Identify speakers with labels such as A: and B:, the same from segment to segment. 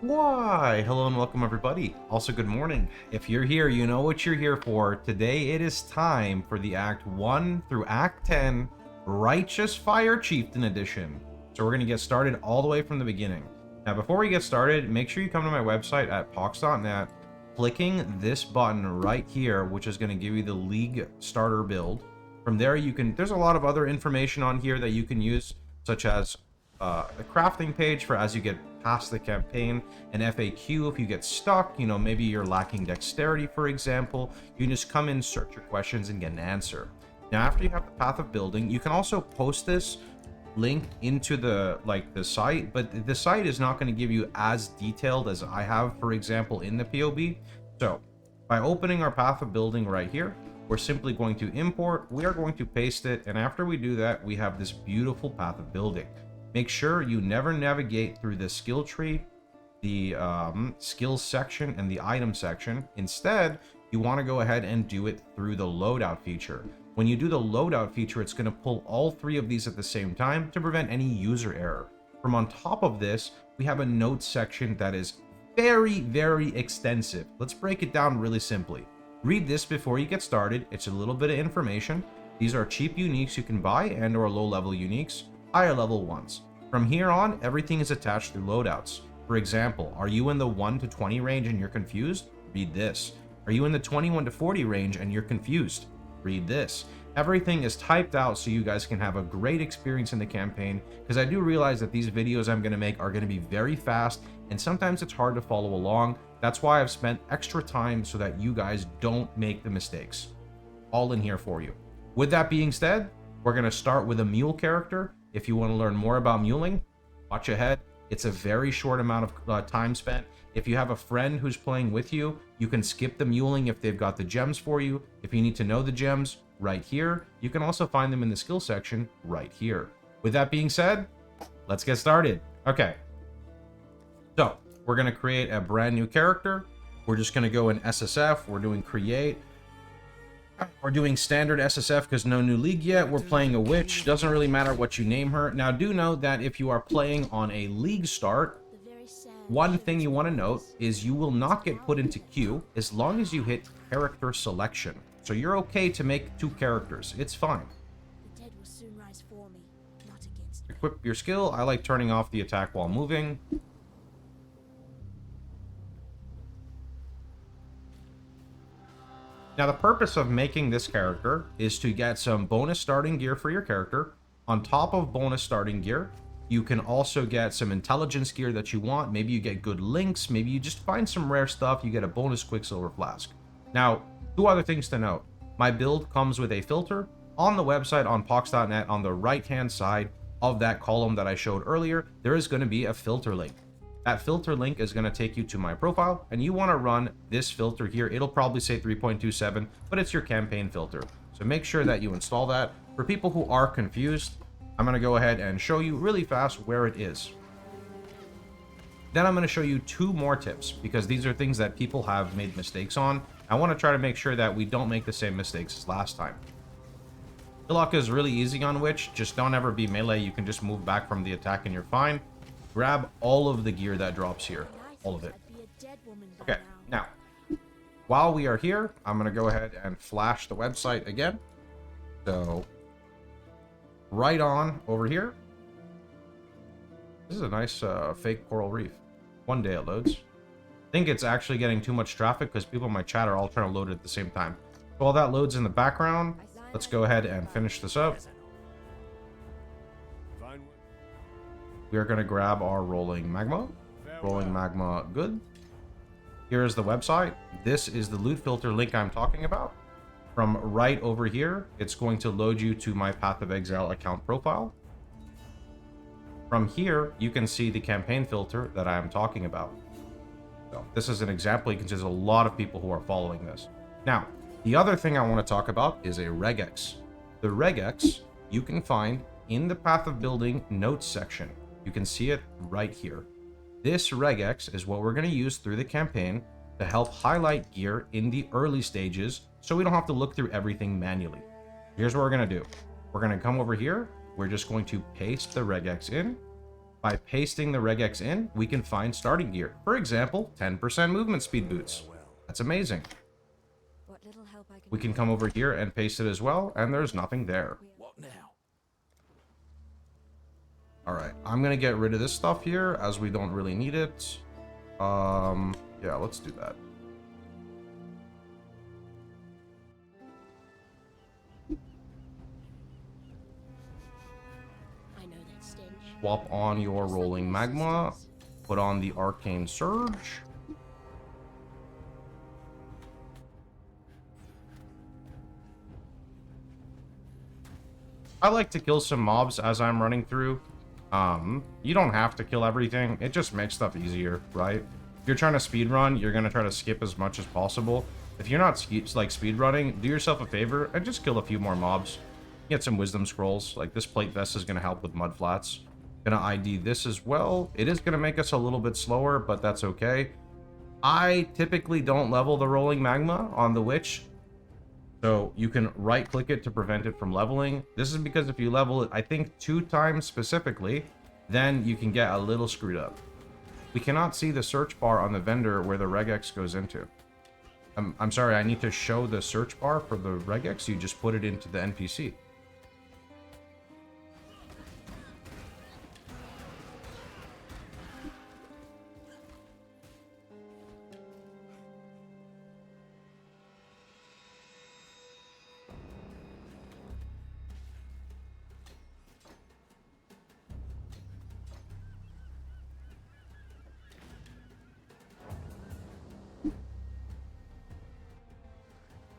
A: Why, hello and welcome everybody. Also, good morning. If you're here, you know what you're here for. Today it is time for the Act 1 through Act 10 Righteous Fire Chieftain Edition. So we're going to get started all the way from the beginning. Now, before we get started, make sure you come to my website at Pohx.net, clicking this button right here, which is going to give you the League Starter build. From there, there's a lot of other information on here that you can use, such as a crafting page for as you get past the campaign, an FAQ if you get stuck, maybe you're lacking dexterity, for example. You can just come in, search your questions, and get an answer. Now, after you have the path of building, you can also post this link into the site, but the site is not going to give you as detailed as I have, for example, in the POB. So by opening our path of building right here, we're simply going to import, we are going to paste it, and after we do that, we have this beautiful path of building. Make sure you never navigate through the skill tree, the skills section, and the item section. Instead, you want to go ahead and do it through the loadout feature. When you do the loadout feature, it's going to pull all three of these at the same time to prevent any user error. From on top of this, we have a notes section that is very, very extensive. Let's break it down really simply. Read this before you get started. It's a little bit of information. These are cheap uniques you can buy and or low level uniques, higher level ones. From here on, everything is attached through loadouts. For example, are you in the 1 to 20 range and you're confused? Read this. Are you in the 21 to 40 range and you're confused? Read this. Everything is typed out so you guys can have a great experience in the campaign, because I do realize that these videos I'm going to make are going to be very fast and sometimes it's hard to follow along. That's why I've spent extra time so that you guys don't make the mistakes. All in here for you. With that being said, we're going to start with a mule character. If you want to learn more about muling, watch ahead. It's a very short amount of time spent. If you have a friend who's playing with you, you can skip the muling if they've got the gems for you. If you need to know the gems, right here. You can also find them in the skill section right here. With that being said, let's get started. Okay. So we're going to create a brand new character. We're just going to go in SSF. We're doing create. We're doing standard SSF because no new league yet. We're playing a witch. Doesn't really matter what you name her. Now, do note that if you are playing on a league start, one thing you want to note is you will not get put into queue as long as you hit character selection. So you're okay to make 2 characters. It's fine. Equip your skill. I like turning off the attack while moving. Now, the purpose of making this character is to get some bonus starting gear for your character. On top of bonus starting gear, you can also get some intelligence gear that you want. Maybe you get good links. Maybe you just find some rare stuff. You get a bonus Quicksilver flask. Now, 2 other things to note. My build comes with a filter. On the website on Pohx.net, on the right-hand side of that column that I showed earlier, there is going to be a filter link. That filter link is going to take you to my profile, and you want to run this filter here. It'll probably say 3.27, but it's your campaign filter. So make sure that you install that. For people who are confused, I'm going to go ahead and show you really fast where it is. Then I'm going to show you 2 more tips, because these are things that people have made mistakes on. I want to try to make sure that we don't make the same mistakes as last time. Hillock is really easy on Witch. Just don't ever be melee. You can just move back from the attack and you're fine. Grab all of the gear that drops here. All of it. Okay, now, while we are here, I'm going to go ahead and flash the website again. So, right on over here. This is a nice fake coral reef. One day it loads. I think it's actually getting too much traffic because people in my chat are all trying to load it at the same time. So while that loads in the background, let's go ahead and finish this up. We are going to grab our rolling magma. Rolling magma, good. Here is the website. This is the loot filter link I'm talking about. From right over here, it's going to load you to my Path of Exile account profile. From here, you can see the campaign filter that I am talking about. So this is an example. You can see there's a lot of people who are following this. Now, the other thing I want to talk about is a regex. The regex you can find in the Path of Building notes section. You can see it right here. This regex is what we're going to use through the campaign to help highlight gear in the early stages so we don't have to look through everything manually. Here's what we're going to do. We're going to come over here. We're just going to paste the regex in. By pasting the regex in, we can find starting gear. For example, 10% movement speed boots. That's amazing. We can come over here and paste it as well, and there's nothing there.
B: What now?
A: Alright, I'm gonna get rid of this stuff here, as we don't really need it. Yeah, let's do that. Swap on your rolling magma. Put on the arcane surge. I like to kill some mobs as I'm running through. You don't have to kill everything. It just makes stuff easier, right? If you're trying to speed run, you're gonna try to skip as much as possible. If you're not like speed running, do yourself a favor and just kill a few more mobs. Get some wisdom scrolls. Like this plate vest is gonna help with mud flats. Gonna ID this as well. It is gonna make us a little bit slower, but that's okay. I typically don't level the rolling magma on the witch, so you can right click it to prevent it from leveling. This is because if you level it, I think 2 times specifically, then you can get a little screwed up. We cannot see the search bar on the vendor where the regex goes into. I'm sorry, I need to show the search bar for the regex. You just put it into the NPC.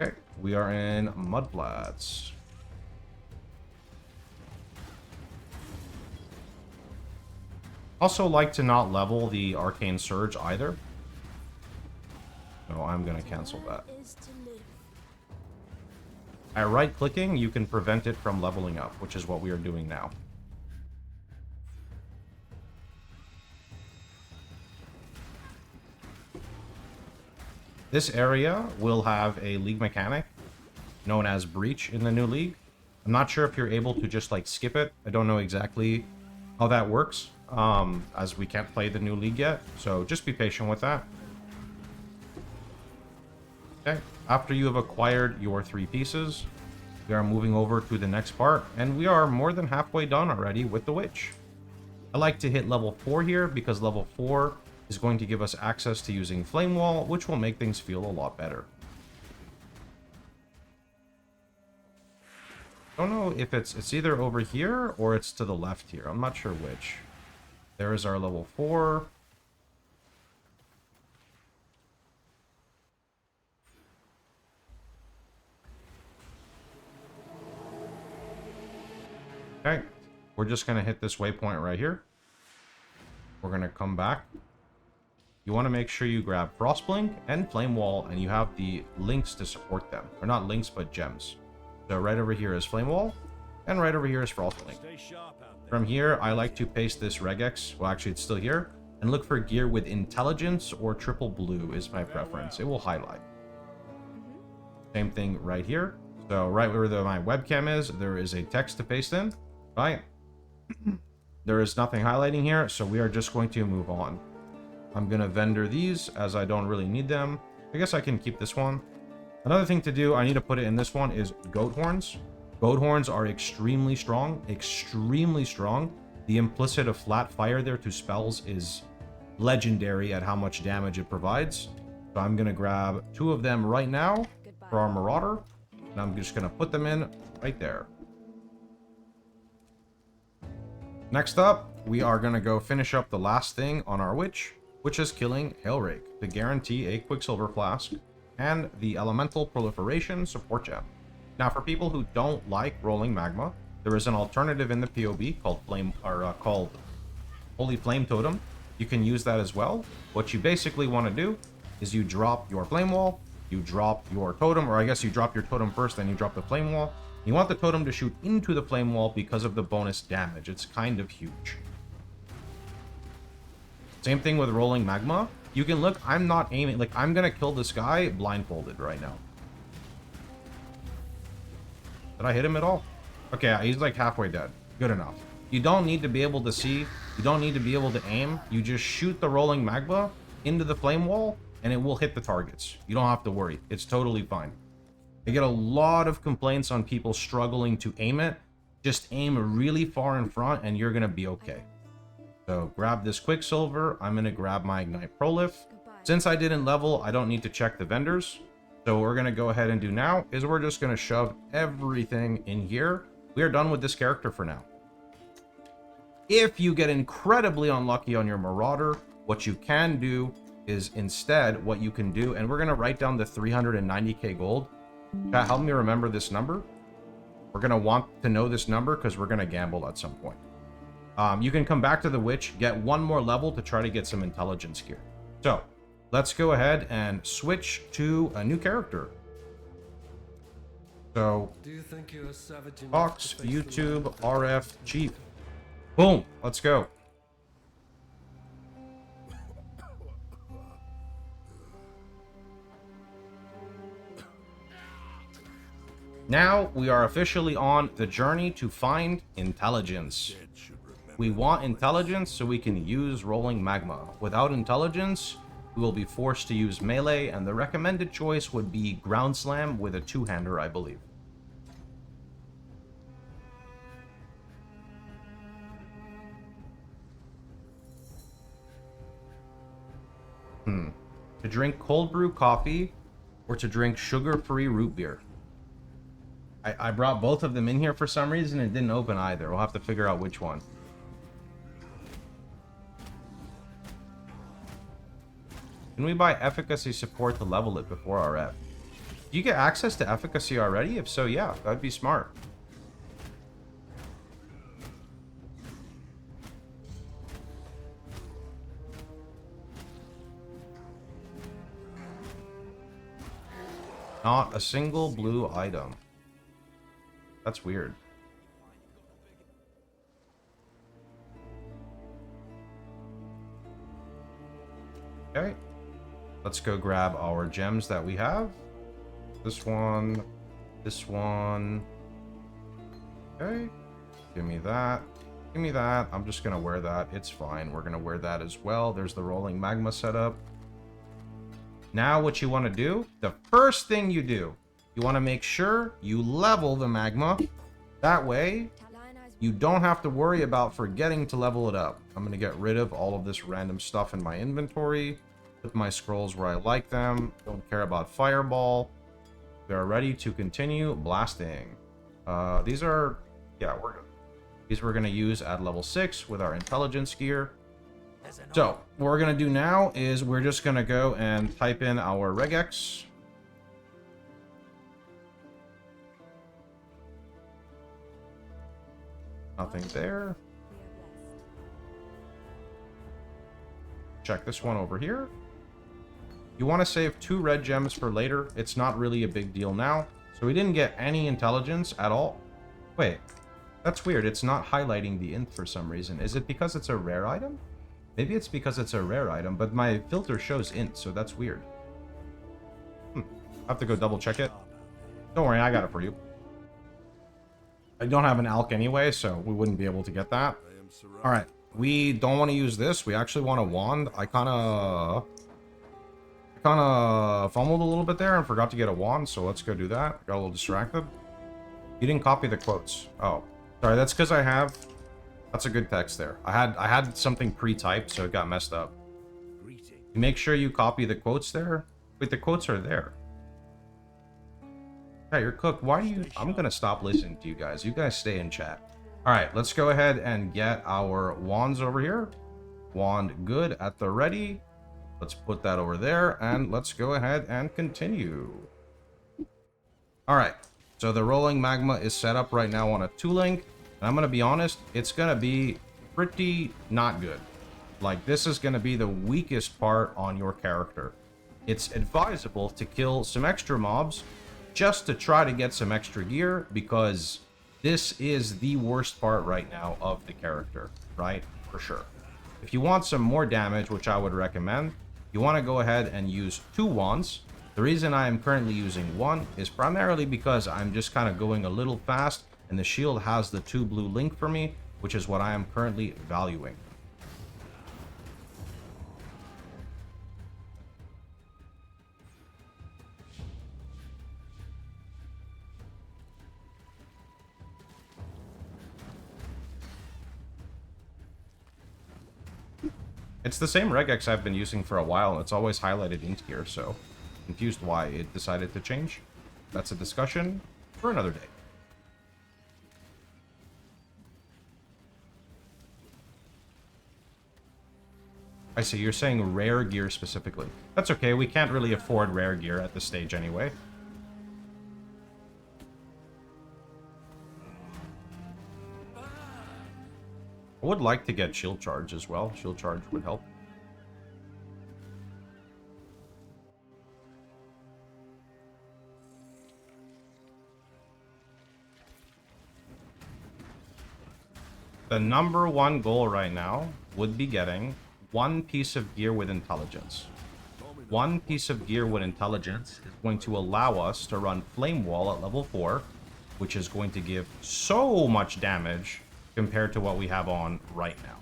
A: Okay, we are in mud flats. Also like to not level the arcane surge either. So I'm gonna cancel that. At right clicking, you can prevent it from leveling up, which is what we are doing now. This area will have a league mechanic known as Breach in the new league. I'm not sure if you're able to just like skip it. I don't know exactly how that works, as we can't play the new league yet. So just be patient with that. Okay, after you have acquired your 3 pieces, we are moving over to the next part, and we are more than halfway done already with the witch. I like to hit level 4 here because level 4 is going to give us access to using Flame Wall, which will make things feel a lot better. I don't know if it's either over here or it's to the left here. I'm not sure which. There is our level 4. Okay, we're just going to hit this waypoint right here. We're going to come back. You want to make sure you grab Frostblink and Flame Wall, and you have the links to support them. Or not links, but gems. So right over here is Flame Wall, and right over here is Frostblink. From here, I like to paste this regex. Well, actually, it's still here. And look for gear with intelligence or triple blue is my preference. It will highlight. Same thing right here. So right where my webcam is, there is a text to paste in. Right? There is nothing highlighting here, so we are just going to move on. I'm going to vendor these as I don't really need them. I guess I can keep this one. Another thing to do, I need to put it in this one, is goat horns. Goat horns are extremely strong. Extremely strong. The implicit of flat fire there to spells is legendary at how much damage it provides. So I'm going to grab 2 of them right now for our Marauder. And I'm just going to put them in right there. Next up, we are going to go finish up the last thing on our witch, which is killing Hailrake to guarantee a Quicksilver Flask and the Elemental Proliferation support gem. Now, for people who don't like rolling magma, there is an alternative in the PoB called Holy Flame Totem. You can use that as well. What you basically want to do is you drop your Flame Wall, you drop your totem, or I guess you drop your totem first, then you drop the Flame Wall. You want the totem to shoot into the Flame Wall because of the bonus damage. It's kind of huge. Same thing with rolling magma. You can look, I'm not aiming, like I'm gonna kill this guy blindfolded right now. Did I hit him at all? Okay, he's like halfway dead. Good enough. You don't need to be able to see You don't need to be able to aim. You just shoot the rolling magma into the flame wall and it will hit the targets. You don't have to worry. It's totally fine. I get a lot of complaints on people struggling to aim it. Just aim really far in front and you're going to be okay. So grab this Quicksilver. I'm going to grab my Ignite Prolif. Since I didn't level, I don't need to check the vendors. So what we're going to go ahead and do now is we're just going to shove everything in here. We are done with this character for now. If you get incredibly unlucky on your Marauder, what you can do is instead what you can do, and we're going to write down the 390k gold. Chat, help me remember this number. We're going to want to know this number because we're going to gamble at some point. You can come back to the Witch, get one more level to try to get some intelligence gear. So let's go ahead and switch to a new character. So, Pohx, YouTube, RF, Chief. Boom, let's go. Now we are officially on the journey to find intelligence. We want intelligence so we can use rolling magma. Without intelligence, we will be forced to use melee, and the recommended choice would be ground slam with a two-hander, I believe. To drink cold brew coffee or to drink sugar-free root beer. I brought both of them in here for some reason. It didn't open either. We'll have to figure out which one. Can we buy efficacy support to level it before RF? Do you get access to efficacy already? If so, yeah, that'd be smart. Not a single blue item. That's weird. Okay. Let's go grab our gems that we have. This one. This one. Okay. Give me that. Give me that. I'm just going to wear that. It's fine. We're going to wear that as well. There's the rolling magma setup. Now what you want to do, the first thing you do, you want to make sure you level the magma. That way, you don't have to worry about forgetting to level it up. I'm going to get rid of all of this random stuff in my inventory. Put my scrolls where I like them. Don't care about Fireball. We are ready to continue blasting. These are, yeah, these we're going to use at level 6 with our intelligence gear. So, what we're going to do now is we're just going to go and type in our regex. Nothing there. Check this one over here. You want to save 2 red gems for later. It's not really a big deal now. So we didn't get any intelligence at all. Wait, that's weird. It's not highlighting the int for some reason. Is it because it's a rare item? Maybe it's because it's a rare item, but my filter shows int, so that's weird. I have to go double check it. Don't worry, I got it for you. I don't have an alk anyway, so we wouldn't be able to get that. Alright, we don't want to use this. We actually want a wand. I kind of fumbled a little bit there and forgot to get a wand, so let's go do that. Got a little distracted. You didn't copy the quotes. Oh, sorry, that's because I have... That's a good text there. I had something pre-typed, so it got messed up. You make sure you copy the quotes there. Wait, the quotes are there. Hey, you're cooked. Why do you... I'm going to stop listening to you guys. You guys stay in chat. All right, let's go ahead and get our wands over here. Wand good at the ready. Let's put that over there, and let's go ahead and continue. All right, so the rolling magma is set up right now on a 2-link. And I'm going to be honest, it's going to be pretty not good. Like, this is going to be the weakest part on your character. It's advisable to kill some extra mobs just to try to get some extra gear, because this is the worst part right now of the character, right? For sure. If you want some more damage, which I would recommend, you want to go ahead and use 2 wands. The reason I am currently using 1 is primarily because I'm just kind of going a little fast, and the shield has the 2 blue link for me, which is what I am currently valuing. It's the same regex I've been using for a while, and it's always highlighted int here, so confused why it decided to change. That's a discussion for another day. I see, you're saying rare gear specifically. That's okay, we can't really afford rare gear at this stage anyway. I would like to get shield charge as well. Shield charge would help. The number one goal right now would be getting one piece of gear with intelligence. One piece of gear with intelligence is going to allow us to run Flame Wall at level 4, which is going to give so much damage compared to what we have on right now.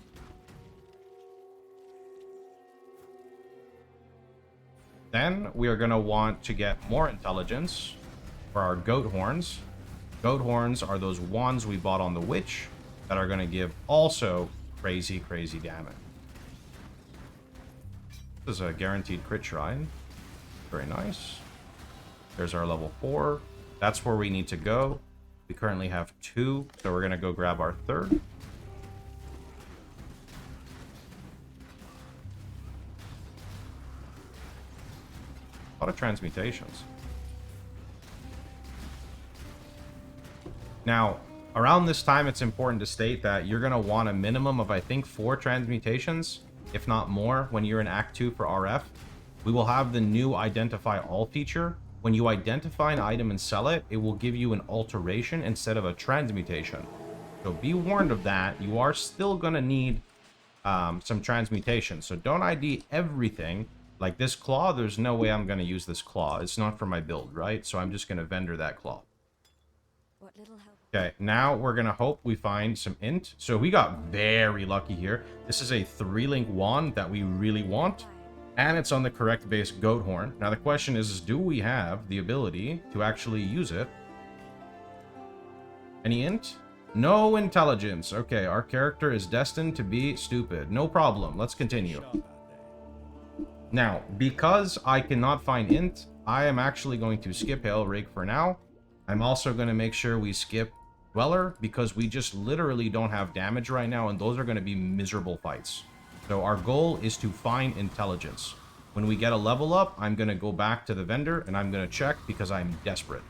A: Then we are going to want to get more intelligence for our goat horns. Goat horns are those wands we bought on the witch that are going to give also crazy, crazy damage. This is a guaranteed crit shrine. Very nice. There's our level 4. That's where we need to go. We currently have 2, so we're going to go grab our 3rd. A lot of transmutations. Now, around this time, it's important to state that you're going to want a minimum of, I think, 4 transmutations, if not more, when you're in Act 2 for RF. We will have the new Identify All feature. When you identify an item and sell it, it will give you an alteration instead of a transmutation. So be warned of that. You are still going to need some transmutation. So don't ID everything. Like this claw, there's no way I'm going to use this claw. It's not for my build, right? So I'm just going to vendor that claw.
B: What little help?
A: Okay, now we're going to hope we find some int. So we got very lucky here. This is a 3-link wand that we really want. And it's on the correct base goat horn. Now the question is do we have the ability to actually use it? Any int? No intelligence. Okay, our character is destined to be stupid. No problem. Let's continue. Now, because I cannot find int, I am actually going to skip Hail Rig for now. I'm also going to make sure we skip Dweller because we just literally don't have damage right now, and those are going to be miserable fights. So our goal is to find intelligence. When we get a level up, I'm going to go back to the vendor and I'm going to check because I'm desperate.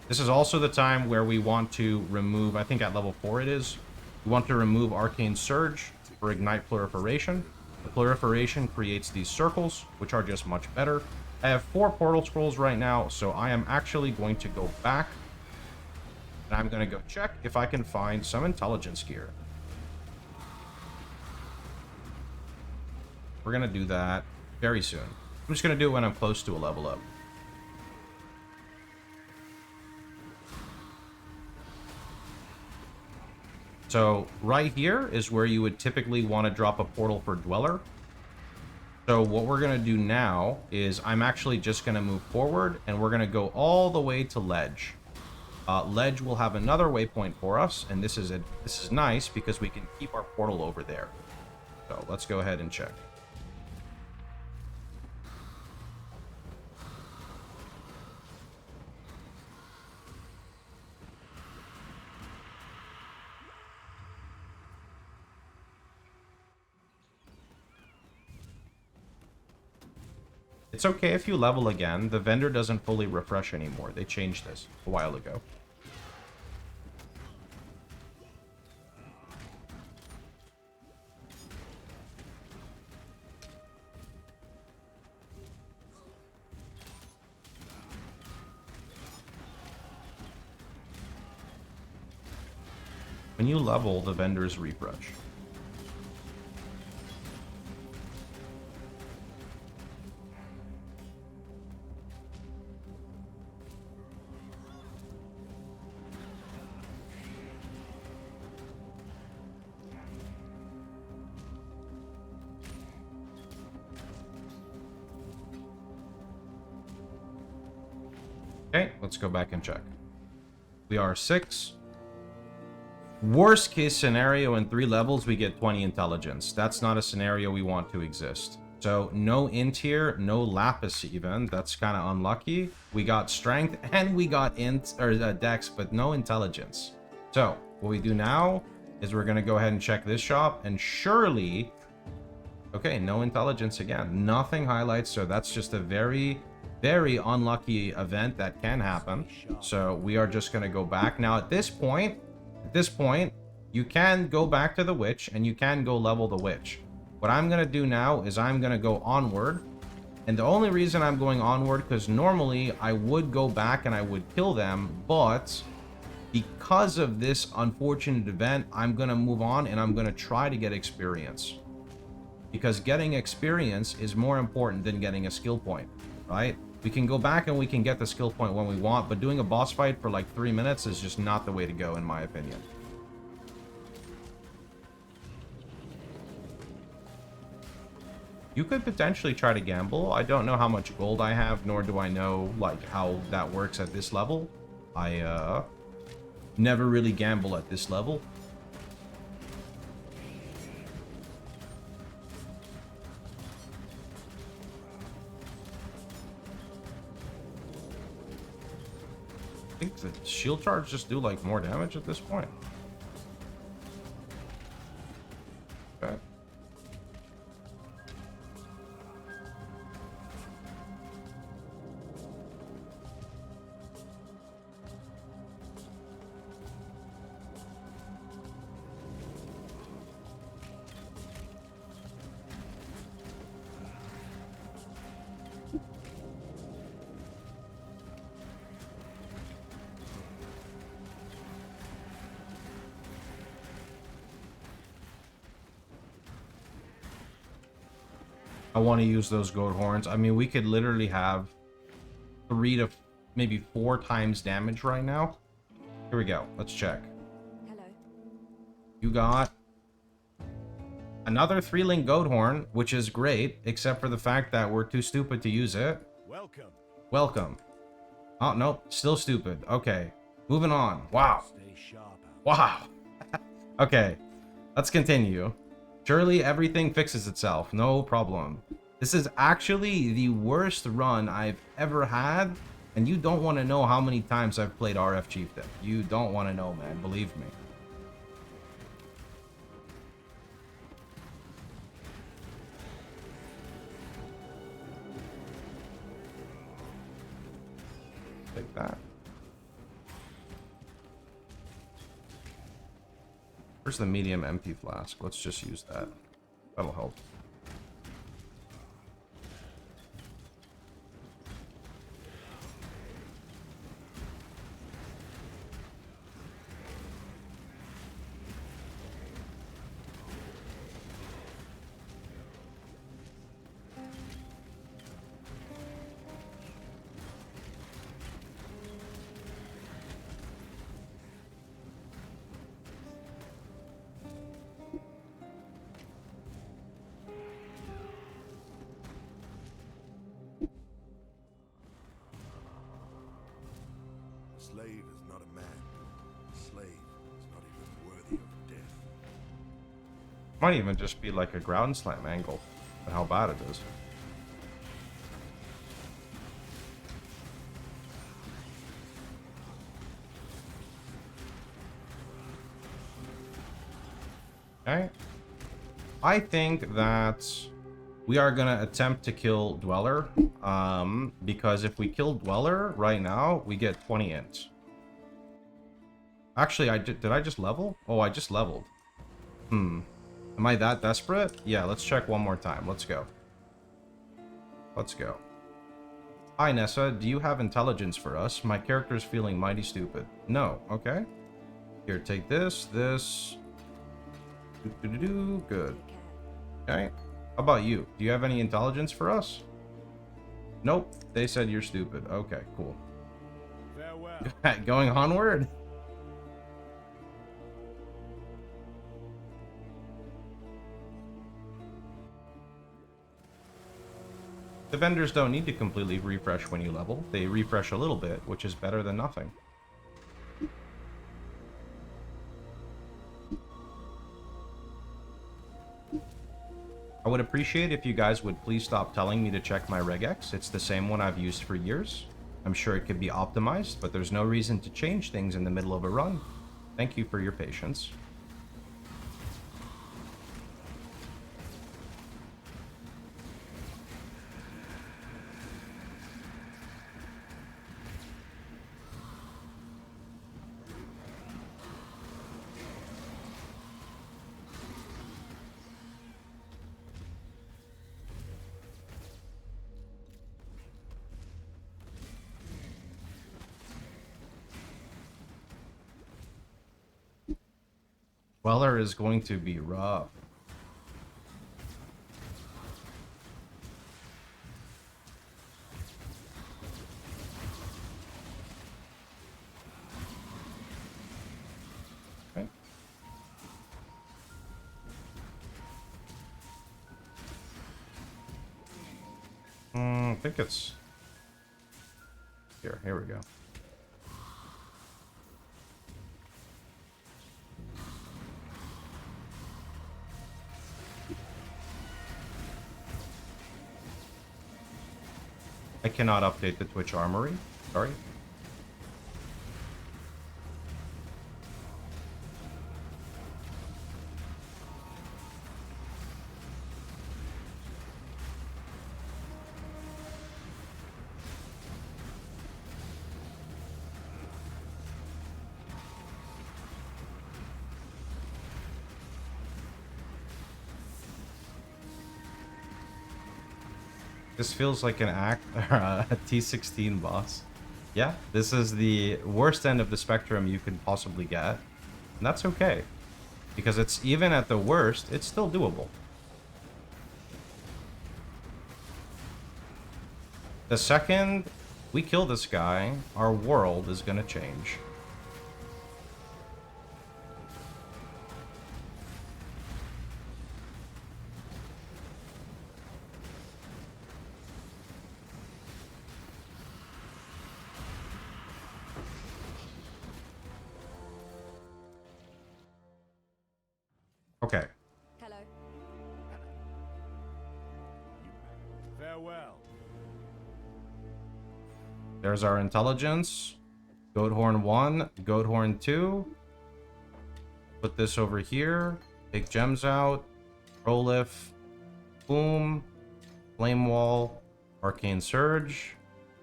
A: This is also the time where we want to remove, I think at level 4 it is, we want to remove Arcane Surge for Ignite Proliferation. The Proliferation creates these circles, which are just much better. I have 4 Portal Scrolls right now, so I am actually going to go back and I'm going to go check if I can find some intelligence gear. We're going to do that very soon. I'm just going to do it when I'm close to a level up. So right here is where you would typically want to drop a portal for Dweller. So what we're going to do now is I'm actually just going to move forward and we're going to go all the way to Ledge. Ledge will have another waypoint for us, and this is nice because we can keep our portal over there. So let's go ahead and check. It's okay if you level again. The vendor doesn't fully refresh anymore. They changed this a while ago. When you level, the vendors refresh. Okay, let's go back and check. We are 6. Worst case scenario, in 3 levels, we get 20 intelligence. That's not a scenario we want to exist. So no int here, no lapis even. That's kind of unlucky. We got strength and we got int or dex, but no intelligence. So what we do now is we're going to go ahead and check this shop, and surely, okay, no intelligence again. Nothing highlights, so that's just a very, very unlucky event that can happen. So we are just going to go back. Now at this point, you can go back to the witch and you can go level the witch. What I'm going to do now is I'm going to go onward. And the only reason I'm going onward, because normally I would go back and I would kill them, but because of this unfortunate event, I'm going to move on and I'm going to try to get experience. Because getting experience is more important than getting a skill point, right? We can go back and we can get the skill point when we want, but doing a boss fight for like 3 minutes is just not the way to go, in my opinion. You could potentially try to gamble. I don't know how much gold I have, nor do I know like how that works at this level. I never really gamble at this level. I think the shield charge just do like more damage at this point. Okay. I want to use those goat horns. I mean, we could literally have 3 to maybe 4 times damage right now. Here we go. Let's check.
B: Hello.
A: You got another 3-link goat horn, which is great, except for the fact that we're too stupid to use it.
C: Welcome.
A: Welcome. Oh, nope. Still stupid. Okay. Moving on. Wow.
C: Stay sharp.
A: Wow. Okay. Let's continue. Surely everything fixes itself. No problem. This is actually the worst run I've ever had. And you don't want to know how many times I've played RF Chieftain. You don't want to know, man. Believe me. Take that. Where's the medium MP flask? Let's just use that. That'll help.
C: Slave is not a man. Slave is not even worthy of death.
A: Might even just be like a ground slam angle, and how bad it is. Okay. I think that we are gonna attempt to kill Dweller, because if we kill Dweller right now, we get 20 int. Actually, did I just level? Oh, I just leveled. Am I that desperate? Yeah, let's check one more time. Let's go. Let's go. Hi, Nessa. Do you have intelligence for us? My character's feeling mighty stupid. No. Okay. Here, take this. Good. Okay. How about you? Do you have any intelligence for us? Nope. They said you're stupid. Okay, cool.
C: Farewell.
A: Going onward? The vendors don't need to completely refresh when you level. They refresh a little bit, which is better than nothing. I would appreciate if you guys would please stop telling me to check my regex. It's the same one I've used for years. I'm sure it could be optimized, but there's no reason to change things in the middle of a run. Thank you for your patience. Weller is going to be rough. Okay. I think it's here. Here we go. I cannot update the Twitch armory. Sorry. This feels like an act a T16 boss. Yeah, this is the worst end of the spectrum you could possibly get. And that's okay. Because it's even at the worst, it's still doable. The second we kill this guy, our world is gonna change. Okay.
B: Hello.
C: Farewell.
A: There's our intelligence. Goat horn 1, goat horn 2. Put this over here. Take gems out. Prolif. Boom. Flame wall. Arcane surge.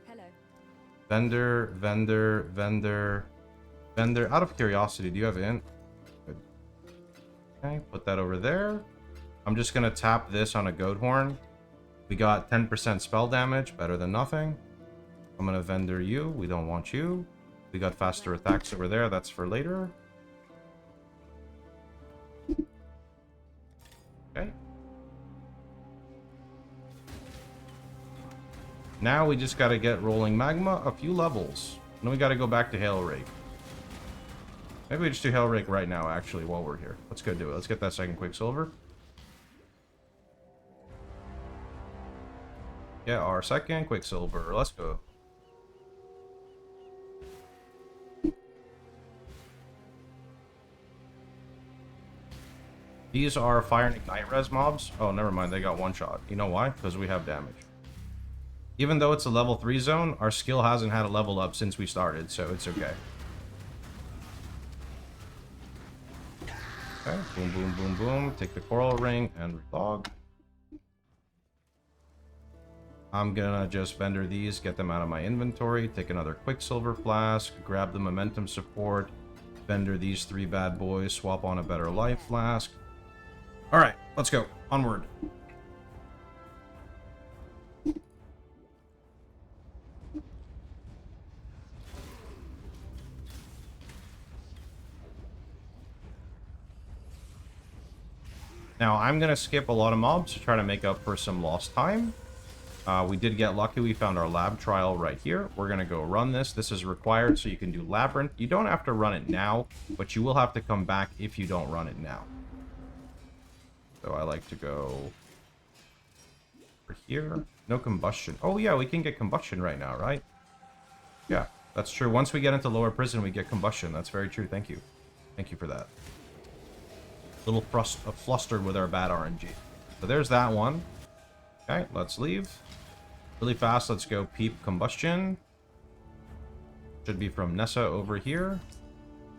B: Hello.
A: Vendor, vendor, vendor, vendor. Out of curiosity, do you have int? Good. Okay, put that over there. I'm just gonna tap this on a goat horn. We got 10% spell damage, better than nothing. I'm gonna vendor you. We don't want you. We got faster attacks over there. That's for later. Okay. Now we just gotta get rolling magma a few levels. And then we gotta go back to Hail Rake. Maybe we just do Hail Rake right now, actually, while we're here. Let's go do it. Let's get that second Quicksilver. Yeah, our second Quicksilver. Let's go. These are Fire and Ignite res mobs. Oh, never mind. They got one shot. You know why? Because we have damage. Even though it's a level 3 zone, our skill hasn't had a level up since we started, so it's okay. Okay, boom, boom, boom, boom. Take the coral ring and relog. I'm gonna just vendor these, get them out of my inventory, take another Quicksilver flask, grab the momentum support, vendor these 3 bad boys, swap on a better life flask. Alright, let's go. Onward. Now, I'm going to skip a lot of mobs to try to make up for some lost time. We did get lucky. We found our lab trial right here. We're going to go run this. This is required so you can do Labyrinth. You don't have to run it now, but you will have to come back if you don't run it now. So I like to go over here. No combustion. Oh, yeah, we can get combustion right now, right? Yeah, that's true. Once we get into lower prison, we get combustion. That's very true. Thank you. Thank you for that. Little flustered with our bad RNG. So there's that one. Okay, let's leave. Really fast, let's go peep combustion. Should be from Nessa over here.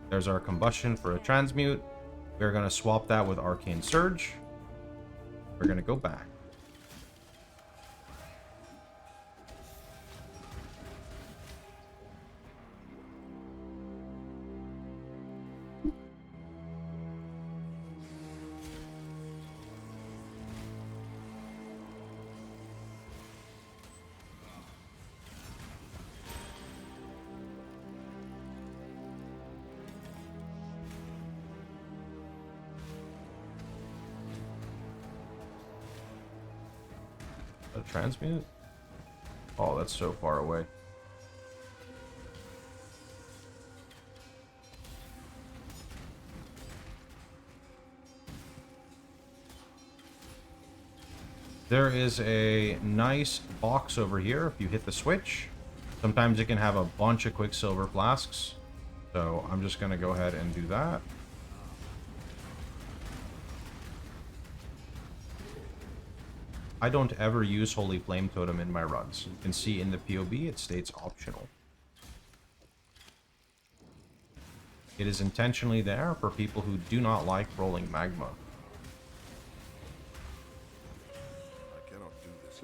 A: There's our combustion for a transmute. We're going to swap that with Arcane Surge. We're going to go back. A transmute? Oh, that's so far away. There is a nice box over here if you hit the switch. Sometimes it can have a bunch of Quicksilver flasks. So I'm just going to go ahead and do that. I don't ever use Holy Flame Totem in my runs. You can see in the POB it states optional. It is intentionally there for people who do not like rolling magma.
C: I cannot do this.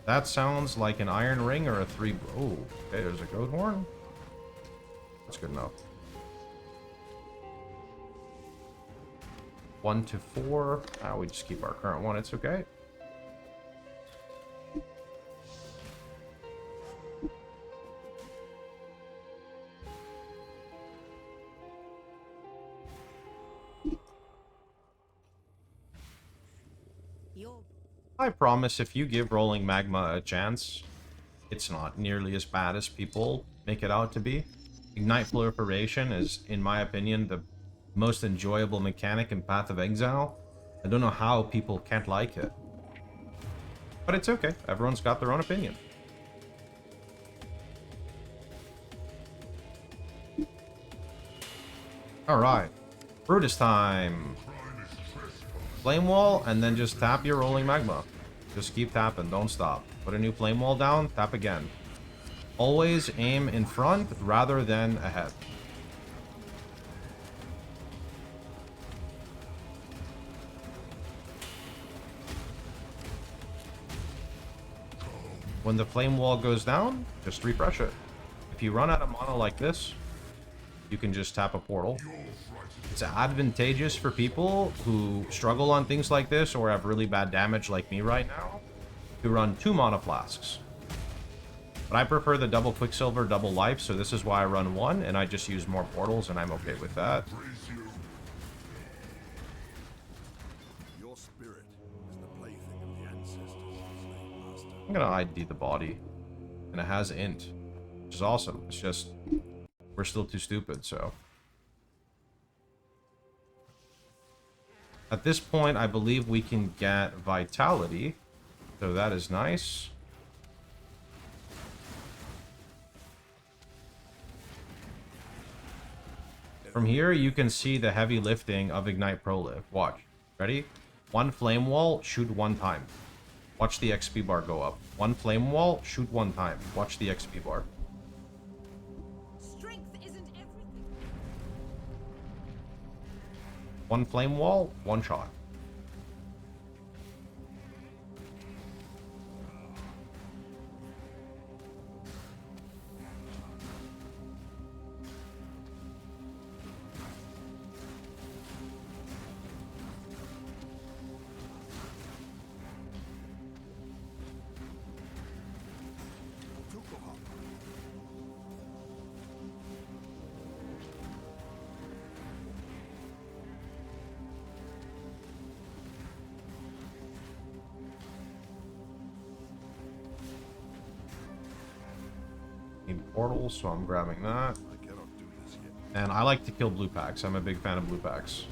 A: That sounds like an iron ring or a 3... Oh, okay, there's a goat horn. That's good enough. 1 to 4. We just keep our current one. It's okay. I promise if you give rolling magma a chance, it's not nearly as bad as people make it out to be. Ignite proliferation is, in my opinion, the most enjoyable mechanic in Path of Exile. I don't know how people can't like it. But it's okay. Everyone's got their own opinion. Alright. Brutus time. Flame wall, and then just tap your rolling magma. Just keep tapping, don't stop. Put a new flame wall down, tap again. Always aim in front rather than ahead. When the flame wall goes down, just refresh it. If you run out of mana like this, you can just tap a portal. It's advantageous for people who struggle on things like this or have really bad damage like me right now to run 2 mana flasks. But I prefer the double Quicksilver, double life, so this is why I run 1, and I just use more portals, and I'm okay with that.
C: Your spirit is the plaything of the ancestors, slave master.
A: I'm gonna ID the body, and it has int, which is awesome. It's just, we're still too stupid, so... At this point, I believe we can get Vitality, so that is nice. From here, you can see the heavy lifting of Ignite Proliv. Watch. Ready? 1 Flame Wall, shoot 1 time. Watch the XP bar go up. 1 Flame Wall, shoot 1 time. Watch the XP bar.
B: Strength isn't everything.
A: 1 Flame Wall, 1 shot. Portals, so I'm grabbing that.
C: I cannot do this yet.
A: And I like to kill blue packs. I'm a big fan of blue packs.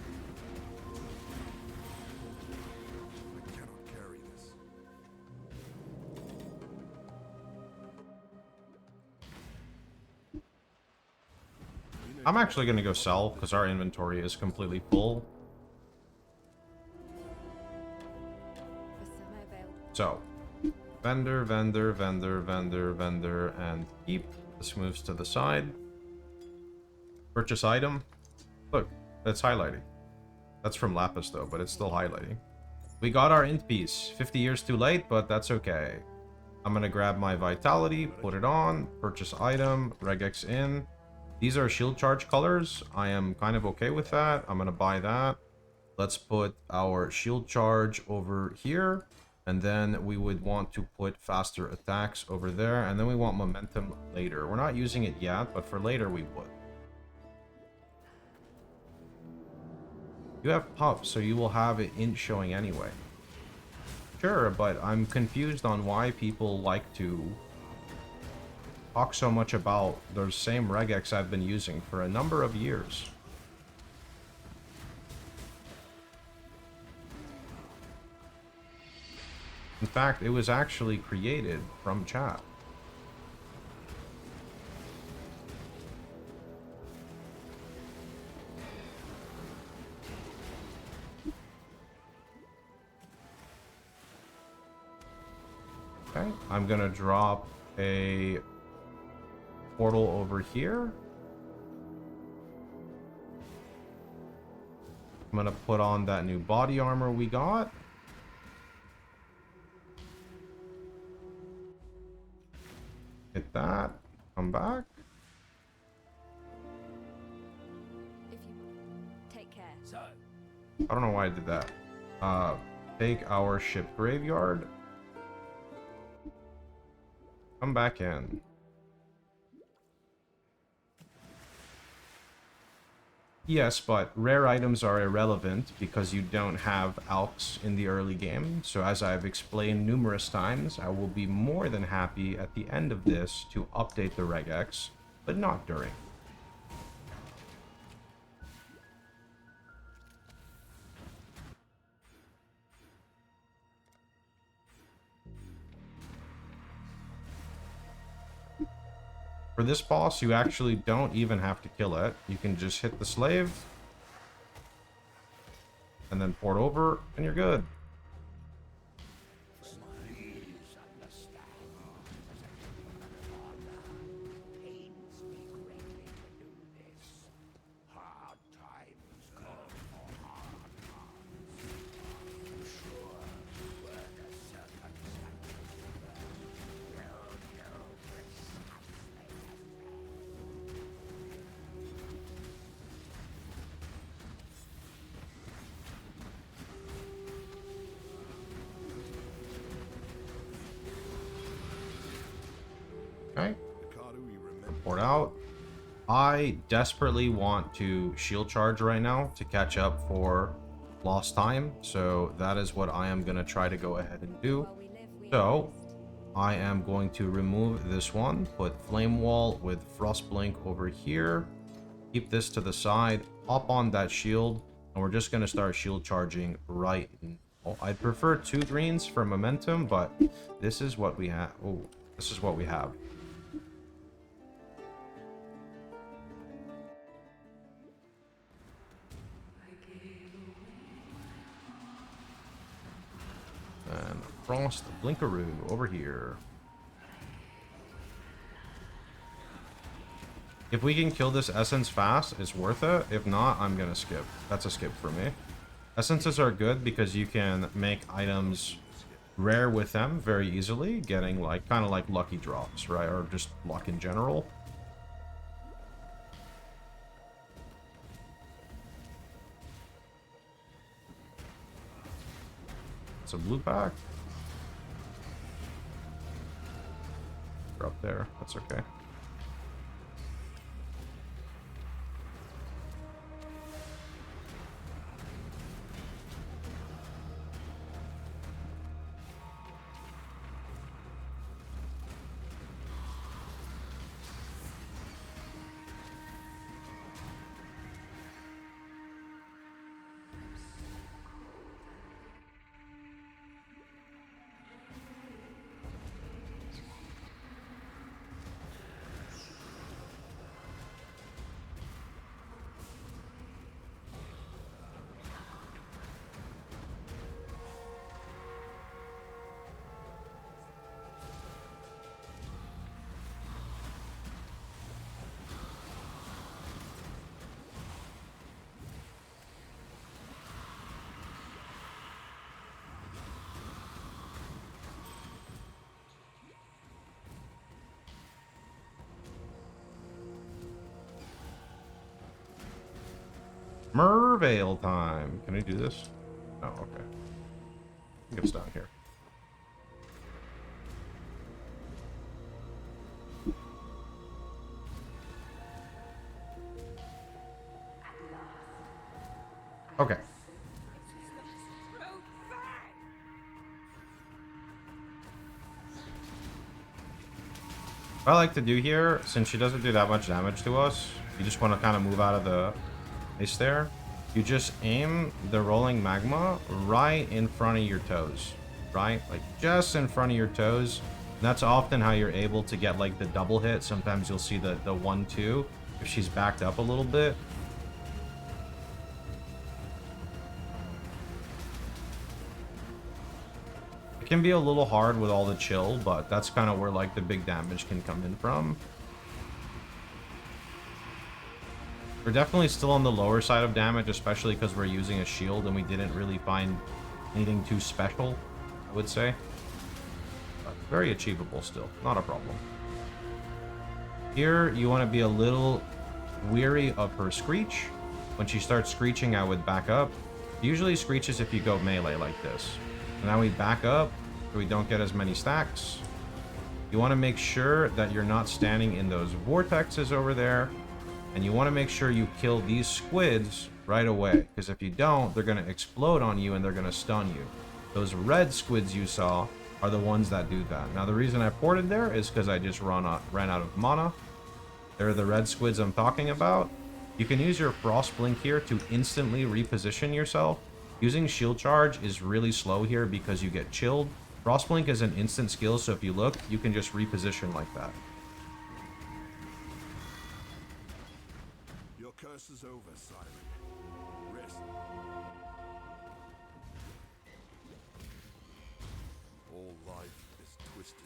C: I cannot carry this.
A: I'm actually going to go sell because our inventory is completely full. So, vendor, vendor, vendor, vendor, vendor, and keep. This moves to the side. Purchase item. Look, it's highlighting. That's from Lapis though, but it's still highlighting. We got our int piece. 50 years too late, but that's okay. I'm gonna grab my vitality, put it on, purchase item, regex in. These are shield charge colors. I am kind of okay with that. I'm gonna buy that. Let's put our shield charge over here. And then we would want to put faster attacks over there. And then we want momentum later. We're not using it yet, but for later we would. You have puff, so you will have it int showing anyway. Sure, but I'm confused on why people like to talk so much about those same regex I've been using for a number of years. In fact, it was actually created from chat. Okay, I'm gonna drop a portal over here. I'm gonna put on that new body armor we got. Hit that. Come back.
B: If you take care.
A: I don't know why I did that. Take our ship graveyard. Come back in. Yes, but rare items are irrelevant because you don't have alks in the early game. So as I've explained numerous times, I will be more than happy at the end of this to update the regex, but not during. For this boss, you actually don't even have to kill it. You can just hit the slave, and then port over, and you're good. Okay. Port out. I desperately want to shield charge right now to catch up for lost time. So that is what I am going to try to go ahead and do.
B: While we live, we
A: So
B: rest.
A: I am going to remove this one, put flame wall with frost blink over here. Keep this to the side, hop on that shield, and we're just going to start shield charging right now. I'd prefer 2 greens for momentum, but this is what we have. Oh, this is what we have. And frost blinkaroo over here. If we can kill this essence fast, it's worth it. If not, I'm gonna skip. That's a skip for me. Essences are good because you can make items rare with them very easily, getting like kind of like lucky drops, right? Or just luck in general. It's a blue pack. They're up there. That's okay. Merveil time. Can I do this? Oh, okay. I think it's down here. Okay. What I like to do here, since she doesn't do that much damage to us, you just want to kind of move out of the place there. You just aim the rolling magma right in front of your toes, right? Like just in front of your toes. And that's often how you're able to get like the double hit. Sometimes you'll see the 1-2 if she's backed up a little bit. It can be a little hard with all the chill, but that's kind of where like the big damage can come in from. We're definitely still on the lower side of damage, especially because we're using a shield and we didn't really find anything too special, I would say. But very achievable still, not a problem. Here, you want to be a little weary of her screech. When she starts screeching, I would back up. Usually screeches if you go melee like this. So now we back up so we don't get as many stacks. You want to make sure that you're not standing in those vortexes over there. And you want to make sure you kill these squids right away. Because if you don't, they're going to explode on you and they're going to stun you. Those red squids you saw are the ones that do that. Now, the reason I ported there is because I just ran out of mana. They're the red squids I'm talking about. You can use your Frost Blink here to instantly reposition yourself. Using Shield Charge is really slow here because you get chilled. Frost Blink is an instant skill, so if you look, you can just reposition like that.
C: Your curse is over, Siren. Rest. All life is twisted.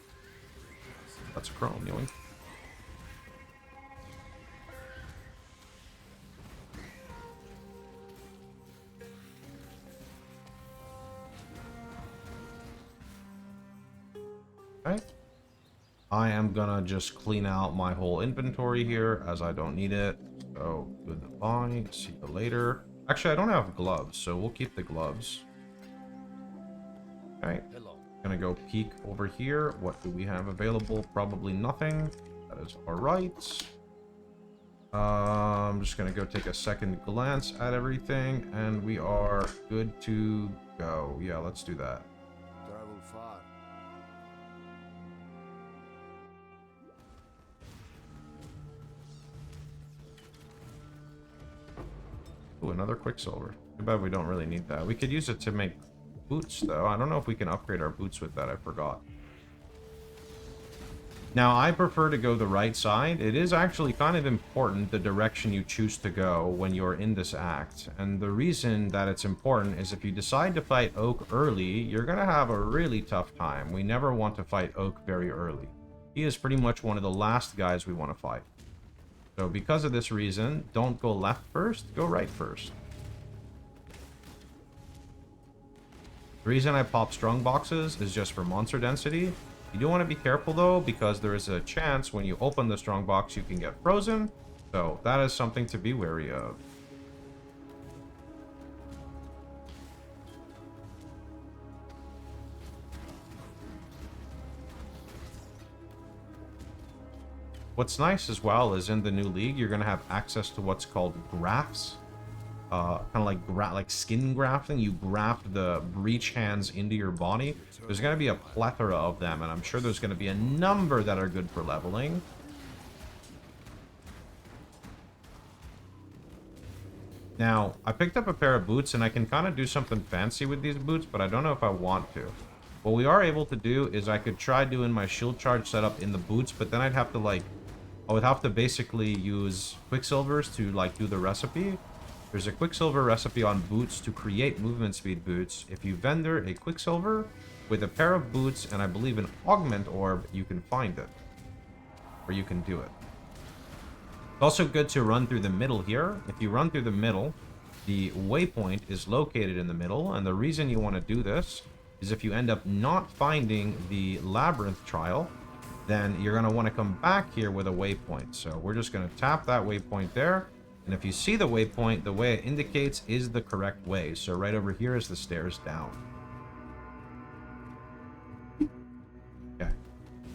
A: That's a chrome, yoink. Okay. I am gonna just clean out my whole inventory here as I don't need it. So goodbye. See you later. Actually, I don't have gloves, so we'll keep the gloves. Okay. Gonna go peek over here. What do we have available? Probably nothing. That is alright. I'm just gonna go take a second glance at everything, and we are good to go. Yeah, let's do that.
C: Travel far.
A: Ooh, another Quicksilver. Too bad we don't really need that. We could use it to make boots, though. I don't know if we can upgrade our boots with that. I forgot. Now, I prefer to go the right side. It is actually kind of important the direction you choose to go when you're in this act. And the reason that it's important is if you decide to fight Oak early, you're going to have a really tough time. We never want to fight Oak very early. He is pretty much one of the last guys we want to fight. So because of this reason, don't go left first, go right first. The reason I pop strong boxes is just for monster density. You do want to be careful though, because there is a chance when you open the strong box you can get frozen. So that is something to be wary of. What's nice as well is in the new league, you're going to have access to what's called grafts. Kind of like skin grafting. You graft the breach hands into your body. There's going to be a plethora of them, and I'm sure there's going to be a number that are good for leveling. Now, I picked up a pair of boots, and I can kind of do something fancy with these boots, but I don't know if I want to. What we are able to do is I could try doing my shield charge setup in the boots, but then I'd have to I would have to basically use Quicksilvers to do the recipe. There's a Quicksilver recipe on boots to create movement speed boots. If you vendor a Quicksilver with a pair of boots and I believe an augment orb, you can find it. Or you can do it. It's also good to run through the middle here. If you run through the middle, the waypoint is located in the middle, and the reason you want to do this is if you end up not finding the labyrinth trial, then you're going to want to come back here with a waypoint. So we're just going to tap that waypoint there. And if you see the waypoint, the way it indicates is the correct way. So right over here is the stairs down. Okay.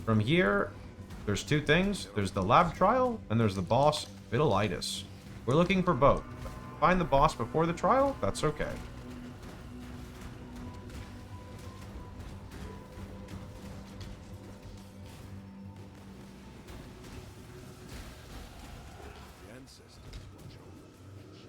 A: From here, there's two things. There's the lab trial, and there's the boss, Vitalitis. We're looking for both. Find the boss before the trial, that's okay.
C: The ancestors watch over the village.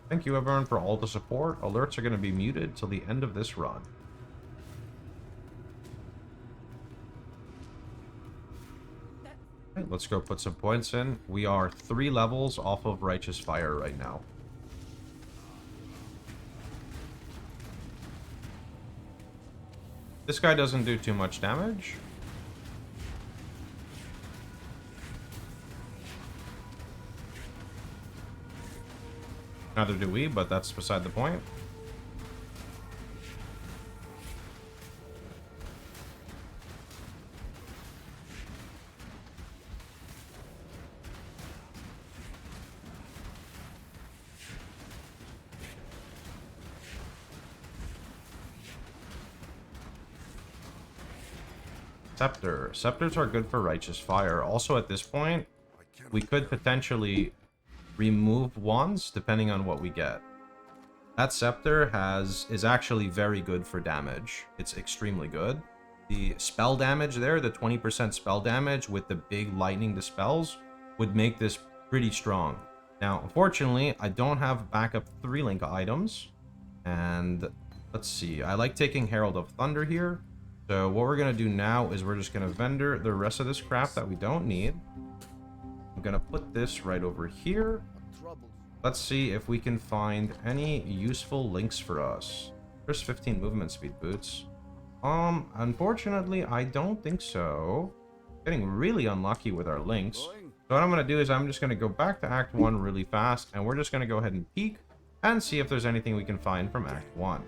A: Thank you everyone for all the support. Alerts are going to be muted till the end of this run. Let's go put some points in. We are 3 levels off of Righteous Fire right now. This guy doesn't do too much damage. Neither do we, but that's beside the point. Scepter. Scepters are good for Righteous Fire. Also, at this point, we could potentially remove wands depending on what we get. That Scepter is actually very good for damage. It's extremely good. The spell damage there, the 20% spell damage with the big lightning dispels, would make this pretty strong. Now, unfortunately, I don't have backup 3-link items. And let's see. I like taking Herald of Thunder here. So what we're going to do now is we're just going to vendor the rest of this crap that we don't need. I'm going to put this right over here. Let's see if we can find any useful links for us. There's 15 movement speed boots. Unfortunately, I don't think so. Getting really unlucky with our links. So what I'm going to do is I'm just going to go back to Act 1 really fast, and we're just going to go ahead and peek and see if there's anything we can find from Act 1.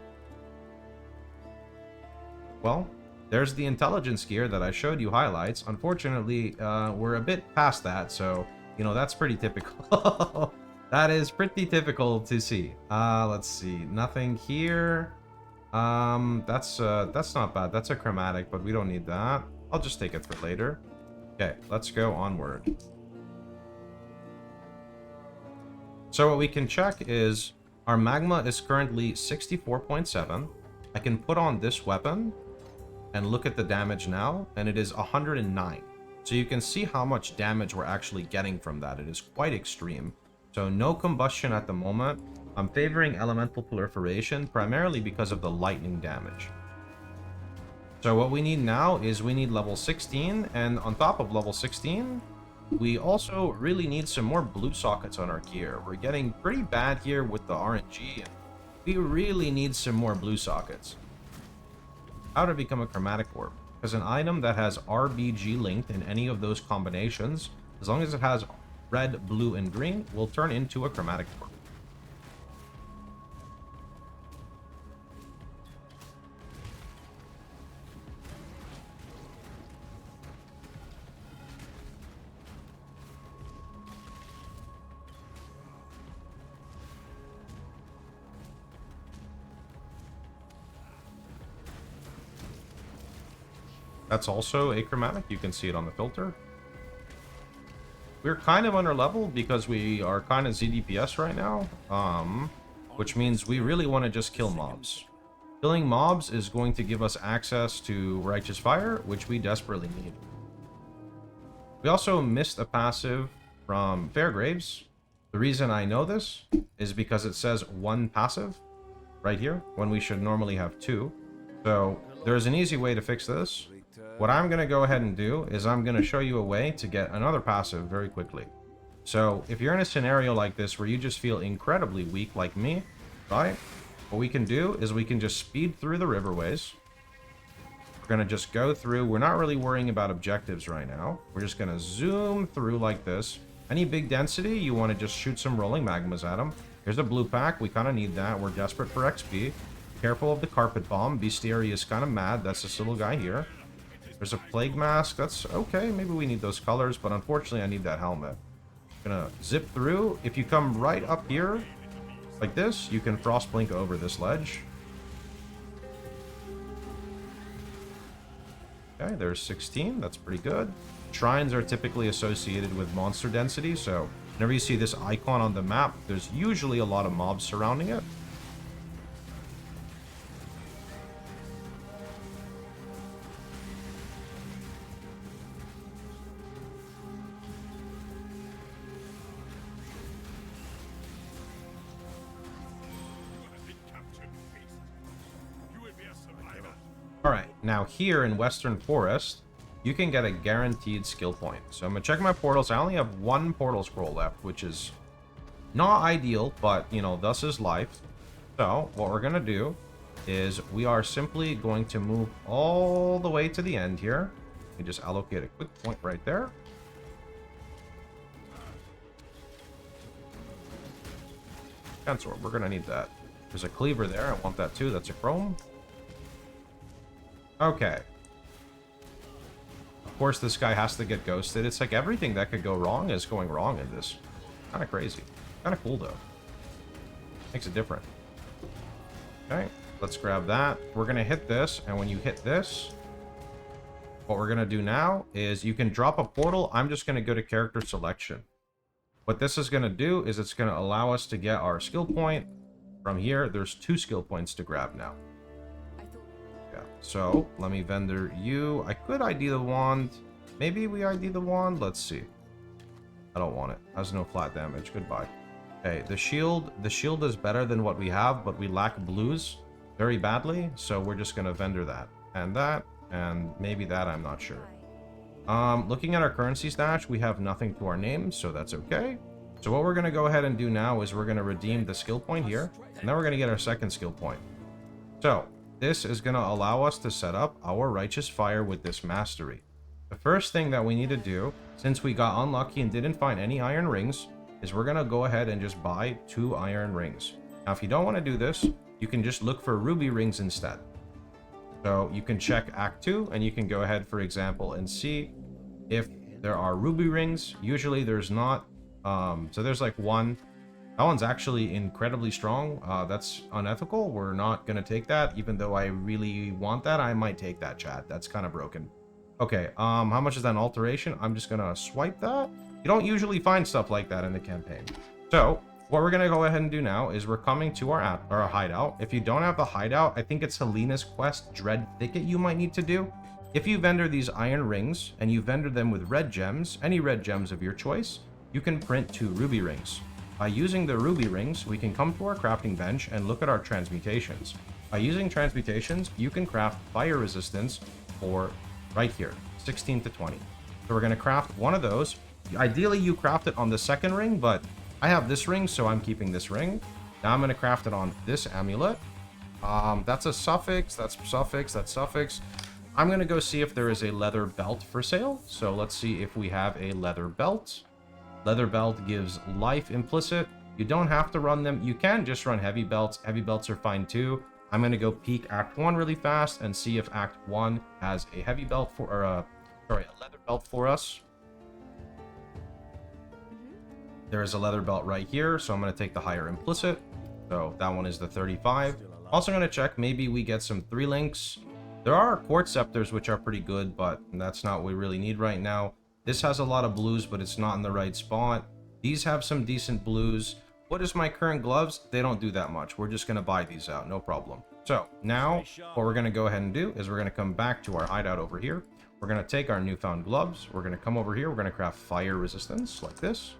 A: Well, there's the intelligence gear that I showed you highlights. Unfortunately, we're a bit past that, so, you know, that's pretty typical. That is pretty typical to see. Let's see. Nothing here. That's not bad. That's a chromatic, but we don't need that. I'll just take it for later. Okay, let's go onward. So what we can check is our magma is currently 64.7. I can put on this weapon and look at the damage now, and it is 109. So you can see how much damage we're actually getting from that. It is quite extreme. So no combustion at the moment. I'm favoring elemental proliferation primarily because of the lightning damage. So what we need now is we need level 16, and on top of level 16, we also really need some more blue sockets on our gear. We're getting pretty bad here with the RNG, and we really need some more blue sockets. How to become a chromatic orb? Because an item that has RBG linked in any of those combinations, as long as it has red, blue, and green, will turn into a chromatic orb. That's also a chromatic. You can see it on the filter. We're kind of under level because we are kind of ZDPS right now, which means we really want to just kill mobs. Killing mobs is going to give us access to Righteous Fire, which we desperately need. We also missed a passive from Fairgraves. The reason I know this is because it says 1 passive right here when we should normally have 2. So there's an easy way to fix this. What I'm going to go ahead and do is I'm going to show you a way to get another passive very quickly. So if you're in a scenario like this where you just feel incredibly weak like me, right? What we can do is we can just speed through the riverways. We're going to just go through. We're not really worrying about objectives right now. We're just going to zoom through like this. Any big density, you want to just shoot some rolling magmas at them. Here's a blue pack. We kind of need that. We're desperate for XP. Careful of the carpet bomb. Bestiary is kind of mad. That's this little guy here. There's a plague mask. That's okay. Maybe we need those colors, but unfortunately I need that helmet. Gonna zip through. If you come right up here, like this, you can frost blink over this ledge. Okay, there's 16. That's pretty good. Shrines are typically associated with monster density, so whenever you see this icon on the map, there's usually a lot of mobs surrounding it. Alright, now here in Western Forest, you can get a guaranteed skill point. So I'm going to check my portals. I only have one portal scroll left, which is not ideal, but, you know, thus is life. So what we're going to do is we are simply going to move all the way to the end here. We just allocate a quick point right there. Cancel. We're going to need that. There's a cleaver there. I want that too. That's a chrome. Okay. Of course, this guy has to get ghosted. It's like everything that could go wrong is going wrong in this. Kind of crazy. Kind of cool, though. Makes it different. Okay. Let's grab that. We're going to hit this. And when you hit this, what we're going to do now is you can drop a portal. I'm just going to go to character selection. What this is going to do is it's going to allow us to get our skill point from here. There's 2 skill points to grab now. So, let me vendor you. I could ID the wand. Maybe we ID the wand? Let's see. I don't want it. Has no flat damage. Goodbye. Okay, the shield is better than what we have, but we lack blues very badly, so we're just going to vendor that. And maybe that, I'm not sure. Looking at our currency stash, we have nothing to our name, so that's okay. So what we're going to go ahead and do now is we're going to redeem the skill point here, and then we're going to get our second skill point. So, this is going to allow us to set up our Righteous Fire with this mastery. The first thing that we need to do, since we got unlucky and didn't find any iron rings, is we're going to go ahead and just buy 2 iron rings. Now, if you don't want to do this, you can just look for ruby rings instead. So you can check Act 2, and you can go ahead, for example, and see if there are ruby rings. Usually there's not. So there's like 1. That one's actually incredibly strong. That's unethical. We're not going to take that. Even though I really want that, I might take that, chat. That's kind of broken. Okay, how much is that an alteration? I'm just going to swipe that. You don't usually find stuff like that in the campaign. So, what we're going to go ahead and do now is we're coming to our hideout. If you don't have the hideout, I think it's Helena's quest, Dread Thicket, you might need to do. If you vendor these iron rings, and you vendor them with red gems, any red gems of your choice, you can print 2 ruby rings. By using the ruby rings, we can come to our crafting bench and look at our transmutations. By using transmutations, you can craft fire resistance for right here, 16 to 20. So we're going to craft one of those. Ideally, you craft it on the second ring, but I have this ring, so I'm keeping this ring. Now I'm going to craft it on this amulet. That's a suffix, that's suffix, that's suffix. I'm going to go see if there is a leather belt for sale. So let's see if we have a leather belt. Leather belt gives life implicit. You don't have to run them. You can just run heavy belts. Heavy belts are fine too. I'm going to go peek Act 1 really fast and see if Act 1 has a heavy belt for, or a leather belt for us. There is a leather belt right here, so I'm going to take the higher implicit. So that one is the 35. Also going to check, maybe we get some 3 links. There are quartz scepters, which are pretty good, but that's not what we really need right now. This has a lot of blues, but it's not in the right spot. These have some decent blues. What is my current gloves? They don't do that much. We're just going to buy these out. No problem. So now what we're going to go ahead and do is we're going to come back to our hideout over here. We're going to take our newfound gloves. We're going to come over here. We're going to craft fire resistance like this.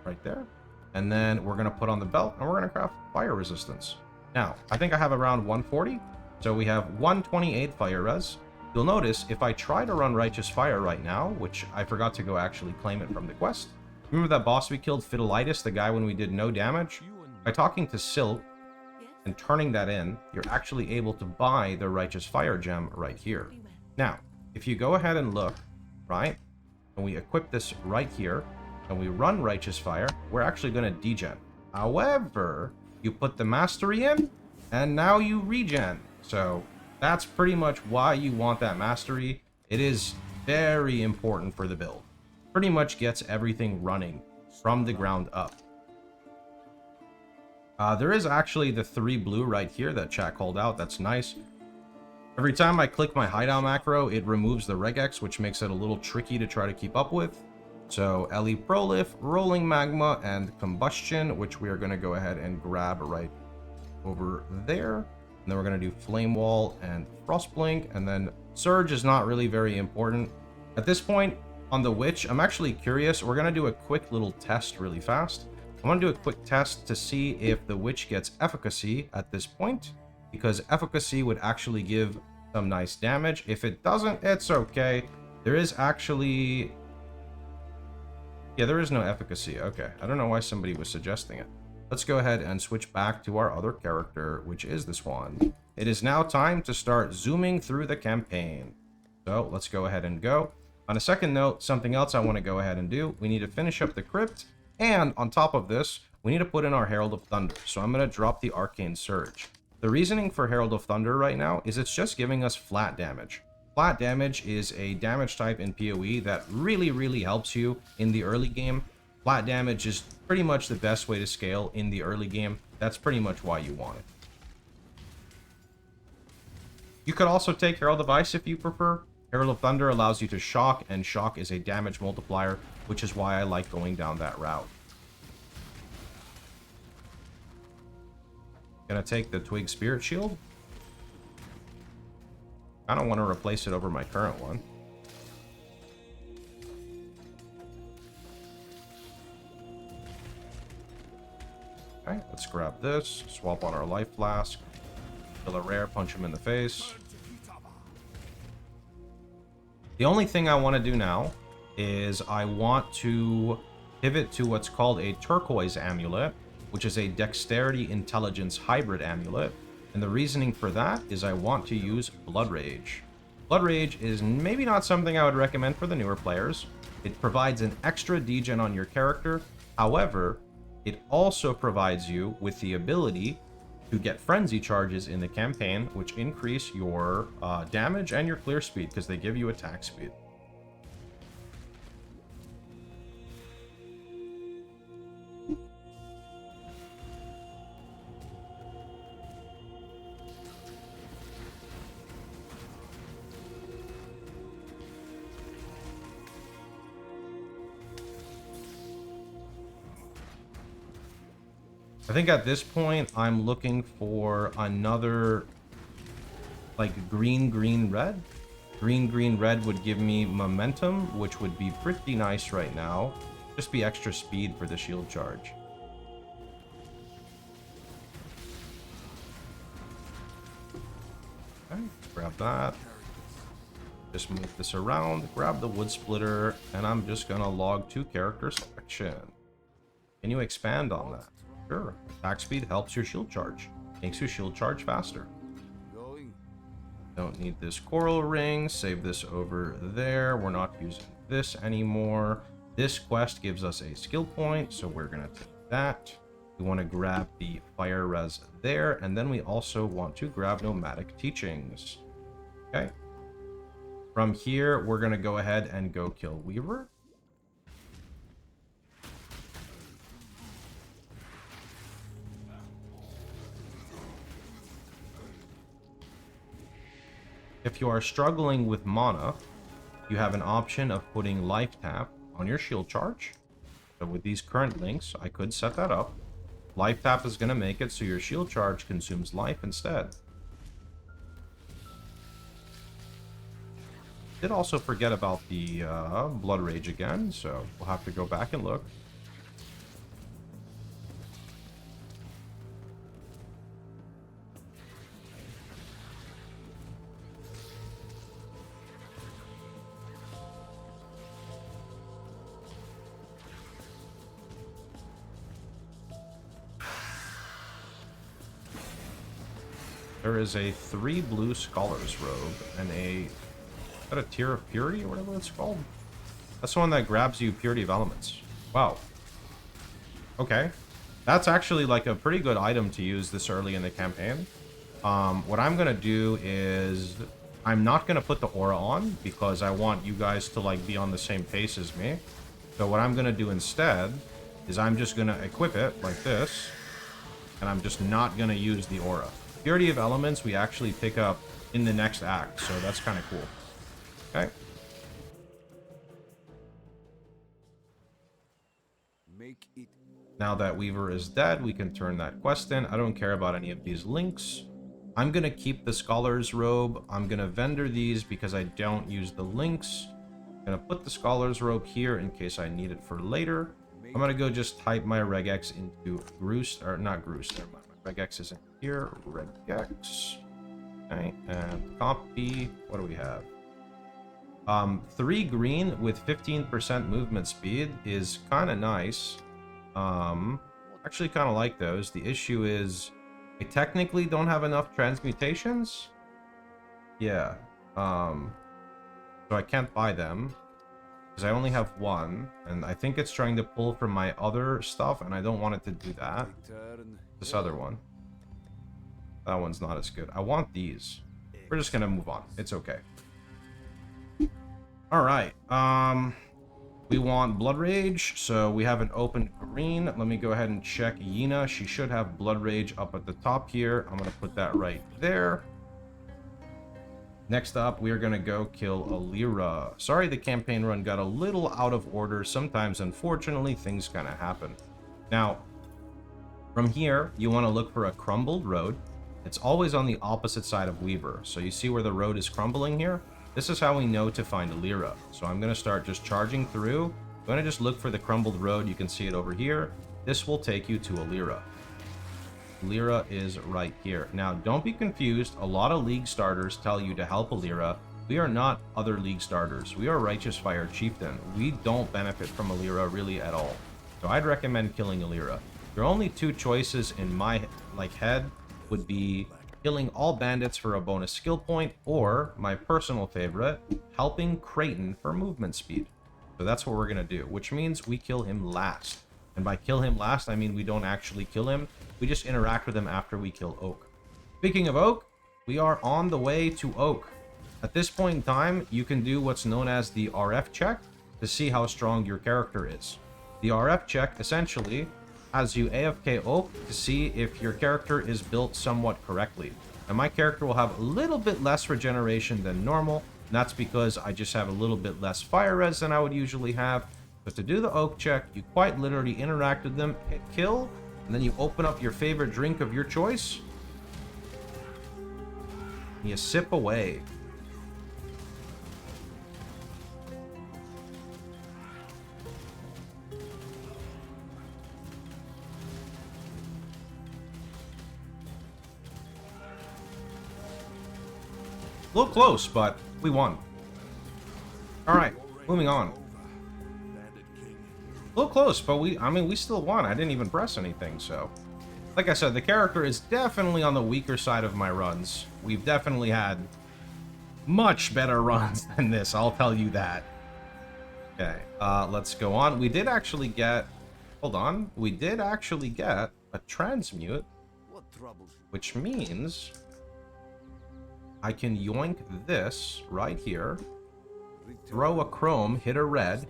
A: Right there. And then we're going to put on the belt and we're going to craft fire resistance. Now, I think I have around 140. So we have 128 fire res. You'll notice if I try to run Righteous Fire right now, which I forgot to go actually claim it from the quest. Remember that boss we killed, Fidelitis, the guy when we did no damage? By talking to Silk and turning that in, you're actually able to buy the Righteous Fire gem right here. Now, if you go ahead and look, right, and we equip this right here, and we run Righteous Fire, we're actually going to degen. However, you put the mastery in, and now you regen. So That's pretty much why you want that mastery. It is very important for the build. Pretty much gets everything running from the ground up. There is actually the 3 blue right here that chat called out. That's nice. Every time I click my hideout macro, it removes the regex, which makes it a little tricky to try to keep up with. So LE Prolif, Rolling Magma, and Combustion, which we are going to go ahead and grab right over there. And then we're going to do Flame Wall and Frostblink, and then Surge is not really very important. At this point, on the Witch, I'm actually curious. We're going to do a quick little test really fast. I'm going to do a quick test to see if the Witch gets efficacy at this point, because efficacy would actually give some nice damage. If it doesn't, it's okay. There is actually... yeah, there is no efficacy. Okay, I don't know why somebody was suggesting it. Let's go ahead and switch back to our other character, which is this one. It is now time to start zooming through the campaign. So let's go ahead and go. On a second note, something else I want to go ahead and do. We need to finish up the crypt. And on top of this, we need to put in our Herald of Thunder. So I'm going to drop the Arcane Surge. The reasoning for Herald of Thunder right now is it's just giving us flat damage. Flat damage is a damage type in PoE that really helps you in the early game. Flat damage is pretty much the best way to scale in the early game. That's pretty much why you want it. You could also take Herald of Ice if you prefer. Herald of Thunder allows you to shock, and shock is a damage multiplier, which is why I like going down that route. Gonna take the Twig Spirit Shield. I don't want to replace it over my current one. Okay, let's grab this, swap on our Life Flask, kill a rare, punch him in the face. The only thing I want to do now is I want to pivot to what's called a Turquoise Amulet, which is a Dexterity Intelligence hybrid amulet. And the reasoning for that is I want to use Blood Rage. Blood Rage is maybe not something I would recommend for the newer players. It provides an extra degen on your character. However, it also provides you with the ability to get frenzy charges in the campaign, which increase your damage and your clear speed because they give you attack speed. I think at this point, I'm looking for another, like, green, red. Green, red would give me momentum, which would be pretty nice right now. Just be extra speed for the shield charge. Okay, grab that. Just move this around, grab the wood splitter, and I'm just gonna log 2 character selection. Can you expand on that? Sure. Attack speed helps your shield charge. Makes your shield charge faster. Don't need this coral ring. Save this over there. We're not using this anymore. This quest gives us a skill point, so we're going to take that. We want to grab the fire res there, and then we also want to grab nomadic teachings. Okay. From here, we're going to go ahead and go kill Weaver. If you are struggling with mana, you have an option of putting life tap on your shield charge. So with these current links, I could set that up. Life tap is going to make it so your shield charge consumes life instead. Did also forget about the Blood Rage again, so we'll have to go back and look. There is a 3 blue Scholar's Robe and a... is that a Tear of Purity or whatever it's called? That's the one that grabs you Purity of Elements. Wow. Okay. That's actually like a pretty good item to use this early in the campaign. What I'm gonna do is I'm not gonna put the aura on because I want you guys to like be on the same pace as me. So what I'm gonna do instead is I'm just gonna equip it like this, and I'm just not gonna use the aura. Purity of Elements we actually pick up in the next act, so that's kind of cool. Okay.
C: Make it.
A: Now that Weaver is dead, we can turn that quest in. I don't care about any of these links. I'm gonna keep the Scholar's Robe. I'm gonna vendor these because I don't use the links. I'm gonna put the Scholar's Robe here in case I need it for later. I'm gonna go just type my regex into Groost, or not Groost, never mind. My regex isn't here. Regex. Okay, and copy. What do we have? 3 green with 15% movement speed is kind of nice. Actually kind of like those. The issue is I technically don't have enough transmutations. Yeah. So I can't buy them because I only have 1, and I think it's trying to pull from my other stuff, and I don't want it to do that. This other one. That one's not as good. I want these. We're just gonna move on. It's okay. Alright. We want Blood Rage, so we have an open green. Let me go ahead and check Yina. She should have Blood Rage up at the top here. I'm gonna put that right there. Next up, we are gonna go kill Alira. Sorry the campaign run got a little out of order. Sometimes, unfortunately, things kind of happen. Now, from here, you want to look for a crumbled road. It's always on the opposite side of Weaver. So you see where the road is crumbling here? This is how we know to find Alira. So I'm going to start just charging through. I'm going to just look for the crumbled road. You can see it over here. This will take you to Alira. Alira is right here. Now, don't be confused. A lot of League starters tell you to help Alira. We are not other League starters. We are Righteous Fire Chieftain. We don't benefit from Alira really at all. So I'd recommend killing Alira. Your only 2 choices in my head would be killing all bandits for a bonus skill point, or my personal favorite, helping Creighton for movement speed. So that's what we're gonna do, which means we kill him last. And by kill him last, I mean we don't actually kill him. We just interact with him after we kill Oak. Speaking of Oak, we are on the way to Oak. At this point in time, you can do what's known as the RF check to see how strong your character is. The RF check essentially has you AFK Oak to see if your character is built somewhat correctly. And my character will have a little bit less regeneration than normal, and that's because I just have a little bit less fire res than I would usually have. But to do the Oak check, you quite literally interact with them, hit kill, and then you open up your favorite drink of your choice, and you sip away. A little close, but we won. Alright, moving on. A little close, but we still won. I didn't even press anything, so. Like I said, the character is definitely on the weaker side of my runs. We've definitely had much better runs than this, I'll tell you that. Okay, let's go on. We did actually get... Hold on. We did actually get a transmute, which means I can yoink this right here, throw a chrome, hit a red,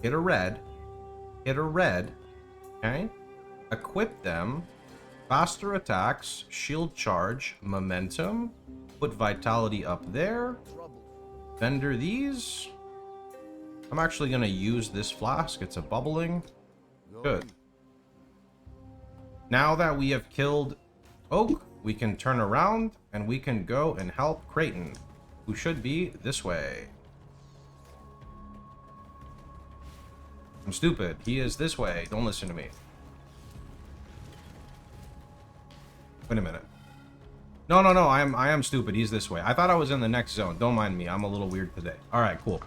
A: hit a red, hit a red, okay? Equip them, faster attacks, shield charge, momentum, put vitality up there, vendor these. I'm actually going to use this flask, it's a bubbling. Good. Now that we have killed Oak, we can turn around and we can go and help Creighton, who should be this way. I'm stupid. He is this way. Don't listen to me. Wait a minute. No. I am stupid. He's this way. I thought I was in the next zone. Don't mind me. I'm a little weird today. All right, cool.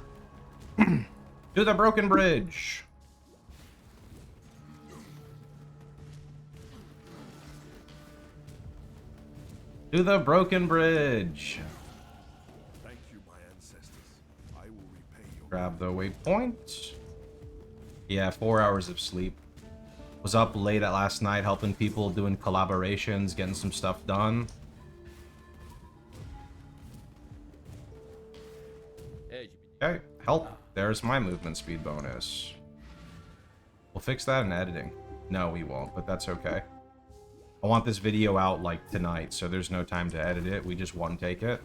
A: To the broken bridge. To the broken bridge.
C: Thank you, my ancestors. I will repay your...
A: Grab the waypoint. Yeah, 4 hours of sleep. Was up late at last night helping people, doing collaborations, getting some stuff done. help. There's my movement speed bonus. We'll fix that in editing. No, we won't, but that's okay. I want this video out, like, tonight, so there's no time to edit it. We just one take it.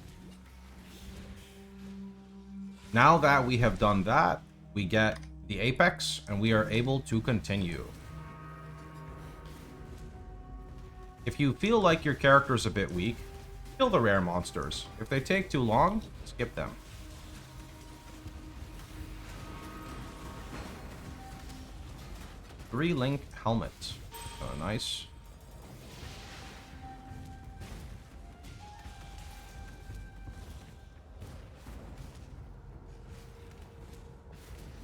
A: Now that we have done that, we get the apex, and we are able to continue. If you feel like your character is a bit weak, kill the rare monsters. If they take too long, skip them. Three-link helmet. Oh, nice.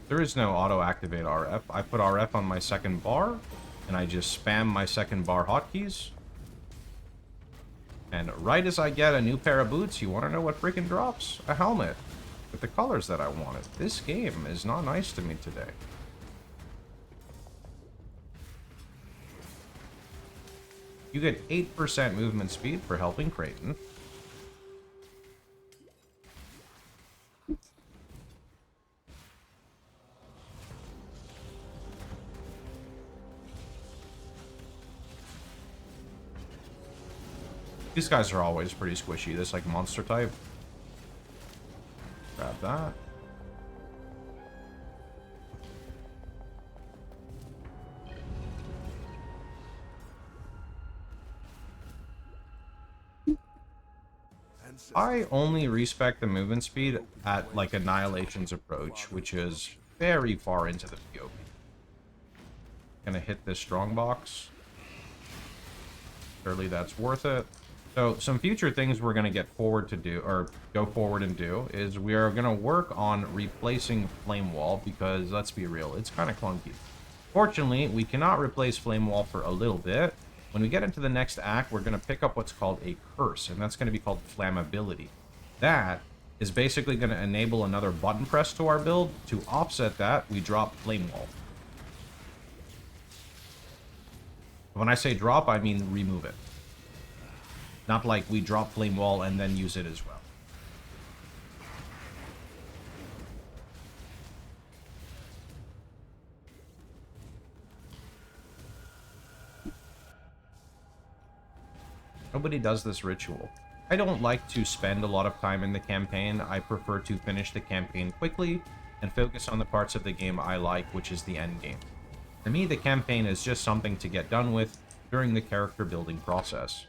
A: There is no auto-activate RF. I put RF on my second bar, and I just spam my second bar hotkeys. And right as I get a new pair of boots, you want to know what freaking drops? A helmet. With the colors that I wanted. This game is not nice to me today. You get 8% movement speed for helping Creighton. These guys are always pretty squishy. This like monster type. Grab that. I only respect the movement speed at like Annihilation's approach, which is very far into the PoE. Gonna hit this strong box. Surely that's worth it. So some future things we're gonna get forward to do, or go forward and do, is we are gonna work on replacing Flame Wall because let's be real, it's kind of clunky. Fortunately, we cannot replace Flame Wall for a little bit. When we get into the next act, we're going to pick up what's called a curse, and that's going to be called Flammability. That is basically going to enable another button press to our build. To offset that, we drop Flame Wall. When I say drop, I mean remove it. Not like we drop Flame Wall and then use it as well. Nobody does this ritual. I don't like to spend a lot of time in the campaign. I prefer to finish the campaign quickly and focus on the parts of the game I like, which is the end game. For me, the campaign is just something to get done with during the character building process.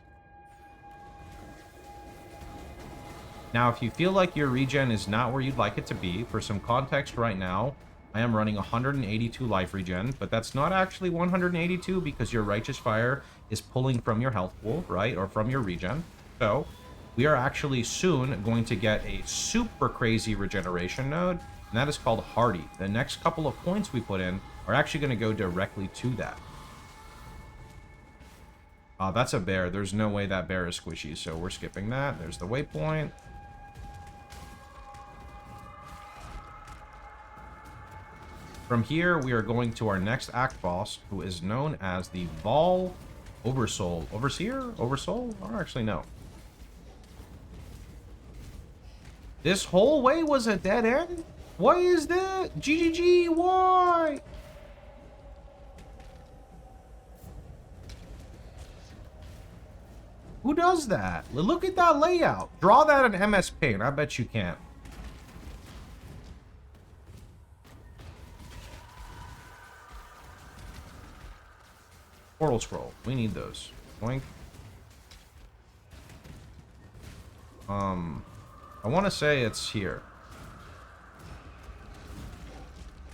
A: Now, if you feel like your regen is not where you'd like it to be, for some context right now, I am running 182 life regen, but that's not actually 182 because your Righteous Fire is pulling from your health pool, right? Or from your regen. So, we are actually soon going to get a super crazy regeneration node, and that is called Hardy. The next couple of points we put in are actually going to go directly to that. That's a bear. There's no way that bear is squishy, so we're skipping that. There's the waypoint. From here, we are going to our next act boss, who is known as the Vol Oversoul. Overseer? Oversoul? I don't actually know. This whole way was a dead end? Why is that? GGG, why? Who does that? Look at that layout. Draw that in MS Paint. I bet you can't. Portal scroll. We need those. Boink. I want to say it's here.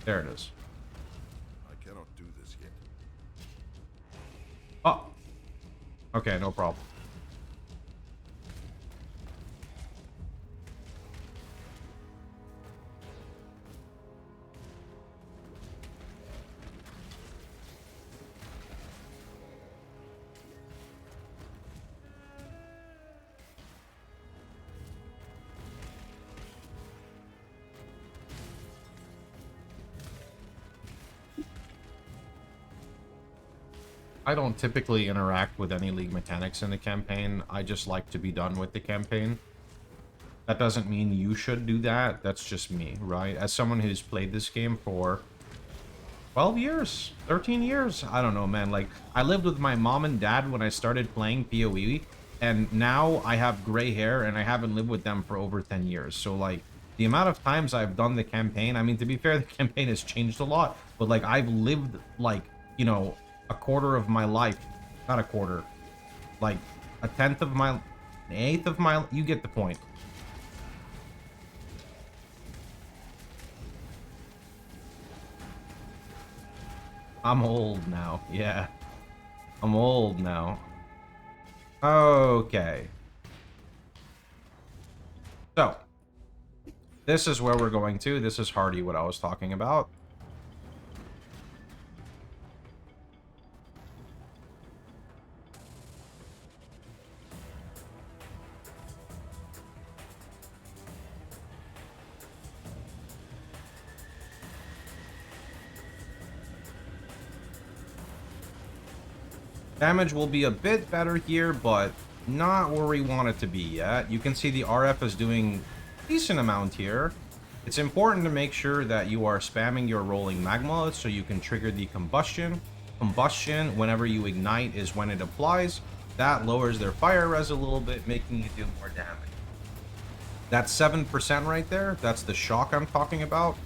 A: There it is.
C: I cannot do this yet.
A: Oh. Okay, no problem. I don't typically interact with any league mechanics in the campaign. I just like to be done with the campaign. That doesn't mean you should do that. That's just me, right? As someone who's played this game for 12 years, 13 years. I don't know, man. Like, I lived with my mom and dad when I started playing PoE, and now I have gray hair, and I haven't lived with them for over 10 years. So, like, the amount of times I've done the campaign, I mean, to be fair, the campaign has changed a lot, but, like, I've lived, like, you know, a quarter of my life. Not a quarter. Like, a tenth of my... An eighth of my... You get the point. I'm old now. Yeah. I'm old now. Okay. So. This is where we're going to. This is Hardy, what I was talking about. Damage will be a bit better here, but not where we want it to be yet. You can see the RF is doing a decent amount here. It's important to make sure that you are spamming your rolling magma so you can trigger the combustion. Combustion, whenever you ignite, is when it applies. That lowers their fire res a little bit, making you do more damage. That's 7% right there. That's the shock I'm talking about.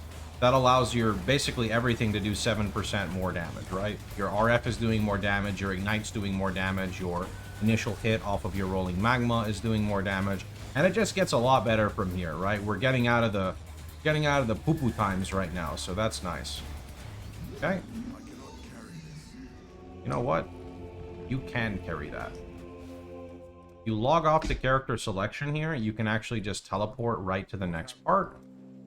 A: That allows your basically everything to do 7% more damage, right? Your RF is doing more damage, your Ignite's doing more damage, your initial hit off of your rolling magma is doing more damage, and it just gets a lot better from here, right? We're getting out of the poo-poo times right now, so that's nice. Okay. You know what? You can carry that. You log off the character selection here, you can actually just teleport right to the next part.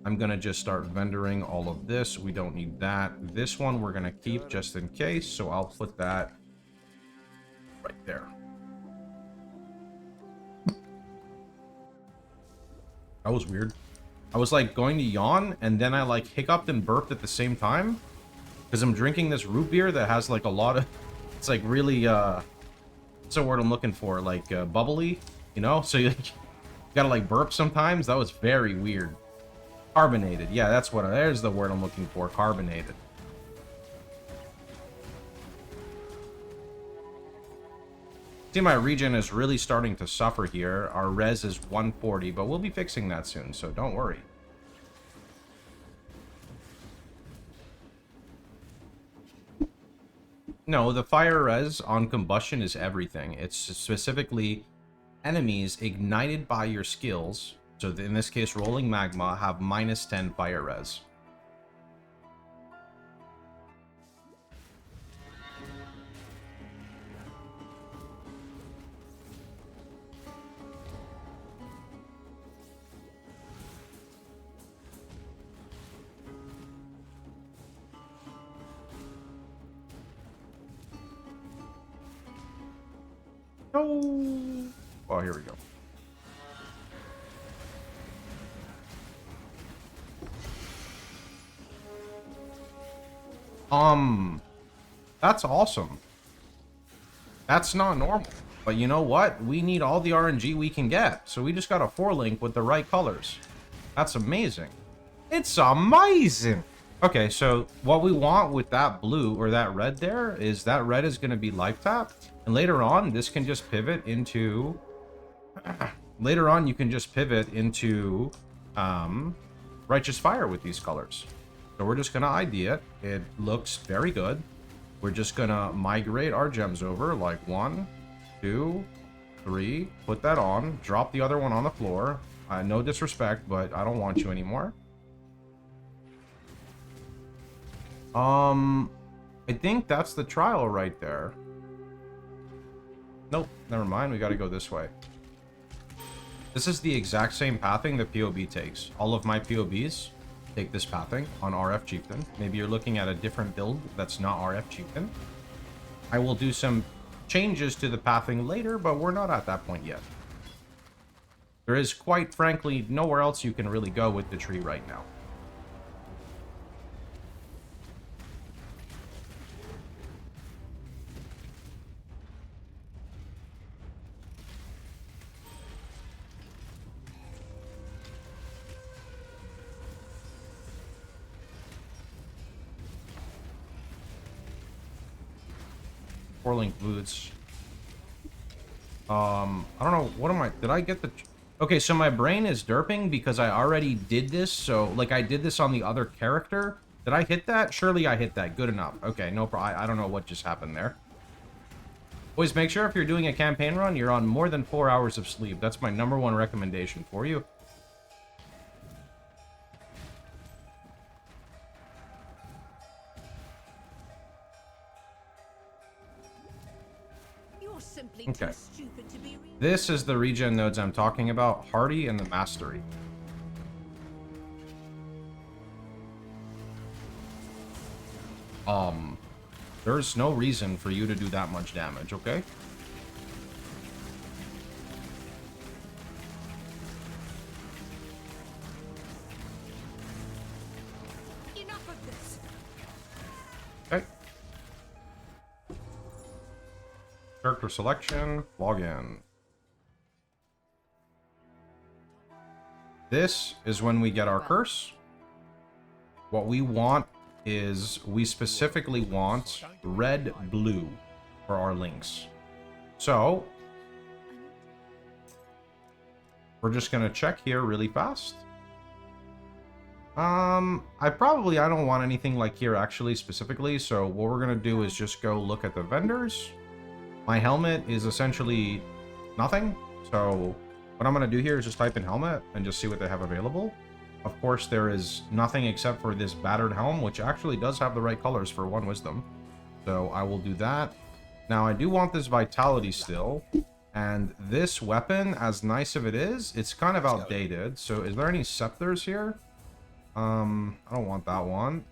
A: I'm going to just start vendoring all of this. We don't need that. This one we're going to keep just in case, so I'll put that right there. That was weird. I was like going to yawn, and then I like hiccuped and burped at the same time because I'm drinking this root beer that has like a lot of... It's like really... What's the word I'm looking for? Like bubbly, you know? So you gotta like burp sometimes. That was very weird. Carbonated. Yeah, that's what... There's the word I'm looking for. Carbonated. See, my regen is really starting to suffer here. Our res is 140, but we'll be fixing that soon, so don't worry. No, the fire res on combustion is everything. It's specifically enemies ignited by your skills. So in this case, rolling magma have -10 fire res. No. Oh, here we go. That's awesome. That's not normal. But you know what? We need all the RNG we can get. So we just got a 4-link with the right colors. That's amazing. It's amazing. Okay, so what we want with that blue or that red there is that red is going to be life tap. And later on, this can just pivot into... later on, you can just pivot into Righteous Fire with these colors. So we're just going to ID it. It looks very good. We're just going to migrate our gems over, like 1, 2, 3. Put that on. Drop the other one on the floor. No disrespect, but I don't want you anymore. I think that's the trial right there. Nope, never mind. We got to go this way. This is the exact same pathing that POB takes. All of my POBs take this pathing on RF Chieftain. Maybe you're looking at a different build that's not RF Chieftain. I will do some changes to the pathing later, but we're not at that point yet. There is, quite frankly, nowhere else you can really go with the tree right now. 4-link boots. I don't know. What am I? Did I get the... Okay, so my brain is derping because I already did this. So, like, I did this on the other character. Did I hit that? Surely I hit that. Good enough. Okay, no problem. I don't know what just happened there. Always make sure if you're doing a campaign run, you're on more than 4 hours of sleep. That's my #1 recommendation for you.
B: You're simply
A: Okay.
B: too stupid to be
A: This is the regen nodes I'm talking about. Hardy and the Mastery. There's no reason for you to do that much damage, okay?
B: Enough of this.
A: Okay. Character selection, login. This is when we get our curse. What we want is we specifically want red, blue for our links. So we're just gonna check here really fast. I don't want anything like here actually specifically. So what we're gonna do is just go look at the vendors. My helmet is essentially nothing. So what I'm going to do here is just type in helmet and just see what they have available. Of course, there is nothing except for this battered helm, which actually does have the right colors for 1 wisdom. So I will do that. Now, I do want this vitality still. And this weapon, as nice as it is, it's kind of outdated. So is there any scepters here? I don't want that one.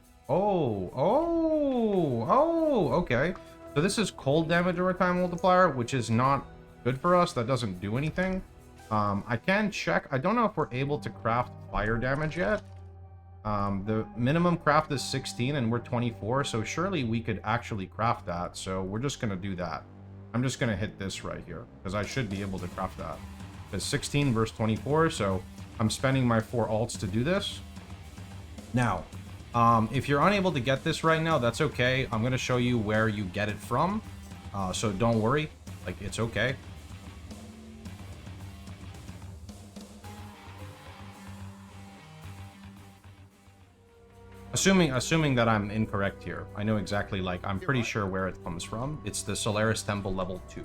A: Okay. So this is cold damage over time multiplier, which is not good for us. That doesn't do anything. I can check. I don't know if we're able to craft fire damage yet. The minimum craft is 16 and we're 24, so surely we could actually craft that. So we're just going to do that. I'm just going to hit this right here because I should be able to craft that. It's 16 versus 24, so I'm spending my 4 alts to do this. Now, if you're unable to get this right now, that's okay. I'm going to show you where you get it from. So don't worry. Like, it's okay. Assuming that I'm incorrect here. I know exactly, like, I'm pretty sure where it comes from. It's the Solaris Temple level 2.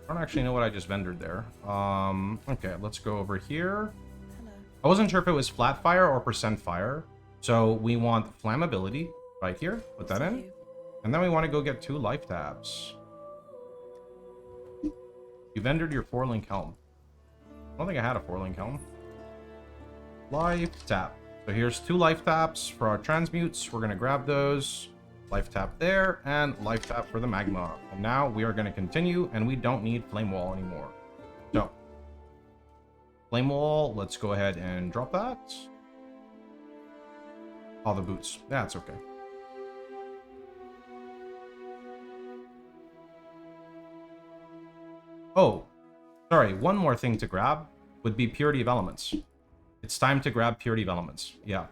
A: I don't actually know what I just vendored there. Okay, let's go over here. I wasn't sure if it was flat fire or percent fire. So we want flammability right here. Put that in. And then we want to go get 2 life tabs. You vendored your 4-link helm. I don't think I had a 4-link helm. Life tap. So here's 2 life taps for our transmutes. We're going to grab those. Life tap there and life tap for the magma. And now we are going to continue and we don't need flame wall anymore. So flame wall, let's go ahead and drop that. All the boots. That's okay. Oh, sorry. One more thing to grab would be Purity of Elements. It's time to grab Purity of Elements. Yeah.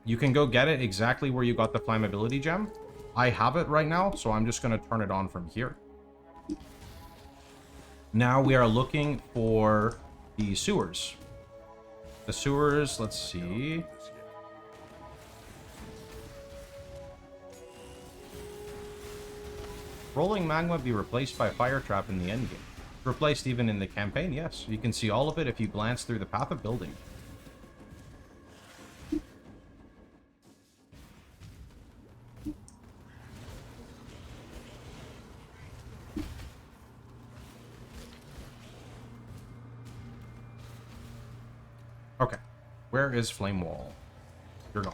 A: You can go get it exactly where you got the Flammability gem. I have it right now, so I'm just going to turn it on from here. Now we are looking for the sewers. The sewers, let's see. Rolling magma be replaced by fire trap in the endgame. Replaced even in the campaign, yes. You can see all of it if you glance through the path of building. Okay, where is Flame Wall? You're gone.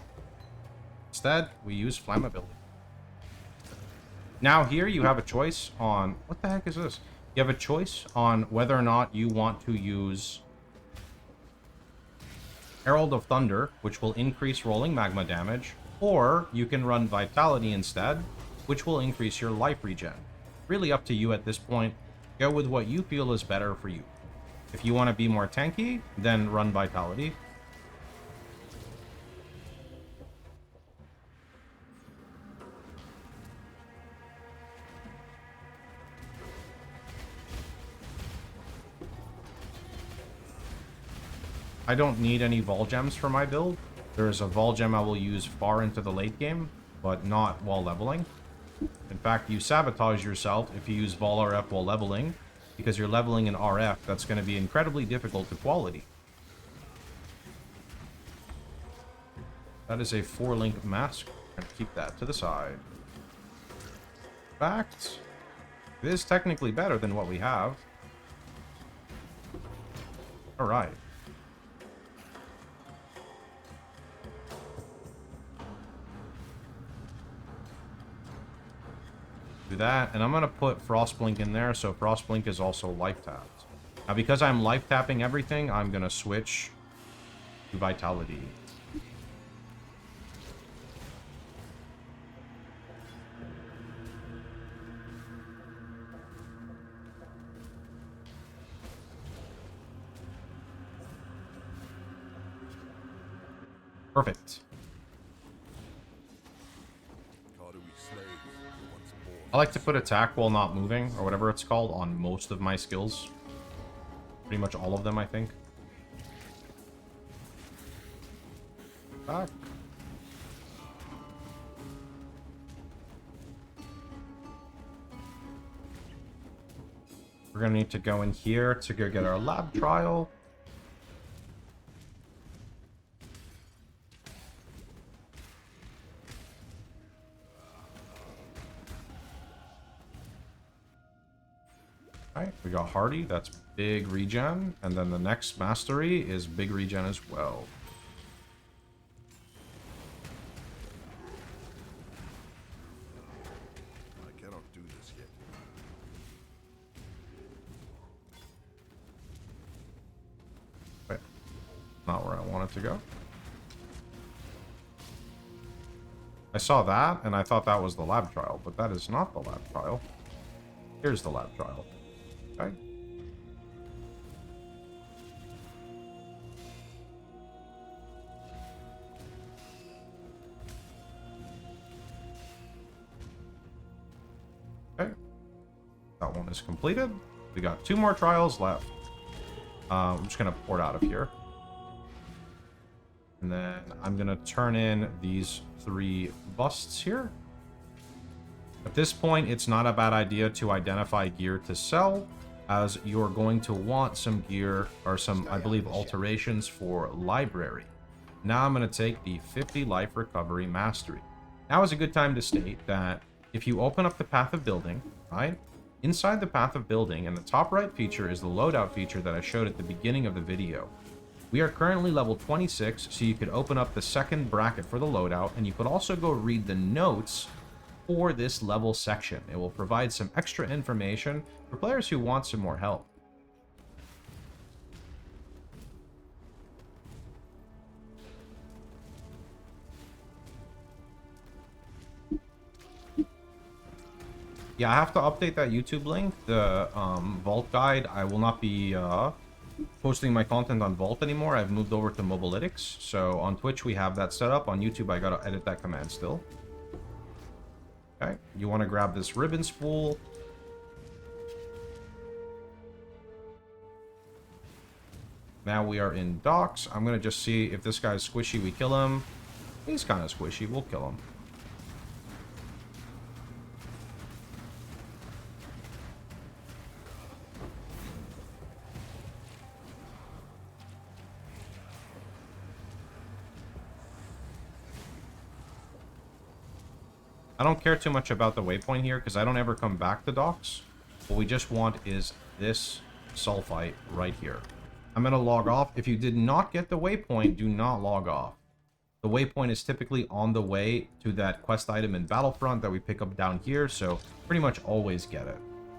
A: Instead, we use Flammability. Now here you have a choice on... What the heck is this? You have a choice on whether or not you want to use Herald of Thunder, which will increase rolling magma damage, or you can run Vitality instead, which will increase your life regen. Really up to you at this point. Go with what you feel is better for you. If you want to be more tanky, then run Vitality. I don't need any Vol Gems for my build. There is a Vol Gem I will use far into the late game, but not while leveling. In fact, you sabotage yourself if you use Vol RF while leveling, because you're leveling in RF that's going to be incredibly difficult to quality. That is a 4-link mask. I'm going to keep that to the side. In fact, it is technically better than what we have. Alright. Do that, and I'm going to put Frostblink in there, so Frostblink is also life tapped. Now, because I'm life tapping everything, I'm going to switch to Vitality. Perfect. I like to put attack while not moving, or whatever it's called, on most of my skills. Pretty much all of them, I think. Back. We're gonna need to go in here to go get our lab trial. Alright, we got Hardy, that's big regen, and then the next mastery is big regen as well.
C: I cannot do this yet.
A: Wait, not where I wanted to go. I saw that, and I thought that was the lab trial, but that is not the lab trial. Here's the lab trial. Okay. Okay. That one is completed. We got 2 more trials left. I'm just going to port out of here. And then I'm going to turn in these 3 busts here. At this point, it's not a bad idea to identify gear to sell, as you're going to want some gear, or some, I believe, alterations for library. Now I'm going to take the 50 life recovery mastery. Now is a good time to state that if you open up the path of building, right, inside the path of building, in the top right feature is the loadout feature that I showed at the beginning of the video. We are currently level 26, so you could open up the second bracket for the loadout, and you could also go read the notes for this level section. It will provide some extra information for players who want some more help. Yeah, I have to update that YouTube link. The Vault Guide, I will not be posting my content on Vault anymore. I've moved over to Mobilytics. So on Twitch, we have that set up. On YouTube, I gotta edit that command still. Okay, you want to grab this ribbon spool. Now we are in docks. I'm going to just see if this guy's squishy, we kill him. He's kind of squishy, we'll kill him. I don't care too much about the waypoint here because I don't ever come back to docks. What we just want is this sulfite right here. I'm going to log off. If you did not get the waypoint, do not log off. The waypoint is typically on the way to that quest item in Battlefront that we pick up down here, so pretty much always get it.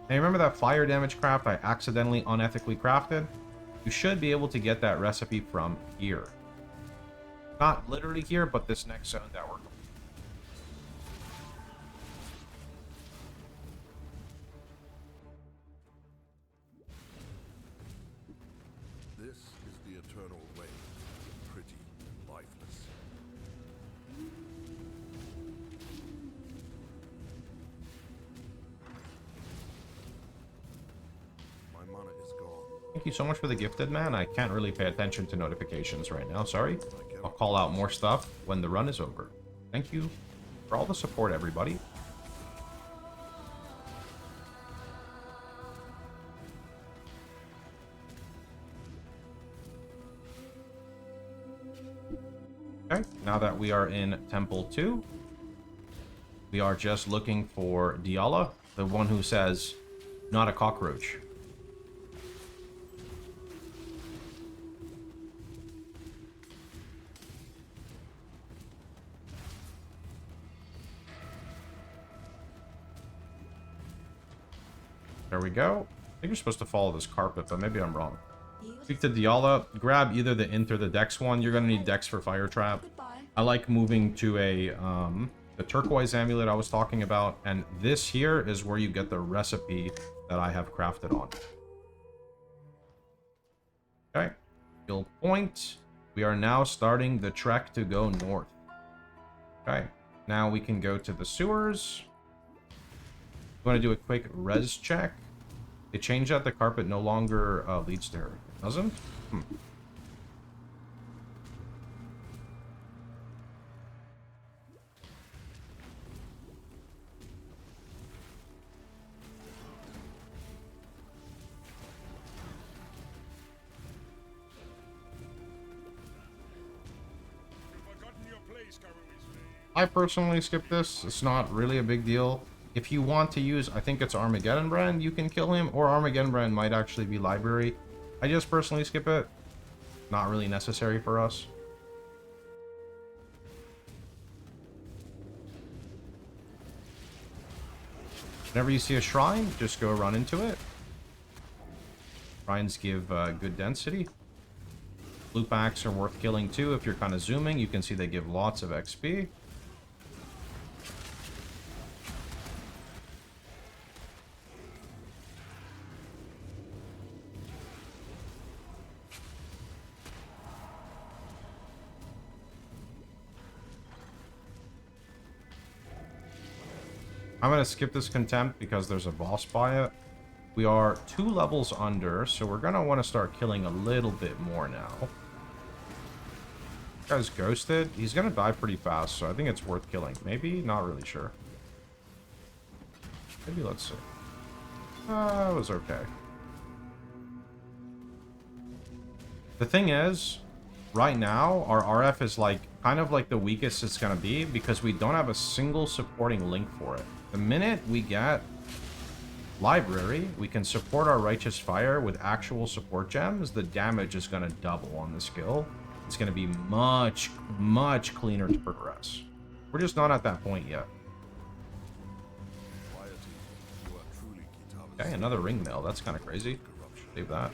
A: Now remember that fire damage craft I accidentally unethically crafted? You should be able to get that recipe from here. Not literally here, but this next zone that we're going.
C: This is the eternal way, pretty lifeless. My mana is gone.
A: Thank you so much for the gifted, man. I can't really pay attention to notifications right now. Sorry. I'll call out more stuff when the run is over. Thank you for all the support, everybody. Okay, now that we are in Temple 2, we are just looking for Diala, the one who says, not a cockroach. There we go. I think you're supposed to follow this carpet, but maybe I'm wrong. Speak to Diala. Grab either the Int or the Dex one. You're going to need Dex for Fire Trap. I like moving to a the turquoise amulet I was talking about, and this here is where you get the recipe that I have crafted on. Okay, skill point. We are now starting the trek to go north. Okay, now we can go to the sewers. I'm going to do a quick res check. They changed that the carpet no longer leads to her. It doesn't? I personally skip this. It's not really a big deal. If you want to use, I think it's Armageddon Brand, you can kill him, or Armageddon Brand might actually be Library. I just personally skip it. Not really necessary for us. Whenever you see a shrine, just go run into it. Shrines give good density. Blue packs are worth killing too. If you're kind of zooming, you can see they give lots of XP. I'm going to skip this contempt because there's a boss by it. We are 2 levels under, so we're going to want to start killing a little bit more now. This guy's ghosted. He's going to die pretty fast, so I think it's worth killing. Maybe? Not really sure. Maybe, let's see. It was okay. The thing is, right now, our RF is like kind of like the weakest it's going to be because we don't have a single supporting link for it. The minute we get Library, we can support our Righteous Fire with actual support gems. The damage is going to double on the skill. It's going to be much, much cleaner to progress. We're just not at that point yet. Okay, another ring mail. That's kind of crazy. Save that.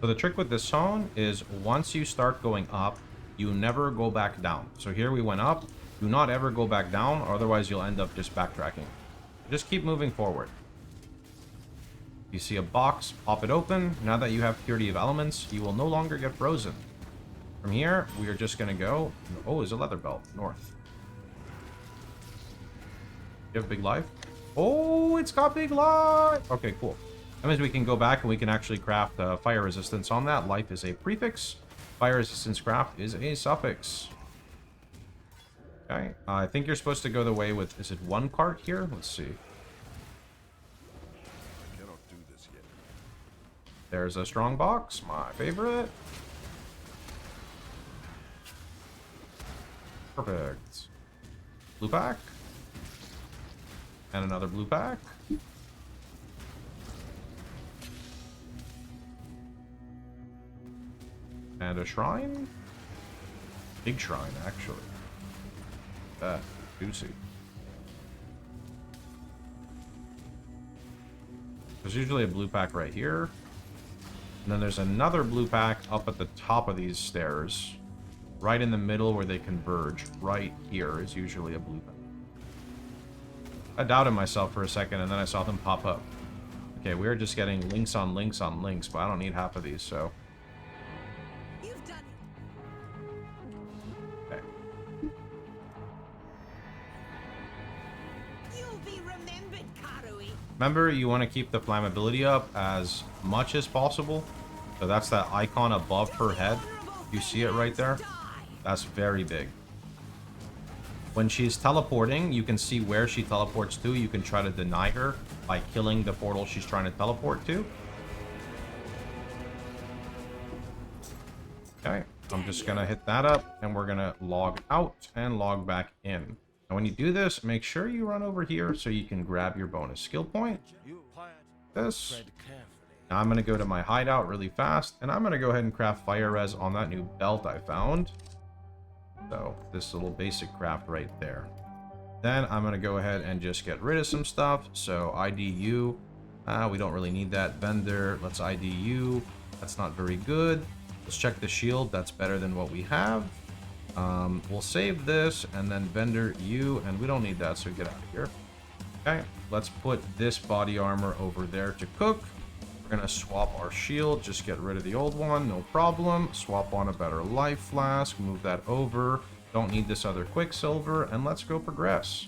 A: So the trick with this zone is once you start going up, you never go back down. So here we went up. Do not ever go back down, or otherwise you'll end up just backtracking. Just keep moving forward. You see a box, pop it open. Now that you have Purity of Elements, you will no longer get frozen. From here, we are just going to go... Oh, there's a leather belt. North. You have big life? Oh, it's got big life! Okay, cool. That means we can go back and we can actually craft fire resistance on that. Life is a prefix. Fire resistance craft is a suffix. Okay. I think you're supposed to go the way with... Is it 1 cart here? Let's see.
C: Cannot do this yet.
A: There's a strong box. My favorite. Perfect. Blue pack. And another blue pack. And a shrine? Big shrine, actually. That. Juicy. There's usually a blue pack right here. And then there's another blue pack up at the top of these stairs. Right in the middle where they converge. Right here is usually a blue pack. I doubted myself for a second and then I saw them pop up. Okay, we're just getting links on links on links, but I don't need half of these, so...
B: You've done it.
A: Okay.
B: You'll be remembered, Karui.
A: Remember, you want to keep the flammability up as much as possible. So that's that icon above her head. You see it right there? That's very big. When she's teleporting, you can see where she teleports to. You can try to deny her by killing the portal she's trying to teleport to. Okay, I'm just going to hit that up, and we're going to log out and log back in. And when you do this, make sure you run over here so you can grab your bonus skill point. This. Now I'm going to go to my hideout really fast, and I'm going to go ahead and craft fire res on that new belt I found. So this little basic craft right there. Then I'm going to go ahead and just get rid of some stuff. So IDU, we don't really need that. Vendor, let's IDU. That's not very good. Let's check the shield. That's better than what we have. We'll save this, and then vendor U, and we don't need that, so get out of here. Okay, let's put this body armor over there to cook. We're going to swap our shield, just get rid of the old one, no problem. Swap on a better life flask, move that over. Don't need this other quicksilver, and let's go progress.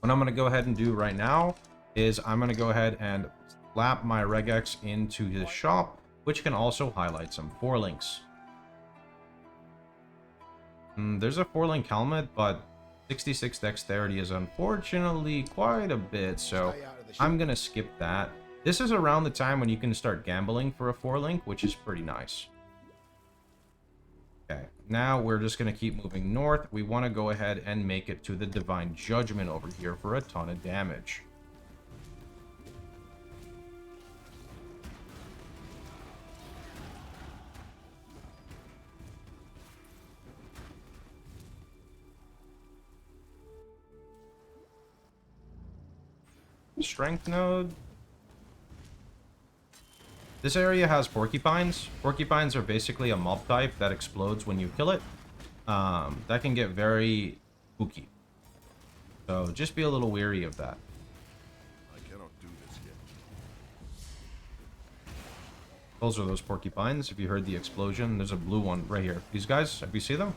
A: What I'm going to go ahead and do right now is I'm going to go ahead and slap my regex into the shop, which can also highlight some 4-links. There's a 4-link helmet, but 66 dexterity is unfortunately quite a bit, so I'm going to skip that. This is around the time when you can start gambling for a 4-link, which is pretty nice. Okay, now we're just going to keep moving north. We want to go ahead and make it to the Divine Judgment over here for a ton of damage. Strength node. This area has porcupines. Porcupines are basically a mob type that explodes when you kill it. That can get very spooky. So just be a little wary of that.
C: I cannot do this yet.
A: Those are those porcupines. If you heard the explosion, there's a blue one right here. These guys, have you seen them?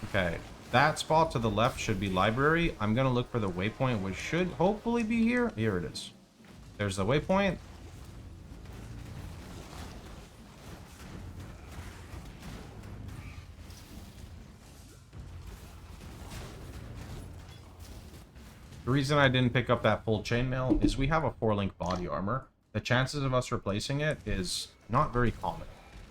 A: Okay. That spot to the left should be library. I'm going to look for the waypoint, which should hopefully be here. Here it is. There's the waypoint. The reason I didn't pick up that full chainmail is we have a 4-link body armor. The chances of us replacing it is not very common,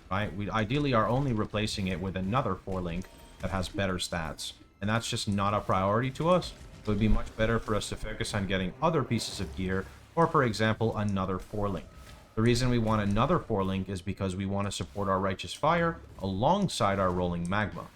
A: right? We ideally are only replacing it with another 4-link that has better stats, and that's just not a priority to us. It would be much better for us to focus on getting other pieces of gear, or for example, another 4-link. The reason we want another 4-link is because we want to support our Righteous Fire alongside our Rolling Magma.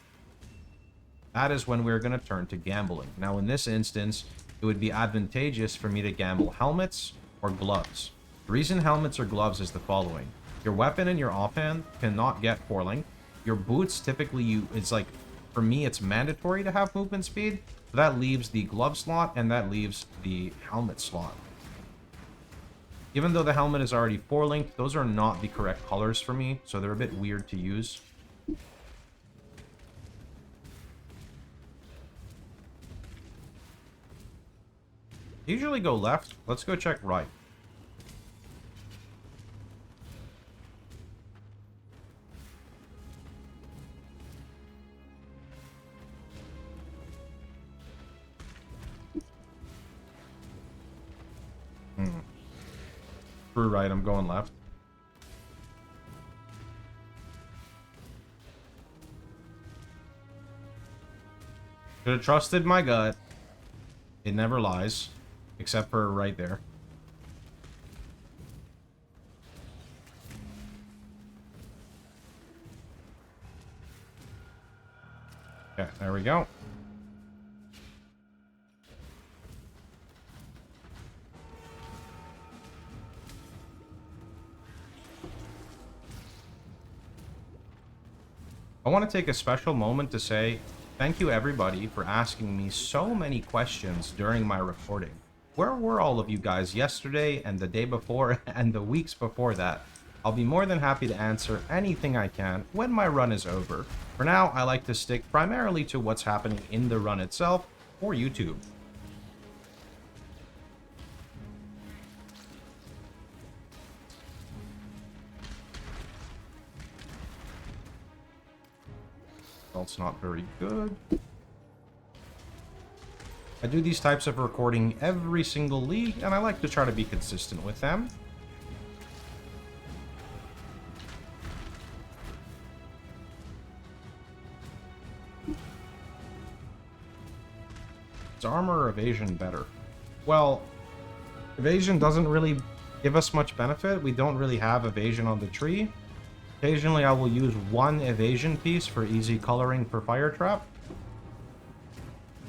A: That is when we're going to turn to gambling. Now in this instance, it would be advantageous for me to gamble helmets or gloves. The reason helmets or gloves is the following. Your weapon and your offhand cannot get 4-link. Your boots typically it's like, for me, it's mandatory to have movement speed. That leaves the glove slot, and that leaves the helmet slot. Even though the helmet is already 4-linked, those are not the correct colors for me, so they're a bit weird to use. Usually go left. Let's go check right. Screw right, I'm going left. Should have trusted my gut. It never lies. Except for right there. Okay, there we go. I want to take a special moment to say thank you everybody for asking me so many questions during my recording. Where were all of you guys yesterday and the day before and the weeks before that? I'll be more than happy to answer anything I can when my run is over. For now, I like to stick primarily to what's happening in the run itself for YouTube. That's not very good. I do these types of recording every single league, and I like to try to be consistent with them. Is armor or evasion better? Well, evasion doesn't really give us much benefit. We don't really have evasion on the tree. Occasionally I will use one evasion piece for easy coloring for fire trap.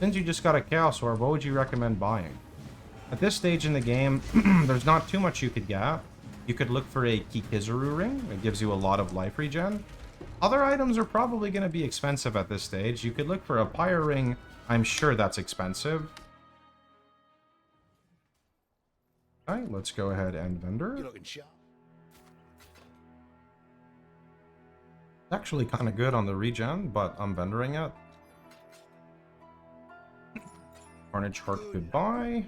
A: Since you just got a Chaos Orb, what would you recommend buying? At this stage in the game, there's not too much you could get. You could look for a Kikizuru ring. It gives you a lot of life regen. Other items are probably going to be expensive at this stage. You could look for a Pyre ring. I'm sure that's expensive. Alright, let's go ahead and vendor.
C: You're looking sharp.
A: Actually kind of good on the regen, but I'm vendoring it. Carnage Heart, goodbye.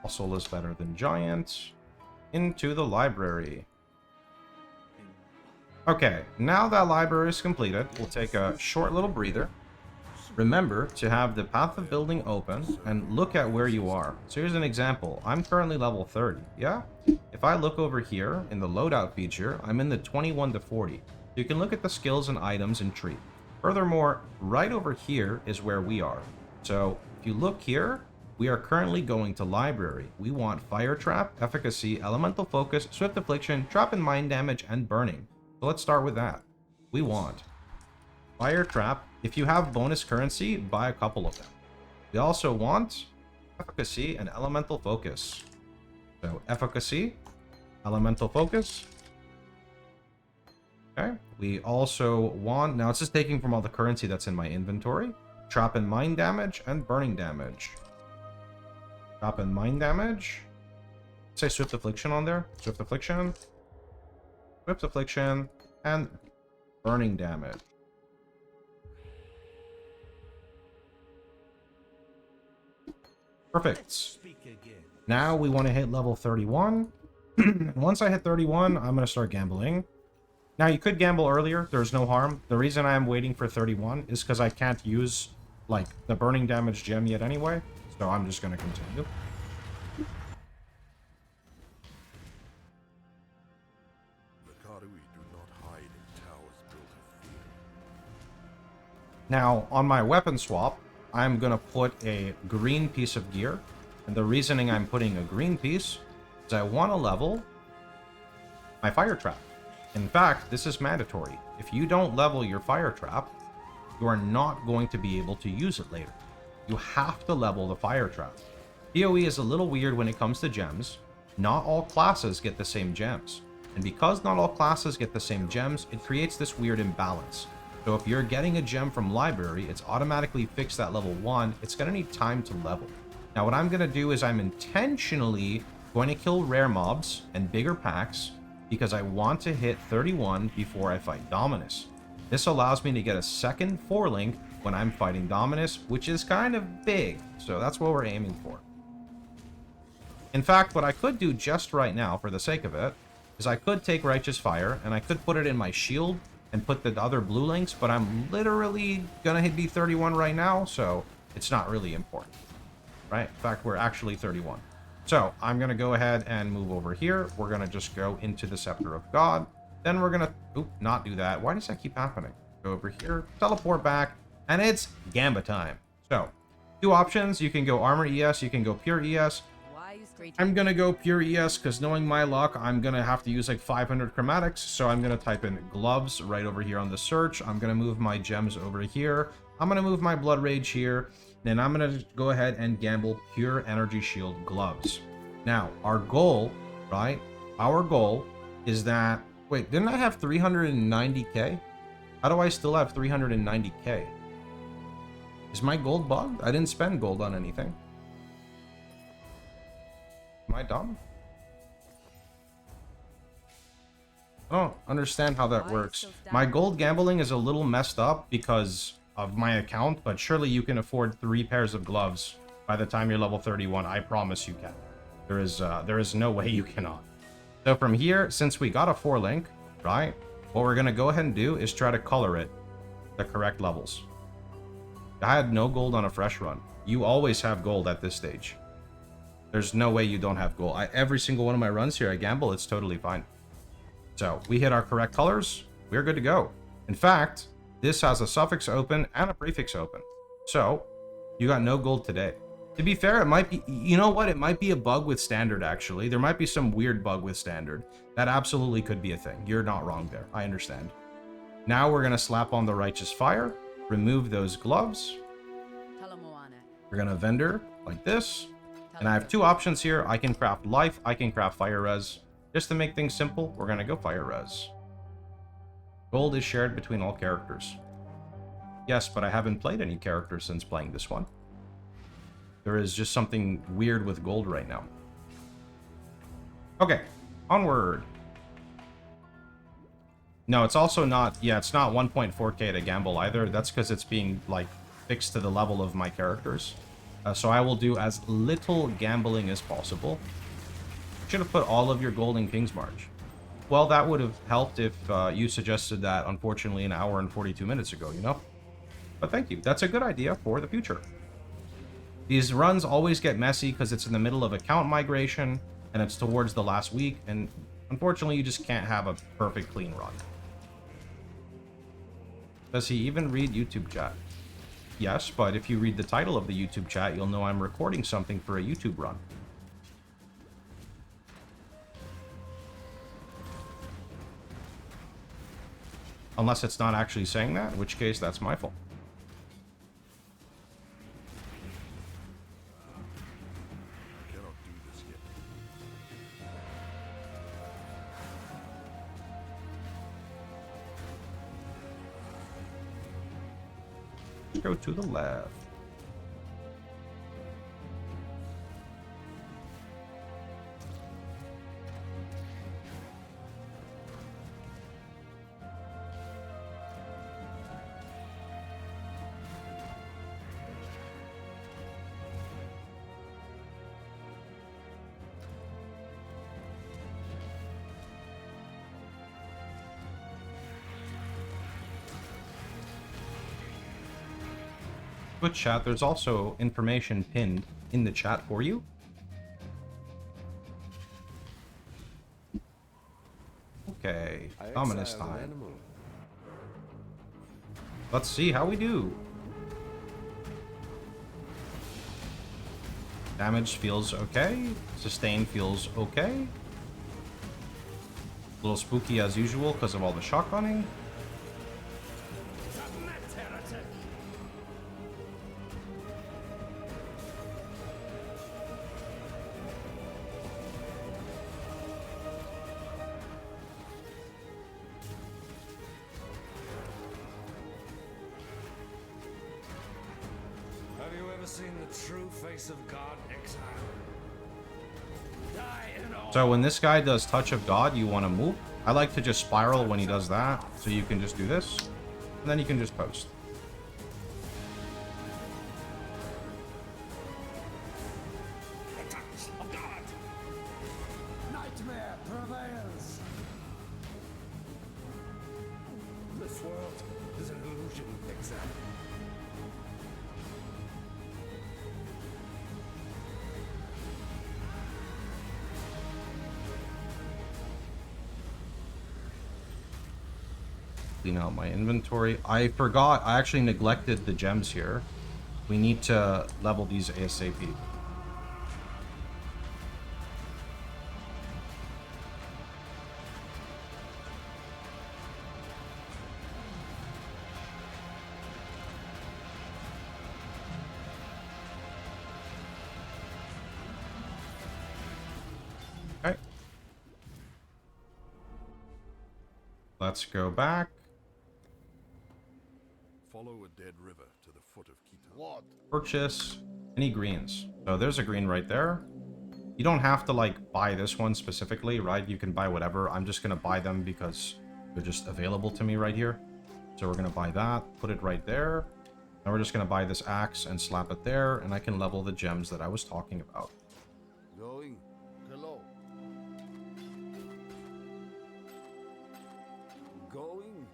A: Muscle is better than Giant. Into the library. Okay, now that library is completed, we'll take a short little breather. Remember to have the path of building open and look at where you are. So here's an example. I'm currently level 30, yeah? If I look over here in the loadout feature, I'm in the 21 to 40. You can look at the skills and items and tree. Furthermore, right over here is where we are. So if you look here, we are currently going to library. We want fire trap, efficacy, elemental focus, swift affliction, trap and mind damage, and burning. So let's start with that. We want fire trap. If you have bonus currency, buy a couple of them. We also want efficacy and elemental focus. So efficacy, elemental focus. Okay. We also want, now it's just taking from all the currency that's in my inventory. Trap and mind damage and burning damage. Trap and mind damage. Say swift affliction on there. Swift affliction. Swift affliction and burning damage. Perfect. Now we want to hit level 31. Once I hit 31, I'm going to start gambling. Now you could gamble earlier. There's no harm. The reason I am waiting for 31 is because I can't use like the burning damage gem yet anyway. So I'm just going to continue. Now, on my weapon swap, I'm going to put a green piece of gear. And the reasoning I'm putting a green piece is I want to level my fire trap. In fact, this is mandatory. If you don't level your fire trap, you are not going to be able to use it later. You have to level the fire trap. PoE is a little weird when it comes to gems. Not all classes get the same gems. And because not all classes get the same gems, it creates this weird imbalance. So if you're getting a gem from library, it's automatically fixed at level 1. It's going to need time to level. Now what I'm going to do is I'm intentionally going to kill rare mobs and bigger packs because I want to hit 31 before I fight Dominus. This allows me to get a second 4-link when I'm fighting Dominus, which is kind of big. So that's what we're aiming for. In fact, what I could do just right now, for the sake of it, is I could take Righteous Fire and I could put it in my shield and put the other blue links, but I'm literally gonna hit B31 right now, so it's not really important, right? In fact, we're actually 31. So I'm gonna go ahead and move over here. We're gonna just go into the Scepter of God. Then we're gonna, not do that. Why does that keep happening? Go over here, teleport back, and it's Gamba time. So, two options. You can go Armor ES, you can go Pure ES. I'm gonna go Pure ES because knowing my luck, I'm gonna have to use like 500 chromatics. So I'm gonna type in gloves right over here on the search. I'm gonna move my gems over here. I'm gonna move my Blood Rage here. Then I'm gonna go ahead and gamble Pure Energy Shield gloves. Now, our goal, right? Our goal is that Wait, didn't I have 390k? How do I still have 390k? Is my gold bugged? I didn't spend gold on anything. Am I dumb? I don't understand how that works. My gold gambling is a little messed up because of my account, but surely you can afford 3 pairs of gloves by the time you're level 31. I promise you can. There is no way you cannot. So from here, since we got a 4 link, right, what we're going to go ahead and do is try to color it the correct levels. I had no gold on a fresh run. You always have gold at this stage. There's no way you don't have gold. Every single one of my runs here, I gamble, it's totally fine. So we hit our correct colors, we're good to go. In fact, this has a suffix open and a prefix open. So you got no gold today. To be fair, it might be, you know what? It might be a bug with standard, actually. There might be some weird bug with standard. That absolutely could be a thing. You're not wrong there. I understand. Now we're going to slap on the Righteous Fire, remove those gloves. We're going to vendor like this. And I have 2 options here. I can craft life, I can craft fire res. Just to make things simple, we're going to go fire res. Gold is shared between all characters. Yes, but I haven't played any characters since playing this one. There is just something weird with gold right now. Okay, onward. No, it's also not, yeah, it's not 1.4k to gamble either. That's because it's being, like, fixed to the level of my characters. So I will do as little gambling as possible. Should have put all of your gold in King's March. Well, that would have helped if you suggested that, unfortunately, an hour and 42 minutes ago, you know? But thank you. That's a good idea for the future. These runs always get messy because it's in the middle of account migration, and it's towards the last week, and unfortunately, you just can't have a perfect clean run. Does he even read YouTube chat? Yes, but if you read the title of the YouTube chat, you'll know I'm recording something for a YouTube run. Unless it's not actually saying that, in which case that's my fault.
C: Cannot do this yet.
A: Go to the left. Good chat, there's also information pinned in the chat for you. Okay, ominous time. Let's see how we do. Damage feels okay. Sustain feels okay. A little spooky as usual because of all the shotgunning. So when this guy does Touch of God, you want to move. I like to just spiral when he does that, so you can just do this, and then you can just post.
D: Nightmare prevails.
C: This world is an illusion, example.
A: Clean out my inventory. I forgot, I actually neglected the gems here. We need to level these ASAP. Okay. Let's go back.
C: Follow a dead river to the foot of Chieftain.
D: What?
A: Purchase any greens. So there's a green right there. You don't have to like buy this one specifically, right? You can buy whatever. I'm just gonna buy them because they're just available to me right here. So we're gonna buy that, put it right there. And we're just gonna buy this axe and slap it there, and I can level the gems that I was talking about.
D: Going? Hello. Going?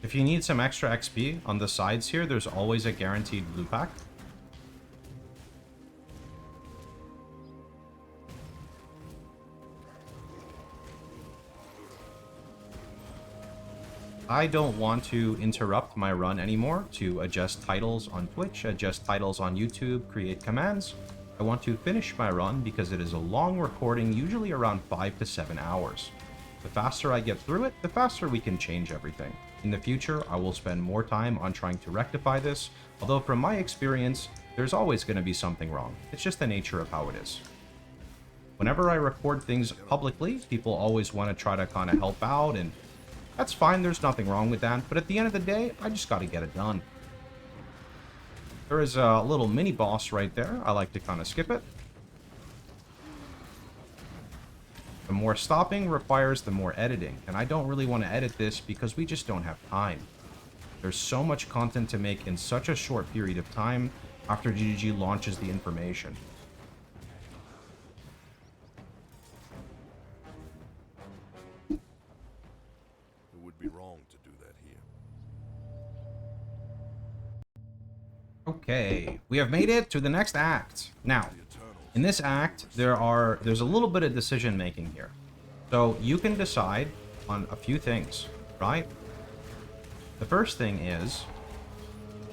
A: If you need some extra XP on the sides here, there's always a guaranteed blue pack. I don't want to interrupt my run anymore to adjust titles on Twitch, adjust titles on YouTube, create commands. I want to finish my run because it is a long recording, usually around 5 to 7 hours. The faster I get through it, the faster we can change everything. In the future, I will spend more time on trying to rectify this, although from my experience, there's always going to be something wrong. It's just the nature of how it is. Whenever I record things publicly, people always want to try to kind of help out, and that's fine, there's nothing wrong with that, but at the end of the day, I just got to get it done. There is a little mini boss right there. I like to kind of skip it. The more stopping requires the more editing, and I don't really want to edit this because we just don't have time. There's so much content to make in such a short period of time after GGG launches the information.
C: It would be wrong to do that here.
A: Okay, we have made it to the next act. Now, in this act, there's a little bit of decision making here. So you can decide on a few things, right? The first thing is,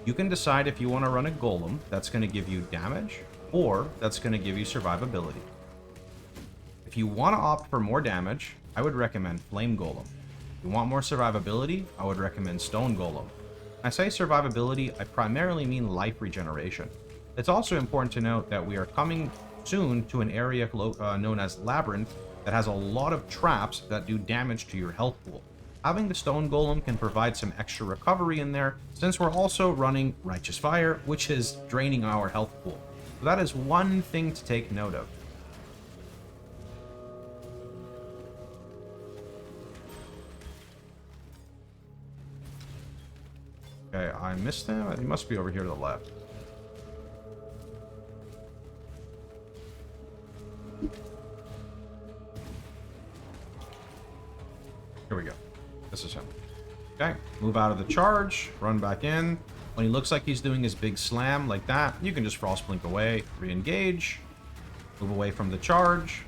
A: you can decide if you want to run a golem that's going to give you damage, or that's going to give you survivability. If you want to opt for more damage, I would recommend Flame Golem. If you want more survivability, I would recommend Stone Golem. When I say survivability, I primarily mean life regeneration. It's also important to note that we are coming soon to an area known as Labyrinth that has a lot of traps that do damage to your health pool. Having the Stone Golem can provide some extra recovery in there, since we're also running Righteous Fire, which is draining our health pool. So that is one thing to take note of. Okay, I missed him. He must be over here to the left. Here we go. This is him. Okay, move out of the charge, run back in. When he looks like he's doing his big slam like that, you can just Frost Blink away, re-engage, move away from the charge,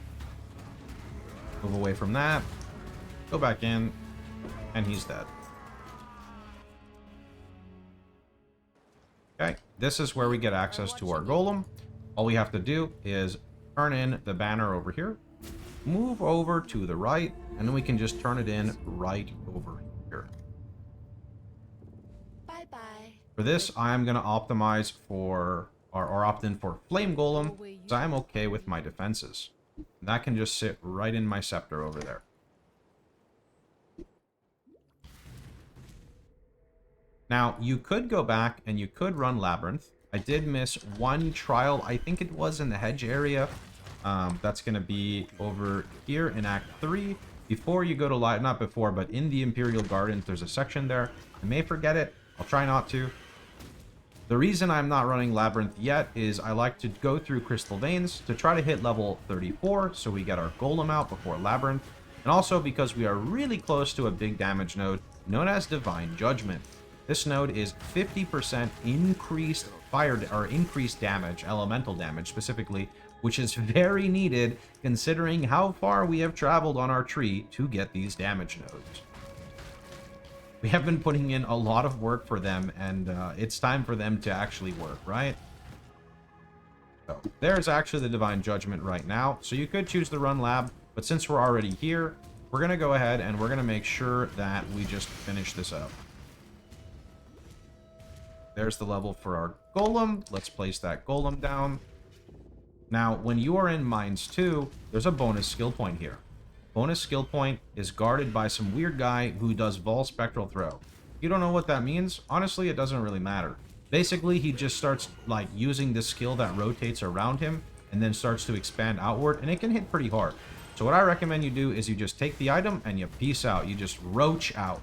A: move away from that, go back in, and he's dead. Okay, this is where we get access to our golem. All we have to do is turn in the banner over here, move over to the right, and then we can just turn it in right over here.
B: Bye-bye.
A: For this, I'm going to optimize for, or opt in for Flame Golem, because I'm okay with my defenses. That can just sit right in my scepter over there. Now, you could go back and you could run Labyrinth. I did miss one trial, I think it was in the hedge area. That's going to be over here in Act 3. Before you go to not before, but in the Imperial Gardens, there's a section there. I may forget it. I'll try not to. The reason I'm not running Labyrinth yet is I like to go through Crystal Veins to try to hit level 34, so we get our Golem out before Labyrinth. And also because we are really close to a big damage node known as Divine Judgment. This node is 50% increased fire or increased damage, elemental damage specifically, which is very needed considering how far we have traveled on our tree to get these damage nodes. We have been putting in a lot of work for them, and it's time for them to actually work, right? So there's actually the Divine Judgment right now. So you could choose the Run Lab, but since we're already here, we're going to go ahead and we're going to make sure that we just finish this up. There's the level for our golem. Let's place that golem down. Now, when you are in Mines 2, there's a bonus skill point here. Bonus skill point is guarded by some weird guy who does Vol Spectral Throw. You don't know what that means? Honestly, it doesn't really matter. Basically, he just starts like using this skill that rotates around him and then starts to expand outward, and it can hit pretty hard. So what I recommend you do is you just take the item and you peace out. You just roach out.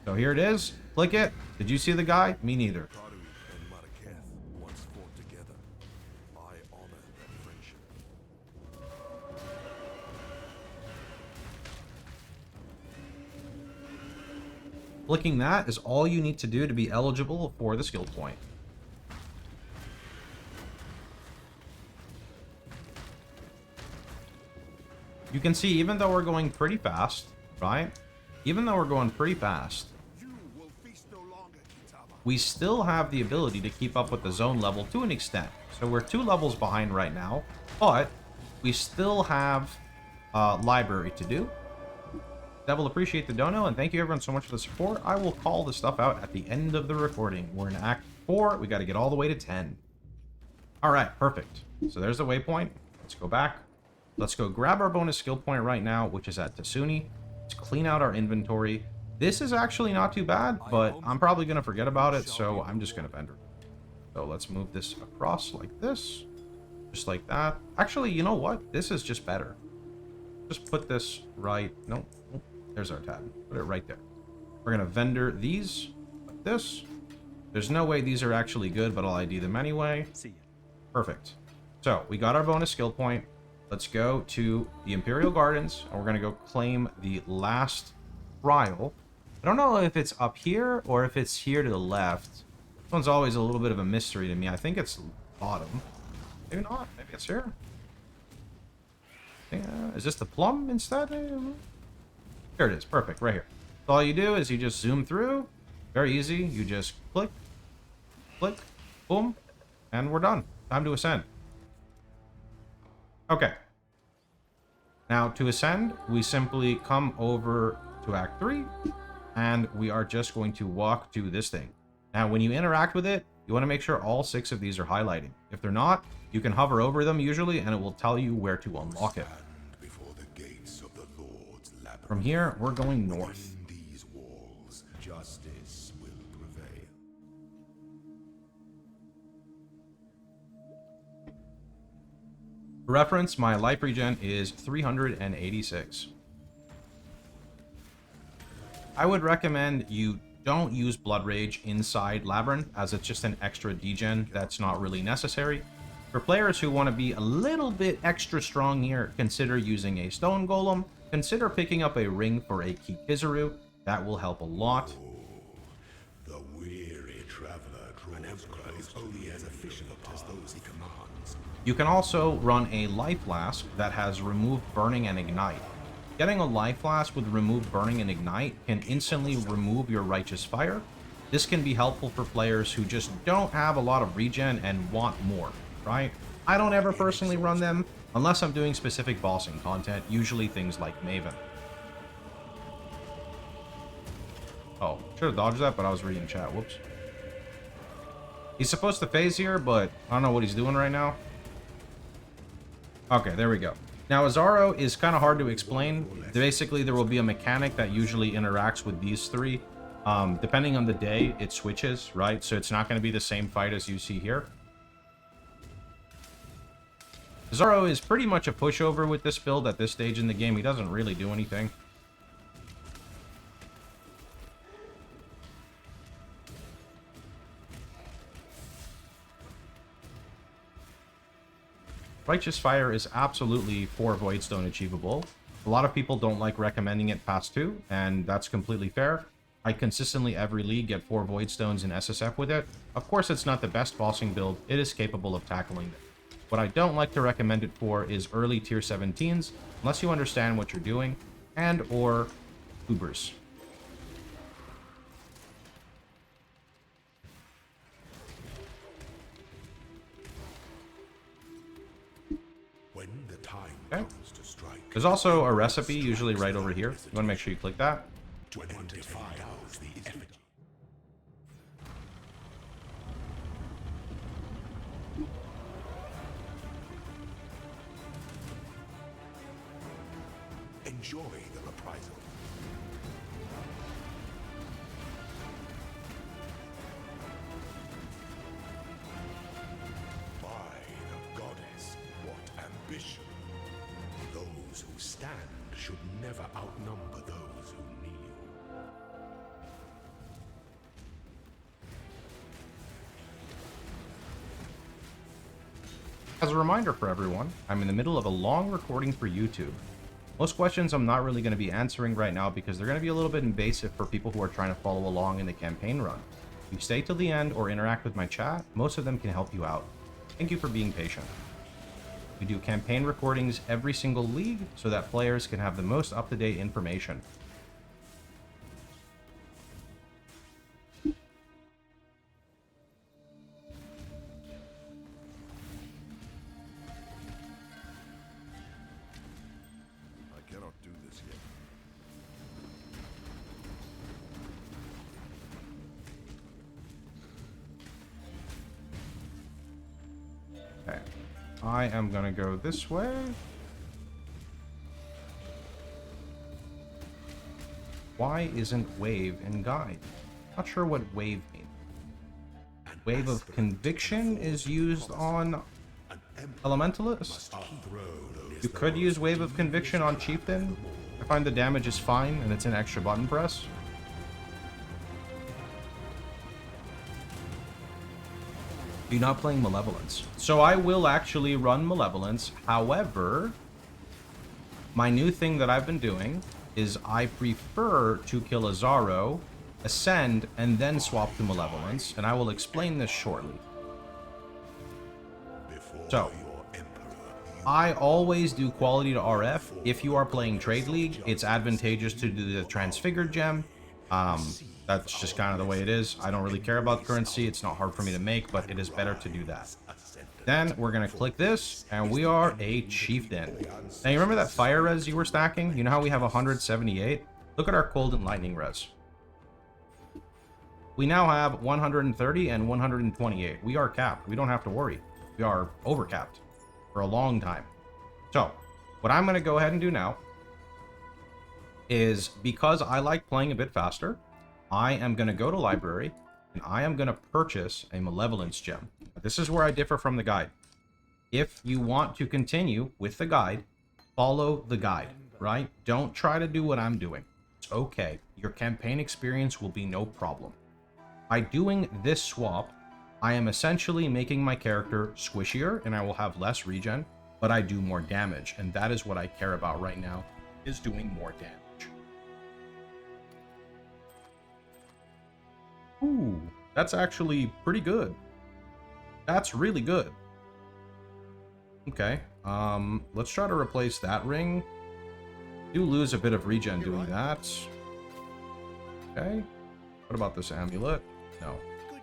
A: So here it is. Click it. Did you see the guy? Me neither.
C: Karu and Marraketh once fought together. I honor that friendship.
A: Clicking that is all you need to do to be eligible for the skill point. You can see, even though we're going pretty fast, right? Even though we're going pretty fast,
C: You will feast no longer, Kitaba.
A: we still have the ability to keep up with the zone level to an extent. So we're 2 levels behind right now, but we still have library to do. Devil, appreciate the dono, and thank you everyone so much for the support. I will call the stuff out at the end of the recording. We're in Act 4. We got to get all the way to 10. All right, perfect. So there's the waypoint. Let's go back. Let's go grab our bonus skill point right now, which is at Tasuni. Let's clean out our inventory. This is actually not too bad, but I'm probably going to forget about it, so I'm just going to vendor. So let's move this across like this. Just like that. Actually, you know what? This is just better. Just put this right... Nope. There's our tab. Put it right there. We're going to vendor these like this. There's no way these are actually good, but I'll ID them anyway.
E: See ya.
A: Perfect. So we got our bonus skill point. Let's go to the Imperial Gardens, and we're going to go claim the last trial. I don't know if it's up here or if it's here to the left. This one's always a little bit of a mystery to me. I think it's bottom. Maybe not. Maybe it's here. Yeah. Is this the plum instead? Here it is. Perfect. Right here. So all you do is you just zoom through. Very easy. You just click, click, boom, and we're done. Time to ascend. Okay. Now, to ascend, we simply come over to Act 3, and we are just going to walk to this thing. Now, when you interact with it, you want to make sure all 6 of these are highlighting. If they're not, you can hover over them usually, and it will tell you where to unlock it.
C: Stand before the gates of the Lord's labyrinth.
A: From here, we're going north.
C: Within these walls, justice will prevail.
A: For reference, my life regen is 386. I would recommend you don't use Blood Rage inside Labyrinth, as it's just an extra degen that's not really necessary. For players who want to be a little bit extra strong here, consider using a Stone Golem. Consider picking up a ring for a Kikizaru. That will help a lot.
C: The weary traveler draws close only as efficient as those he commands.
A: You can also run a Life Flask that has Remove Burning and Ignite. Getting a Life Flask with Remove Burning and Ignite can instantly remove your Righteous Fire. This can be helpful for players who just don't have a lot of regen and want more, right? I don't ever personally run them unless I'm doing specific bossing content, usually things like Maven. Oh, should have dodged that, but I was reading chat. Whoops. He's supposed to phase here, but I don't know what he's doing right now. Okay, there we go. Now, Azaro is kind of hard to explain. Basically, there will be a mechanic that usually interacts with these 3. Depending on the day, it switches, right? So it's not going to be the same fight as you see here. Azaro is pretty much a pushover with this build at this stage in the game. He doesn't really do anything. Righteous Fire is absolutely 4 Voidstone achievable. A lot of people don't like recommending it past 2, and that's completely fair. I consistently every league get 4 Voidstones in SSF with it. Of course, it's not the best bossing build. It is capable of tackling it. What I don't like to recommend it for is early tier 17s, unless you understand what you're doing, and or Ubers.
C: When the time
A: Okay.
C: comes to strike,
A: There's also a recipe usually right over here. You want to make sure you click that.
C: To identify out the effigy. Enjoy the reprisal. By the goddess, what ambition! Those who stand should never outnumber those who kneel.
A: As a reminder for everyone, I'm in the middle of a long recording for YouTube. Most questions I'm not really going to be answering right now because they're going to be a little bit invasive for people who are trying to follow along in the campaign run. If you stay till the end or interact with my chat, most of them can help you out. Thank you for being patient. We do campaign recordings every single league so that players can have the most up-to-date information.
D: I cannot do this yet.
A: Okay. I am going to go this way. Why isn't wave in guide? Not sure what wave means. Wave of conviction is used on elementalists. You could use wave of conviction on chieftain. I find the damage is fine and it's an extra button press. You're not playing Malevolence. So I will actually run Malevolence. However, my new thing that I've been doing is I prefer to kill a Zaro, ascend, and then swap to Malevolence, and I will explain this shortly. So, I always do quality to RF. If you are playing Trade League, it's advantageous to do the Transfigured gem. That's just kind of the way it is. I don't really care about currency. It's not hard for me to make, but it is better to do that. Then we're going to click this, and we are a Chieftain. Now, you remember that fire res you were stacking? You know how we have 178? Look at our cold and lightning res. We now have 130 and 128. We are capped. We don't have to worry. We are overcapped for a long time. So, what I'm going to go ahead and do now is, because I like playing a bit faster, I am going to go to library, and I am going to purchase a Malevolence gem. This is where I differ from the guide. If you want to continue with the guide, follow the guide, right? Don't try to do what I'm doing. It's okay. Your campaign experience will be no problem. By doing this swap, I am essentially making my character squishier, and I will have less regen, but I do more damage, and that is what I care about right now, is doing more damage. Ooh, that's actually pretty good. That's really good. Okay, let's try to replace that ring. Do lose a bit of regen doing that. Okay, what about this amulet? No.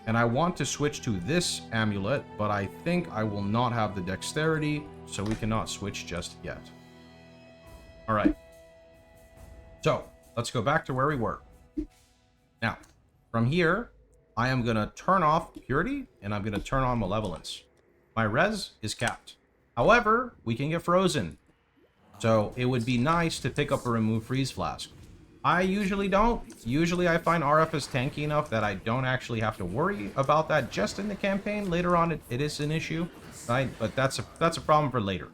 A: And I want to switch to this amulet, but I think I will not have the dexterity, so we cannot switch just yet. All right. So, let's go back to where we were. Now, from here, I am going to turn off Purity, and I'm going to turn on Malevolence. My res is capped. However, we can get frozen. So, it would be nice to pick up a Remove Freeze Flask. I usually don't. Usually I find RF is tanky enough that I don't actually have to worry about that just in the campaign. Later on, it is an issue, right? But that's a problem for later.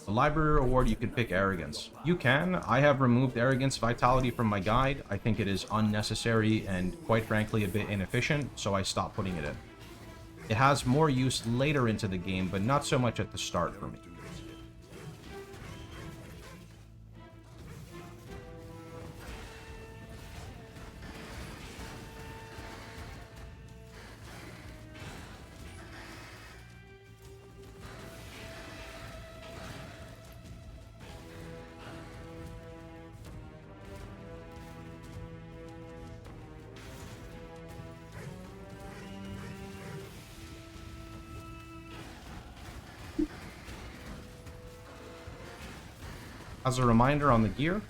A: The library reward, you can pick Arrogance. You can. I have removed Arrogance Vitality from my guide. I think it is unnecessary and, quite frankly, a bit inefficient, so I stopped putting it in. It has more use later into the game, but not so much at the start for me. As a reminder on the gear,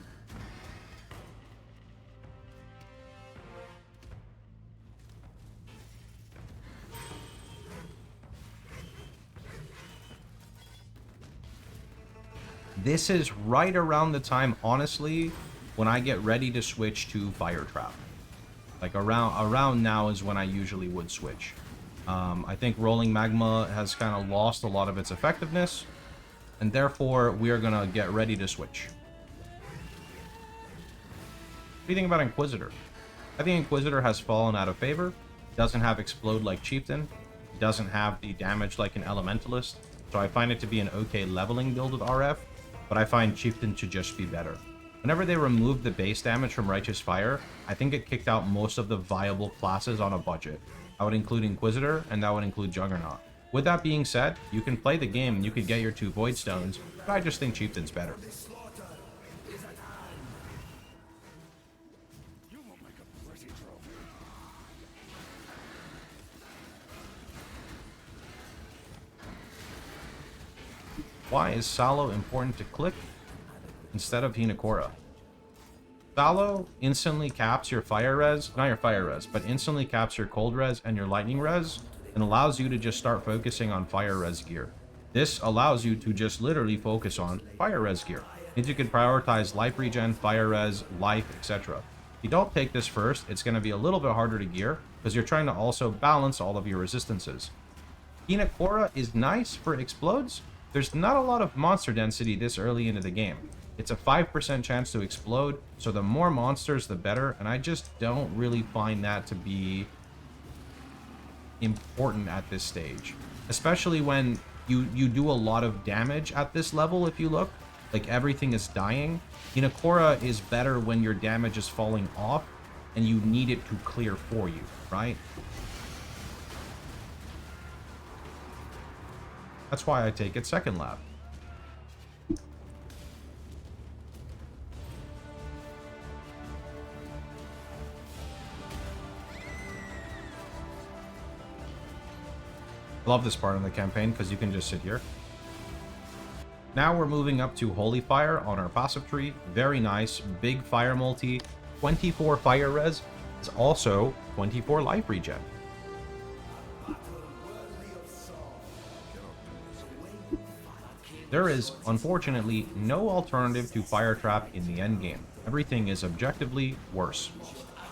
A: this is right around the time, honestly, when I get ready to switch to Fire Trap. Like around now is when I usually would switch. I think Rolling Magma has kind of lost a lot of its effectiveness, and therefore we are going to get ready to switch. What do you think about Inquisitor? I think Inquisitor has fallen out of favor. Doesn't have Explode like Chieftain. Doesn't have the damage like an Elementalist. So I find it to be an okay leveling build with RF, but I find Chieftain to just be better. Whenever they removed the base damage from Righteous Fire, I think it kicked out most of the viable classes on a budget. I would include Inquisitor, and that would include Juggernaut. With that being said, you can play the game and you could get your 2 Void Stones, but I just think Chieftain's better. Why is Salo important to click instead of Hinakora? Salo instantly caps your fire res, not your fire res, but instantly caps your cold res and your lightning res, and allows you to just start focusing on fire res gear. This allows you to just literally focus on fire res gear. Means you can prioritize life regen, fire res, life, etc. If you don't take this first, it's going to be a little bit harder to gear, because you're trying to also balance all of your resistances. Hinakora is nice for explodes. There's not a lot of monster density this early into the game. It's a 5% chance to explode, so the more monsters, the better, and I just don't really find that to be important at this stage. Especially when you do a lot of damage at this level, if you look. Like, everything is dying. Hinakora is better when your damage is falling off, and you need it to clear for you, right? That's why I take it second lap. I love this part of the campaign because you can just sit here. Now we're moving up to Holy Fire on our passive tree. Very nice. Big fire multi. 24 fire res. It's also 24 life regen. There is, unfortunately, no alternative to Fire Trap in the endgame. Everything is objectively worse.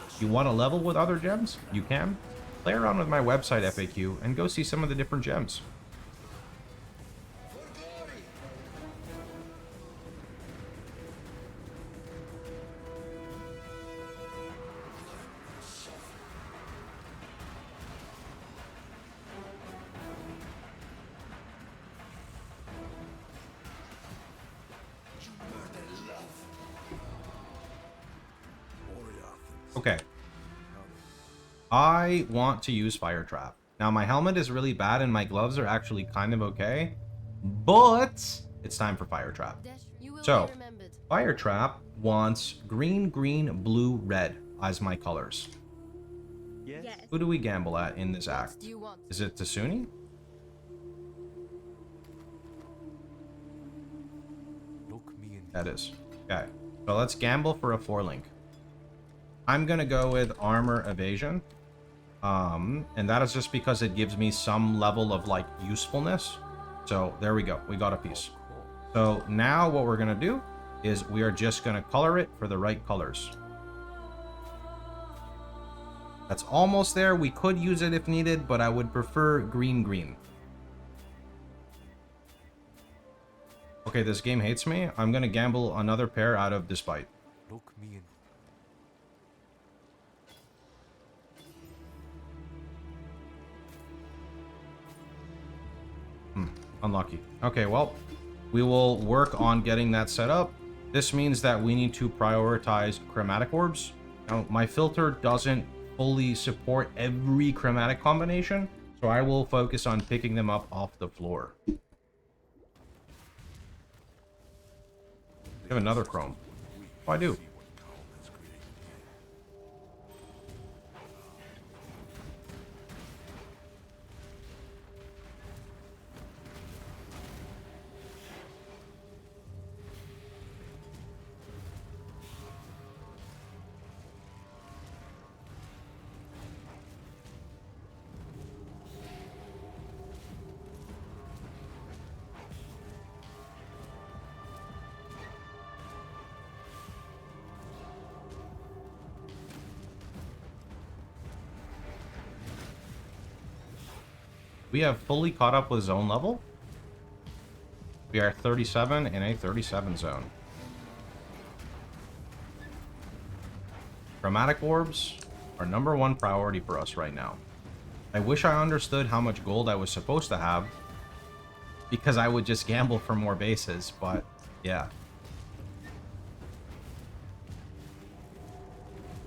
A: If you want to level with other gems, you can. Play around with my website FAQ and go see some of the different gems. Okay. I want to use Fire Trap. Now, my helmet is really bad and my gloves are actually kind of okay, but it's time for Fire Trap. So, Fire Trap wants green, green, blue, red as my colors.
B: Yes.
A: Who do we gamble at in this act? Is it Tasuni? That is. Okay. So let's gamble for a 4-link. I'm gonna go with Armor Evasion. And that is just because it gives me some level of, like, usefulness. So there we go. We got a piece. So now what we're gonna do is we are just gonna color it for the right colors. That's almost there. We could use it if needed, but I would prefer green, green. Okay, this game hates me. I'm gonna gamble another pair out of Despite.
E: Look me in.
A: Unlucky. Okay, well, we will work on getting that set up. This means that we need to prioritize chromatic orbs. Now, my filter doesn't fully support every chromatic combination, so I will focus on picking them up off the floor. We have another chrome. Oh, I do. We have fully caught up with zone level. We are 37 in a 37 zone. Chromatic orbs are #1 priority for us right now. I wish I understood how much gold I was supposed to have, because I would just gamble for more bases, but yeah.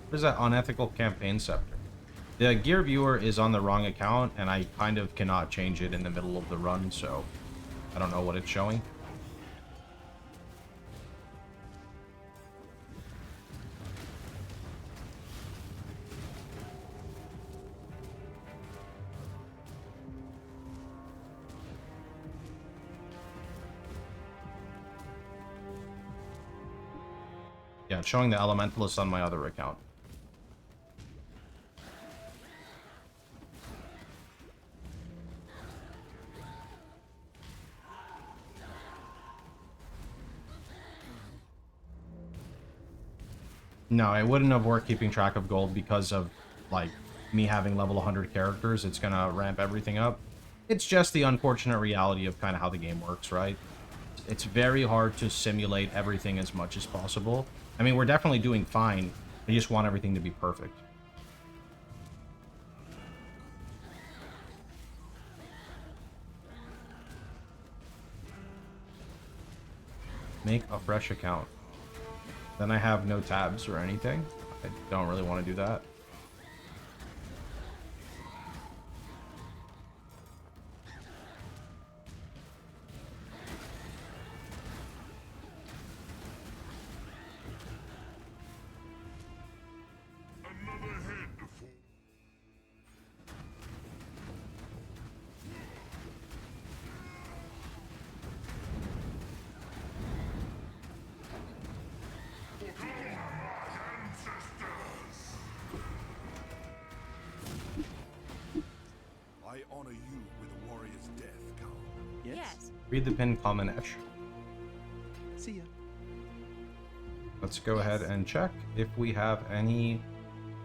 A: What is that unethical campaign scepter? The gear viewer is on the wrong account, and I kind of cannot change it in the middle of the run, so I don't know what it's showing. Yeah, it's showing the Elementalist on my other account. No, it wouldn't have worked keeping track of gold because of, like, me having level 100 characters. It's gonna ramp everything up. It's just the unfortunate reality of kind of how the game works, right? It's very hard to simulate everything as much as possible. I mean, we're definitely doing fine. I just want everything to be perfect. Make a fresh account. Then I have no tabs or anything. I don't really want to do that.
C: I honor you with a warrior's death, Carl.
B: Yes.
A: Read the pin comment Esh.
E: See ya.
A: Let's go ahead and check if we have any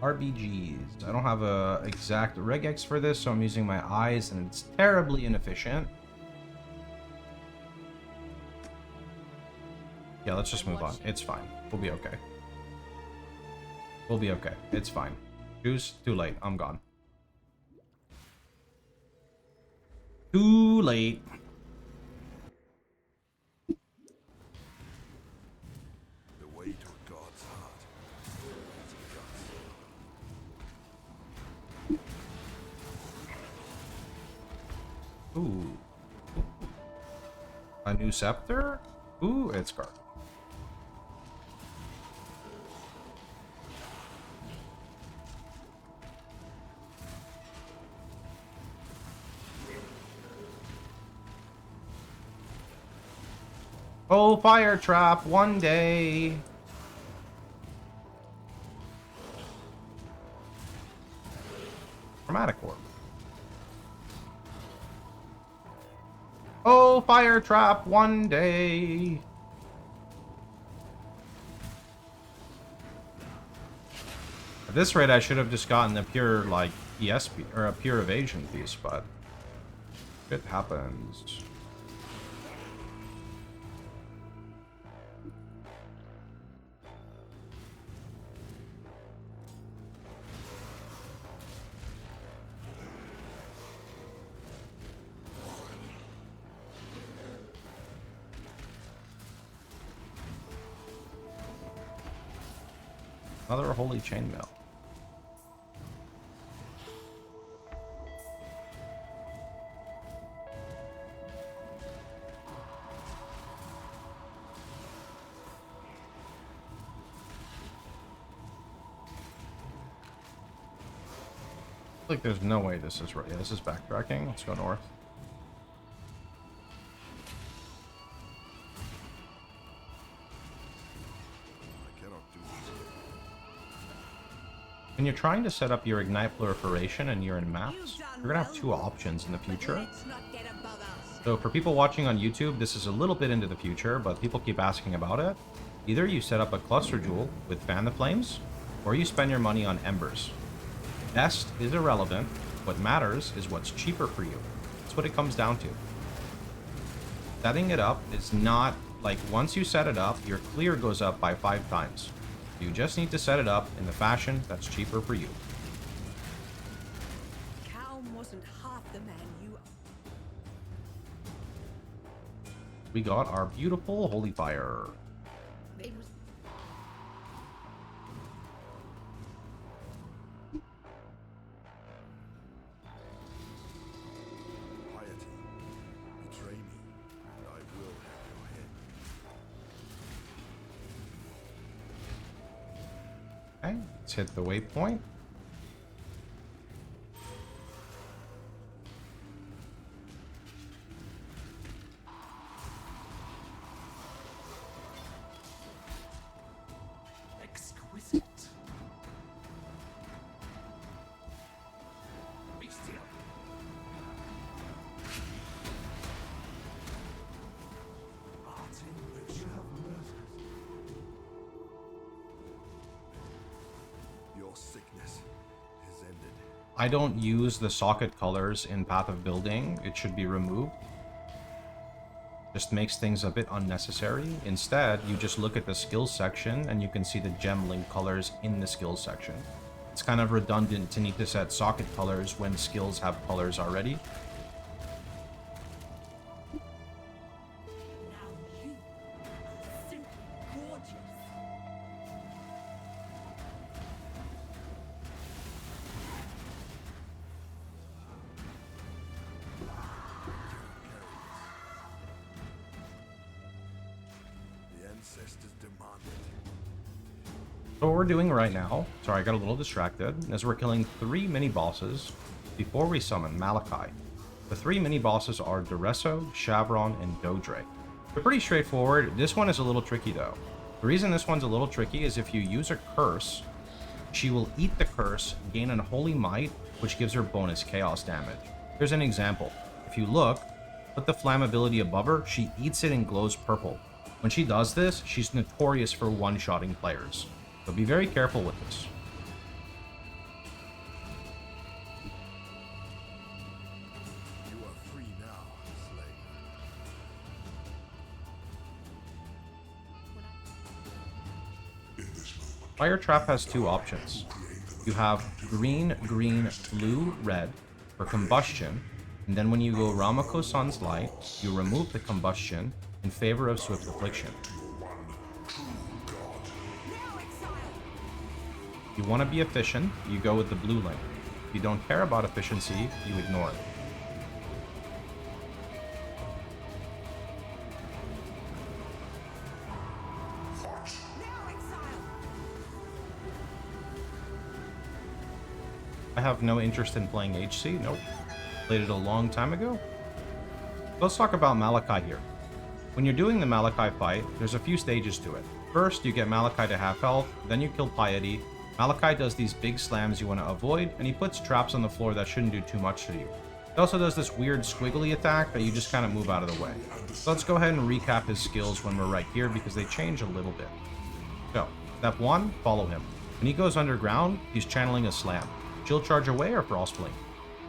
A: RBGs. I don't have a exact regex for this, so I'm using my eyes, and it's terribly inefficient. Yeah, let's just move on. It's fine. We'll be okay. We'll be okay. It's fine. Choose. Too late. I'm gone. Too late.
C: The way to a god's heart is guts.
A: Ooh. A new scepter? Ooh, it's garbage. Oh, fire trap, one day. Chromatic orb. Oh, fire trap, one day. At this rate, I should have just gotten a pure, like, ESP, or a pure evasion piece, but it happens. Another holy chainmail. Like, there's no way this is right. Yeah, this is backtracking. Let's go north.
C: I cannot do this yet.
A: When you're trying to set up your ignite proliferation and you're in maps, you're gonna have two options in the future.
B: Let's not get above us.
A: So for people watching on YouTube, this is a little bit into the future, but people keep asking about it. Either you set up a cluster jewel with Fan the Flames, or you spend your money on embers. Best is irrelevant. What matters is what's cheaper for you. That's what it comes down to. Setting it up is not like once you set it up, your clear goes up by 5 times. You just need to set it up in the fashion that's cheaper for you.
B: Calm wasn't half the man you are.
A: We got our beautiful holy fire.
B: It was
D: Piety, betray me, and I will have your head.
A: Okay, let's hit the waypoint.
F: Exquisite. Be still. Art in which you have murdered.
D: Your sickness is ended.
A: I don't use the socket colors in Path of Building. It should be removed. Just makes things a bit unnecessary. Instead, you just look at the skills section and you can see the gem link colors in the skills section. It's kind of redundant to need to set socket colors when skills have colors already.
B: now you are simply gorgeous.
D: The ancestors demand it.
A: So what we're doing right now, sorry I got a little distracted, is we're killing 3 mini-bosses before we summon Malachi. The 3 mini-bosses are Duresso, Shavron, and Dodre. They're pretty straightforward. This one is a little tricky though. The reason this one's a little tricky is if you use a curse, she will eat the curse, gain an Holy Might, which gives her bonus chaos damage. Here's an example. If you look, put the flammability above her, she eats it and glows purple. When she does this, she's notorious for one-shotting players. So be very careful with this.
D: You are free now, slave.
A: Fire Trap has 2 options. You have green, green, blue, red for combustion, and then when you go Ramako Sun's Light, you remove the combustion in favor of Swift Affliction. If you want to be efficient, you go with the blue link. If you don't care about efficiency, you ignore it. I have no interest in playing HC. Nope. Played it a long time ago. Let's talk about Malachi here. When you're doing the Malachi fight, there's a few stages to it. First, you get Malachi to half health, then you kill Piety. Malachi does these big slams you want to avoid, and he puts traps on the floor that shouldn't do too much to you. He also does this weird squiggly attack that you just kind of move out of the way. So let's go ahead and recap his skills when we're right here because they change a little bit. So, step 1, follow him. When he goes underground, he's channeling a slam. Chill charge away or frost fling.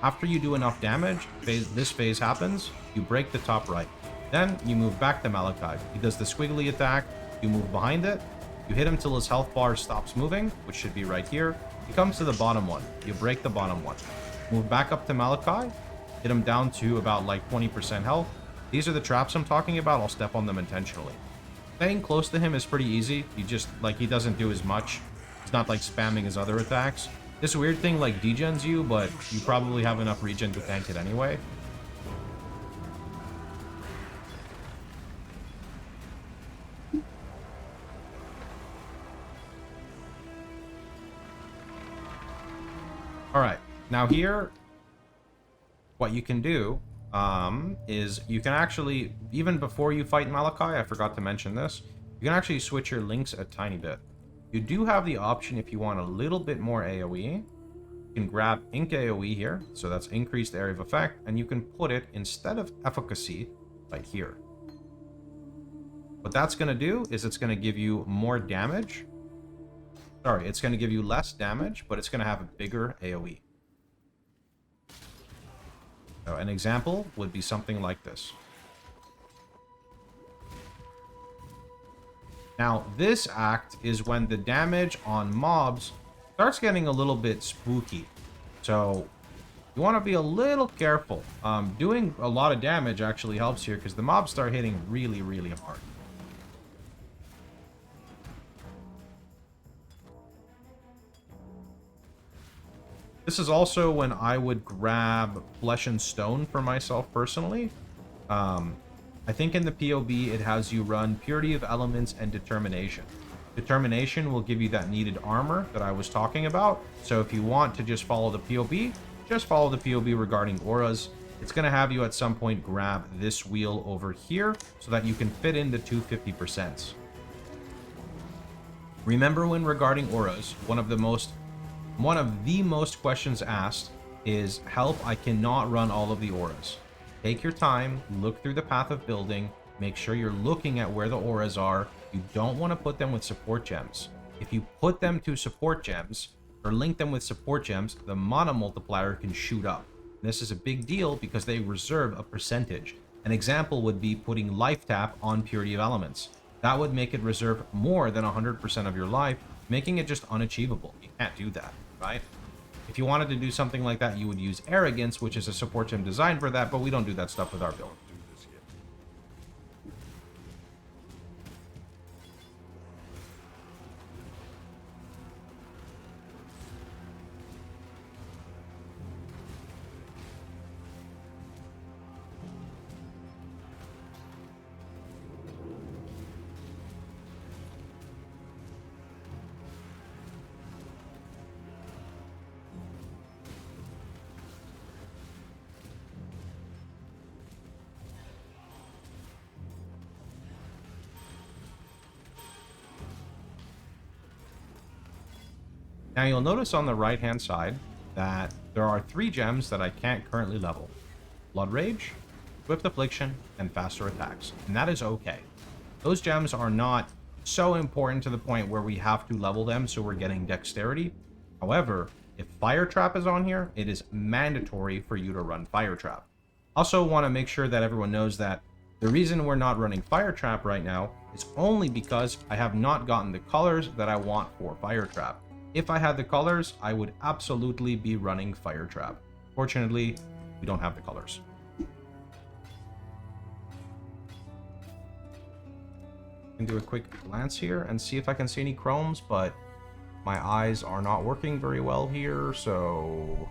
A: After you do enough damage, this phase happens, you break the top right. Then you move back to Malachi. He does the squiggly attack, you move behind it, you hit him till his health bar stops moving, which should be right here. He comes to the bottom one, you break the bottom one. Move back up to Malachi, hit him down to about like 20% health. These are the traps I'm talking about, I'll step on them intentionally. Staying close to him is pretty easy, he doesn't do as much. He's not like spamming his other attacks. This weird thing like degens you, but you probably have enough regen to tank it anyway. Alright, now here, what you can do is you can actually, even before you fight Malachi, I forgot to mention this, you can actually switch your links a tiny bit. You do have the option if you want a little bit more AoE. You can grab Ink AoE here, so that's increased area of effect, and you can put it instead of efficacy right here. What that's going to do is it's going to give you more damage. Sorry, it's going to give you less damage, but it's going to have a bigger AoE. So an example would be something like this. Now, this act is when the damage on mobs starts getting a little bit spooky. So you want to be a little careful. Doing a lot of damage actually helps here because the mobs start hitting really, really hard. This is also when I would grab Flesh and Stone for myself personally. I think in the POB it has you run Purity of Elements and Determination. Determination will give you that needed armor that I was talking about. So if you want to just follow the POB, just follow the POB regarding auras. It's going to have you at some point grab this wheel over here so that you can fit in the 250%. Remember when regarding auras, one of the most questions asked is, help, I cannot run all of the auras. Take your time, look through the path of building, make sure you're looking at where the auras are. You don't want to put them with support gems. If you put them to support gems, or link them with support gems, the mana multiplier can shoot up. This is a big deal because they reserve a percentage. An example would be putting life tap on Purity of Elements. That would make it reserve more than 100% of your life, making it just unachievable. You can't do that, right? If you wanted to do something like that, you would use Arrogance, which is a support gem designed for that, but we don't do that stuff with our build. Now you'll notice on the right hand side that there are 3 gems that I can't currently level. Blood Rage, Swift Affliction, and Faster Attacks. And that is okay. Those gems are not so important to the point where we have to level them so we're getting Dexterity. However, if Fire Trap is on here, it is mandatory for you to run Fire Trap. Also want to make sure that everyone knows that the reason we're not running Fire Trap right now is only because I have not gotten the colors that I want for Fire Trap. If I had the colors, I would absolutely be running Fire Trap. Fortunately, we don't have the colors. I can do a quick glance here and see if I can see any chromes, but my eyes are not working very well here, so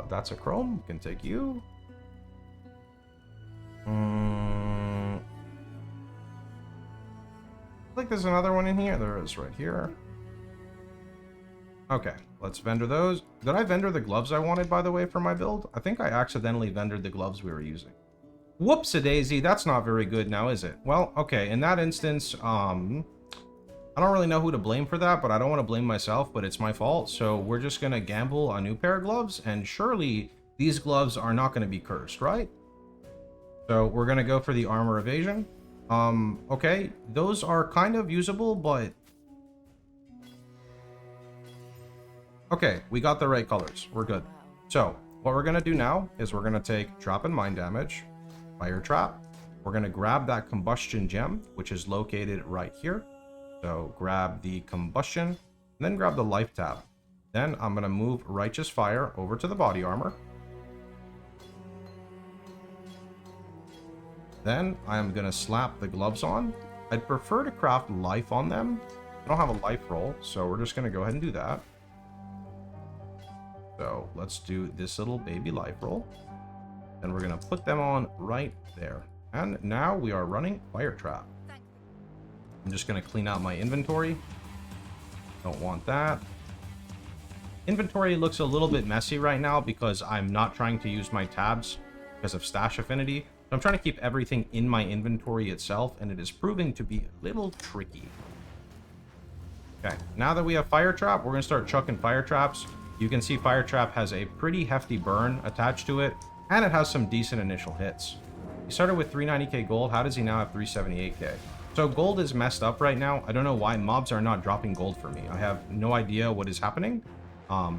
A: that's a chrome. Can take you. I think there's another one in here. There is right here. Okay, let's vendor those. Did I vendor the gloves I wanted, by the way, for my build? I think I accidentally vendored the gloves we were using. Whoops-a-daisy, that's not very good now, is it? Well, okay, in that instance, I don't really know who to blame for that, but I don't want to blame myself, but it's my fault. So we're just going to gamble a new pair of gloves, and surely these gloves are not going to be cursed, right? So we're going to go for the armor evasion. Okay, those are kind of usable, but... Okay, we got the right colors. We're good. So, what we're going to do now is we're going to take Trap and Mine damage, Fire Trap. We're going to grab that Combustion gem, which is located right here. So, grab the Combustion, and then grab the Life Tap. Then, I'm going to move Righteous Fire over to the body armor. Then, I'm going to slap the gloves on. I'd prefer to craft life on them. I don't have a life roll, so we're just going to go ahead and do that. So let's do this little baby life roll. And we're going to put them on right there. And now we are running Fire Trap. I'm just going to clean out my inventory. Don't want that. Inventory looks a little bit messy right now because I'm not trying to use my tabs because of stash affinity. So I'm trying to keep everything in my inventory itself, and it is proving to be a little tricky. Okay, now that we have Fire Trap, we're going to start chucking Fire Traps. You can see Fire Trap has a pretty hefty burn attached to it, and it has some decent initial hits. He started with 390k gold. How does he now have 378k? So gold is messed up right now. I don't know why mobs are not dropping gold for me. I have no idea what is happening.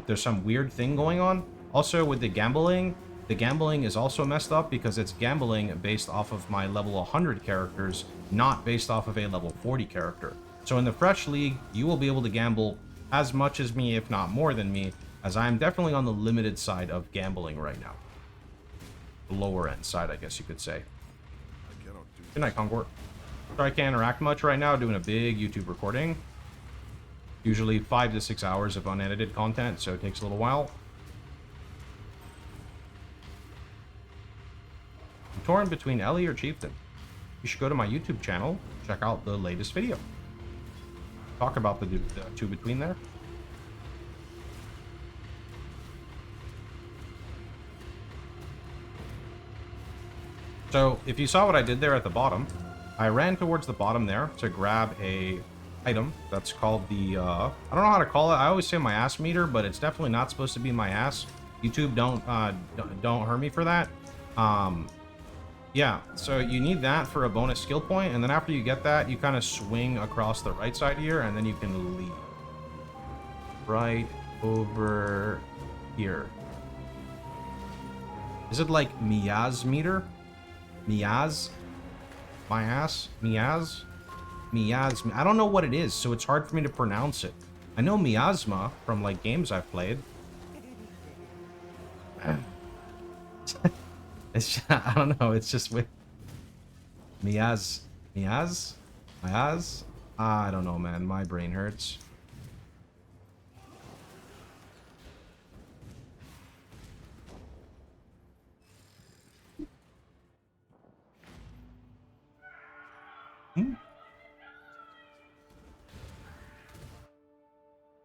A: There's some weird thing going on. Also with the gambling, the gambling is also messed up because it's gambling based off of my level 100 characters, not based off of a level 40 character. So in the Fresh League, you will be able to gamble as much as me, if not more than me, as I'm definitely on the limited side of gambling right now. The lower end side, I guess you could say.
D: I cannot do
A: Good night, Concord. Sorry I can't interact much right now, doing a big YouTube recording. Usually 5 to 6 hours of unedited content, so it takes a little while. I'm torn between Ellie or Chieftain. You should go to my YouTube channel, check out the latest video. Talk about the two between there. So, if you saw what I did there at the bottom, I ran towards the bottom there to grab a item that's called the, I don't know how to call it. I always say my ass meter, but it's definitely not supposed to be my ass. YouTube, don't hurt me for that. Yeah, so you need that for a bonus skill point, and then after you get that, you kind of swing across the right side here, and then you can leave. Right over here. Is it like Miaz meter? Miaz? My ass? Miaz? Miaz. I don't know what it is, so it's hard for me to pronounce it. I know miasma from like games I've played. It's just, I don't know. It's just with Miaz. I don't know, man. My brain hurts.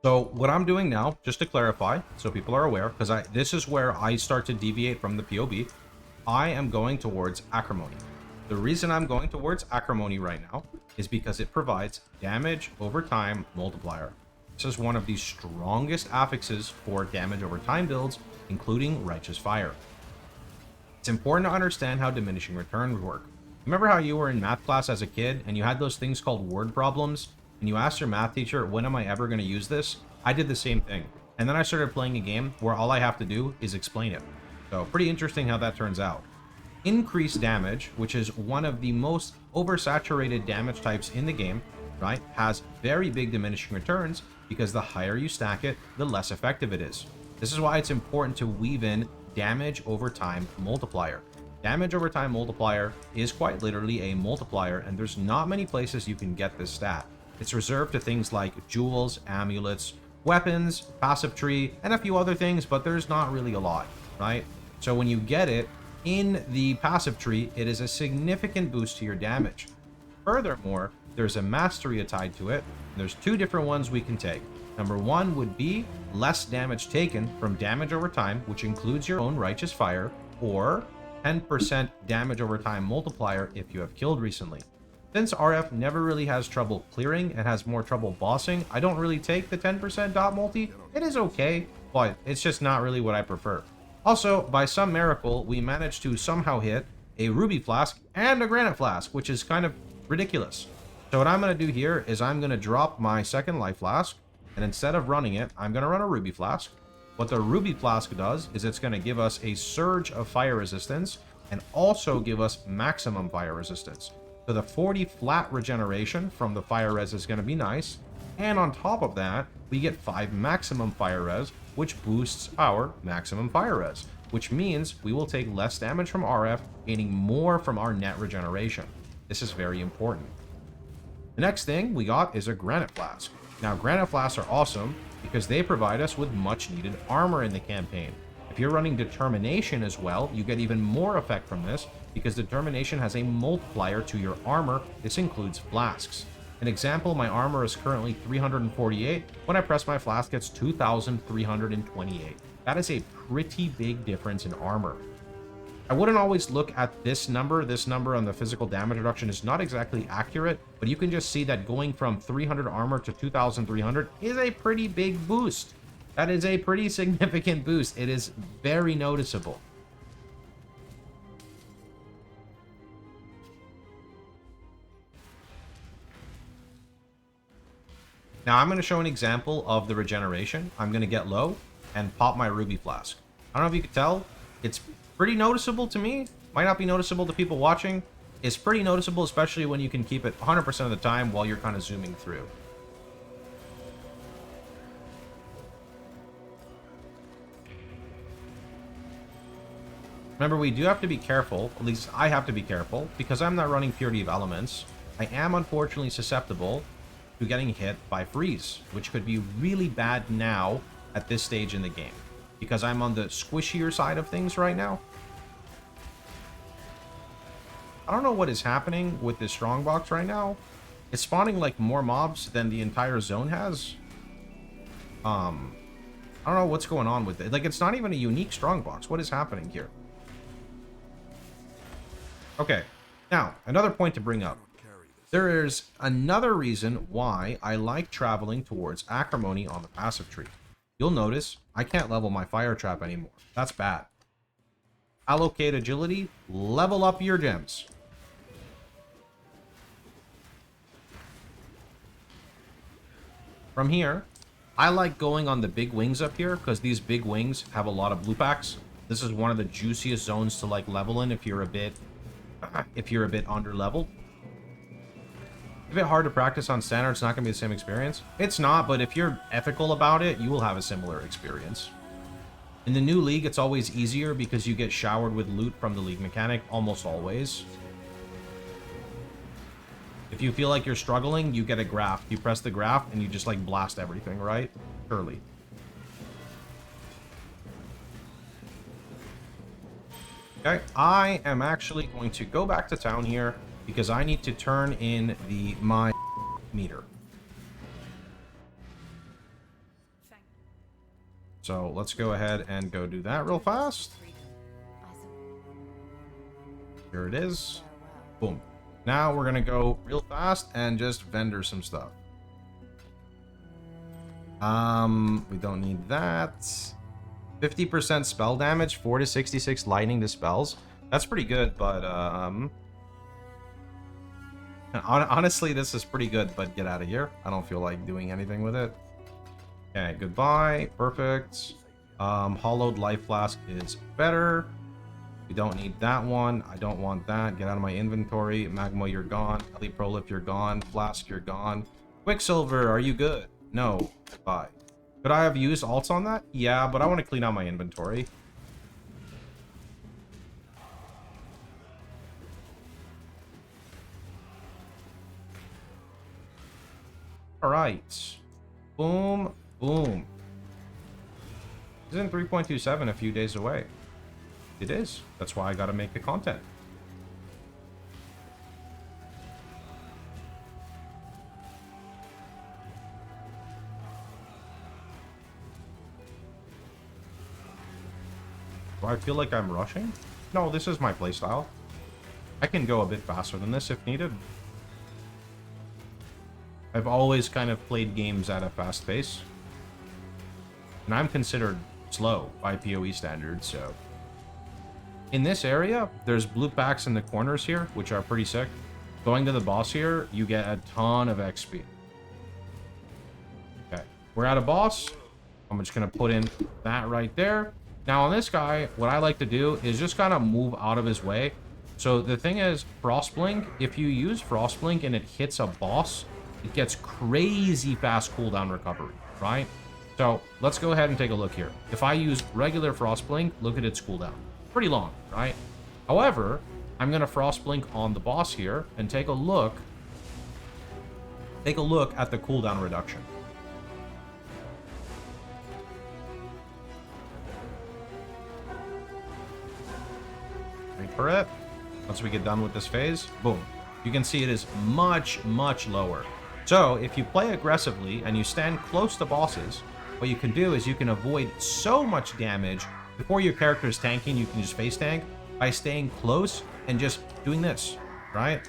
A: So what I'm doing now, just to clarify, so people are aware, because this is where I start to deviate from the POB. I am going towards Acrimony. The reason I'm going towards Acrimony right now is because it provides damage over time multiplier. This is one of the strongest affixes for damage over time builds, including Righteous Fire. It's important to understand how diminishing returns work. Remember how you were in math class as a kid and you had those things called word problems? And you asked your math teacher, when am I ever going to use this? I did the same thing. And then I started playing a game where all I have to do is explain it. So pretty interesting how that turns out. Increased damage, which is one of the most oversaturated damage types in the game, right, has very big diminishing returns because the higher you stack it, the less effective it is. This is why it's important to weave in damage over time multiplier. Damage over time multiplier is quite literally a multiplier, and there's not many places you can get this stat. It's reserved to things like jewels, amulets, weapons, passive tree, and a few other things, but there's not really a lot, right? So when you get it in the passive tree, it is a significant boost to your damage. Furthermore, there's a mastery tied to it. There's two different ones we can take. Number one would be less damage taken from damage over time, which includes your own Righteous Fire, or 10% damage over time multiplier if you have killed recently. Since RF never really has trouble clearing and has more trouble bossing, I don't really take the 10% dot multi. It is okay, but it's just not really what I prefer. Also, by some miracle, we managed to somehow hit a ruby flask and a granite flask, which is kind of ridiculous. So what I'm going to do here is I'm going to drop my second life flask, and instead of running it, I'm going to run a ruby flask. What the ruby flask does is it's going to give us a surge of fire resistance and also give us maximum fire resistance. So the 40 flat regeneration from the fire res is going to be nice. And on top of that, we get 5 maximum fire res, which boosts our maximum fire res, which means we will take less damage from RF, gaining more from our net regeneration. This is very important. The next thing we got is a granite flask. Now, granite flasks are awesome because they provide us with much needed armor in the campaign. If you're running determination as well, you get even more effect from this because determination has a multiplier to your armor. This includes flasks. An example, my armor is currently 348. When I press my flask, it's 2,328. That is a pretty big difference in armor. I wouldn't always look at this number. This number on the physical damage reduction is not exactly accurate, but you can just see that going from 300 armor to 2,300 is a pretty big boost. That is a pretty significant boost. It is very noticeable. Now I'm going to show an example of the regeneration. I'm going to get low and pop my ruby flask. I don't know if you can tell, it's Pretty noticeable to me. Might not be noticeable to people watching. It's pretty noticeable, especially when you can keep it 100% of the time while you're kind of zooming through. Remember, we do have to be careful, at least I have to be careful, because I'm not running Purity of Elements. I am unfortunately susceptible to getting hit by freeze, which could be really bad now at this stage in the game, because I'm on the squishier side of things right now. I don't know what is happening with this strongbox right now. It's spawning like more mobs than the entire zone has. I don't know what's going on with it. Like, it's not even a unique strongbox. What is happening here? Okay, now, another point to bring up. There is another reason why I like traveling towards Acrimony on the passive tree. You'll notice I can't level my fire trap anymore. That's bad. Allocate agility, level up your gems. From here, I like going on the big wings up here because these big wings have a lot of blue packs. This is one of the juiciest zones to like level in if you're a bit under leveled. A bit hard to practice on standard. It's not going to be the same experience. It's not, but if you're ethical about it, you will have a similar experience. In the new league, it's always easier because you get showered with loot from the league mechanic almost always. If you feel like you're struggling, you get a graph. You press the graph and you just like blast everything, right? Surely. Okay, I am actually going to go back to town here because I need to turn in my meter. So let's go ahead and go do that real fast. Here it is. Boom. Now we're gonna go real fast and just vendor some stuff. We don't need that. 50% spell damage, 4 to 66 lightning dispels. That's pretty good, but honestly, this is pretty good, but get out of here. I don't feel like doing anything with it. Okay, goodbye. Perfect. Hollowed life flask is better. We don't need that one. I don't want that. Get out of my inventory. Magma, you're gone. Elite Prolif, you're gone. Flask, you're gone. Quicksilver, are you good? No. Bye. Could I have used alts on that? Yeah, but I want to clean out my inventory. Alright. Boom. Boom. Isn't 3.27 a few days away? It is. That's why I gotta make the content. Do I feel like I'm rushing? No, this is my playstyle. I can go a bit faster than this if needed. I've always kind of played games at a fast pace. And I'm considered slow by PoE standards, so... In this area, there's blue packs in the corners here, which are pretty sick. Going to the boss here, you get a ton of XP. Okay, we're at a boss. I'm just going to put in that right there. Now on this guy, what I like to do is just kind of move out of his way. So the thing is, Frostblink, if you use Frostblink and it hits a boss, it gets crazy fast cooldown recovery, right? So let's go ahead and take a look here. If I use regular Frostblink, look at its cooldown. Pretty long, right? However, I'm going to Frostblink on the boss here and take a look at the cooldown reduction. Wait for it. Once we get done with this phase, boom. You can see it is much, much lower. So if you play aggressively and you stand close to bosses, what you can do is you can avoid so much damage. Before your character is tanking, you can just face tank by staying close and just doing this, right?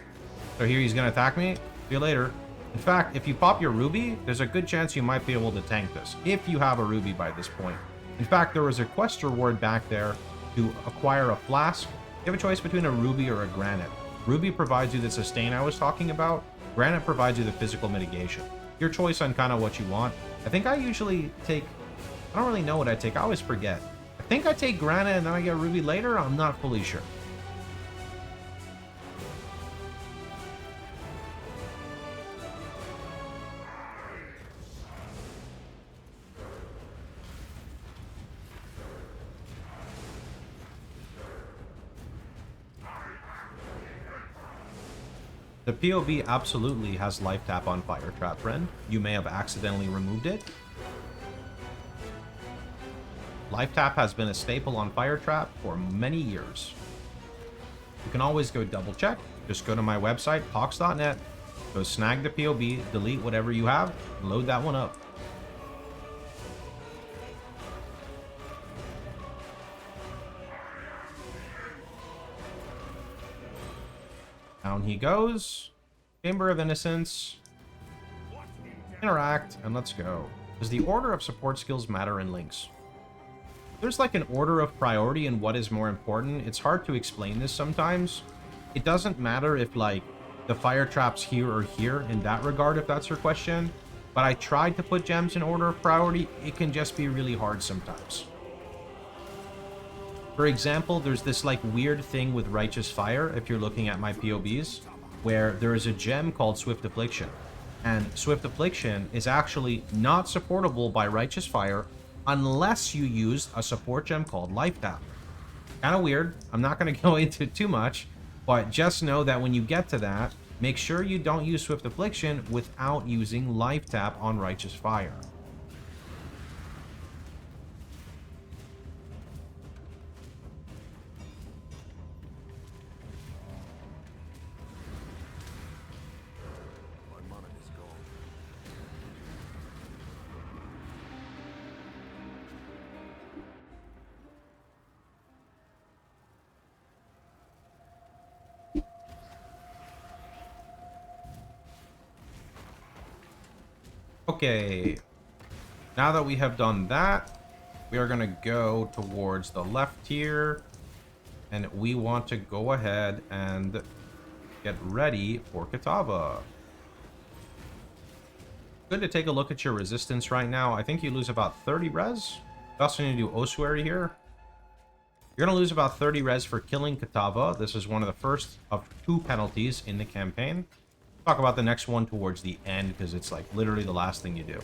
A: So here he's going to attack me. See you later. In fact, if you pop your ruby, there's a good chance you might be able to tank this, if you have a ruby by this point. In fact, there was a quest reward back there to acquire a flask. You have a choice between a ruby or a granite. Ruby provides you the sustain I was talking about. Granite provides you the physical mitigation. Your choice on kind of what you want. I think I usually take... I don't really know what I take. I always forget. I think I take granite and then I get ruby later. I'm not fully sure. The POV absolutely has life tap on Fire Trap, friend. You may have accidentally removed it. Life tap has been a staple on Fire Trap for many years. You can always go double check. Just go to my website, Pohx.net, go snag the POV, delete whatever you have, and load that one up. Down he goes. Chamber of Innocence. Interact, and let's go. Does the order of support skills matter in links? There's like an order of priority in what is more important. It's hard to explain this sometimes. It doesn't matter if like the fire trap's here or here in that regard, if that's your question. But I tried to put gems in order of priority. It can just be really hard sometimes. For example, there's this like weird thing with Righteous Fire, if you're looking at my POVs, where there is a gem called Swift Affliction. And Swift Affliction is actually not supportable by Righteous Fire unless you use a support gem called Life Tap. Kind of weird. I'm not going to go into too much, but just know that when you get to that, make sure you don't use Swift Affliction without using Life Tap on Righteous Fire. Okay, now that we have done that, we are going to go towards the left here, and we want to go ahead and get ready for Kitava. Good to take a look at your resistance right now. I think you lose about 30 res. You also need to do Ossuary here. You're going to lose about 30 res for killing Kitava. This is one of the first of 2 penalties in the campaign. Talk about the next one towards the end, because it's like literally the last thing you do.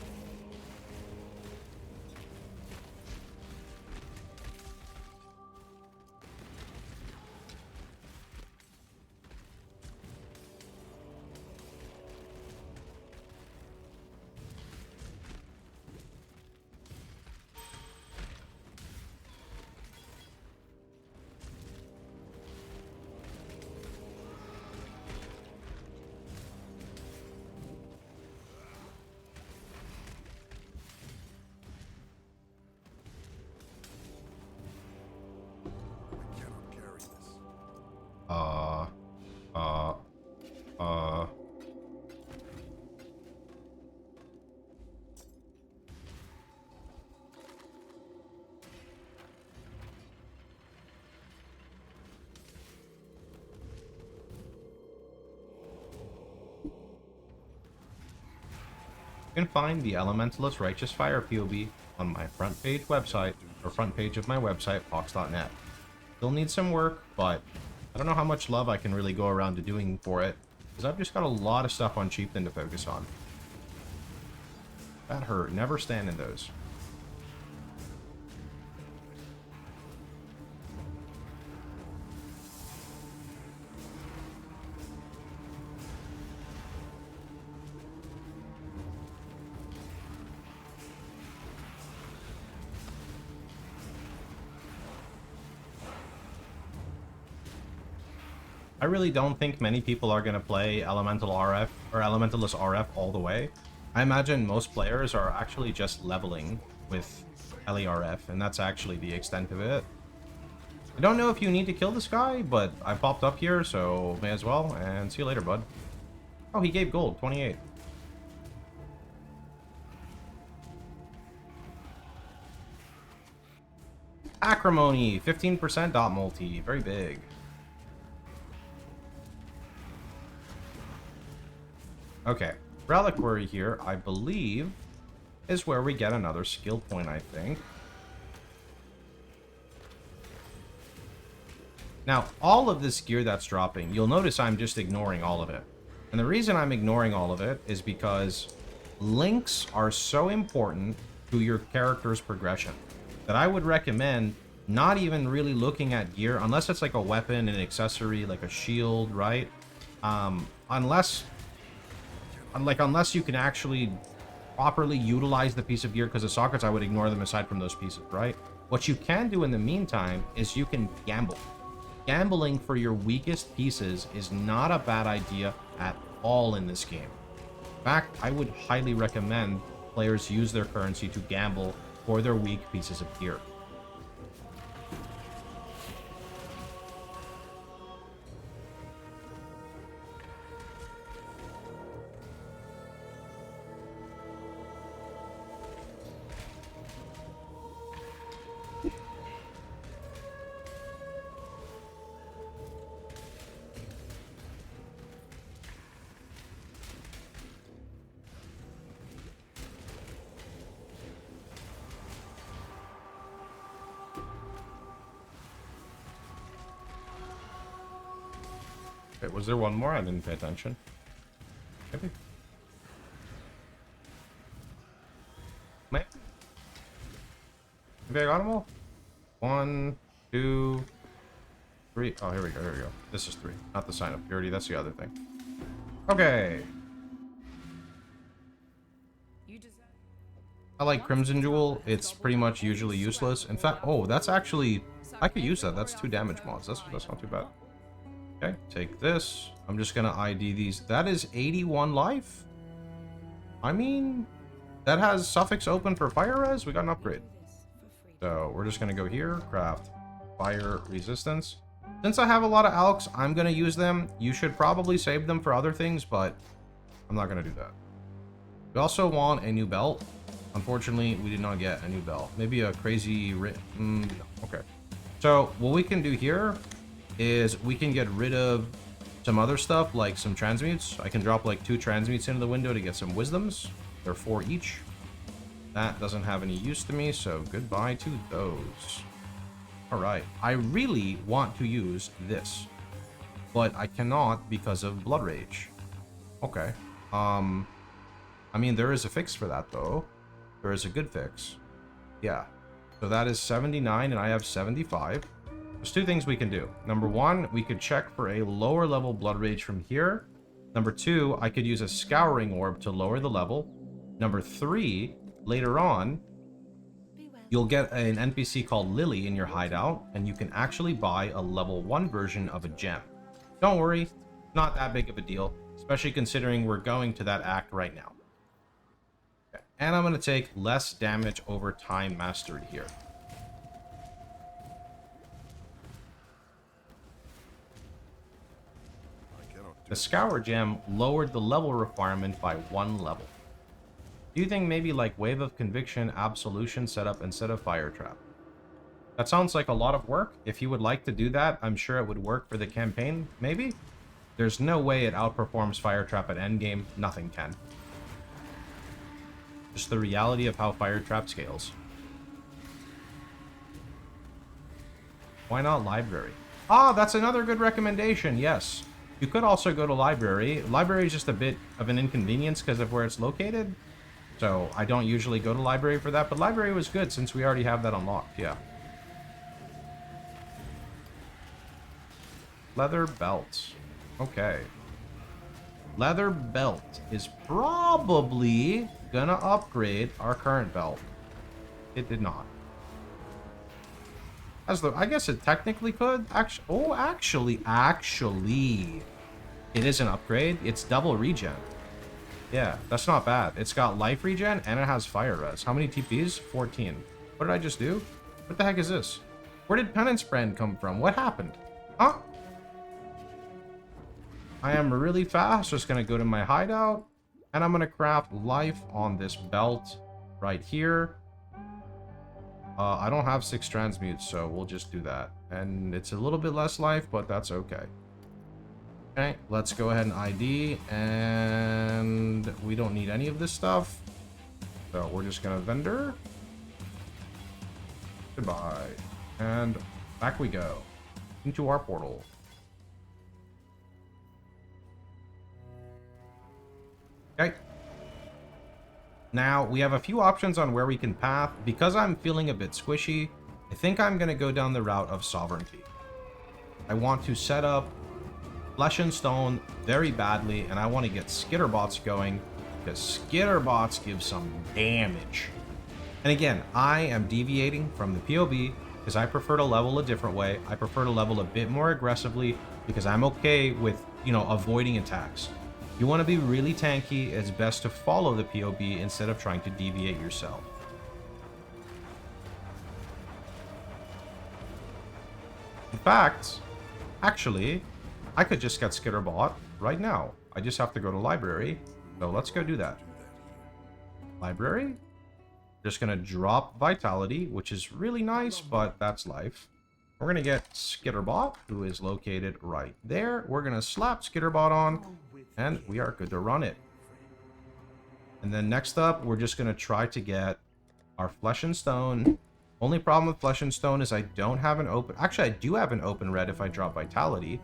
A: You can find the Elementalist Righteous Fire POV on my front page website, or front page of my website, Pohx.net. Still needs some work, but I don't know how much love I can really go around to doing for it, because I've just got a lot of stuff on Chieftain to focus on. That hurt. Never stand in those. I really don't think many people are going to play Elemental RF or Elementalist RF all the way. I imagine most players are actually just leveling with LERF, and that's actually the extent of it. I don't know if you need to kill this guy, but I popped up here, so may as well, and see you later, bud. Oh, he gave gold, 28. Acrimony, 15% dot multi, very big. Okay, Reliquary here, I believe, is where we get another skill point, I think. Now, all of this gear that's dropping, you'll notice I'm just ignoring all of it. And the reason I'm ignoring all of it is because links are so important to your character's progression that I would recommend not even really looking at gear unless it's like a weapon, an accessory, like a shield, right? Unless you can actually properly utilize the piece of gear, because the sockets, I would ignore them aside from those pieces, right? What you can do in the meantime is you can gamble. Gambling for your weakest pieces is not a bad idea at all in this game. In fact, I would highly recommend players use their currency to gamble for their weak pieces of gear. Okay, was there one more? I didn't pay attention. Maybe. Maybe I got them all? 1, 2, 3. Oh, here we go. Here we go. This is 3, not the sign of purity. That's the other thing. Okay. I like Crimson Jewel. It's pretty much usually useless. In fact, oh, that's actually... I could use that. That's 2 damage mods. That's not too bad. Okay, take this. I'm just gonna ID these. That is 81 life. I mean, that has suffix open for fire res. We got an upgrade. So we're just gonna go here, craft fire resistance. Since I have a lot of alks, I'm gonna use them. You should probably save them for other things, but I'm not gonna do that. We also want a new belt. Unfortunately, we did not get a new belt. Maybe a crazy... no. Okay. So what we can do here is we can get rid of some other stuff, like some transmutes. I can drop like 2 transmutes into the window to get some wisdoms. They're 4 each. That doesn't have any use to me, so goodbye to those. All right, I really want to use this, but I cannot because of Blood Rage. Okay. I mean, there is a fix for that, though. There is a good fix. Yeah. So that is 79, and I have 75. There's 2 things we can do. Number 1, we could check for a lower level Blood Rage from here. Number 2, I could use a Scouring Orb to lower the level. Number 3, later on, you'll get an NPC called Lily in your hideout, and you can actually buy a level 1 version of a gem. Don't worry, not that big of a deal, especially considering we're going to that act right now. Okay. And I'm going to take less damage over time mastery here. The Scour Gem lowered the level requirement by 1 level. Do you think maybe like Wave of Conviction, Absolution setup instead of Fire Trap? That sounds like a lot of work. If you would like to do that, I'm sure it would work for the campaign, maybe? There's no way it outperforms Fire Trap at endgame. Nothing can. Just the reality of how Fire Trap scales. Why not Library? Ah, that's another good recommendation, yes. You could also go to Library. Library is just a bit of an inconvenience because of where it's located. So I don't usually go to Library for that, but Library was good since we already have that unlocked, yeah. Leather belt. Okay. Leather belt is probably gonna upgrade our current belt. It did not. I guess it technically could. Actually, it is an upgrade. It's double regen. Yeah, that's not bad. It's got life regen and it has fire res. How many TPs? 14. What did I just do? What the heck is this? Where did Penance Brand come from? What happened? Huh? I am really fast. Just gonna go to my hideout and I'm gonna craft life on this belt right here. I don't have 6 transmutes, so we'll just do that. And it's a little bit less life, but that's okay. Okay, let's go ahead and ID, and we don't need any of this stuff. So we're just gonna vendor. Goodbye. And back we go. into our portal. Okay. Now, we have a few options on where we can path. Because I'm feeling a bit squishy, I think I'm going to go down the route of Sovereignty. I want to set up Flesh and Stone very badly, and I want to get Skitterbots going, because Skitterbots give some damage. And again, I am deviating from the POB, because I prefer to level a different way. I prefer to level a bit more aggressively, because I'm okay with, you know, avoiding attacks. You want to be really tanky, it's best to follow the POB instead of trying to deviate yourself. In fact, actually, I could just get Skitterbot right now. I just have to go to library. So let's go do that. Library. Just going to drop Vitality, which is really nice, but that's life. We're going to get Skitterbot, who is located right there. We're going to slap Skitterbot on, and we are good to run it. And then next up, we're just going to try to get our Flesh and Stone. Only problem with Flesh and Stone is I don't have an open... Actually, I do have an open red if I drop Vitality.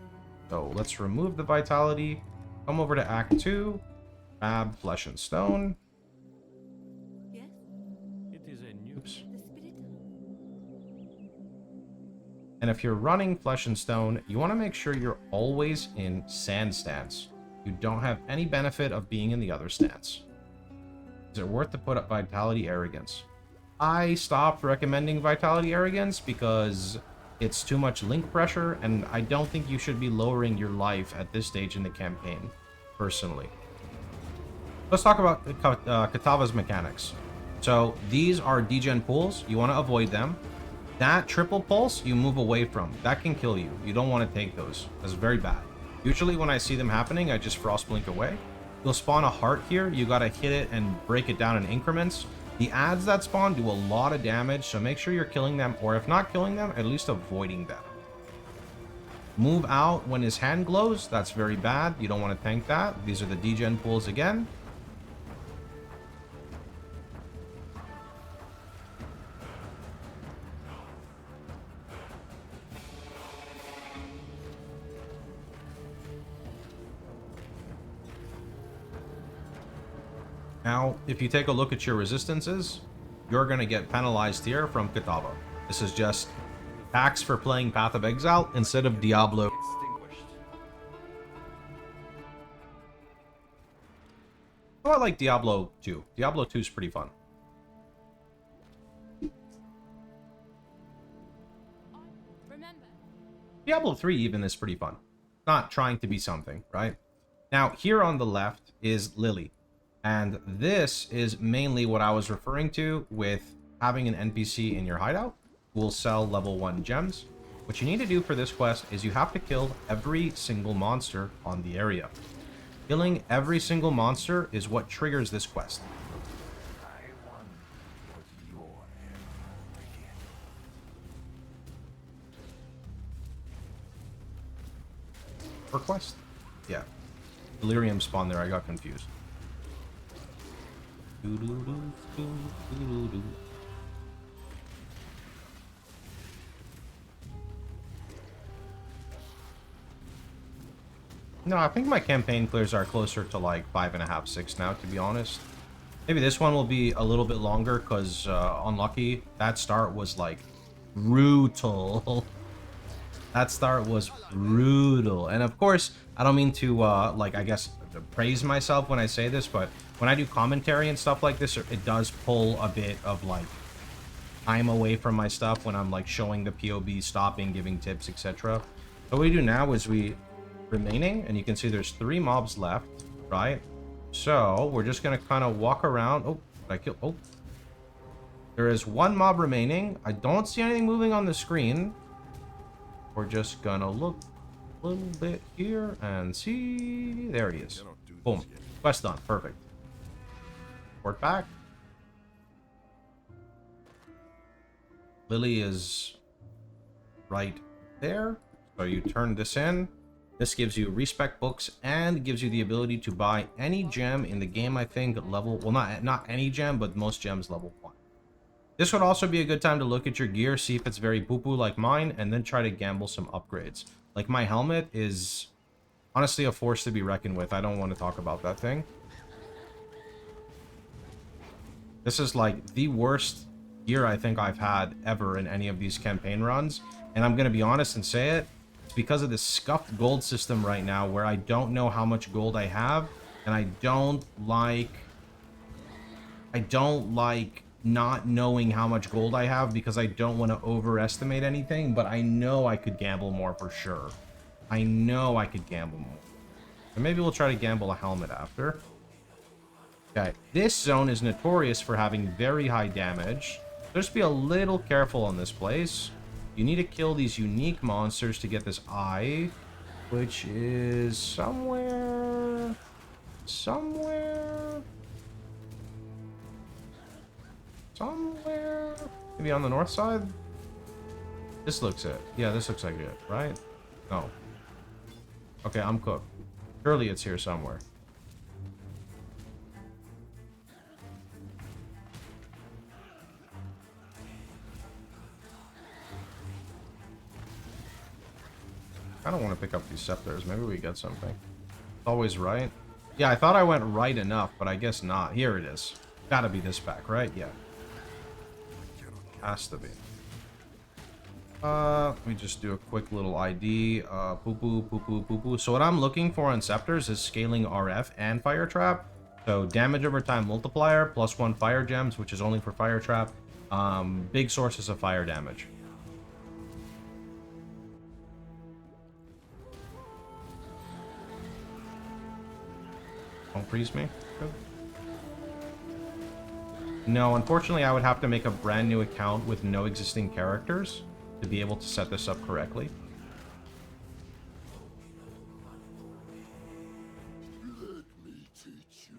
A: So let's remove the Vitality. Come over to Act 2. Grab Flesh and Stone.
B: Yes?
F: It is a new...
A: Oops.
B: The spirit?
A: And if you're running Flesh and Stone, you want to make sure you're always in Sand stance. You don't have any benefit of being in the other stance. Is it worth to put up Vitality Arrogance? I stopped recommending Vitality Arrogance because it's too much link pressure, and I don't think you should be lowering your life at this stage in the campaign, personally. Let's talk about Kitava's mechanics. So these are degen pools. You want to avoid them. That triple pulse, you move away from. That can kill you. You don't want to take those. That's very bad. Usually when I see them happening, I just frost blink away. You'll spawn a heart here. You got to hit it and break it down in increments. The ads that spawn do a lot of damage, so make sure you're killing them, or if not killing them, at least avoiding them. Move out when his hand glows. That's very bad. You don't want to tank that. These are the degen pools again. Now, if you take a look at your resistances, you're going to get penalized here from Kitava. This is just tax for playing Path of Exile instead of Diablo.
F: Extinguished.
A: Oh, I like Diablo 2. Diablo 2 is pretty fun.
B: Remember.
A: Diablo 3 even is pretty fun. Not trying to be something, right? Now, here on the left is Lily. And this is mainly what I was referring to with having an NPC in your hideout who will sell level 1 gems. What you need to do for this quest is you have to kill every single monster on the area. Killing every single monster is what triggers this quest.
F: I wonder what your era begins.
A: For quest? Yeah. Delirium spawn there, I got confused. No, I think my campaign clears are closer to like 5.5, 6 now, to be honest. Maybe this one will be a little bit longer because unlucky. That start was like brutal. That start was brutal. And of course, I don't mean to like, I guess, praise myself when I say this, but when I do commentary and stuff like this, it does pull a bit of like time away from my stuff when I'm like showing the POB, stopping, giving tips, etc. So what we do now is we remaining, and you can see there's 3 mobs left, right? So we're just gonna kind of walk around. Oh, did I kill? Oh, there is 1 mob remaining. I don't see anything moving on the screen. We're just gonna look a little bit here and see. There he is. Boom. Quest done. Perfect. Port back. Lily is right there. So you turn this in. This gives you respec books and gives you the ability to buy any gem in the game, I think, level... Well, not any gem, but most gems level 1. This would also be a good time to look at your gear, see if it's very poo-poo like mine, and then try to gamble some upgrades. Like, my helmet is honestly a force to be reckoned with. I don't want to talk about that thing. This is like the worst gear I think I've had ever in any of these campaign runs. And I'm going to be honest and say it. It's because of this scuffed gold system right now where I don't know how much gold I have. And I don't like not knowing how much gold I have because I don't want to overestimate anything. But I know I could gamble more for sure. I know I could gamble more. And maybe we'll try to gamble a helmet after. Okay, this zone is notorious for having very high damage. Just be a little careful on this place. You need to kill these unique monsters to get this eye, which is somewhere... Maybe on the north side? This looks it. Yeah, this looks like it, right? No. Okay, I'm cooked. Surely it's here somewhere. I don't want to pick up these scepters. Maybe we get something. It's always right. Yeah, I thought I went right enough, but I guess not. Here it is. Gotta be this pack, right? Yeah. Has to be. Let me just do a quick little ID. Poo-poo, poo-poo, poo-poo. So what I'm looking for on scepters is scaling RF and fire trap. So damage over time multiplier, +1 fire gems, which is only for fire trap. Big sources of fire damage. Don't freeze me. Good. No, unfortunately, I would have to make a brand new account with no existing characters to be able to set this up correctly.
D: Let me teach you.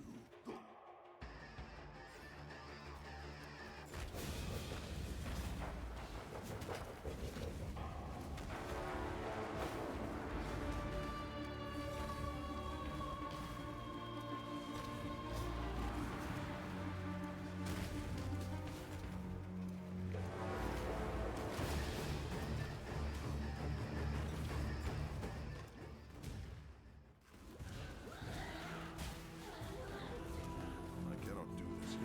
D: I cannot do this here.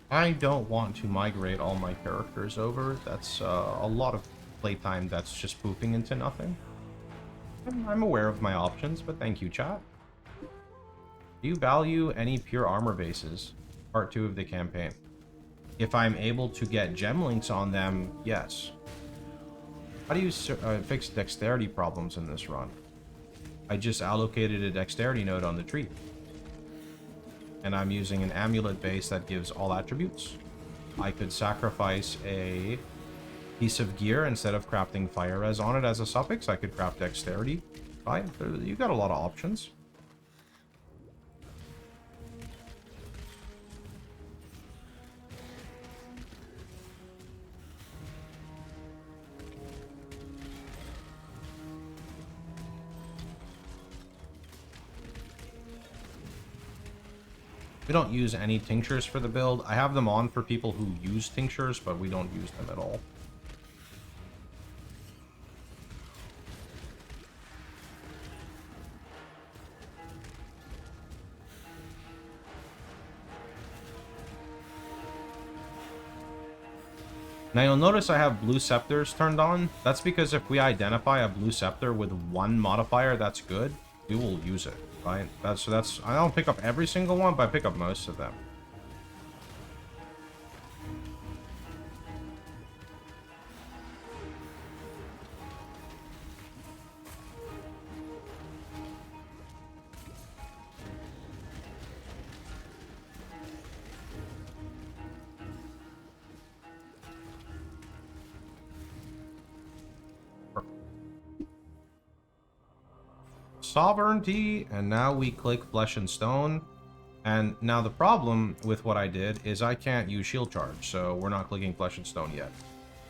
A: I don't want to migrate all my characters over. That's a lot of playtime that's just pooping into nothing. I'm aware of my options, but thank you, chat. Do you value any pure armor bases? Part 2 of the campaign. If I'm able to get gem links on them, yes. How do you fix dexterity problems in this run? I just allocated a dexterity node on the tree. And I'm using an amulet base that gives all attributes. I could sacrifice a piece of gear instead of crafting fire res on it as a suffix. I could craft dexterity. Fine, you got a lot of options. We don't use any tinctures for the build. I have them on for people who use tinctures, but we don't use them at all. Now you'll notice I have blue scepters turned on. That's because if we identify a blue scepter with one modifier that's good, we will use it. Right? That's I don't pick up every single one, but I pick up most of them. Sovereignty, and now we click flesh and stone. And now the problem with what I did is I can't use shield charge, so we're not clicking flesh and stone yet.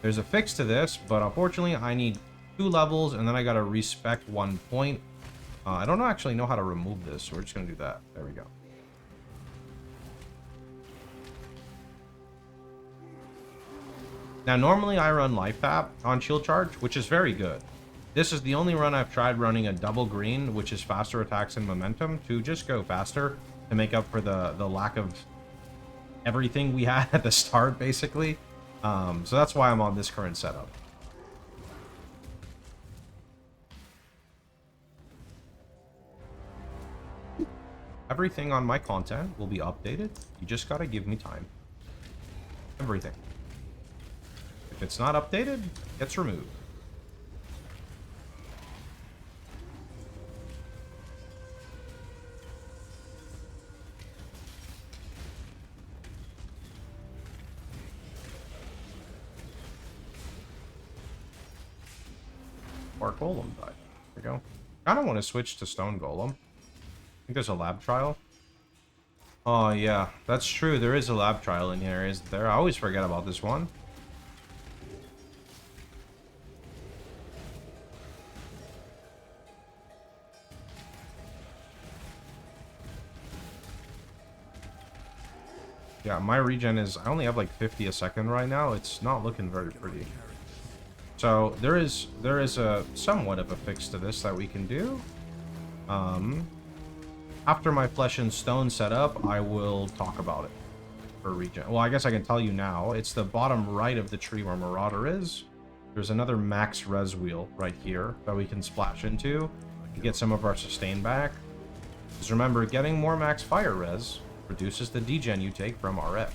A: There's a fix to this, but unfortunately I need 2 levels and then I gotta respec 1 point. I don't actually know how to remove this, so we're just gonna do that. There we go. Now, normally I run life tap on shield charge, which is very good. This is the only run I've tried running a double green, which is faster attacks and momentum, to just go faster to make up for the lack of everything we had at the start, basically. So that's why I'm on this current setup. Everything on my content will be updated. You just gotta give me time. Everything. If it's not updated, it gets removed. Or golem died. There we go. I don't want to switch to stone golem. I think there's a lab trial. Oh yeah, that's true. There is a lab trial in here, isn't there? I always forget about this one. Yeah, my regen is... I only have like 50 a second right now. It's not looking very pretty. So there is a somewhat of a fix to this that we can do. After my flesh and stone setup, I will talk about it for regen. Well, I guess I can tell you now. It's the bottom right of the tree where Marauder is. There's another max res wheel right here that we can splash into to get some of our sustain back. Because remember, getting more max fire res reduces the degen you take from RF.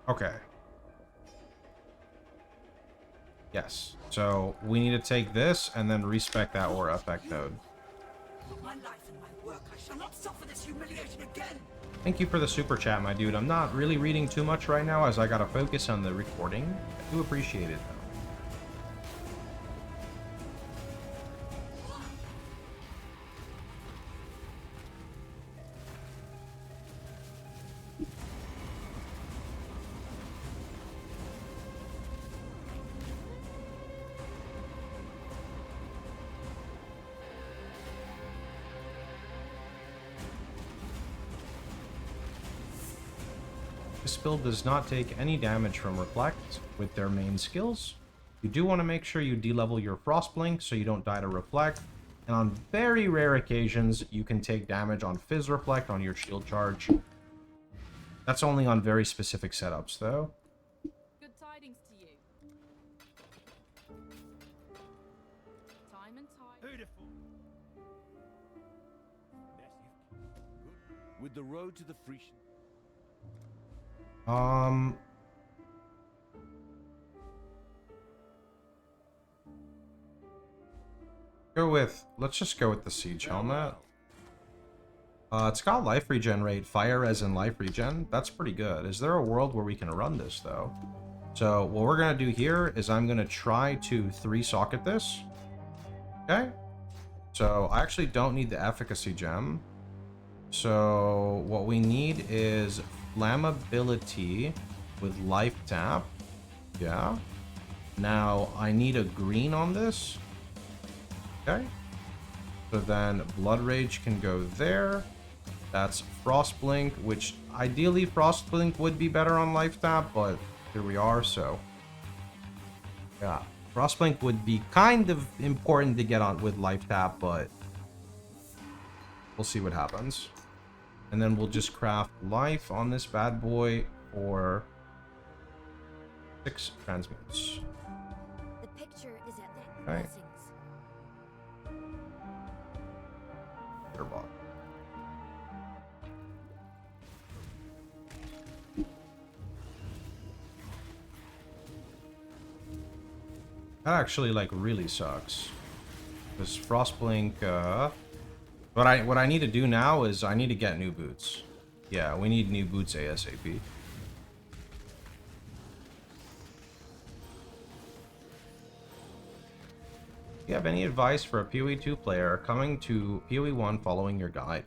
A: Okay. Yes. So we need to take this and then respec that aura effect node.
B: For my life and my work, I shall not suffer this humiliation again.
A: Thank you for the super chat, my dude. I'm not really reading too much right now as I gotta focus on the recording. I do appreciate it, though. This build does not take any damage from Reflect with their main skills. You do want to make sure you de-level your Frostblink so you don't die to Reflect. And on very rare occasions, you can take damage on Fizz Reflect on your shield charge. That's only on very specific setups, though.
G: Good tidings to you. Time and tide.
F: Beautiful. With the road to the Frisian.
A: Let's just go with the Siege Helmet. It's got life regenerate, fire res, and life regen. That's pretty good. Is there a world where we can run this, though? So, what we're gonna do here is I'm gonna try to 3-socket this. Okay? So, I actually don't need the efficacy gem. So, what we need is flammability with life tap. Yeah. Now, I need a green on this. Okay. So then Blood Rage can go there. That's Frostblink, which ideally Frostblink would be better on life tap, but here we are, so. Yeah. Frostblink would be kind of important to get on with life tap, but we'll see what happens. And then we'll just craft life on this bad boy for 6 transmutes.
H: The picture is at the
A: Okay.
H: blessings.
A: Airball. That actually, like, really sucks. Because Frostblink, what I need to do now is I need to get new boots. Yeah, we need new boots ASAP. If you have any advice for a PoE 2 player coming to PoE 1 following your guide,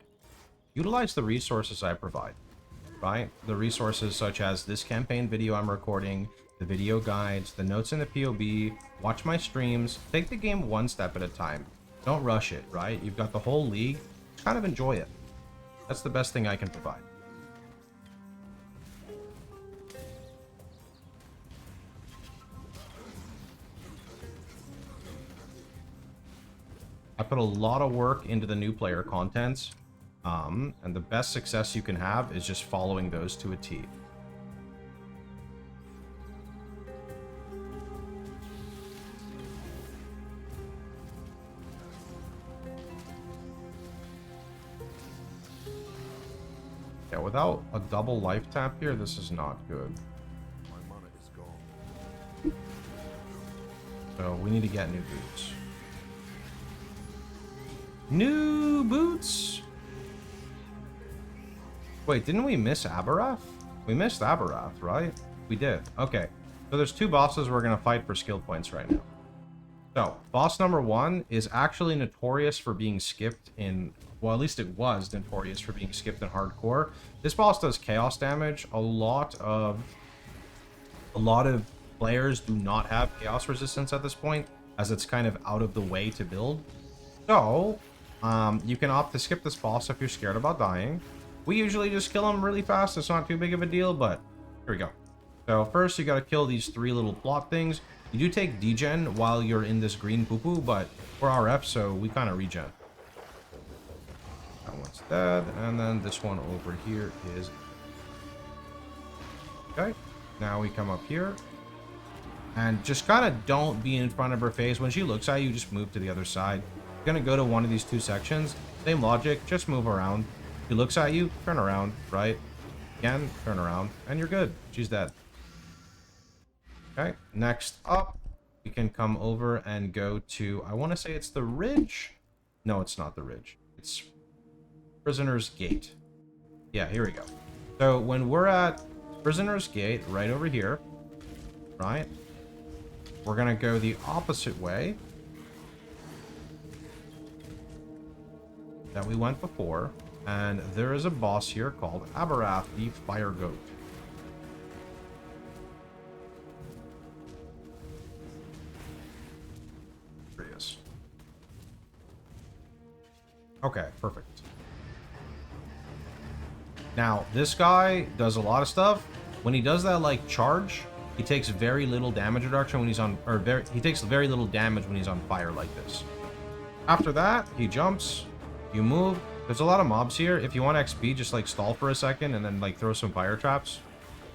A: utilize the resources I provide, right? The resources such as this campaign video I'm recording, the video guides, the notes in the POB, watch my streams, take the game one step at a time. Don't rush it, right? You've got the whole league, just kind of enjoy it. That's the best thing I can provide. I put a lot of work into the new player contents, and the best success you can have is just following those to a T. Yeah, without a double life tap here, this is not good.
D: My mana is gone.
A: So we need to get new boots. New boots? Wait, didn't we miss Abarath? We missed Abarath, right? We did. Okay. So there's two bosses we're going to fight for skill points right now. So, boss number 1 is actually notorious for being skipped in... Well, at least it was notorious for being skipped in hardcore. This boss does chaos damage. A lot of players do not have chaos resistance at this point, as it's kind of out of the way to build. So, you can opt to skip this boss if you're scared about dying. We usually just kill him really fast. It's not too big of a deal, but here we go. So first, you got to kill these 3 little plot things. You do take degen while you're in this green poo-poo, but we're RF, so we kind of regen. That one's dead, and then this one over here is... Okay, now we come up here. And just kind of don't be in front of her face. When she looks at you, just move to the other side. You're going to go to one of these 2 sections. Same logic, just move around. She looks at you, turn around, right? Again, turn around, and you're good. She's dead. Okay, next up, we can come over and go to, I want to say it's the Ridge. No, it's not the Ridge. It's Prisoner's Gate. Yeah, here we go. So when we're at Prisoner's Gate, right over here, right? We're going to go the opposite way that we went before. And there is a boss here called Abarath, the Fire Goat. There he is. Okay, perfect. Now, this guy does a lot of stuff. When he does that, like, charge, he takes very little damage reduction when he's on... he takes very little damage when he's on fire like this. After that, he jumps, you move... There's a lot of mobs here. If you want XP, just like stall for a second and then like throw some fire traps,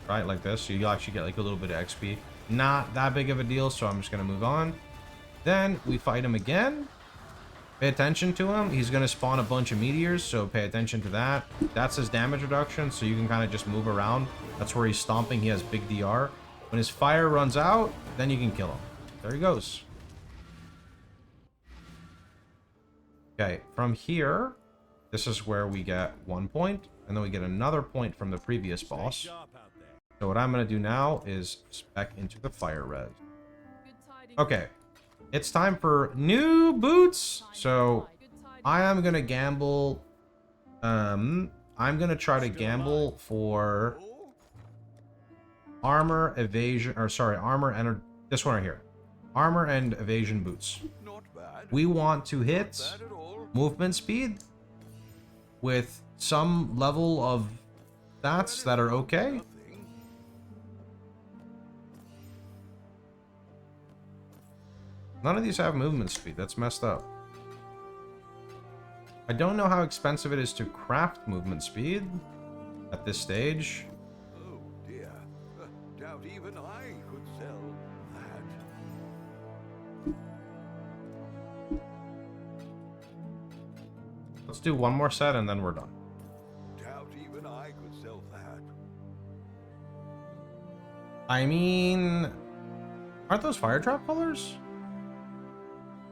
A: right? Like this. So you actually get like a little bit of XP. Not that big of a deal, so I'm just going to move on. Then we fight him again. Pay attention to him. He's going to spawn a bunch of meteors, so pay attention to that. That's his damage reduction, so you can kind of just move around. That's where he's stomping. He has big DR. When his fire runs out, then you can kill him. There he goes. Okay, from here... This is where we get 1 point, and then we get another point from the previous boss. So what I'm going to do now is spec into the fire res. Okay, it's time for new boots. So I am going to gamble. I'm going to try to gamble for armor, evasion, or sorry, armor and this one right here. Armor and evasion boots. We want to hit movement speed with some level of stats that are okay. None of these have movement speed. That's messed up. I don't know how expensive it is to craft movement speed at this stage.
D: Oh dear. Doubt even I could sell that.
A: Let's do one more set and then we're done.
D: Doubt even I could sell that.
A: I mean, aren't those fire trap colors?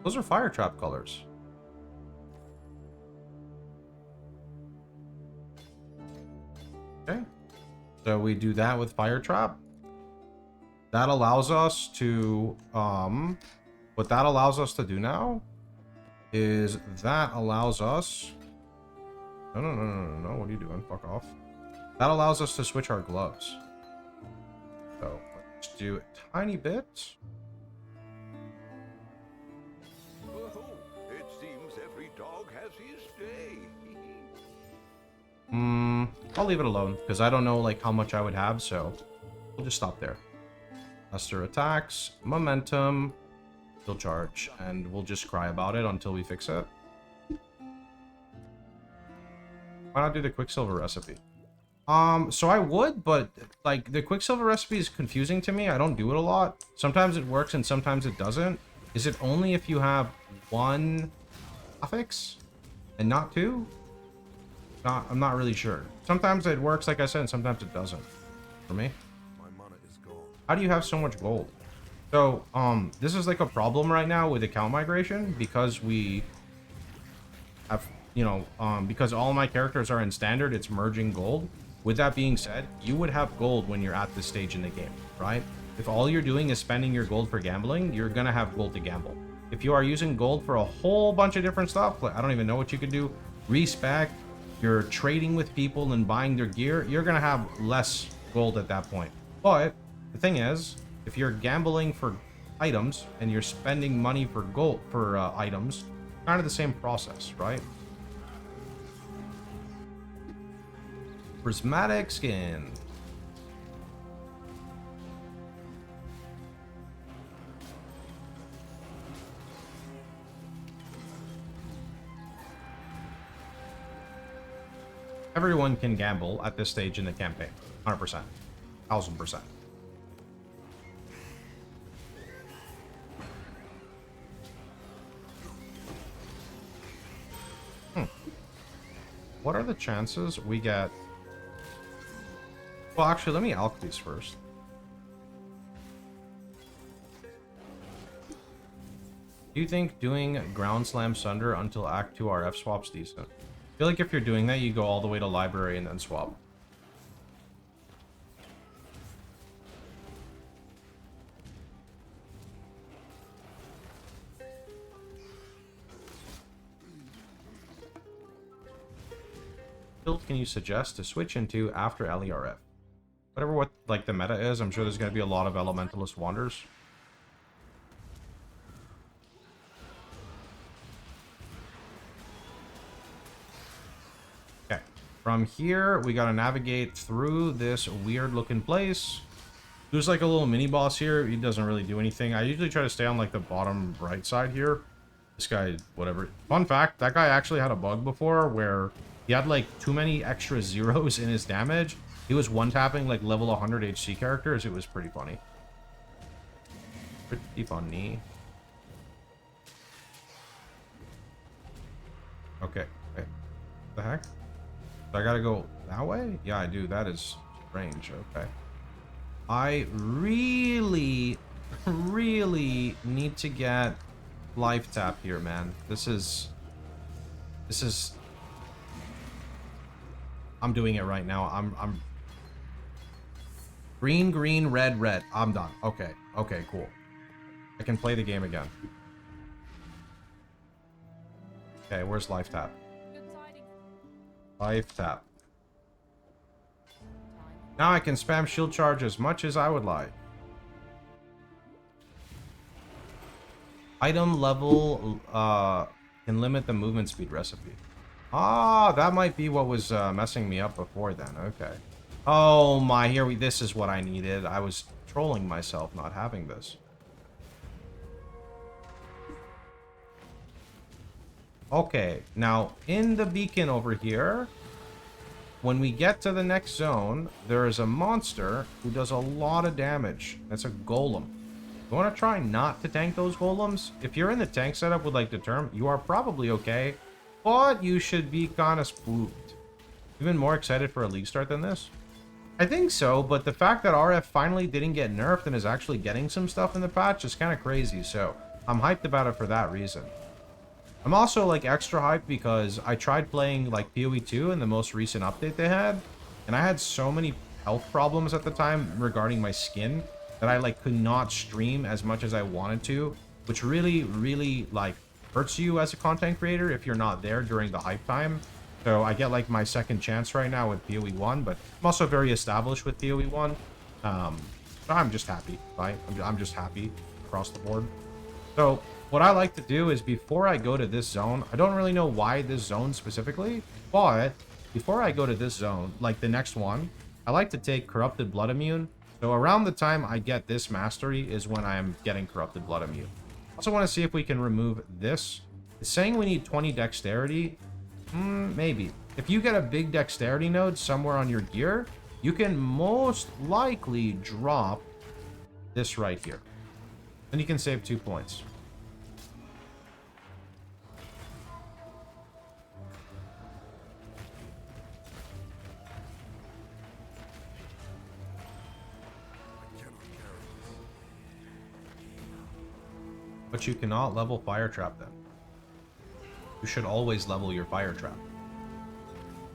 A: Those are fire trap colors. Okay. So we do that with fire trap. That allows us to, what that allows us to do now is that allows us, no, what are you doing? Fuck off. That allows us to switch our gloves. So let's do a tiny bit.
F: Oh, it seems every dog has his day.
A: I'll leave it alone because I don't know like how much I would have, so we'll just stop there. Lesser attacks, momentum, still charge, and we'll just cry about it until we fix it. Why not do the Quicksilver recipe? So I would, but like the Quicksilver recipe is confusing to me. I don't do it a lot. Sometimes it works and sometimes it doesn't. Is it only if you have one affix and not two? I'm not really sure. Sometimes it works, like I said, and sometimes it doesn't. For me.
D: My mana is gone.
A: How do you have so much gold? So, this is like a problem right now with account migration because we have, you know, because all my characters are in standard, it's merging gold. With that being said, you would have gold when you're at this stage in the game, right? If all you're doing is spending your gold for gambling, you're gonna have gold to gamble. If you are using gold for a whole bunch of different stuff, like I don't even know what you could do, respec, you're trading with people and buying their gear, you're gonna have less gold at that point. But the thing is, if you're gambling for items and you're spending money for gold for items, kind of the same process, right? Prismatic skin. Everyone can gamble at this stage in the campaign. 100%. 1000%. What are the chances we get... Well, actually, let me alch these first. Do you think doing Ground Slam Sunder until Act 2 RF swap's decent? I feel like if you're doing that, you go all the way to library and then swap. Build can you suggest to switch into after LERF? Whatever what like the meta is, I'm sure there's going to be a lot of Elementalist Wanders. Okay, from here we got to navigate through this weird looking place. There's like a little mini boss here. He doesn't really do anything. I usually try to stay on like the bottom right side here. This guy, whatever. Fun fact, that guy actually had a bug before where he had like too many extra zeros in his damage. He was one-tapping like level 100 HC characters. It was pretty funny. Pretty funny. Okay. What the heck? So I gotta go that way? Yeah, I do. That is strange. Okay. I really need to get life tap here, man. This is I'm doing it right now. I'm green, red. I'm done. Okay, cool. I can play the game again. Okay, where's life tap?
G: Good tidings.
A: Life tap. Now I can spam shield charge as much as I would like. Item level can limit the movement speed recipe. Ah, that might be what was messing me up before then. Okay. Oh my, this is what I needed. I was trolling myself not having this. Okay, now in the beacon over here, when we get to the next zone, there is a monster who does a lot of damage. That's a golem. You want to try not to tank those golems? If you're in the tank setup with like Determ, you are probably okay, but you should be kind of spooked. Even more excited for a league start than this? I think so, but the fact that RF finally didn't get nerfed and is actually getting some stuff in the patch is kind of crazy. So I'm hyped about it for that reason. I'm also like extra hyped because I tried playing like PoE 2 in the most recent update they had, and I had so many health problems at the time regarding my skin that I like could not stream as much as I wanted to, which really like hurts you as a content creator if you're not there during the hype time. So I get like my second chance right now with PoE 1, but I'm also very established with PoE 1. So I'm just happy, right? I'm just happy across the board. So what I like to do is before I go to this zone, I don't really know why this zone specifically, but before I go to this zone, like the next one, I like to take Corrupted Blood Immune. So around the time I get this mastery is when I'm getting Corrupted Blood Immune. Also want to see if we can remove this. It's saying we need 20 dexterity. Maybe. If you get a big dexterity node somewhere on your gear, you can most likely drop this right here. Then you can save 2 points. But you cannot level Fire Trap then. You should always level your Fire Trap.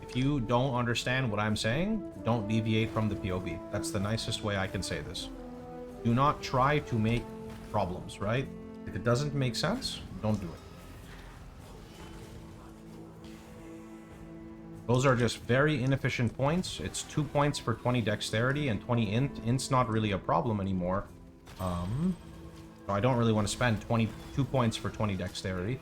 A: If you don't understand what I'm saying, don't deviate from the POV. That's the nicest way I can say this. Do not try to make problems, right? If it doesn't make sense, don't do it. Those are just very inefficient points. It's 2 points for 20 dexterity and 20 int. Int's not really a problem anymore. So I don't really want to spend 22 points for 20 dexterity.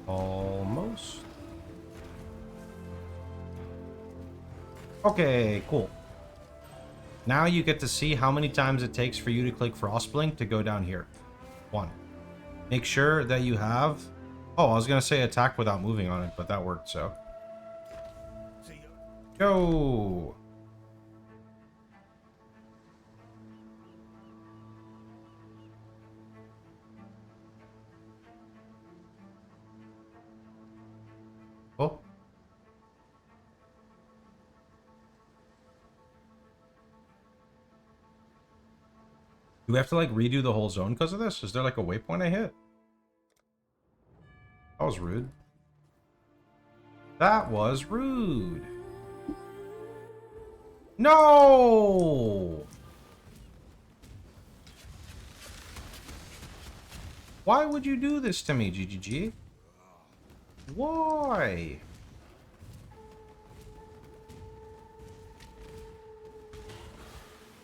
A: Almost. Okay, cool. Now you get to see how many times it takes for you to click Frostblink to go down here. 1. Make sure that you have... Oh, I was going to say attack without moving on it, but that worked, so. Go! Oh. Do we have to like redo the whole zone because of this? Is there like a waypoint I hit? That was rude. That was rude. No! Why would you do this to me, GGG? Why?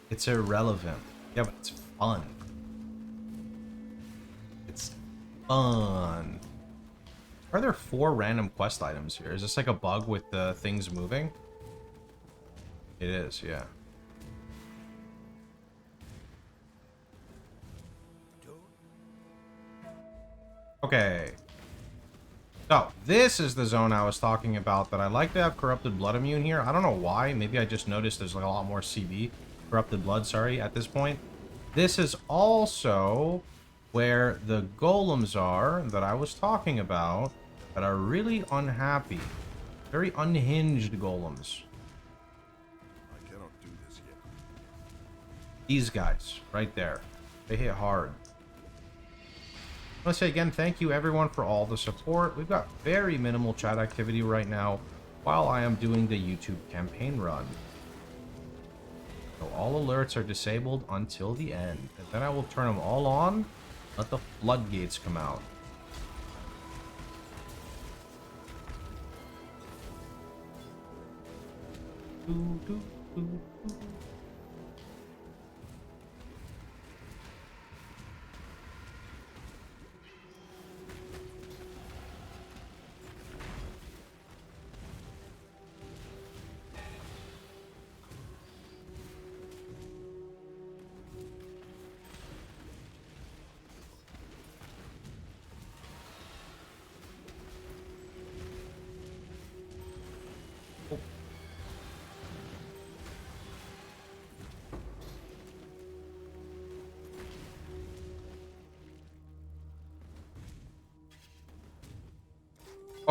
A: It's irrelevant. Yeah, but it's fun. It's fun. Are there 4 random quest items here? Is this like a bug with the things moving? It is, yeah. Okay. So, this is the zone I was talking about that I like to have Corrupted Blood Immune here. I don't know why. Maybe I just noticed there's like a lot more CB. Corrupted Blood, sorry, at this point. This is also where the golems are that I was talking about that are really unhappy. Very unhinged golems.
D: I cannot do this yet.
A: These guys, right there. They hit hard. I want to say again, thank you everyone for all the support. We've got very minimal chat activity right now while I am doing the YouTube campaign run. So all alerts are disabled until the end. And then I will turn them all on. Let the floodgates come out. Doo, doo, doo, doo.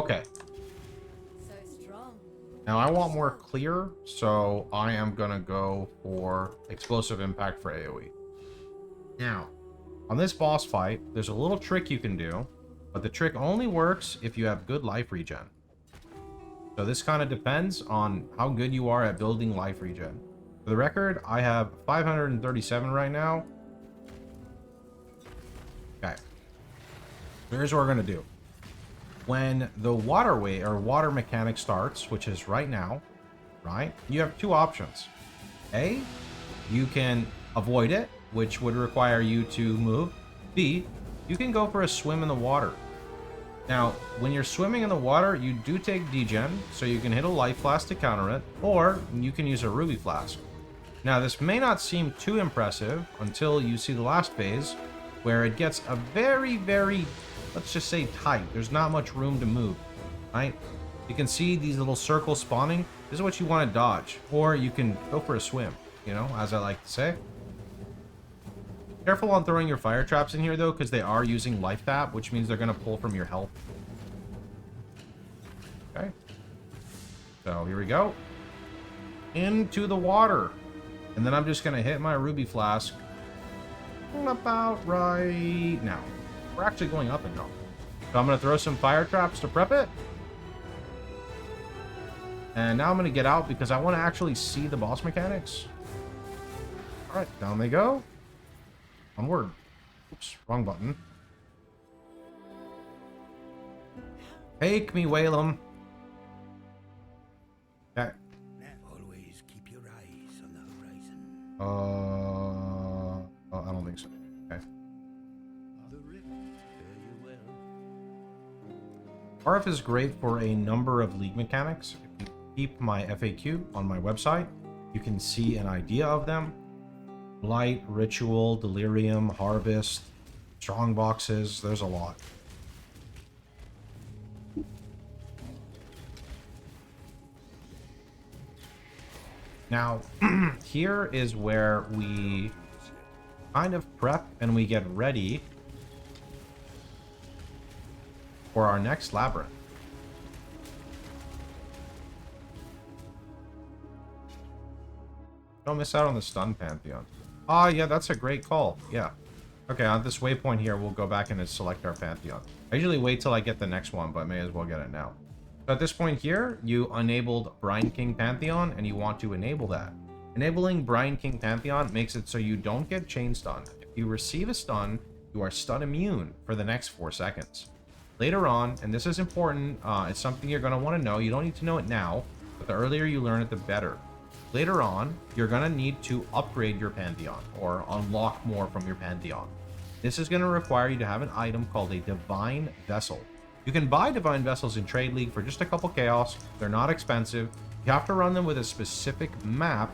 A: Okay.
H: So strong.
A: Now I want more clear, so I am gonna go for explosive impact for AoE. Now, on this boss fight, there's a little trick you can do, but the trick only works if you have good life regen. So this kind of depends on how good you are at building life regen. For the record, I have 537 right now. Okay. Here's what we're gonna do. When the waterway or water mechanic starts, which is right now, right? You have two options. A, you can avoid it, which would require you to move. B, you can go for a swim in the water. Now, when you're swimming in the water, you do take degen, so you can hit a life flask to counter it, or you can use a ruby flask. Now, this may not seem too impressive until you see the last phase, where it gets a very, very, let's just say tight. There's not much room to move, right? You can see these little circles spawning. This is what you want to dodge, or you can go for a swim, you know, as I like to say. Careful on throwing your fire traps in here, though, because they are using life tap, which means they're going to pull from your health. Okay. So, here we go. Into the water. And then I'm just going to hit my ruby flask about right now. We're actually going up and down. So, I'm going to throw some fire traps to prep it. And now I'm going to get out because I want to actually see the boss mechanics. Alright, down they go. Onward. Oops, wrong button. Take me, Whalem. Okay.
C: Always keep your eyes on the horizon.
A: Oh, I don't think so. Okay.
C: The river, fare you well.
A: RF is great for a number of league mechanics. If you keep my FAQ on my website, you can see an idea of them. Blight, Ritual, Delirium, Harvest, Strong Boxes, there's a lot. Now, here is where we kind of prep and we get ready for our next labyrinth. Don't miss out on the stun Pantheon. Ah, yeah, that's a great call. Yeah. Okay, on this waypoint here, we'll go back and select our Pantheon. I usually wait till I get the next one, but may as well get it now. So at this point here, you enabled Brine King Pantheon, and you want to enable that. Enabling Brine King Pantheon makes it so you don't get chain stun. If you receive a stun, you are stun immune for the next 4 seconds. Later on, and this is important, it's something you're going to want to know. You don't need to know it now, but the earlier you learn it, the better. Later on, you're going to need to upgrade your Pantheon, or unlock more from your Pantheon. This is going to require you to have an item called a Divine Vessel. You can buy Divine Vessels in Trade League for just a couple chaos. They're not expensive. You have to run them with a specific map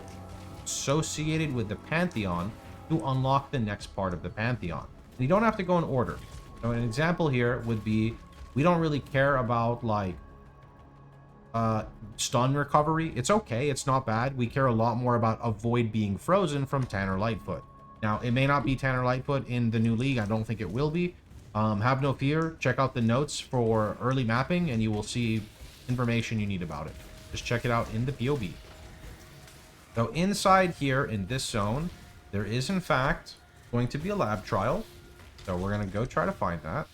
A: associated with the Pantheon to unlock the next part of the Pantheon. And you don't have to go in order. So an example here would be, we don't really care about, like, stun recovery. It's okay, it's not bad. We care a lot more about avoid being frozen from Tanner Lightfoot. Now, it may not be Tanner Lightfoot in the new league. I don't think it will be. Have no fear. Check out the notes for early mapping, and you will see information you need about it. Just check it out in the POB. So inside here in this zone, there is in fact going to be a lab trial. So we're going to go try to find that.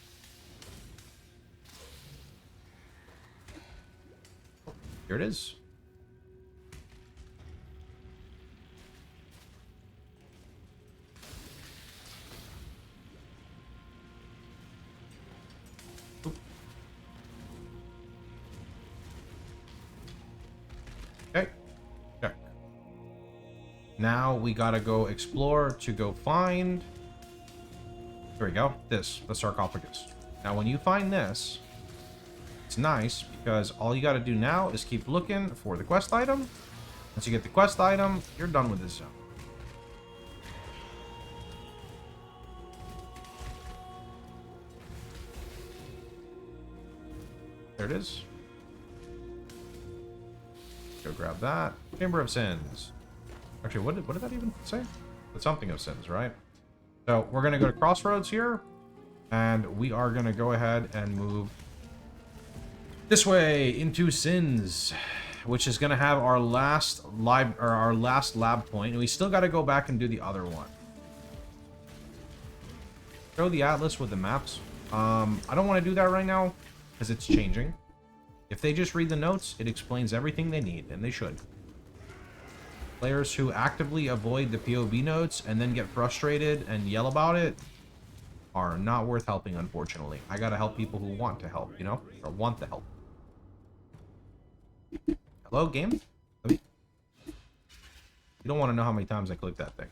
A: Here it is. Okay. Check. Now we gotta go explore to go find. Here we go. The sarcophagus. Now when you find this, it's nice because all you got to do now is keep looking for the quest item. Once you get the quest item, you're done with this zone. There it is. Go grab that. Chamber of Sins. Actually, what did that even say? It's something of sins, right? So we're going to go to Crossroads here. And we are going to go ahead and move This way into Sins, which is gonna have our last lab point, and we still got to go back and do the other one. Show the atlas with the maps. I don't want to do that right now because it's changing. If they just read the notes, it explains everything they need, and they should. Players who actively avoid the POV notes and then get frustrated and yell about it are not worth helping, unfortunately. I gotta help people who want to help, you know? Or want the help. Hello, game? You don't want to know how many times I clicked that thing.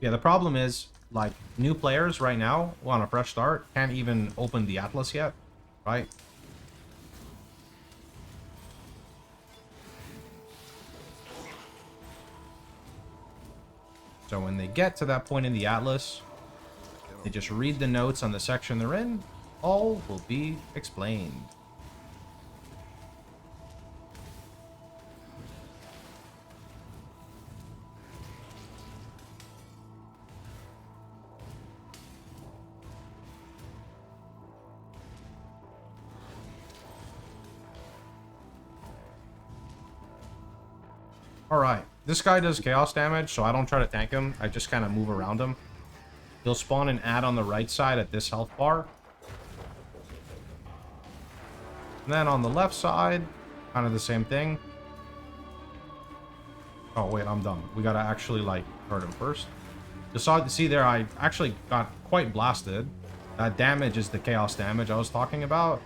A: Yeah, the problem is, like, new players right now, on a fresh start, can't even open the Atlas yet, right? So when they get to that point in the Atlas, they just read the notes on the section they're in, all will be explained. Alright, this guy does chaos damage, so I don't try to tank him. I just kind of move around him. He'll spawn an ad on the right side at this health bar. And then on the left side, kind of the same thing. Oh, wait, I'm dumb. We gotta actually, like, hurt him first. You see there, I actually got quite blasted. That damage is the chaos damage I was talking about.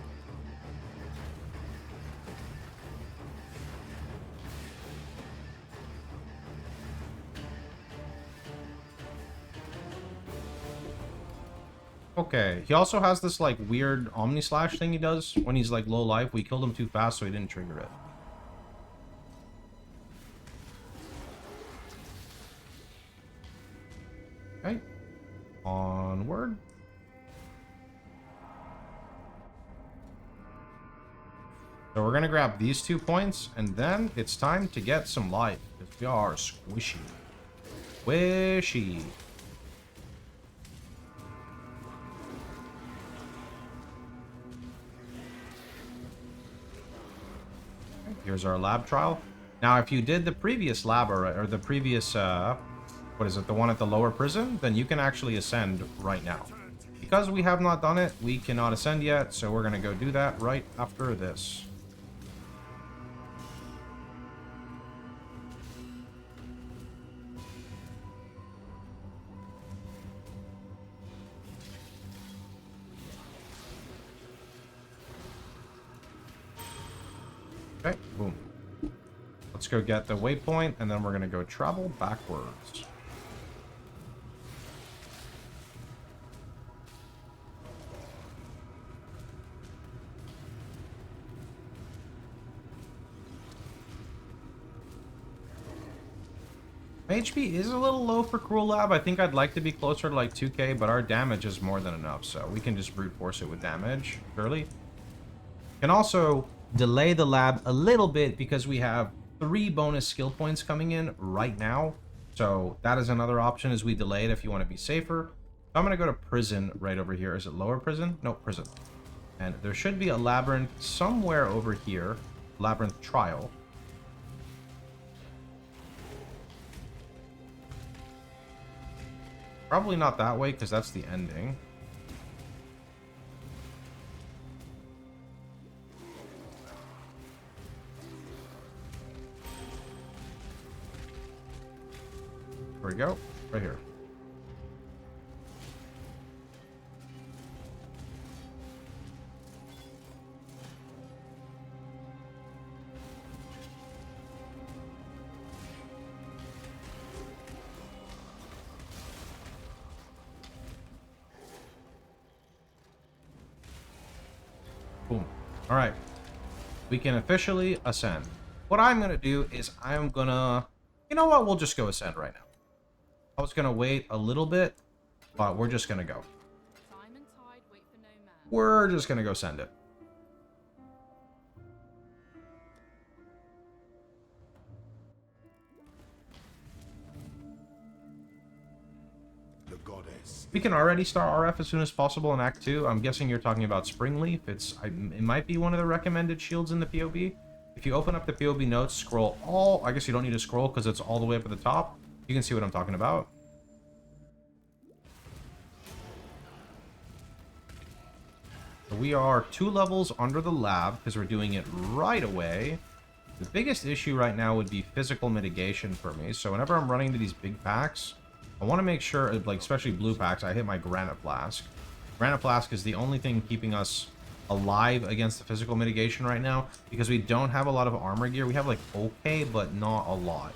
A: Okay, he also has this, like, weird Omni Slash thing he does when he's, like, low life. We killed him too fast, so he didn't trigger it. Okay. Onward. So we're gonna grab these 2 points, and then it's time to get some life, because we are squishy. Squishy. Here's our lab trial. Now, if you did the previous lab or the previous, what is it, the one at the lower prison, then you can actually ascend right now. Because we have not done it, we cannot ascend yet, so we're going to go do that right after this. Okay, boom. Let's go get the waypoint, and then we're going to go travel backwards. My HP is a little low for Cruel Lab. I think I'd like to be closer to like 2k, but our damage is more than enough, so we can just brute force it with damage, surely. Can also delay the lab a little bit because we have 3 bonus skill points coming in right now. So that is another option, as we delay it if you want to be safer. I'm going to go to prison right over here. Is it lower prison? No, prison. And there should be a labyrinth somewhere over here. Labyrinth trial. Probably not that way, because that's the ending. There we go. Right here. Boom. All right. We can officially ascend. What I'm going to do is I'm going to... You know what? We'll just go ascend right now. I was going to wait a little bit, but we're just going to go.
G: Time and tide wait for no man.
A: We're just going to go send it.
C: The goddess.
A: We can already start RF as soon as possible in Act 2. I'm guessing you're talking about Springleaf. It might be one of the recommended shields in the POB. If you open up the POB notes, scroll all... I guess you don't need to scroll because it's all the way up at the top. You can see what I'm talking about. So we are 2 levels under the lab because we're doing it right away. The biggest issue right now would be physical mitigation for me. So whenever I'm running to these big packs, I want to make sure, like especially blue packs, I hit my Granite Flask. Granite Flask is the only thing keeping us alive against the physical mitigation right now because we don't have a lot of armor gear. We have like okay, but not a lot.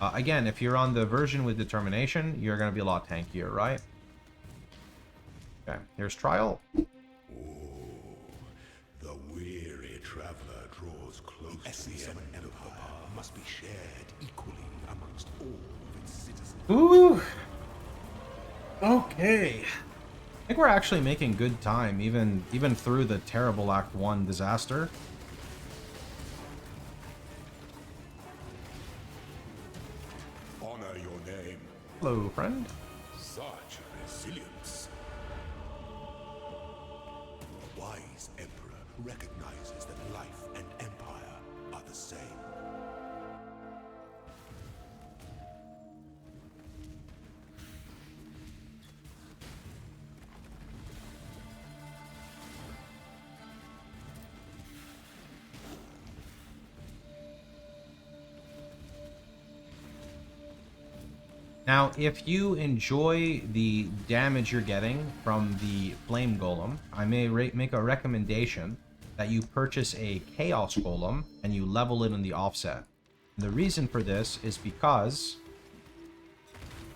A: Again, if you're on the version with determination, you're going to be a lot tankier, right? Okay, here's Trial.
C: The weary traveler draws close. The essence of an empire must be shared equally amongst all of its citizens.
A: Ooh. Okay. I think we're actually making good time, even through the terrible Act 1 disaster.
C: Honor your name.
A: Hello, friend.
C: Such resilience. A wise emperor recognizes that life and empire are the same.
A: Now, if you enjoy the damage you're getting from the Flame Golem, I may make a recommendation that you purchase a Chaos Golem and you level it in the offset. And the reason for this is because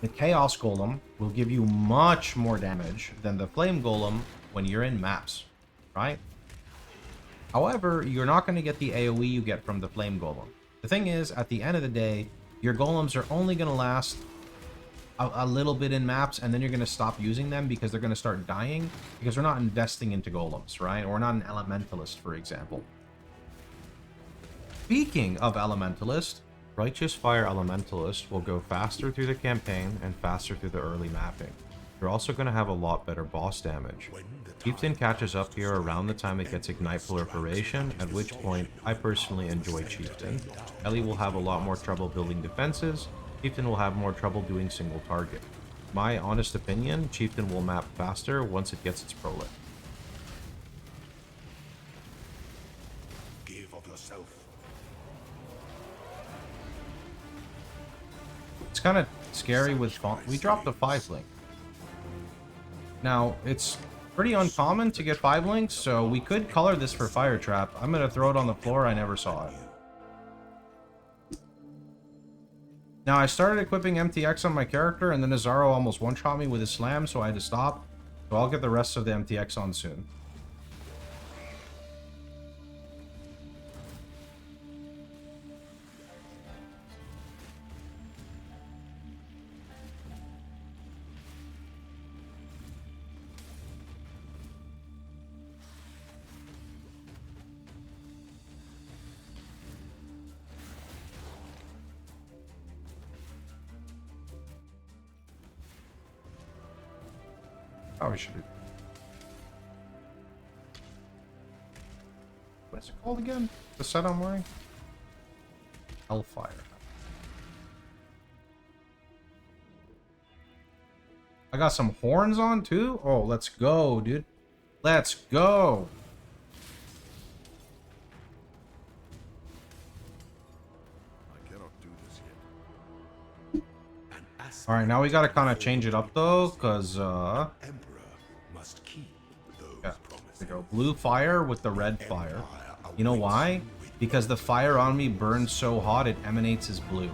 A: the Chaos Golem will give you much more damage than the Flame Golem when you're in maps, right? However, you're not going to get the AoE you get from the Flame Golem. The thing is, at the end of the day, your golems are only going to last a little bit in maps, and then you're going to stop using them because they're going to start dying because we're not investing into golems, right? Or we're not an elementalist, for example. Speaking of elementalist, Righteous Fire Elementalist will go faster through the campaign and faster through the early mapping. You're also going to have a lot better boss damage. Chieftain catches up here around the time it gets Ignite Proliferation, at which point I personally enjoy Chieftain. Ellie will have a lot more trouble building defenses. Chieftain will have more trouble doing single target. My honest opinion, Chieftain will map faster once it gets its prolit.
C: Give of yourself.
A: It's kind of scary with we dropped a 5-link. Now, it's pretty uncommon to get 5 links, so we could color this for Fire Trap. I'm going to throw it on the floor. I never saw it. Now, I started equipping MTX on my character, and then Azaro almost one-shot me with his slam, so I had to stop. So I'll get the rest of the MTX on soon. Probably should be. What is it called again? The set I'm wearing? Hellfire. I got some horns on too? Oh, let's go, dude. Let's go.
D: I cannot do this yet.
A: Alright, now we gotta kind of change it up though, because
C: Emperor must keep those
A: yeah,
C: promises.
A: there we go. Blue fire with the red fire. You know why? Because the fire on me burns so hot it emanates as blue.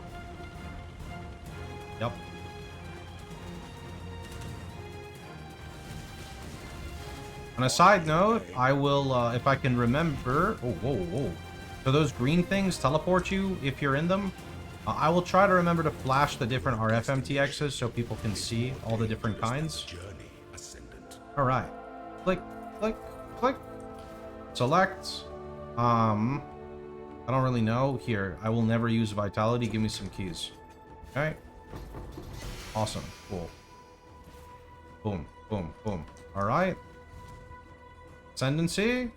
A: Yep. On a side note, I will, if I can remember... Oh, whoa, whoa. So those green things teleport you if you're in them. I will try to remember to flash the different RF MTXs so people can see all the different kinds. Alright. Click, click, click. Select. I don't really know. Here, I will never use Vitality. Give me some keys. Okay. Awesome. Cool. Boom, boom, boom. All right. Ascendancy.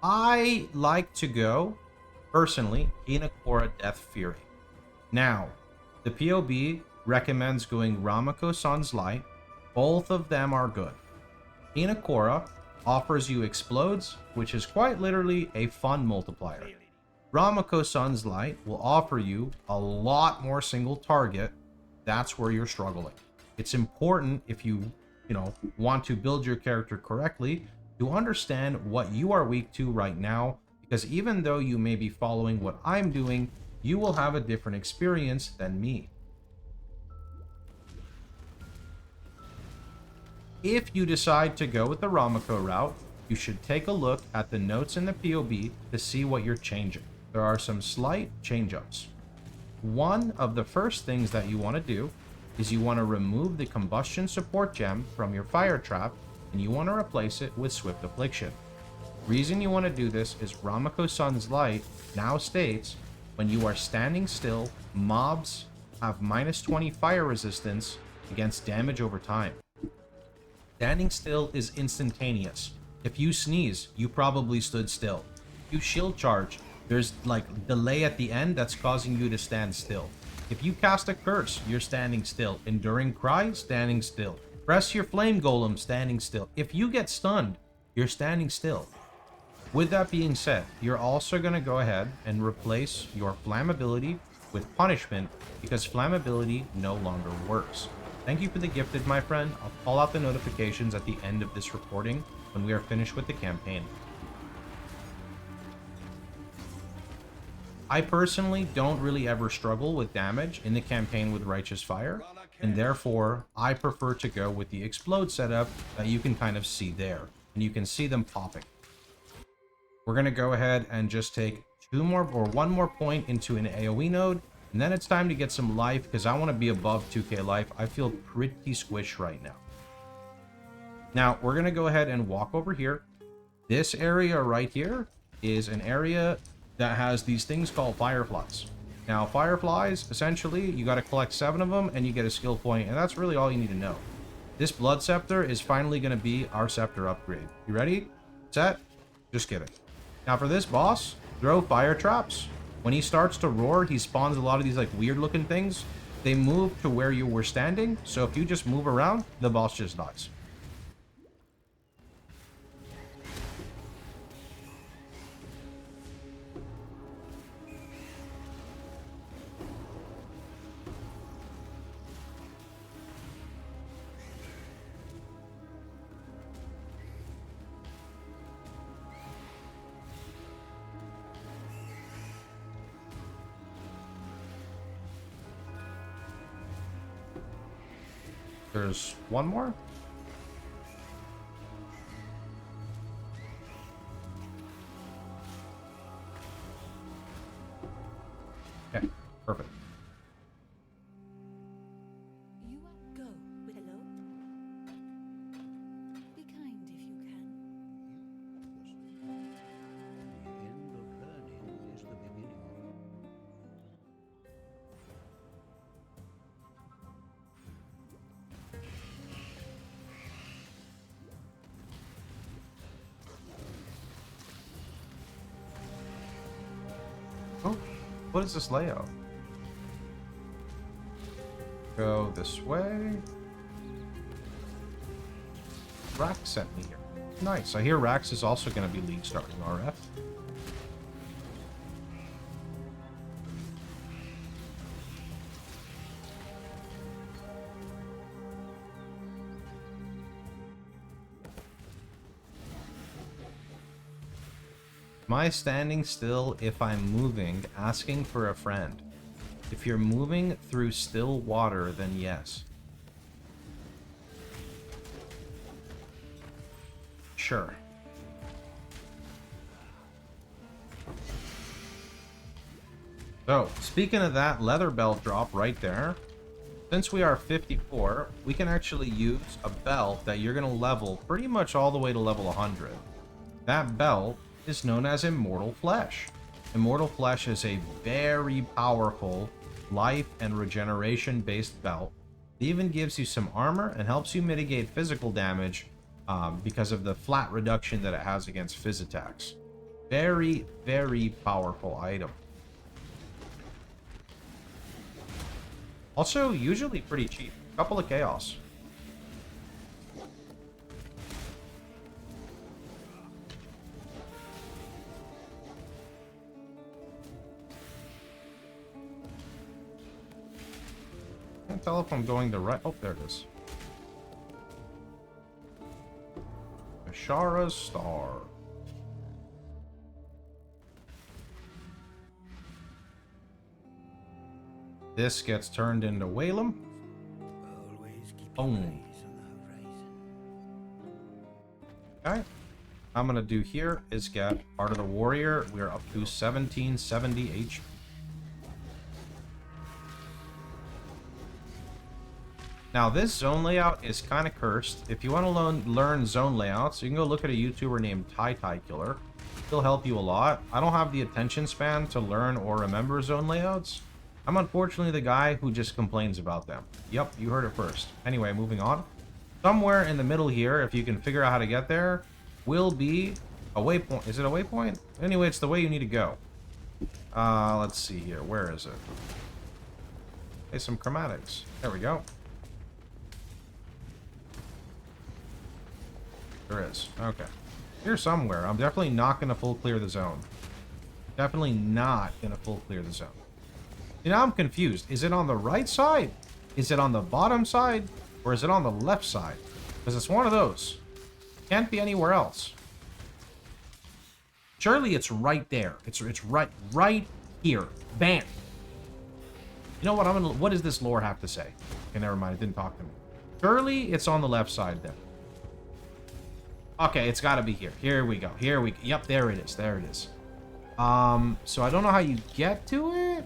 A: I like to go, personally, Icicle Death Fury. Now, the POB recommends going Ramako Sun's Light. Both of them are good. Icicle offers you Explodes, which is quite literally a fun multiplier. Ramako Sun's Light will offer you a lot more single target. That's where you're struggling. It's important if you want to build your character correctly to understand what you are weak to right now, because even though you may be following what I'm doing, you will have a different experience than me. If you decide to go with the Ramako route, you should take a look at the notes in the POB to see what you're changing. There are some slight change-ups. One of the first things that you want to do is you want to remove the combustion support gem from your fire trap, and you want to replace it with Swift Affliction. Reason you want to do this is Ramako Sun's Light now states when you are standing still, mobs have -20 fire resistance against damage over time. Standing still is instantaneous. If you sneeze, you probably stood still. If you shield charge, there's like delay at the end that's causing you to stand still. If you cast a curse, you're standing still. Enduring Cry, standing still. Press your Flame Golem, standing still. If you get stunned, you're standing still. With that being said, you're also going to go ahead and replace your Flammability with Punishment, because Flammability no longer works. Thank you for the gifted, my friend. I'll call out the notifications at the end of this recording when we are finished with the campaign. I personally don't really ever struggle with damage in the campaign with Righteous Fire, and therefore I prefer to go with the Explode setup that you can kind of see there, and you can see them popping. We're going to go ahead and just take one more point into an AoE node, and then it's time to get some life, because I want to be above 2k life. I feel pretty squished right now. Now, we're going to go ahead and walk over here. This area right here is an area that has these things called Fireflies. Now, Fireflies, essentially, you got to collect 7 of them, and you get a skill point, and that's really all you need to know. This Blood Scepter is finally going to be our Scepter upgrade. You ready? Set? Just kidding. Now, for this boss, throw fire traps. When he starts to roar, he spawns a lot of these like weird looking things. They move to where you were standing, so if you just move around, the boss just dies. There's one more. Okay, perfect.
H: You go with hello. Be kind if you can.
F: The end of learning is the beginning.
A: Oh, what is this layout? Go this way. Rax sent me here. Nice. I hear Rax is also going to be league starting RF. Am I standing still if I'm moving, asking for a friend? If you're moving through still water, then yes. Sure. So, speaking of that leather belt drop right there, since we are 54, we can actually use a belt that you're going to level pretty much all the way to level 100. That belt is known as Immortal Flesh. Immortal Flesh is a very powerful life and regeneration based belt It even gives you some armor and helps you mitigate physical damage because of the flat reduction that it has against phys attacks. Very, very powerful item. Also, usually pretty cheap. Couple of chaos. Can't tell if I'm going the right. Oh, there it is. Ashara's Star. This gets turned into Whalem. Boom. Okay. I'm gonna do here is get Art of the Warrior. We're up to 1770 HP. Now, this zone layout is kind of cursed. If you want to learn zone layouts, you can go look at a YouTuber named Tie Killer. He'll help you a lot. I don't have the attention span to learn or remember zone layouts. I'm unfortunately the guy who just complains about them. Yep, you heard it first. Anyway, moving on. Somewhere in the middle here, if you can figure out how to get there, will be a waypoint. Is it a waypoint? Anyway, it's the way you need to go. Let's see here. Where is it? Okay, some chromatics. There we go. There is. Okay. Here somewhere. I'm definitely not going to full clear the zone. Definitely not going to full clear the zone. See, now I'm confused. Is it on the right side? Is it on the bottom side? Or is it on the left side? Because it's one of those. Can't be anywhere else. Surely it's right there. It's right here. Bam. You know what? What does this lore have to say? Okay, never mind. It didn't talk to me. Surely it's on the left side then. Okay, it's got to be here. Here we go. Here we go. Yep, there it is. There it is. So I don't know how you get to it.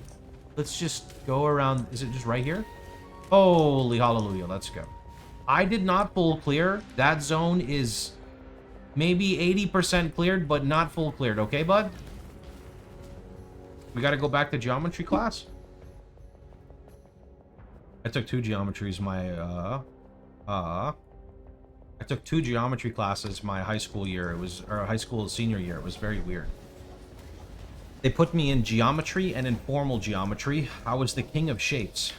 A: Let's just go around. Is it just right here? Holy hallelujah. Let's go. I did not full clear. That zone is maybe 80% cleared, but not full cleared. Okay, bud? We got to go back to geometry class. I took 2 geometries I took 2 geometry classes my high school year. It was, or high school senior year. It was very weird. They put me in geometry and informal geometry. I was the king of shapes.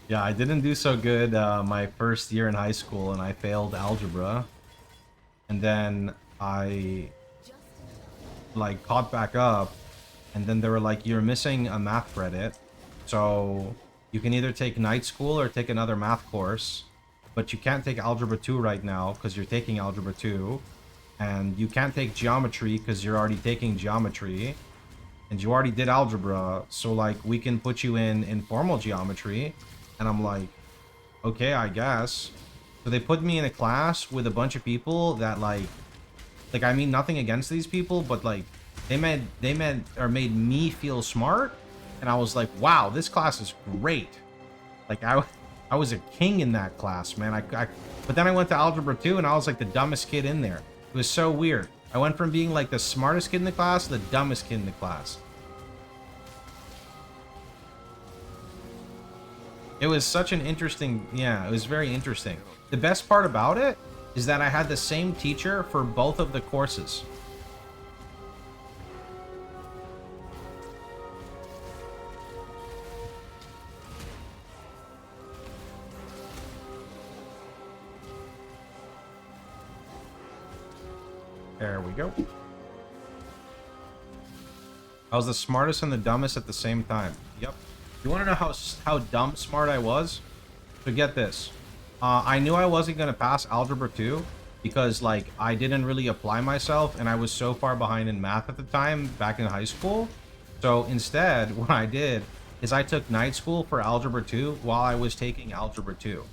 A: Yeah, I didn't do so good my first year in high school, and I failed algebra. And then I like caught back up, and then they were like, you're missing a math credit, so you can either take night school or take another math course, but you can't take algebra 2 right now because you're taking algebra 2, and you can't take geometry because you're already taking geometry, and you already did algebra, so like we can put you in informal geometry. And I'm like, okay, I guess. So they put me in a class with a bunch of people that like I mean nothing against these people, but like they made me feel smart, and I was like, wow, this class is great. Like I was a king in that class, man. But then I went to algebra 2 and I was like the dumbest kid in there. It was so weird. I went from being like the smartest kid in the class to the dumbest kid in the class. It was such an interesting, yeah, it was very interesting. The best part about it is that I had the same teacher for both of the courses. There we go. I was the smartest and the dumbest at the same time. Yep. You want to know how dumb smart I was? So get this. I knew I wasn't going to pass algebra 2 because like I didn't really apply myself, and I was so far behind in math at the time back in high school. So instead, what I did is I took night school for algebra 2 while I was taking algebra 2.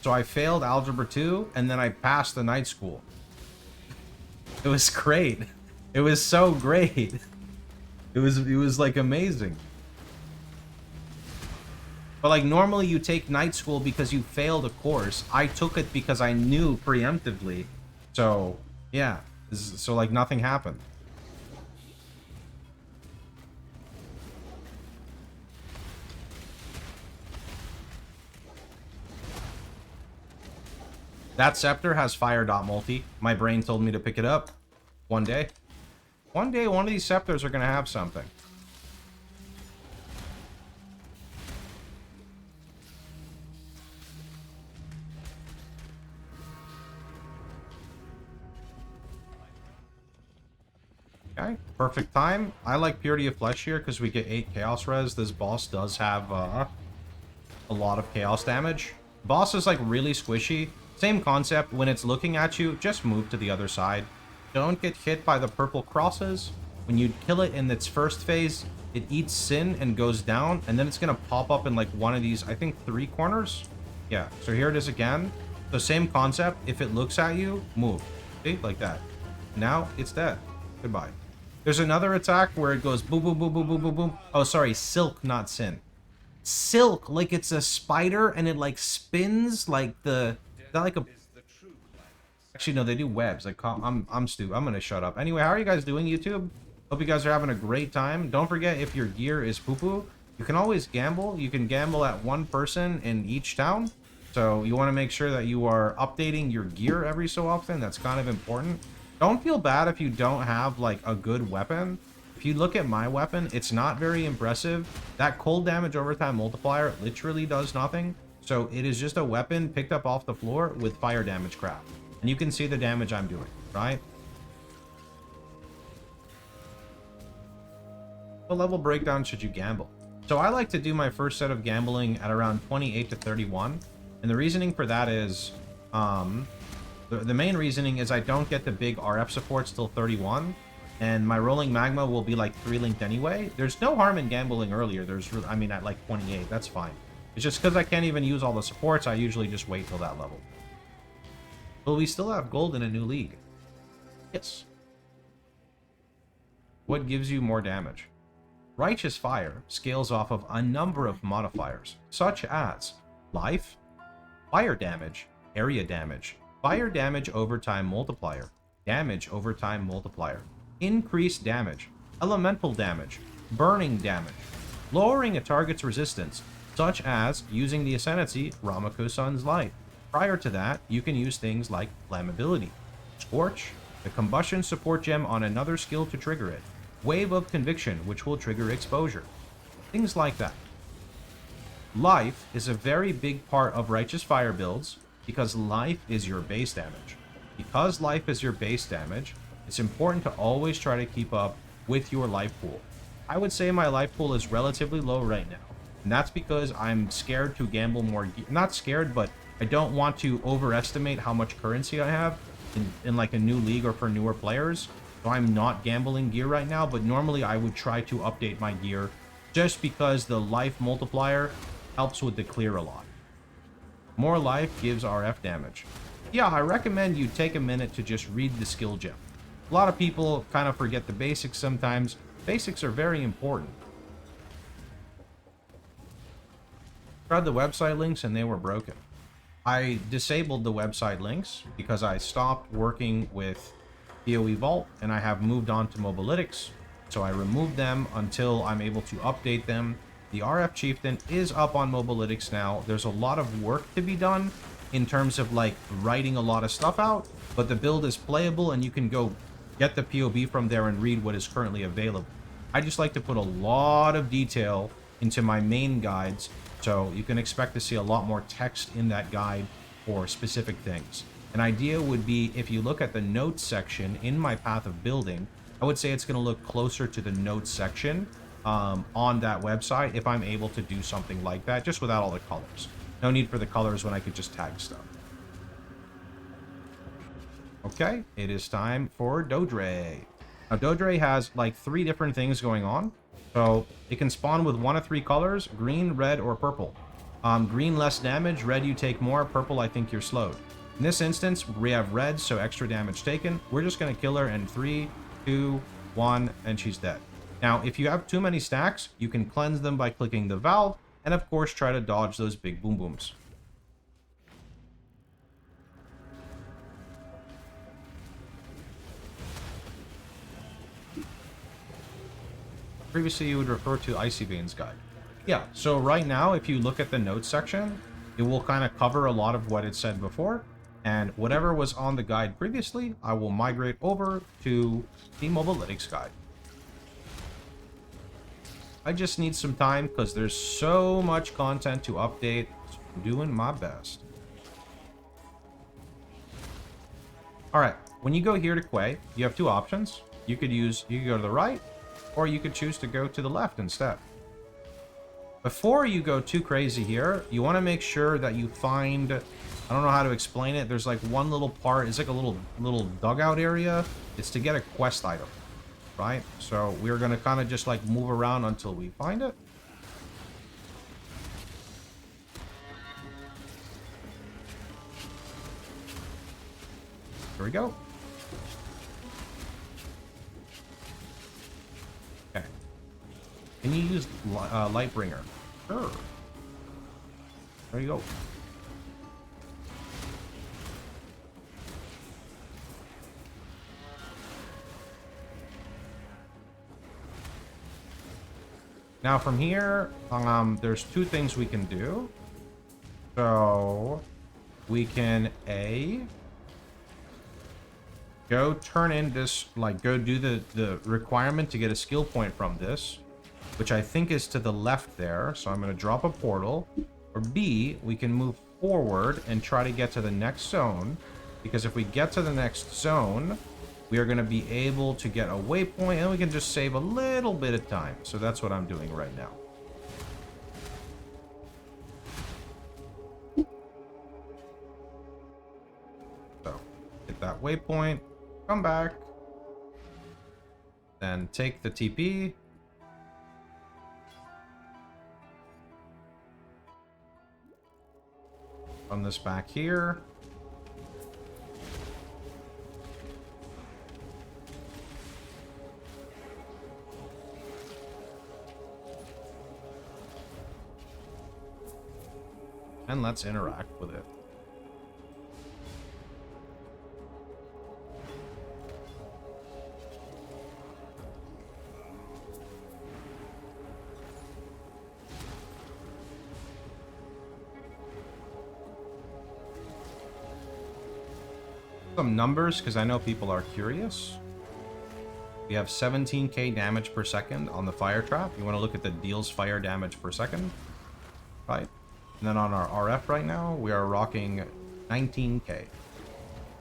A: So I failed algebra 2 and then I passed the night school. It was great. It was so great. It was like amazing. But like normally you take night school because you failed a course. I took it because I knew preemptively. So yeah, so like nothing happened. That scepter has fire dot multi. My brain told me to pick it up one day. One day, one of these scepters are going to have something. Okay, perfect time. I like Purity of Flesh here because we get 8 Chaos Res. This boss does have a lot of Chaos damage. Boss is like really squishy. Same concept. When it's looking at you, just move to the other side. Don't get hit by the purple crosses. When you kill it in its first phase, it eats sin and goes down, and then it's going to pop up in like one of these, I think 3 corners. Yeah, so here it is again. The same concept. If it looks at you, move. See? Like that. Now it's dead. Goodbye. There's another attack where it goes boom, boom, boom, boom, boom, boom, boom. Oh, sorry. Silk, not sin. Silk, like it's a spider and it like spins like the... Is that like a... Actually, no, they do webs. Like, I'm stupid. I'm gonna shut up. Anyway, how are you guys doing, YouTube? Hope you guys are having a great time. Don't forget, if your gear is poo-poo, you can always gamble. You can gamble at 1 person in each town. So you want to make sure that you are updating your gear every so often. That's kind of important. Don't feel bad if you don't have, like, a good weapon. If you look at my weapon, it's not very impressive. That cold damage overtime multiplier literally does nothing. So it is just a weapon picked up off the floor with fire damage crap. And you can see the damage I'm doing, right? What level breakdown should you gamble? So I like to do my first set of gambling at around 28 to 31. And the reasoning for that is, the main reasoning is I don't get the big RF supports till 31. And my rolling magma will be like 3-linked anyway. There's no harm in gambling earlier. I mean, at like 28, that's fine. It's just because I can't even use all the supports, I usually just wait till that level. Will we still have gold in a new league? Yes. What gives you more damage? Righteous Fire scales off of a number of modifiers, such as life, fire damage, area damage, fire damage over time multiplier, damage over time multiplier, increased damage, elemental damage, burning damage, lowering a target's resistance, such as using the Ascendancy Ramako-san's Light. Prior to that, you can use things like Flammability, Scorch, the Combustion Support Gem on another skill to trigger it, Wave of Conviction, which will trigger Exposure. Things like that. Life is a very big part of Righteous Fire builds because life is your base damage. Because life is your base damage, it's important to always try to keep up with your life pool. I would say my life pool is relatively low right now, and that's because I'm scared to gamble more. Not scared, but I don't want to overestimate how much currency I have in like a new league or for newer players. So I'm not gambling gear right now, but normally I would try to update my gear just because the life multiplier helps with the clear a lot. More life gives RF damage. Yeah, I recommend you take a minute to just read the skill gem. A lot of people kind of forget the basics sometimes. Basics are very important. Tried the website links and they were broken. I disabled the website links because I stopped working with PoE Vault and I have moved on to Mobilytics. So I removed them until I'm able to update them. The RF Chieftain is up on Mobilytics now. There's a lot of work to be done in terms of like writing a lot of stuff out, but the build is playable and you can go get the POV from there and read what is currently available. I just like to put a lot of detail into my main guides, so you can expect to see a lot more text in that guide for specific things. An idea would be if you look at the notes section in my path of building, I would say it's going to look closer to the notes section on that website if I'm able to do something like that, just without all the colors. No need for the colors when I could just tag stuff. Okay, it is time for Dodre. Now, Dodre has like 3 different things going on. So it can spawn with 1 of 3 colors: green, red, or purple. Green, less damage. Red, you take more. Purple, I think you're slowed. In this instance, we have red, so extra damage taken. We're just going to kill her in 3, 2, 1, and she's dead. Now, if you have too many stacks, you can cleanse them by clicking the valve, and of course try to dodge those big boom booms. Previously, you would refer to Icy Veins guide. Yeah, so right now, if you look at the notes section, it will kind of cover a lot of what it said before, and whatever was on the guide previously, I will migrate over to the Mobilytics guide. I just need some time because there's so much content to update, so I'm doing my best. Alright, when you go here to Quay, you have two options. You could go to the right, or you could choose to go to the left instead. Before you go too crazy here, you want to make sure that you find, I don't know how to explain it, there's like one little part, it's like a little dugout area. It's to get a quest item, right? So we're going to kind of just like move around until we find it. Here we go. Okay. Can you use Lightbringer? Sure. There you go. Now from here, there's two things we can do. So we can go turn in this, like go do the requirement to get a skill point from this, which I think is to the left there. So I'm going to drop a portal. Or B, we can move forward and try to get to the next zone. Because if we get to the next zone, we are going to be able to get a waypoint and we can just save a little bit of time. So that's what I'm doing right now. So, get that waypoint, come back, then take the TP. Run this back here. And let's interact with it. Some numbers, because I know people are curious. We have 17k damage per second on the fire trap. You want to look at the deals fire damage per second, right? And then on our RF right now, we are rocking 19k.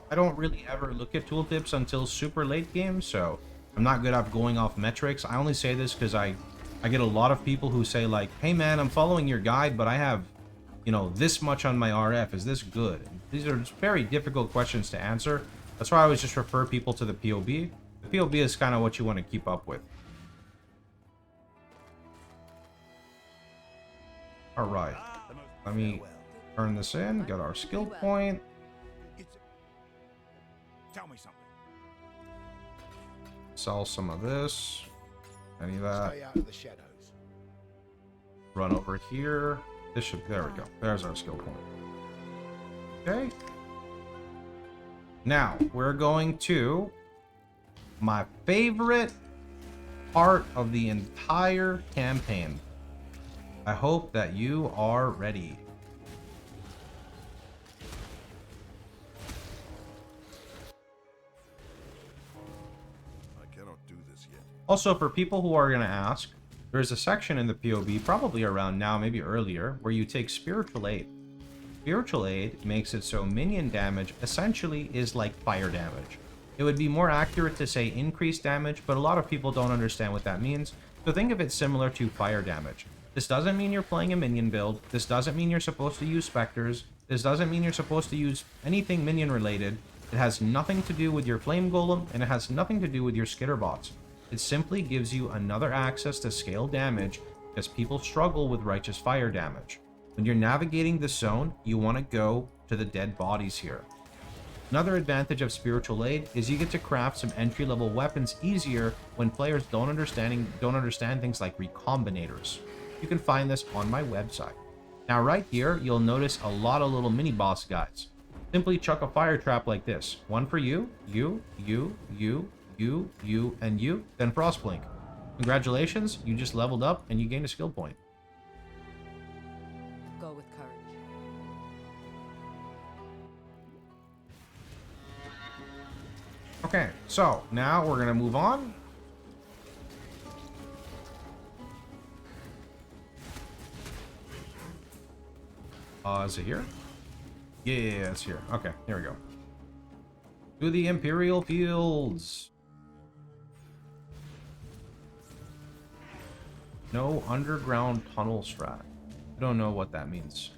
A: I don't really ever look at tooltips until super late game, so I'm not good at going off metrics. I only say this because I get a lot of people who say like, hey man, I'm following your guide, but I have, you know, this much on my RF. Is this good? These are very difficult questions to answer. That's why I always just refer people to the POB. The POB is kind of what you want to keep up with. All right. Let me turn this in, get our skill point.
F: Tell me something.
A: Sell some of this. Any of that.
C: Stay out of the shadows.
A: Run over here. This should, there we go. There's our skill point. Okay. Now, we're going to my favorite part of the entire campaign. I hope that you are ready.
D: I cannot do this yet.
A: Also, for people who are going to ask, there's a section in the POB, probably around now, maybe earlier, where you take Spiritual Aid. Spiritual Aid makes it so minion damage essentially is like fire damage. It would be more accurate to say increased damage, but a lot of people don't understand what that means. So think of it similar to fire damage. This doesn't mean you're playing a minion build. This doesn't mean you're supposed to use specters. This doesn't mean you're supposed to use anything minion related. It has nothing to do with your flame golem, and it has nothing to do with your skitterbots. It simply gives you another access to scale damage because people struggle with righteous fire damage. When you're navigating the zone, you want to go to the dead bodies here. Another advantage of Spiritual Aid is you get to craft some entry-level weapons easier when players don't understand things like recombinators. You can find this on my website. Now right here, you'll notice a lot of little mini-boss guys. Simply chuck a fire trap like this. One for you, you, and you, then Frostblink. Congratulations, you just leveled up and you gained a skill point.
H: Go with courage.
A: Okay, so now we're gonna move on. Is it here? Yeah, it's here. Okay, here we go. To the Imperial Fields. No underground tunnel strat. I don't know what that means.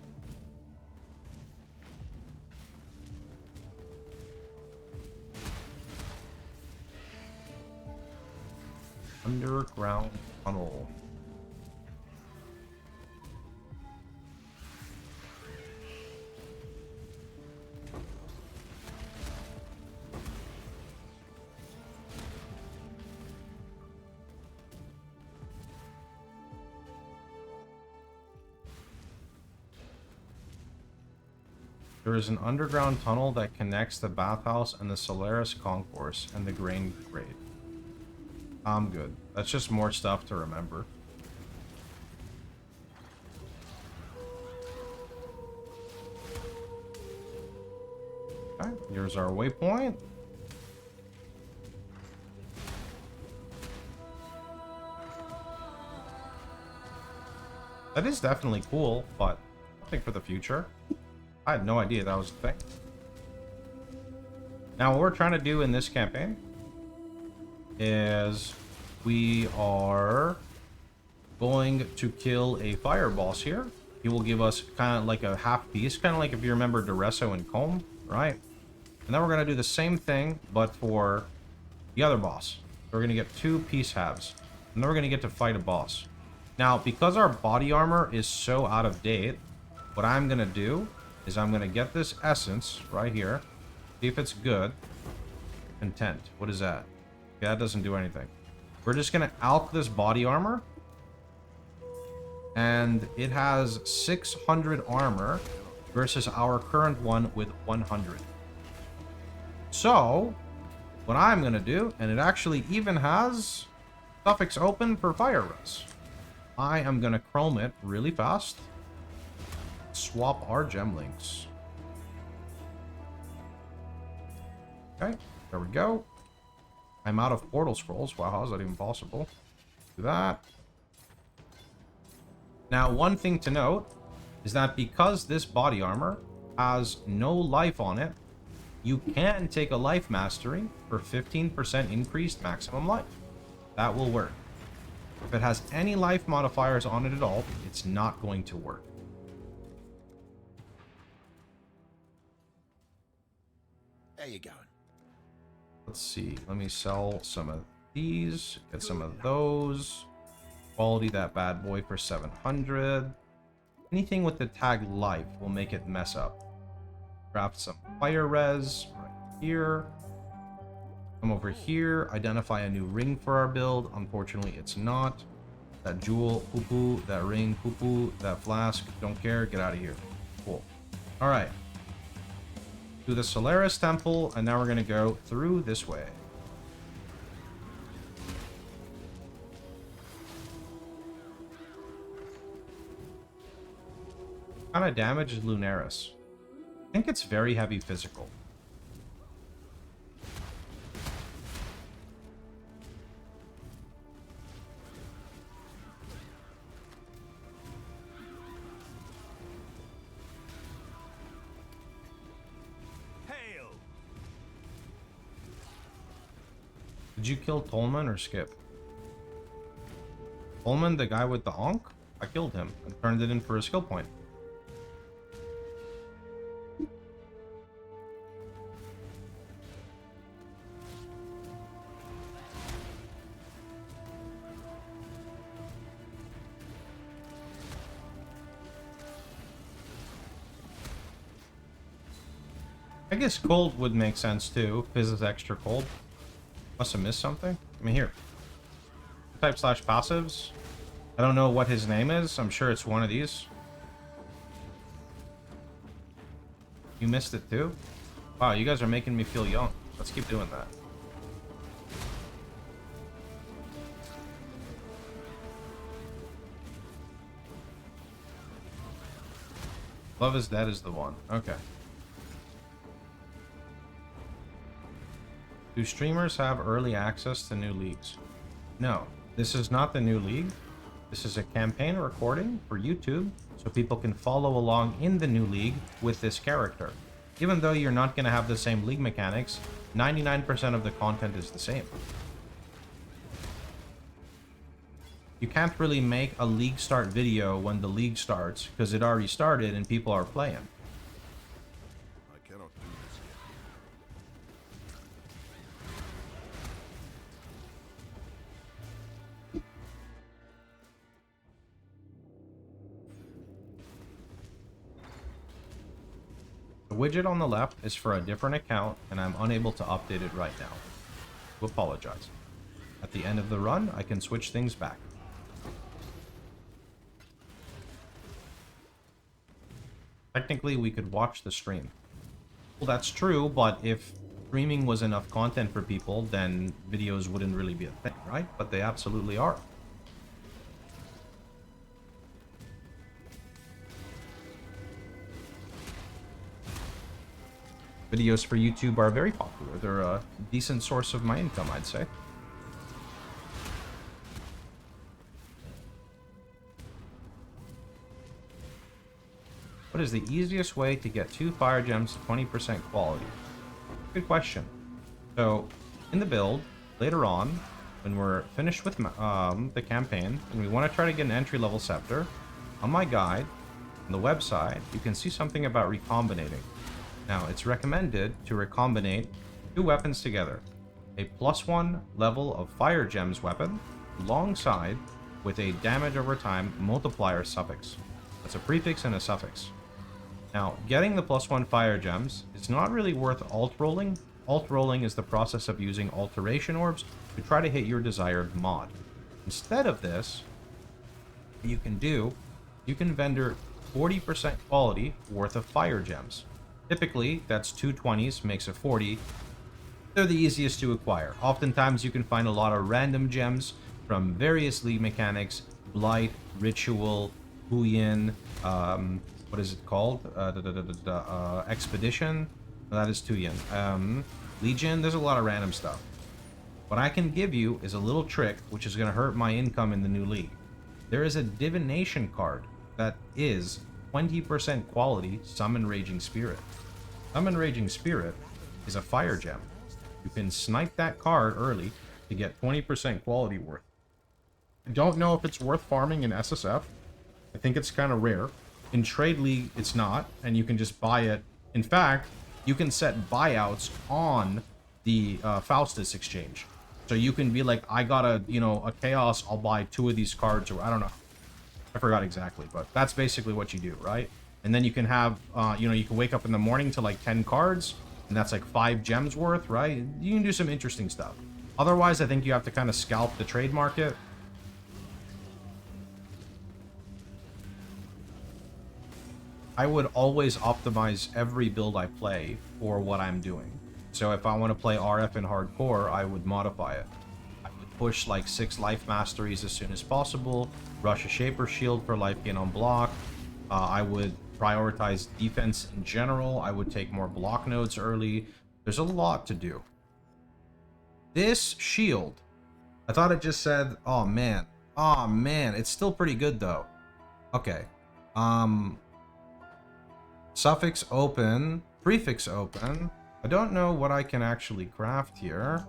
A: Underground tunnel. There is an underground tunnel that connects the bathhouse and the Solaris concourse and the grain grade. I'm good. That's just more stuff to remember. Okay, here's our waypoint. That is definitely cool, but I think for the future. I had no idea that was a thing. Now, what we're trying to do in this campaign is we are going to kill a fire boss here. He will give us kind of like a half piece, kind of like if you remember Duresso and Comb, right? And then we're going to do the same thing, but for the other boss. We're going to get 2 piece halves, and then we're going to get to fight a boss. Now, because our body armor is so out of date, what I'm going to do is I'm going to get this essence right here. See if it's good. Content. What is that? Okay, that doesn't do anything. We're just going to alch this body armor. And it has 600 armor versus our current one with 100. So, what I'm going to do, and it actually even has suffix open for fire res. I am going to chrome it really fast. Swap our gem links. Okay, there we go. I'm out of portal scrolls. Wow, how is that even possible? Do that. Now, one thing to note is that because this body armor has no life on it, you can take a life mastery for 15% increased maximum life. That will work. If it has any life modifiers on it at all, it's not going to work.
D: There you going.
A: Let's see. Let me sell some of these. Get some of those. Quality that bad boy for 700. Anything with the tag life will make it mess up. Craft some fire res right here. Come over here. Identify a new ring for our build. Unfortunately, it's not. That jewel, poo-poo. That ring, poo-poo. That flask, don't care. Get out of here. Cool. All right. To the Solaris Temple, and now we're going to go through this way. What kind of damage is Lunaris? I think it's very heavy physical. Did you kill Tolman or Skip? Tolman, the guy with the Ankh? I killed him and turned it in for a skill point. I guess cold would make sense too. Fizz is extra cold. Must have missed something. I mean, here. Type slash passives. I don't know what his name is. I'm sure it's one of these. You missed it too? Wow, you guys are making me feel young. Let's keep doing that. Love is Dead is the one. Okay. Do streamers have early access to new leagues? No. This is not the new league. This is a campaign recording for YouTube, so people can follow along in the new league with this character. Even though you're not going to have the same league mechanics, 99% of the content is the same. You can't really make a league start video when the league starts, because it already started and people are playing.
D: I cannot do this yet.
A: The widget on the left is for a different account, and I'm unable to update it right now. I apologize. At the end of the run, I can switch things back. Technically, we could watch the stream. Well, that's true, but if streaming was enough content for people, then videos wouldn't really be a thing, right? But they absolutely are. Videos for YouTube are very popular. They're a decent source of my income, I'd say. What is the easiest way to get 2 fire gems to 20% quality? Good question. So, in the build, later on, when we're finished with the campaign, and we want to try to get an entry-level scepter, on my guide, on the website, you can see something about recombinating. Now, it's recommended to recombinate 2 weapons together. A +1 level of fire gems weapon, alongside with a damage over time multiplier suffix. That's a prefix and a suffix. Now, getting the +1 fire gems is not really worth alt-rolling. Alt-rolling is the process of using alteration orbs to try to hit your desired mod. Instead of this, what you can do, you can vendor 40% quality worth of fire gems. Typically, that's 2 20s, makes a 40. They're the easiest to acquire. Oftentimes, you can find a lot of random gems from various league mechanics, Blight, Ritual, Huyin, what is it called? Expedition? No, that is Tuyin. Legion, there's a lot of random stuff. What I can give you is a little trick, which is going to hurt my income in the new league. There is a divination card that is 20% quality Summon Raging Spirit. Summon Raging Spirit is a fire gem. You can snipe that card early to get 20% quality worth. I don't know if it's worth farming in SSF. I think it's kind of rare. In Trade League, it's not, and you can just buy it. In fact, you can set buyouts on the Faustus exchange. So you can be like, I got a Chaos, I'll buy 2 of these cards, or I don't know. I forgot exactly, but that's basically what you do, right? And then you can have, you can wake up in the morning to like 10 cards, and that's like 5 gems worth, right? You can do some interesting stuff. Otherwise, I think you have to kind of scalp the trade market. I would always optimize every build I play for what I'm doing. So if I want to play RF in hardcore, I would modify it. I would push like 6 life masteries as soon as possible, rush a Shaper Shield for life gain on block. I would prioritize defense in general. I would take more block nodes early. There's a lot to do. This shield, I thought it just said, oh man, it's still pretty good though. Okay. Suffix open, prefix open. I don't know what I can actually craft here.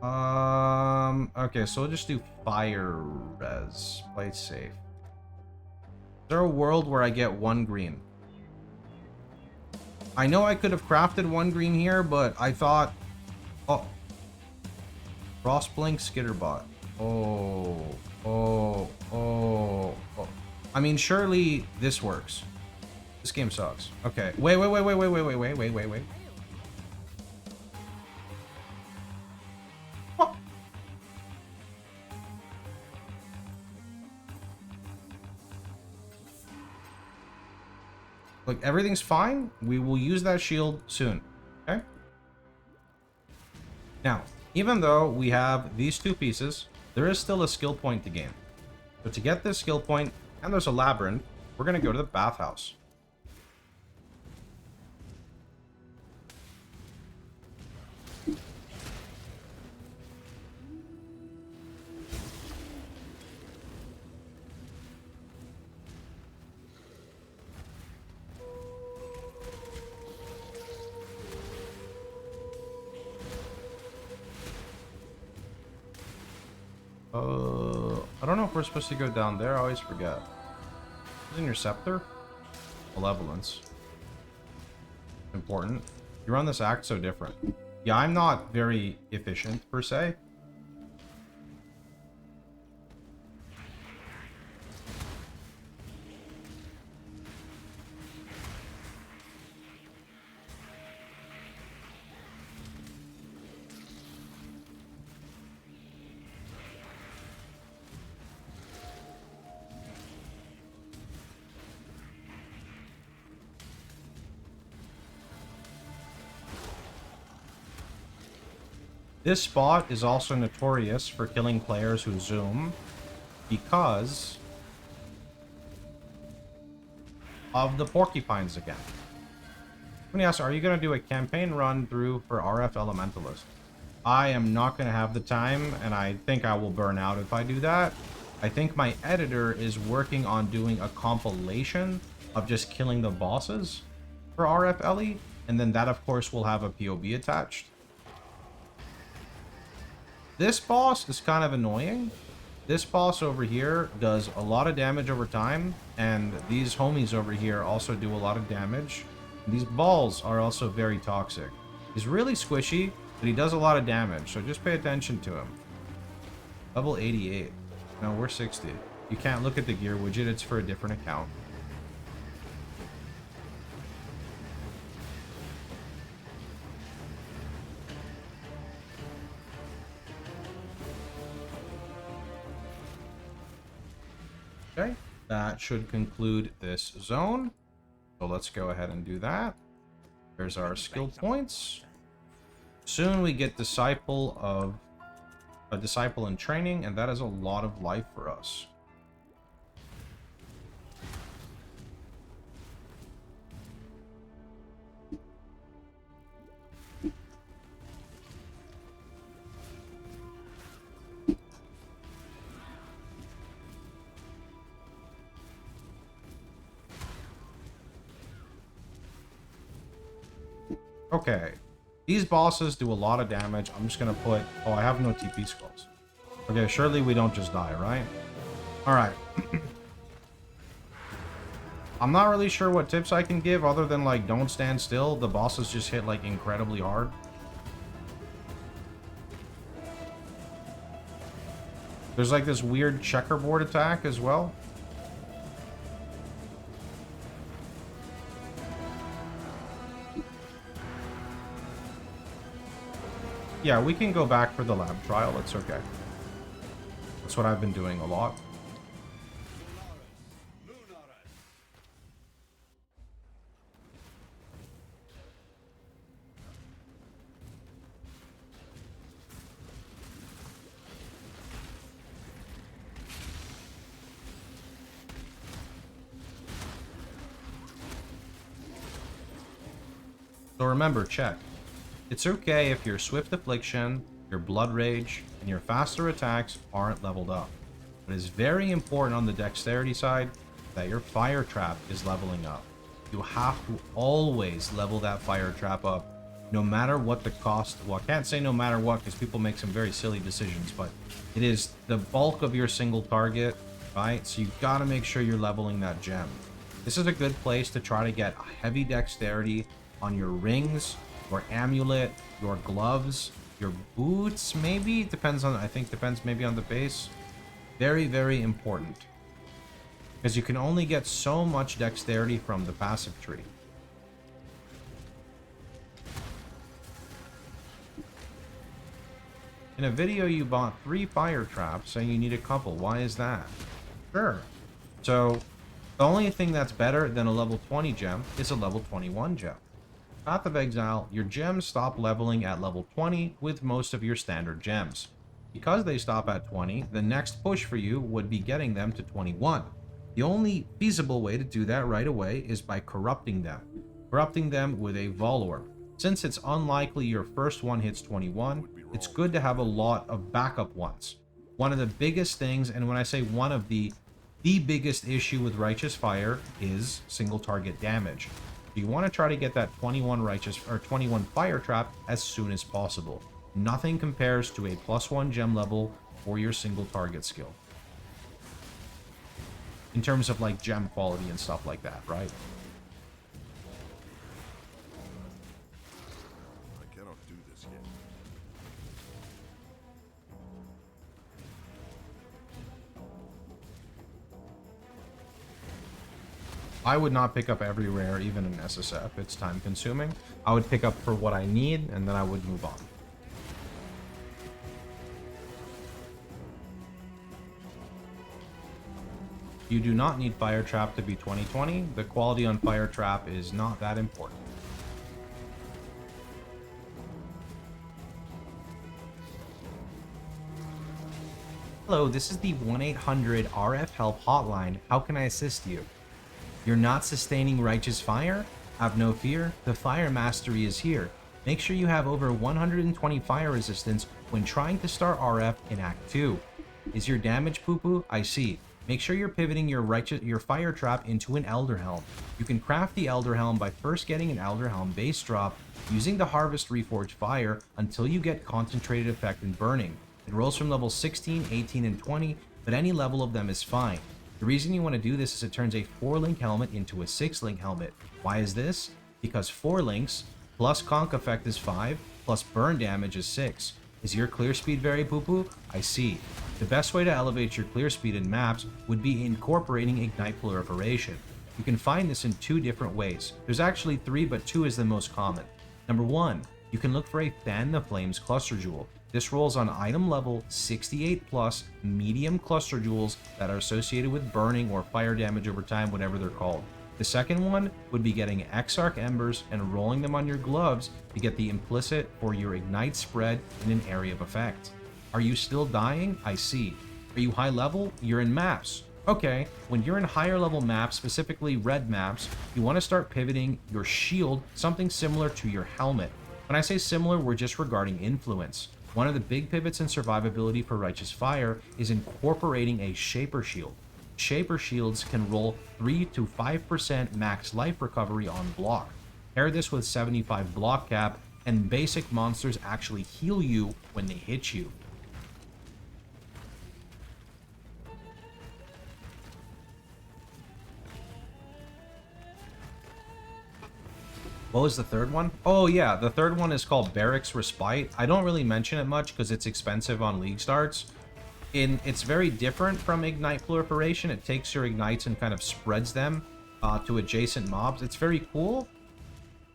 A: Okay, so we'll just do fire res. Play it safe. Is there a world where I get 1 green? I know I could have crafted 1 green here, but I thought... Oh. Frostblink Skitterbot. Oh. I mean, surely this works. This game sucks. Okay. Wait. What? Like, everything's fine. We will use that shield soon. Okay? Now, even though we have these two pieces, there is still a skill point to gain. So to get this skill point, and there's a labyrinth, we're going to go to the bathhouse. I don't know if we're supposed to go down there. I always forget. Isn't your scepter? Malevolence. Important. You run this act so different. Yeah, I'm not very efficient, per se. This spot is also notorious for killing players who zoom because of the porcupines again. Let me ask, are you going to do a campaign run through for RF Elementalist? I am not going to have the time, and I think I will burn out if I do that. I think my editor is working on doing a compilation of just killing the bosses for RF Ele, and then that, of course, will have a POB attached. This boss is kind of annoying. This boss over here does a lot of damage over time, and these homies over here also do a lot of damage. These balls are also very toxic. He's really squishy, but he does a lot of damage, so just pay attention to him. Level 88. No, we're 60. You can't look at the gear widget, it's for a different account. Okay, that should conclude this zone. So let's go ahead and do that. There's our skill points. Soon we get Disciple in training, and that is a lot of life for us. Okay, these bosses do a lot of damage. I'm just gonna put... Oh, I have no TP skulls. Okay, surely we don't just die, right? Alright. I'm not really sure what tips I can give other than, like, don't stand still. The bosses just hit, like, incredibly hard. There's, like, this weird checkerboard attack as well. Yeah, we can go back for the lab trial. It's okay. That's what I've been doing a lot. So remember, check. It's okay if your Swift Affliction, your Blood Rage, and your faster attacks aren't leveled up. But it's very important on the dexterity side that your Fire Trap is leveling up. You have to always level that Fire Trap up, no matter what the cost. Well, I can't say no matter what, because people make some very silly decisions, but it is the bulk of your single target, right? So you've got to make sure you're leveling that gem. This is a good place to try to get heavy dexterity on your rings, your amulet, your gloves, your boots, maybe? It depends on, I think depends maybe on the base. Very, very important. because you can only get so much dexterity from the passive tree. In a video, you bought 3 fire traps, saying you need a couple. Why is that? Sure. So, the only thing that's better than a level 20 gem is a level 21 gem. Path of Exile, your gems stop leveling at level 20 with most of your standard gems. Because they stop at 20, the next push for you would be getting them to 21. The only feasible way to do that right away is by corrupting them. Corrupting them with a Volorb. Since it's unlikely your first one hits 21, it's good to have a lot of backup ones. One of the biggest things, and when I say one of the biggest issue with Righteous Fire is single target damage. You want to try to get that 21 fire trap as soon as possible. Nothing compares to a +1 gem level for your single target skill. In terms of like gem quality and stuff like that, right?
D: I cannot do this yet.
A: I would not pick up every rare, even in SSF. It's time consuming. I would pick up for what I need, and then I would move on. You do not need Fire Trap to be 2020. The quality on Fire Trap is not that important. Hello, this is the 1-800-RF Help hotline. How can I assist you? You're not sustaining Righteous Fire? Have no fear, the Fire Mastery is here. Make sure you have over 120 fire resistance when trying to start RF in Act 2. Is your damage poo-poo? I see. Make sure you're pivoting your Fire Trap into an Elder Helm. You can craft the Elder Helm by first getting an Elder Helm base drop, using the Harvest Reforged Fire until you get Concentrated Effect and Burning. It rolls from level 16, 18, and 20, but any level of them is fine. The reason you want to do this is it turns a 4-link helmet into a 6-link helmet. Why is this? Because 4 links plus conk effect is 5, plus burn damage is 6. Is your clear speed very poo-poo? I see. The best way to elevate your clear speed in maps would be incorporating Ignite Proliferation. You can find this in 2 different ways. There's actually 3, but 2 is the most common. Number 1, you can look for a Fan the Flames Cluster Jewel. This rolls on item level 68 plus medium cluster jewels that are associated with burning or fire damage over time, whatever they're called. The second one would be getting Exarch Embers and rolling them on your gloves to get the implicit for your Ignite spread in an area of effect. Are you still dying? I see. Are you high level? You're in maps. Okay, when you're in higher level maps, specifically red maps, you want to start pivoting your shield something similar to your helmet. When I say similar, we're just regarding influence. One of the big pivots in survivability for Righteous Fire is incorporating a Shaper Shield. Shaper Shields can roll 3 to 5% max life recovery on block. Pair this with 75 block cap, and basic monsters actually heal you when they hit you. What was the third one? Oh yeah, the third one is called Barracks Respite. I don't really mention it much because it's expensive on League starts. It's very different from Ignite Proliferation. It takes your Ignites and kind of spreads them to adjacent mobs. It's very cool.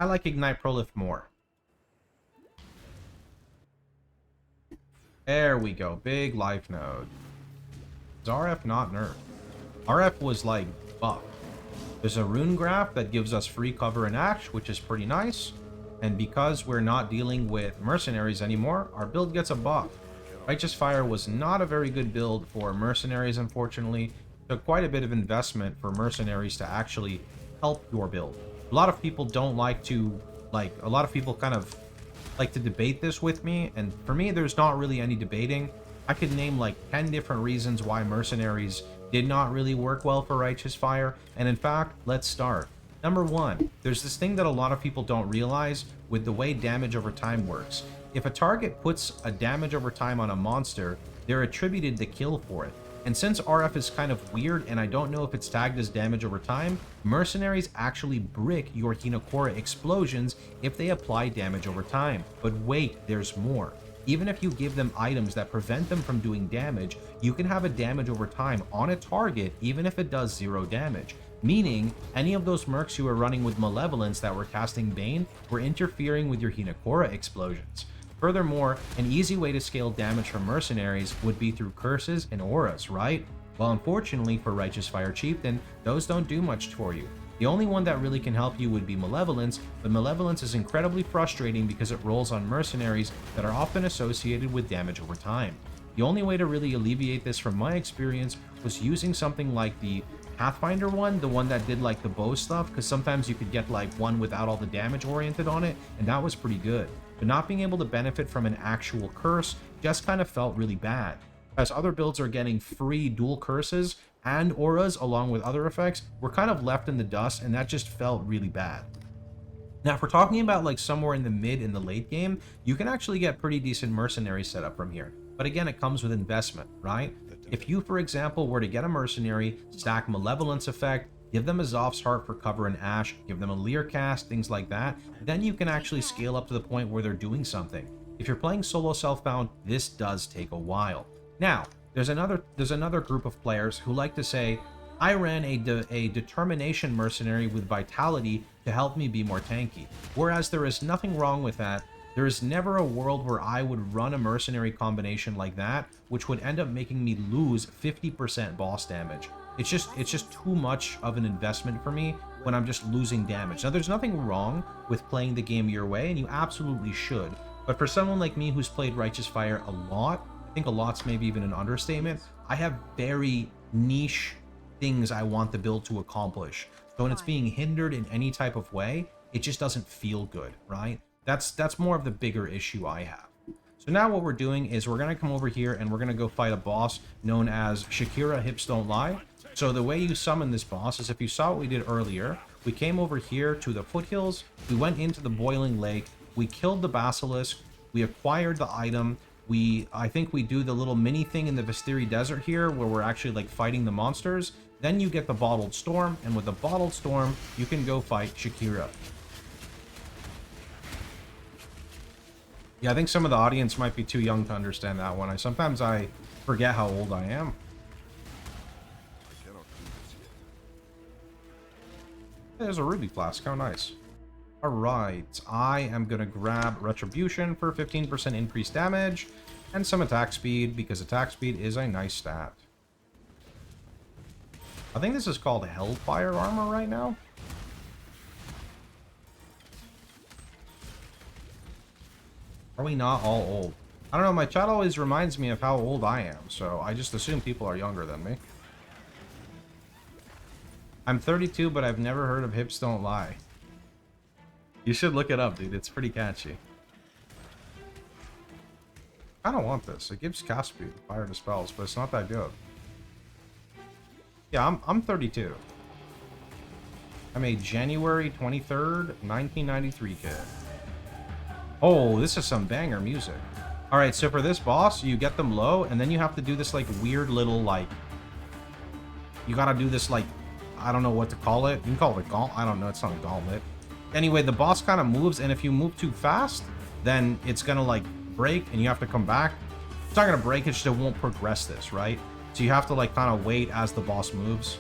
A: I like Ignite Prolif more. There we go. Big life node. Is RF not nerfed? RF was like buff. There's a rune graph that gives us free cover in Ash, which is pretty nice. And because we're not dealing with mercenaries anymore, our build gets a buff. Righteous Fire was not a very good build for mercenaries, unfortunately. Took quite a bit of investment for mercenaries to actually help your build. A lot of people don't like to, a lot of people kind of like to debate this with me, and for me, there's not really any debating. I could name like 10 different reasons why mercenaries did not really work well for Righteous Fire, and in fact, let's start. Number 1, there's this thing that a lot of people don't realize with the way damage over time works. If a target puts a damage over time on a monster, they're attributed the kill for it. And since RF is kind of weird and I don't know if it's tagged as damage over time, mercenaries actually brick your Hinokora explosions if they apply damage over time. But wait, there's more. even if you give them items that prevent them from doing damage, you can have a damage over time on a target even if it does 0 damage. Meaning, any of those mercs you were running with Malevolence that were casting Bane were interfering with your Hinekora explosions. Furthermore, an easy way to scale damage from mercenaries would be through curses and auras, right? Well, unfortunately for Righteous Fire Chieftain, those don't do much for you. The only one that really can help you would be Malevolence, but Malevolence is incredibly frustrating because it rolls on mercenaries that are often associated with damage over time. The only way to really alleviate this from my experience was using something like the Pathfinder one, the one that did like the bow stuff, because sometimes you could get like one without all the damage oriented on it, and that was pretty good. But not being able to benefit from an actual curse just kind of felt really bad. As other builds are getting free dual curses and auras along with other effects, we're kind of left in the dust, and that just felt really bad. Now, if we're talking about like somewhere in the mid and the late game, you can actually get pretty decent mercenary setup from here. But again, it comes with investment, right? If you, for example, were to get a mercenary, stack Malevolence effect, give them a Zoph's Heart for cover and Ash, give them a Leer cast, things like that, then you can actually scale up to the point where they're doing something. If you're playing solo self-bound, this does take a while. Now, there's another group of players who like to say, I ran a determination mercenary with vitality to help me be more tanky. Whereas there is nothing wrong with that. There is never a world where I would run a mercenary combination like that, which would end up making me lose 50% boss damage. It's just too much of an investment for me when I'm just losing damage. Now, there's nothing wrong with playing the game your way, and you absolutely should. But for someone like me who's played Righteous Fire a lot, I think a lot's maybe even an understatement, I have very niche things I want the build to accomplish. So when it's being hindered in any type of way, it just doesn't feel good, right? That's more of the bigger issue I have. So now what we're doing is we're going to come over here and we're going to go fight a boss known as Shakira Hips Don't Lie. So the way you summon this boss is, if you saw what we did earlier, we came over here to the foothills, we went into the boiling lake, we killed the basilisk, we acquired the item, I think we do the little mini thing in the Vistiri Desert here where we're actually like fighting the monsters. Then you get the Bottled Storm, and with the Bottled Storm, you can go fight Shakira. Yeah, I think some of the audience might be too young to understand that one. Sometimes I forget how old I am. There's a ruby flask. How nice. Alright, I am going to grab Retribution for 15% increased damage and some attack speed, because attack speed is a nice stat. I think this is called Hellfire Armor right now. Are we not all old? I don't know, my chat always reminds me of how old I am, so I just assume people are younger than me. I'm 32, but I've never heard of Hips Don't Lie. You should look it up, dude. It's pretty catchy. I don't want this. It gives cast speed, fire dispels, but it's not that good. Yeah, I'm 32. I'm a January 23rd, 1993 kid. Oh, this is some banger music. Alright, so for this boss, you get them low, and then you have to do this, like, weird little, like... You gotta do this, like... I don't know what to call it. You can call it a gauntlet. I don't know. It's not a gauntlet. Anyway, the boss kind of moves, and if you move too fast, then it's gonna, like, break, and you have to come back. It's not gonna break, it's just it won't progress this, right? So you have to, like, kind of wait as the boss moves.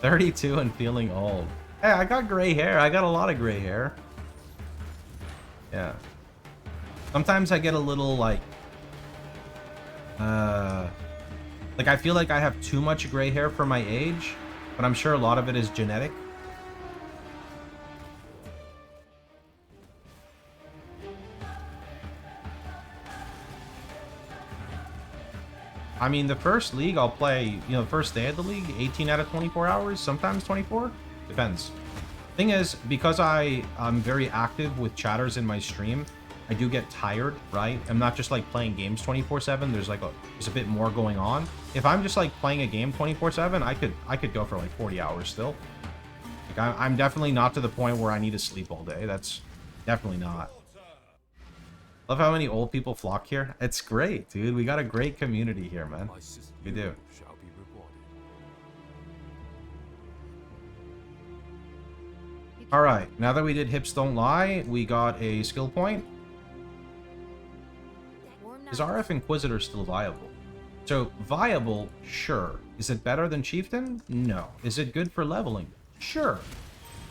A: "32 and feeling old." Hey, I got gray hair. I got a lot of gray hair. Yeah. Sometimes I get a little, like I feel like I have too much gray hair for my age, but I'm sure a lot of it is genetic. I mean, the first league I'll play, you know, the first day of the league, 18 out of 24 hours, sometimes 24. Depends. Thing is, because I'm very active with chatters in my stream, I do get tired, right? I'm not just like playing games 24/7. There's like there's a bit more going on. If I'm just like playing a game 24/7, I could go for like 40 hours still. Like, I'm definitely not to the point where I need to sleep all day. That's definitely not. Love how many old people flock here. It's great, dude. We got a great community here, man. We do. Alright, now that we did Hips Don't Lie, we got a skill point. Is RF Inquisitor still viable? So, viable, sure. Is it better than Chieftain? No. Is it good for leveling? Sure.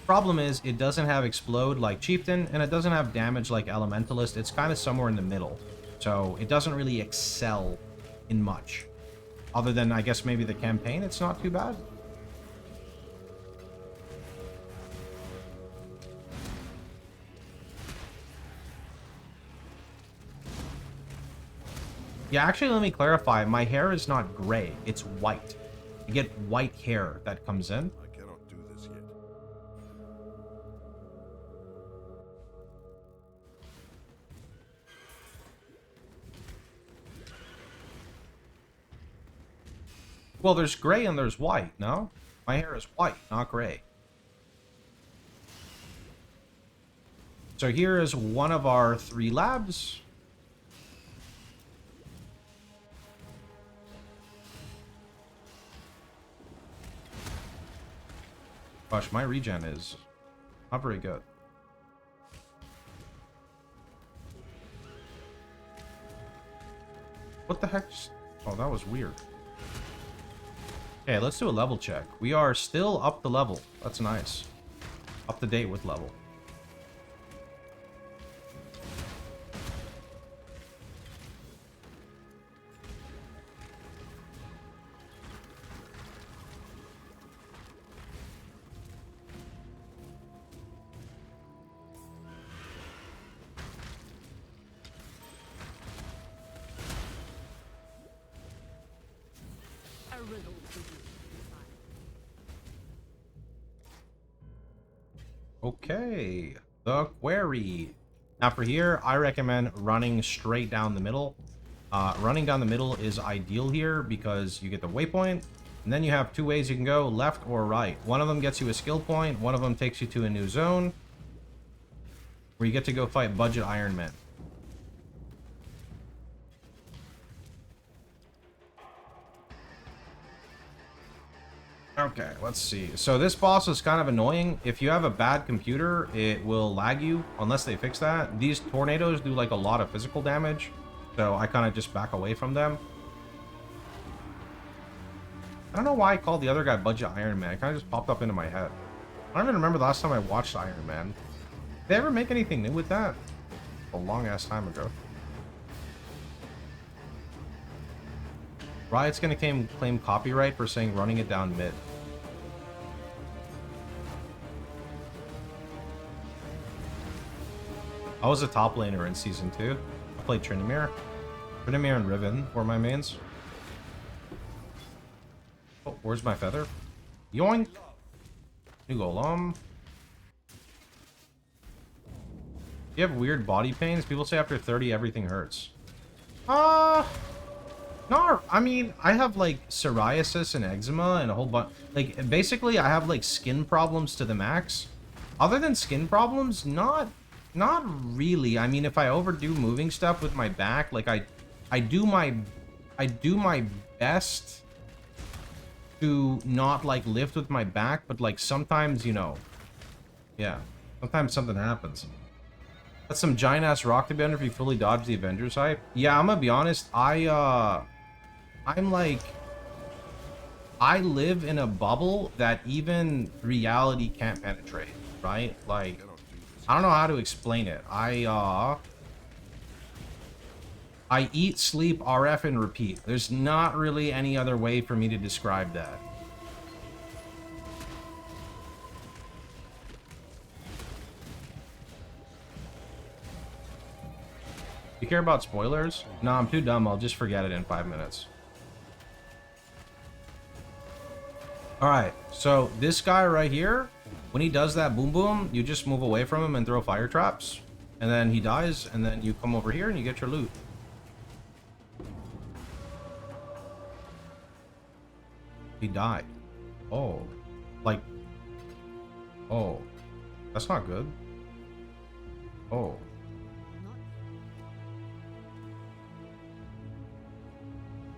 A: Problem is, it doesn't have Explode like Chieftain, and it doesn't have damage like Elementalist. It's kind of somewhere in the middle. So, it doesn't really excel in much. Other than, I guess, maybe the campaign, it's not too bad. Yeah, actually, let me clarify. My hair is not gray. It's white. I get white hair that comes in.
D: I cannot do this yet.
A: Well, there's gray and there's white, no? My hair is white, not gray. So here is one of our 3 labs. Gosh, my regen is not very good. What the heck? Oh, that was weird. Okay, let's do a level check. We are still up the level. That's nice. Up to date with level. Okay, the quarry. Now for here, I recommend running straight down the middle. Running down the middle is ideal here because you get the waypoint, and then you have 2 ways you can go, left or right. One of them gets you a skill point, one of them takes you to a new zone, where you get to go fight budget Iron Man. Okay, let's see. So this boss is kind of annoying. If you have a bad computer, it will lag you, unless they fix that. These tornadoes do like a lot of physical damage, so I kind of just back away from them. I don't know why I called the other guy Budget Iron Man. It kind of just popped up into my head. I don't even remember the last time I watched Iron Man. Did they ever make anything new with that? A long-ass time ago. Riot's gonna claim copyright for saying running it down mid. I was a top laner in Season 2. I played Tryndamere. Tryndamere and Riven were my mains. Oh, where's my feather? Yoink! New golem. You have weird body pains? People say after 30 everything hurts. No, I mean, I have like psoriasis and eczema and a whole bunch. Like, basically, I have like skin problems to the max. Other than skin problems, not really. I mean, if I overdo moving stuff with my back, like I do my best to not like lift with my back, but like sometimes, you know, yeah, sometimes something happens. That's some giant ass rock to be under if you fully dodge the Avengers hype. Yeah, I'm gonna be honest. I'm like, I live in a bubble that even reality can't penetrate, right? Like, I don't know how to explain it. I eat, sleep, RF, and repeat. There's not really any other way for me to describe that. You care about spoilers? No, I'm too dumb. I'll just forget it in 5 minutes. Alright, so this guy right here, when he does that boom boom, you just move away from him and throw fire traps. And then he dies, and then you come over here and you get your loot. He died. Oh. Like... Oh. That's not good. Oh.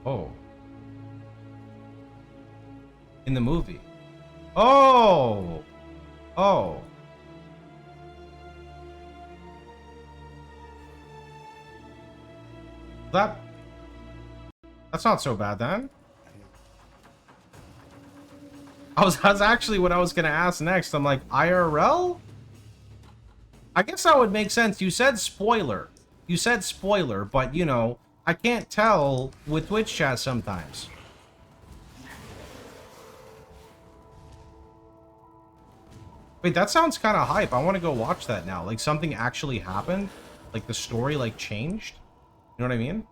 A: Oh. In the movie. Oh! Oh. That's not so bad then. That's actually what I was gonna ask next. I'm like, IRL? I guess that would make sense. You said spoiler. You said spoiler, but you know, I can't tell with Twitch chat sometimes. Wait, that sounds kind of hype. I want to go watch that now. Like something actually happened? Like the story like changed? You know what I mean?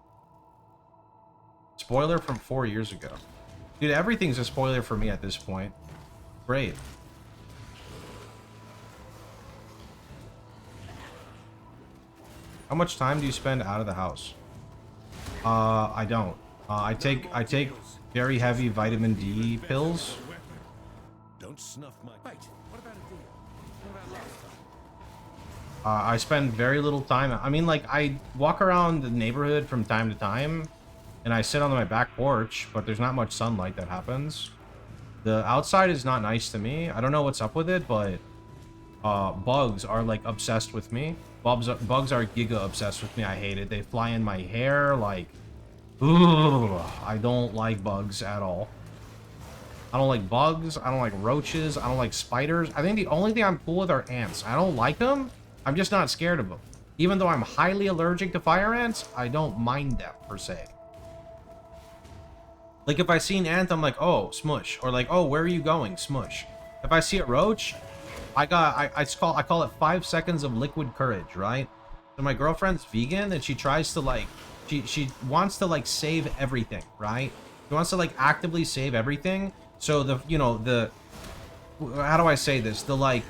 A: Spoiler from 4 years ago. Dude, everything's a spoiler for me at this point. Great. How much time do you spend out of the house? I don't. I take very heavy vitamin D pills.
C: Don't snuff my...
E: Wait, what about a deal? What about last time?
A: I spend very little time. I mean, like, I walk around the neighborhood from time to time, and I sit on my back porch, but there's not much sunlight that happens. The outside is not nice to me. I don't know what's up with it, but bugs are, like, obsessed with me. Bugs are giga obsessed with me. I hate it. They fly in my hair, like... Ugh, I don't like bugs at all. I don't like bugs. I don't like roaches. I don't like spiders. I think the only thing I'm cool with are ants. I don't like them. I'm just not scared of them. Even though I'm highly allergic to fire ants, I don't mind them, per se. Like, if I see an ant, I'm like, oh, smush. Or like, oh, where are you going? Smush. If I see a roach, I call it 5 seconds of liquid courage, right? So my girlfriend's vegan, and she tries to, like, she wants to, like, save everything, right? She wants to, like, actively save everything. So the, you know, the, how do I say this? The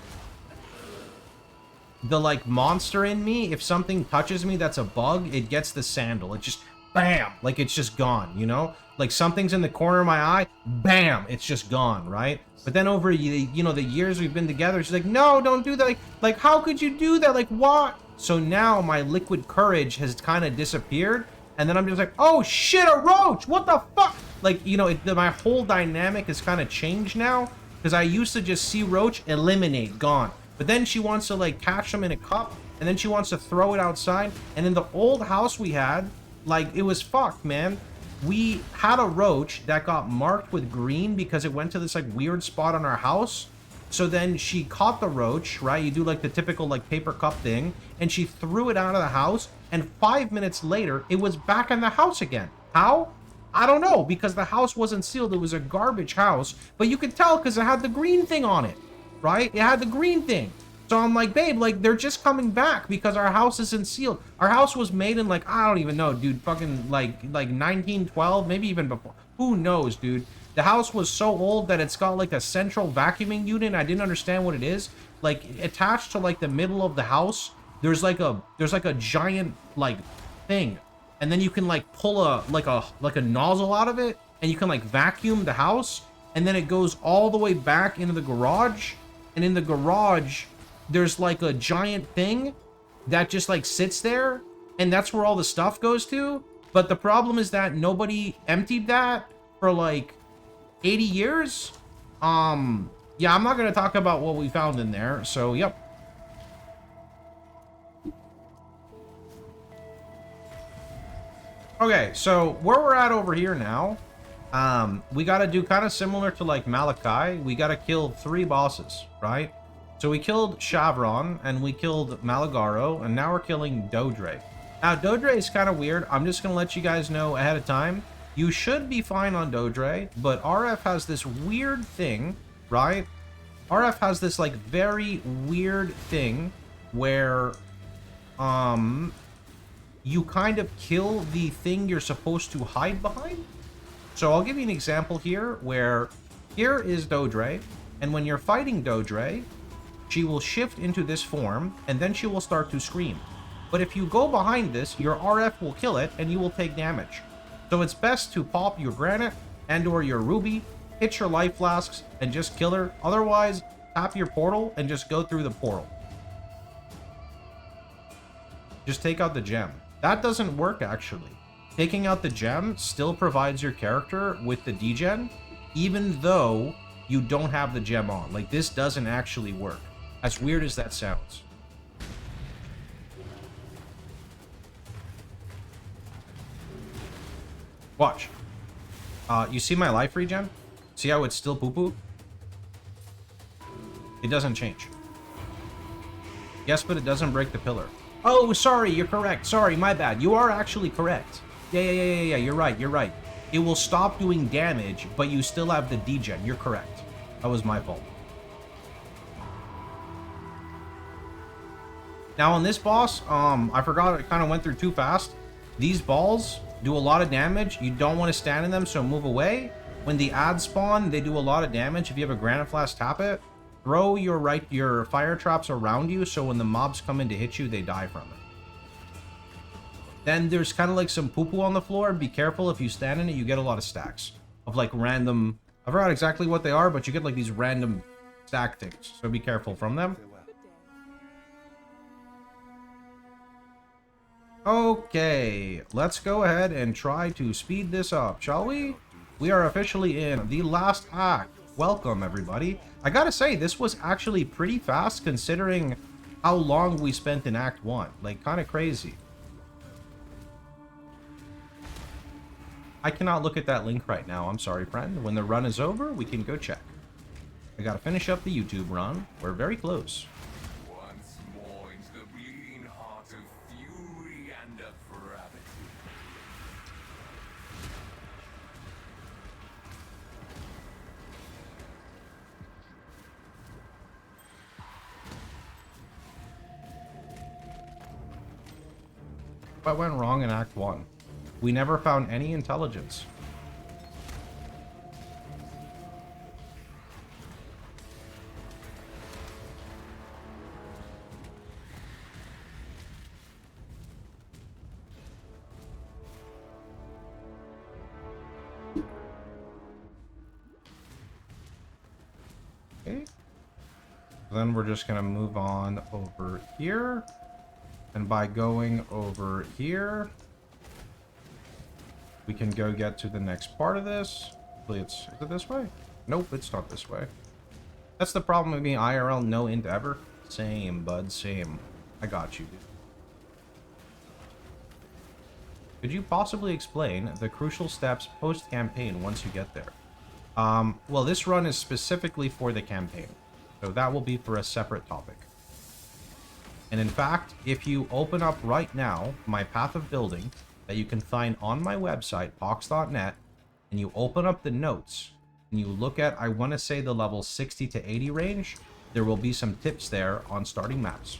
A: monster in me, if something touches me that's a bug, it gets the sandal. It just, bam, like it's just gone, you know? Like something's in the corner of my eye, bam, it's just gone, right? But then over, you know, the years we've been together, she's like, no, don't do that. Like how could you do that? Like, what? So now my liquid courage has kind of disappeared. And then I'm just like, oh shit, a roach! What the fuck? Like, you know, my whole dynamic has kind of changed now. Because I used to just see roach, eliminate, gone. But then she wants to, like, catch them in a cup. And then she wants to throw it outside. And in the old house we had, like, it was fucked, man. We had a roach that got marked with green because it went to this, like, weird spot on our house. So then she caught the roach, right? You do, like, the typical, like, paper cup thing. And she threw it out of the house. And 5 minutes later, it was back in the house again. How? I don't know, because the house wasn't sealed. It was a garbage house. But you could tell because it had the green thing on it, right? It had the green thing. So I'm like, babe, like, they're just coming back because our house isn't sealed. Our house was made in, like, I don't even know, dude, fucking, like 1912, maybe even before. Who knows, dude? The house was so old that it's got, like, a central vacuuming unit. And I didn't understand what it is. Like, attached to, like, the middle of the house, there's like a giant, like, thing. And then you can, like, pull a nozzle out of it, and you can, like, vacuum the house, and then it goes all the way back into the garage. And in the garage, there's, like, a giant thing that just, like, sits there, and that's where all the stuff goes to. But the problem is that nobody emptied that for, like, 80 years. Yeah, I'm not gonna talk about what we found in there, so, yep. Okay, so where we're at over here now, we got to do kind of similar to like Malachi. We got to kill 3 bosses, right? So we killed Shavron and we killed Malagaro, and now we're killing Dodre. Now, Dodre is kind of weird. I'm just going to let you guys know ahead of time. You should be fine on Dodre, but RF has this weird thing, right? RF has this like very weird thing where, you kind of kill the thing you're supposed to hide behind. So I'll give you an example here where here is Dodre, and when you're fighting Dodre, she will shift into this form, and then she will start to scream. But if you go behind this, your RF will kill it, and you will take damage. So it's best to pop your granite and or your ruby, hit your life flasks, and just kill her. Otherwise, tap your portal and just go through the portal. Just take out the gem. That doesn't work, actually. Taking out the gem still provides your character with the degen, even though you don't have the gem on. Like, this doesn't actually work. As weird as that sounds. Watch. You see my life regen? See how it's still poo-poo? It doesn't change. Yes, but it doesn't break the pillar. Oh, sorry, you're correct. Sorry, my bad. You are actually correct. Yeah, you're right, you're right. It will stop doing damage, but you still have the degen. You're correct. That was my fault. Now on this boss, I forgot, it kind of went through too fast. These balls do a lot of damage. You don't want to stand in them, so move away. When the ads spawn, they do a lot of damage. If you have a granite flask, tap it. Throw your fire traps around you, so when the mobs come in to hit you, they die from it. Then there's kind of like some poo-poo on the floor. Be careful, if you stand in it, you get a lot of stacks of like random, I forgot exactly what they are, but you get like these random stack things, so be careful from them. Okay, let's go ahead and try to speed this up, shall we? We are officially in the last act. Welcome, everybody. I gotta say, this was actually pretty fast considering how long we spent in Act 1. Like, kind of crazy. I cannot look at that link right now. I'm sorry, friend. When the run is over, we can go check. I gotta finish up the YouTube run. We're very close.
F: Once more into the bleeding heart of fury and depravity.
A: What went wrong in Act 1? We never found any intelligence. Okay. Then we're just gonna move on over here. And by going over here, we can go get to the next part of this. Hopefully is it this way? Nope, it's not this way. That's the problem with being IRL, no int ever. Same, bud, same. I got you, dude. Could you possibly explain the crucial steps post-campaign once you get there? Well, this run is specifically for the campaign, so that will be for a separate topic. And in fact, if you open up right now my path of building that you can find on my website, Pohx.net, and you open up the notes, and you look at, I want to say, the level 60 to 80 range, there will be some tips there on starting maps.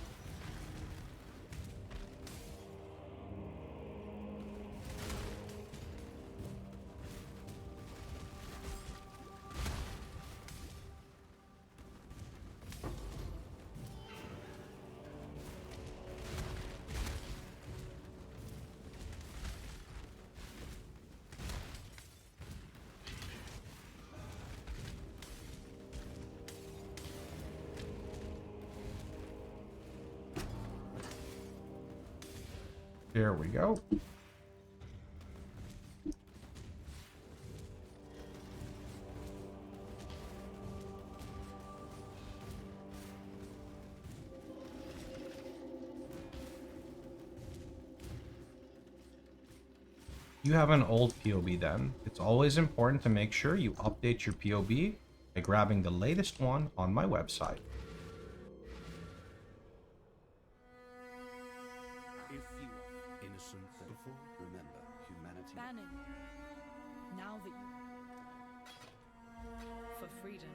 A: There we go. You have an old POB then. It's always important to make sure you update your POB by grabbing the latest one on my website.
D: If you are innocent before, remember humanity.
H: Bannon. Now that you... For freedom.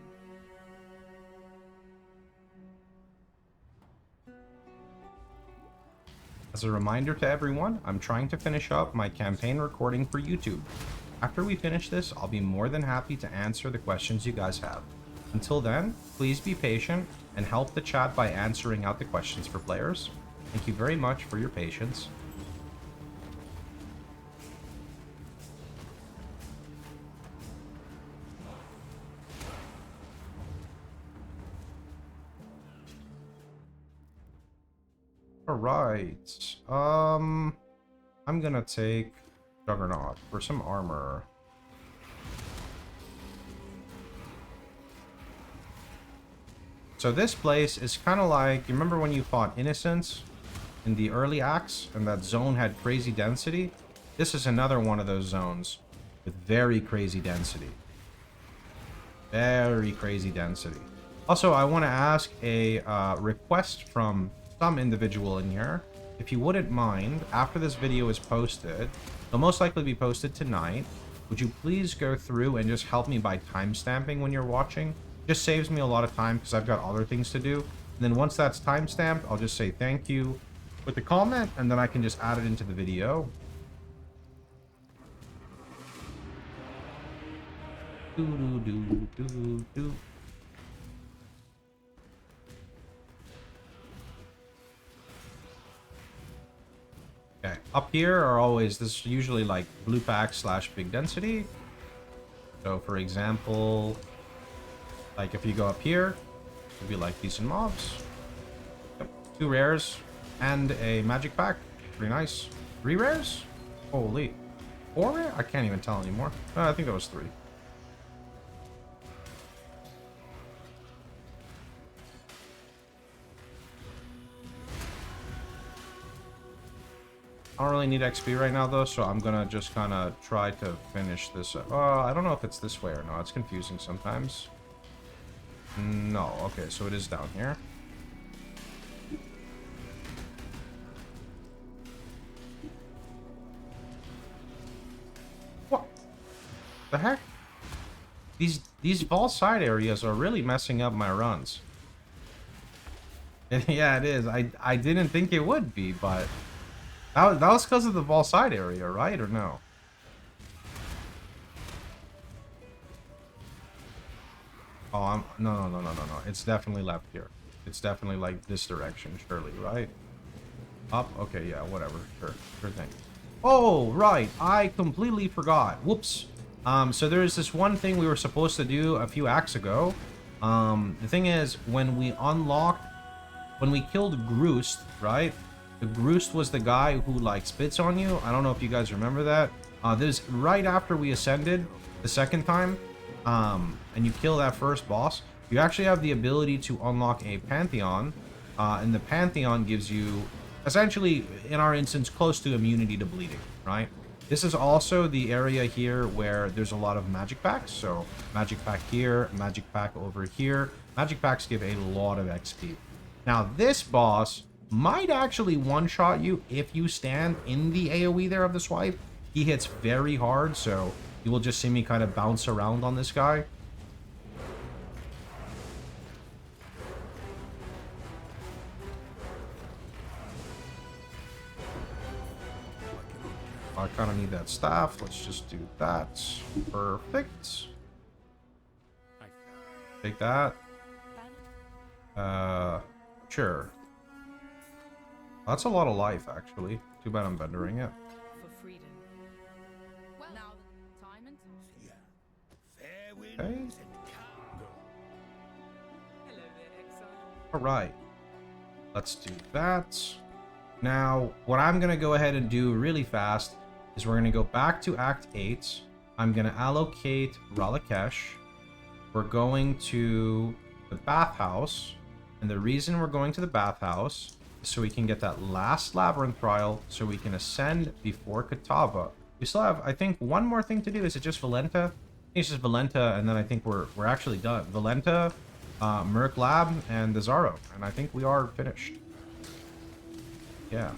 A: As a reminder to everyone, I'm trying to finish up my campaign recording for YouTube. After we finish this, I'll be more than happy to answer the questions you guys have. Until then, please be patient and help the chat by answering out the questions for players. Thank you very much for your patience. Alright, I'm gonna take Juggernaut for some armor. So this place is kind of like, you remember when you fought Innocence in the early acts and that zone had crazy density? This is another one of those zones. with very crazy density. Very crazy density. Also, I want to ask a request from some individual in here. If you wouldn't mind, after this video is posted, it'll most likely be posted tonight. Would you please go through and just help me by timestamping when you're watching? Just saves me a lot of time because I've got other things to do. And then once that's timestamped, I'll just say thank you with the comment, and then I can just add it into the video. Okay, up here are always, this is usually like blue pack / big density. So for example, like if you go up here, it'll be like decent mobs. Yep, 2 rares and a magic pack. Pretty nice. 3 rares? Holy. 4 rare? I can't even tell anymore. I think that was 3. I don't really need XP right now though, so I'm gonna just kind of try to finish this up. I don't know if it's this way or not. It's confusing sometimes. No, okay, so it is down here. What the heck? These ball side areas are really messing up my runs. Yeah, it is. I didn't think it would be, but that was because of the ball side area, right? Or no? Oh, no. It's definitely left here. It's definitely like this direction, surely, right? Up? Okay, yeah, whatever. Sure thing. Oh, right. I completely forgot. Whoops. So there's this one thing we were supposed to do a few acts ago. The thing is, when we killed Groost, right? The Groost was the guy who, like, spits on you. I don't know if you guys remember that. This right after we ascended the second time, and you kill that first boss, you actually have the ability to unlock a Pantheon, and the Pantheon gives you, essentially, in our instance, close to immunity to bleeding, right? This is also the area here where there's a lot of magic packs. So, magic pack here, magic pack over here. Magic packs give a lot of XP. Now, this boss might actually one-shot you if you stand in the AoE there of the swipe. He hits very hard, so you will just see me kind of bounce around on this guy. I kind of need that staff. Let's just do that. Perfect. Take that. Sure. That's a lot of life, actually. Too bad I'm vendoring it.
H: For freedom.
G: Well, now time and time.
C: Fair winds
A: Okay.
C: and calm.
H: Hello there, exile.
A: Alright. Let's do that. Now, what I'm going to go ahead and do really fast is we're going to go back to Act 8. I'm going to allocate Ralakesh. We're going to the bathhouse. And the reason we're going to the bathhouse is so we can get that last labyrinth trial so we can ascend before Katava. We still have, I think, one more thing to do. Is it just Valenta? I think it's just Valenta, and then I think we're actually done. Valenta, Merc Lab, and the Zaro. And I think we are finished. Yeah.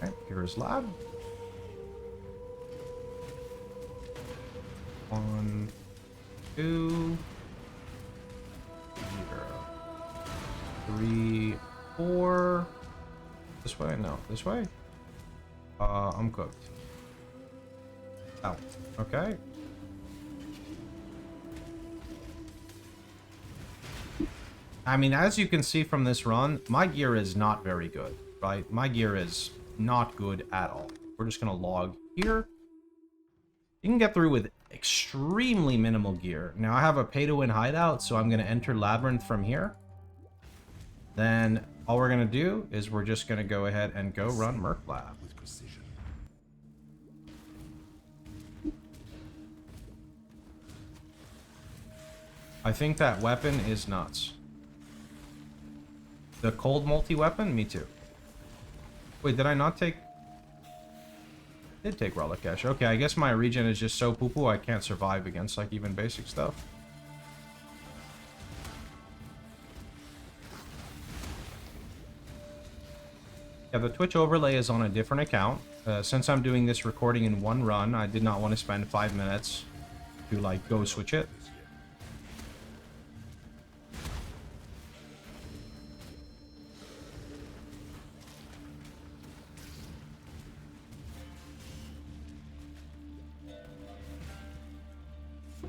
A: Okay, here's Lab. 1, 2, 3, 4. This way? No, this way? I'm cooked. Out. Okay. I mean, as you can see from this run, my gear is not very good, right? My gear is not good at all. We're just gonna log here. You can get through with extremely minimal gear. Now, I have a pay-to-win hideout, so I'm going to enter Labyrinth from here. Then, all we're going to do is we're just going to go ahead and go run Merc Lab.
C: With precision.
A: I think that weapon is nuts. The cold multi-weapon? Me too. Wait, did I not take... I did take Relic Cache. Okay, I guess my regen is just so poo-poo I can't survive against, like, even basic stuff. Yeah, the Twitch overlay is on a different account. Since I'm doing this recording in one run, I did not want to spend 5 minutes to, like, go switch it.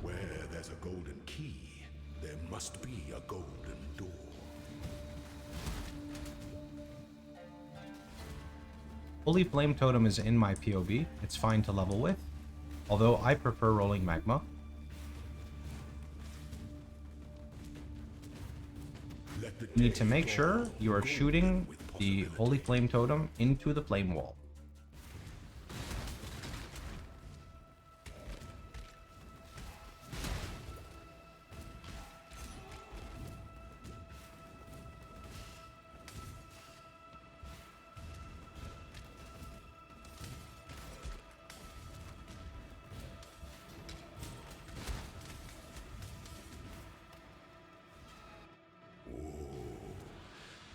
C: Where there's a golden key, there must be a golden door.
A: Holy Flame Totem is in my POB. It's fine to level with, although I prefer rolling magma. You need to make sure you are shooting the Holy Flame Totem into the flame wall.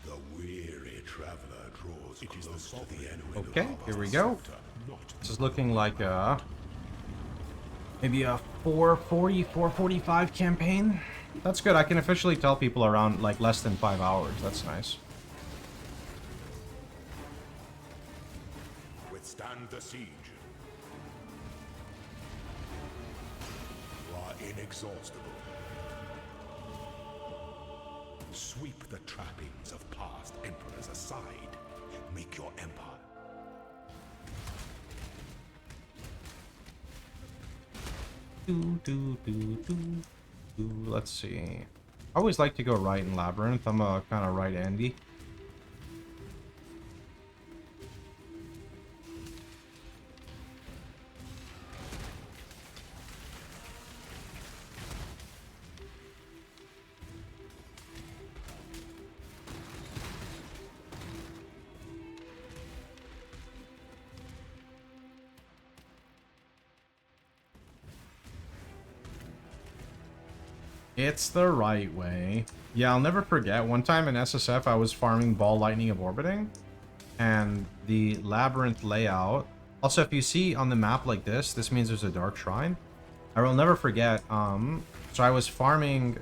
C: The weary traveler draws close to the end.
A: Okay, here we go. This is looking like maybe a 440, 445 campaign. That's good. I can officially tell people around like less than 5 hours. That's nice.
C: Withstand the siege. You are inexhaustible. Sweep the trappings of past emperors aside. Make your empire.
A: Let's see. I always like to go right in Labyrinth. I'm a kind of right Andy. It's the right way. Yeah, I'll never forget. One time in SSF, I was farming Ball Lightning of Orbiting. And the Labyrinth layout... Also, if you see on the map like this means there's a Dark Shrine. I will never forget. So I was farming...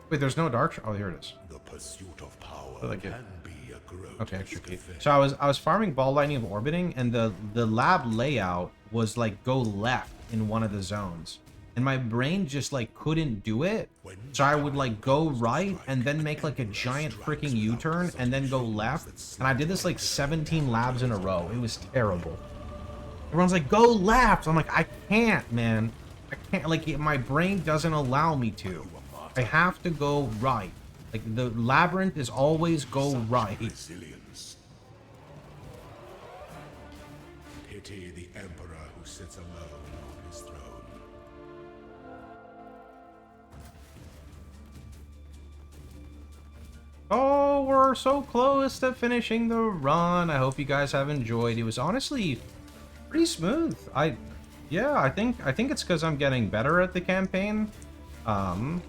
A: Wait, there's no Dark Shrine? Oh, here it is.
C: The pursuit of power
A: can
C: be a grotesque
A: Okay, extra key.
C: affair.
A: So I was farming Ball Lightning of Orbiting, and the lab layout was like go left in one of the zones. And my brain just like couldn't do it. So I would like go right and then make like a giant freaking U-turn and then go left. And I did this like 17 labs in a row. It was terrible. Everyone's like, go left. I'm like, I can't, man. I can't, like, my brain doesn't allow me to. I have to go right. Like, the labyrinth is always go right.
C: Resilience. Pity the emperor who sits alone on his throne.
A: Oh, we're so close to finishing the run. I hope you guys have enjoyed. It was honestly pretty smooth. Yeah, I think it's because I'm getting better at the campaign. I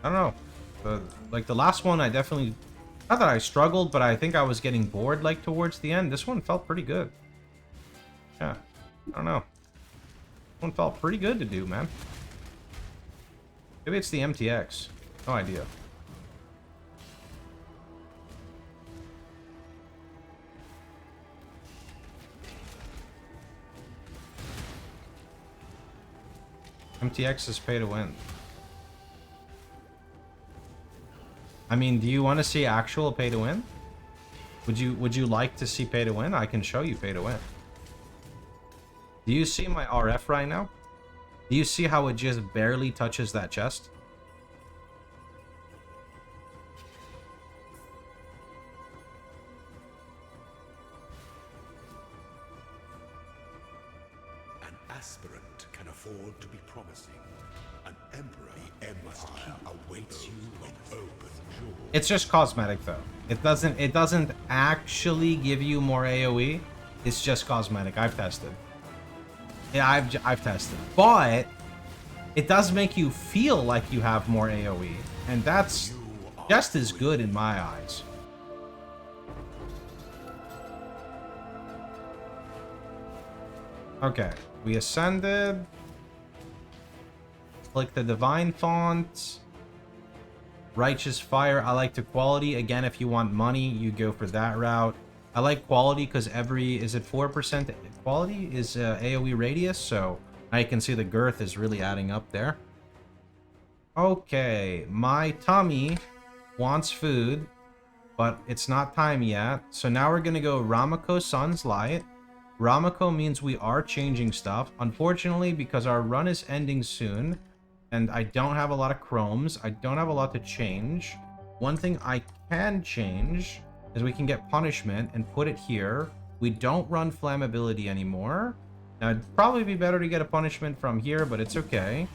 A: don't know. Like the last one, I definitely, not that I struggled, but I think I was getting bored like towards the end. This one felt pretty good. Yeah, I don't know. This one felt pretty good to do, man. Maybe it's the MTX. No idea. MTX is pay to win. I mean, do you want to see actual pay to win? Would you like to see pay to win? I can show you pay to win. Do you see my RF right now? Do you see how it just barely touches that chest?
C: An aspirant can afford to be promising. An emperor, the empire awaits you with open jaws.
A: It's just cosmetic though. It doesn't actually give you more AoE. It's just cosmetic. I've tested. Yeah, I've tested. But it does make you feel like you have more AoE. And that's just as good in my eyes. Okay, we ascended. Click the divine font. Righteous fire, I like the quality. Again, if you want money, you go for that route. I like quality because is it 4% quality is AoE radius, so now you can see the girth is really adding up there. Okay, my tummy wants food, but it's not time yet. So now we're gonna go Ramako Sun's Light. Ramako means we are changing stuff. Unfortunately, because our run is ending soon, and I don't have a lot of chromes, I don't have a lot to change. One thing I can change is we can get punishment and put it here. We don't run flammability anymore. Now, it'd probably be better to get a punishment from here, but it's okay.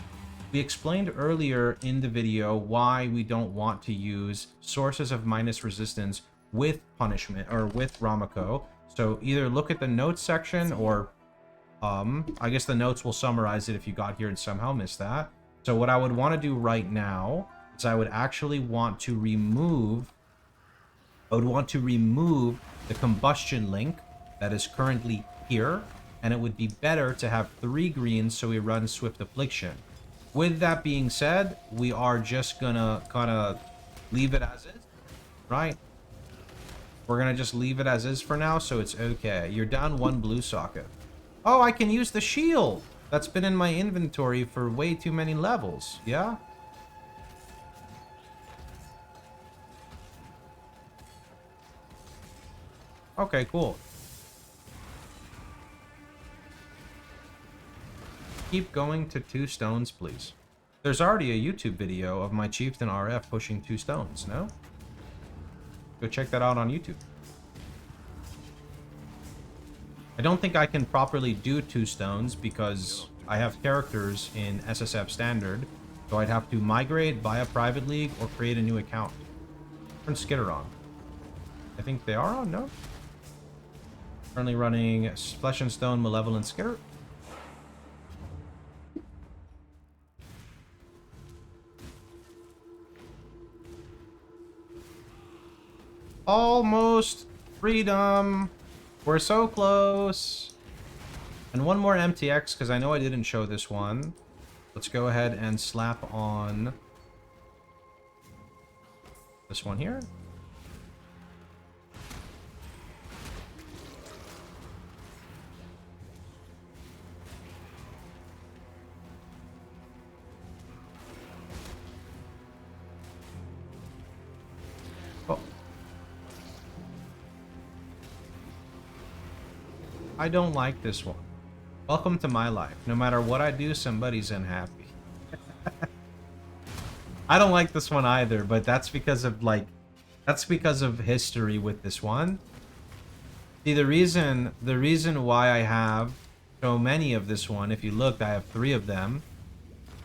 A: We explained earlier in the video why we don't want to use sources of minus resistance with punishment, or with Ramako. So either look at the notes section, or I guess the notes will summarize it if you got here and somehow missed that. So what I would want to do right now is I would actually want to remove the combustion link that is currently here, and it would be better to have 3 greens so we run Swift Affliction. With that being said, we are just gonna kind of leave it as is, right? We're gonna just leave it as is for now, so it's okay. You're down 1 blue socket. Oh, I can use the shield! That's been in my inventory for way too many levels, yeah? Okay, cool. Keep going to 2 stones, please. There's already a YouTube video of my Chieftain RF pushing 2 stones, no? Go check that out on YouTube. I don't think I can properly do 2 stones because I have characters in SSF Standard, so I'd have to migrate, buy a private league, or create a new account. Turn Skitter on. I think they are on, no? Currently running Flesh and Stone, Malevolent Skitter. Almost freedom. We're so close. And 1 more MTX, because I know I didn't show this one. Let's go ahead and slap on this one here. Oh. I don't like this one. Welcome to my life. No matter what I do, somebody's unhappy. I don't like this one either, but that's because of history with this one. See, the reason why I have so many of this one, if you looked, I have 3 of them.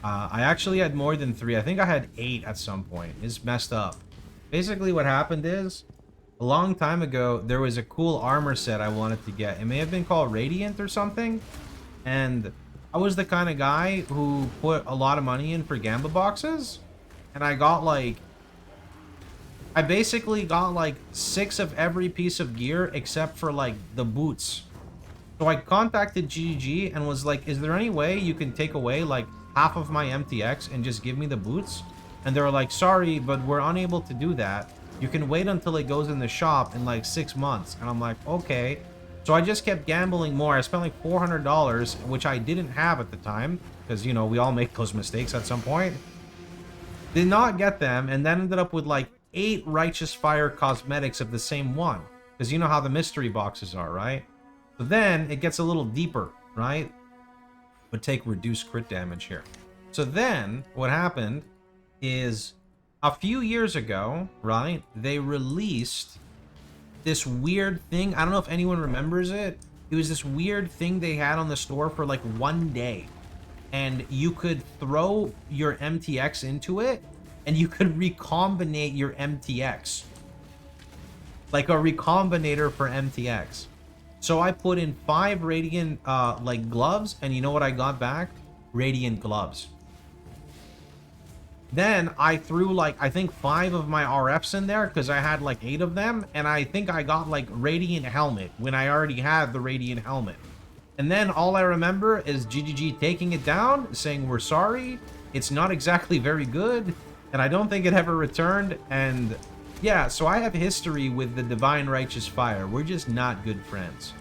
A: I actually had more than 3. I think I had 8 at some point. It's messed up. Basically what happened is, a long time ago, there was a cool armor set I wanted to get. It may have been called Radiant or something. And I was the kind of guy who put a lot of money in for Gamba boxes. And I got I basically got 6 of every piece of gear except for the boots. So I contacted GG and was like, is there any way you can take away half of my MTX and just give me the boots? And they were like, sorry, but we're unable to do that. You can wait until it goes in the shop in 6 months. And I'm like, okay. So I just kept gambling more. I spent $400, which I didn't have at the time. Because, you know, we all make those mistakes at some point. Did not get them. And then ended up with 8 Righteous Fire cosmetics of the same one. Because you know how the mystery boxes are, right? So then it gets a little deeper, right? Would take reduced crit damage here. So then what happened is a few years ago, right, they released this weird thing. I don't know if anyone remembers it. It was this weird thing they had on the store for 1 day. And you could throw your MTX into it, and you could recombinate your MTX. like a recombinator for MTX. So I put in 5 radiant like gloves, and you know what I got back? Radiant gloves. Then I threw like, I think 5 of my RFs in there because I had like 8 of them, and I think I got like radiant helmet when I already had the radiant helmet. And then all I remember is GGG taking it down, saying we're sorry, it's not exactly very good, and I don't think it ever returned. And yeah, so I have history with the Divine Righteous Fire. We're just not good friends.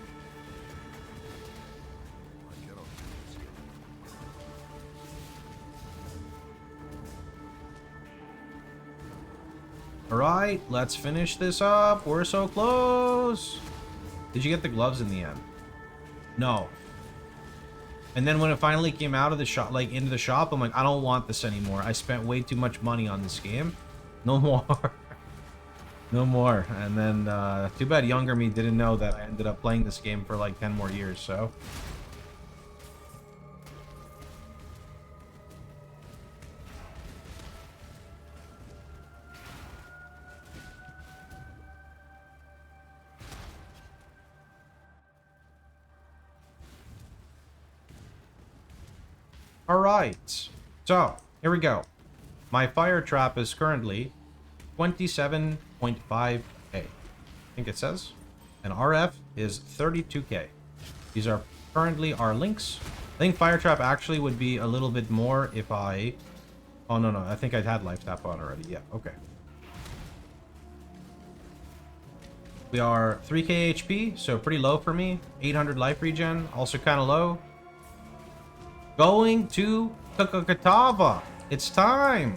A: Alright, let's finish this up. We're so close. Did you get the gloves in the end? No. And then when it finally came out of the shop, like into the shop, I'm like, I don't want this anymore. I spent way too much money on this game. No more. No more. And then, too bad younger me didn't know that I ended up playing this game for like 10 more years, so. Alright, so here we go. My fire trap is currently 27.5k. I think it says. And RF is 32k. These are currently our links. I think fire trap actually would be a little bit more if I... Oh, no, I think I'd had life tap on already. Yeah, okay. We are 3k HP, so pretty low for me. 800 life regen, also kind of low. Going to Kakakatava. It's time.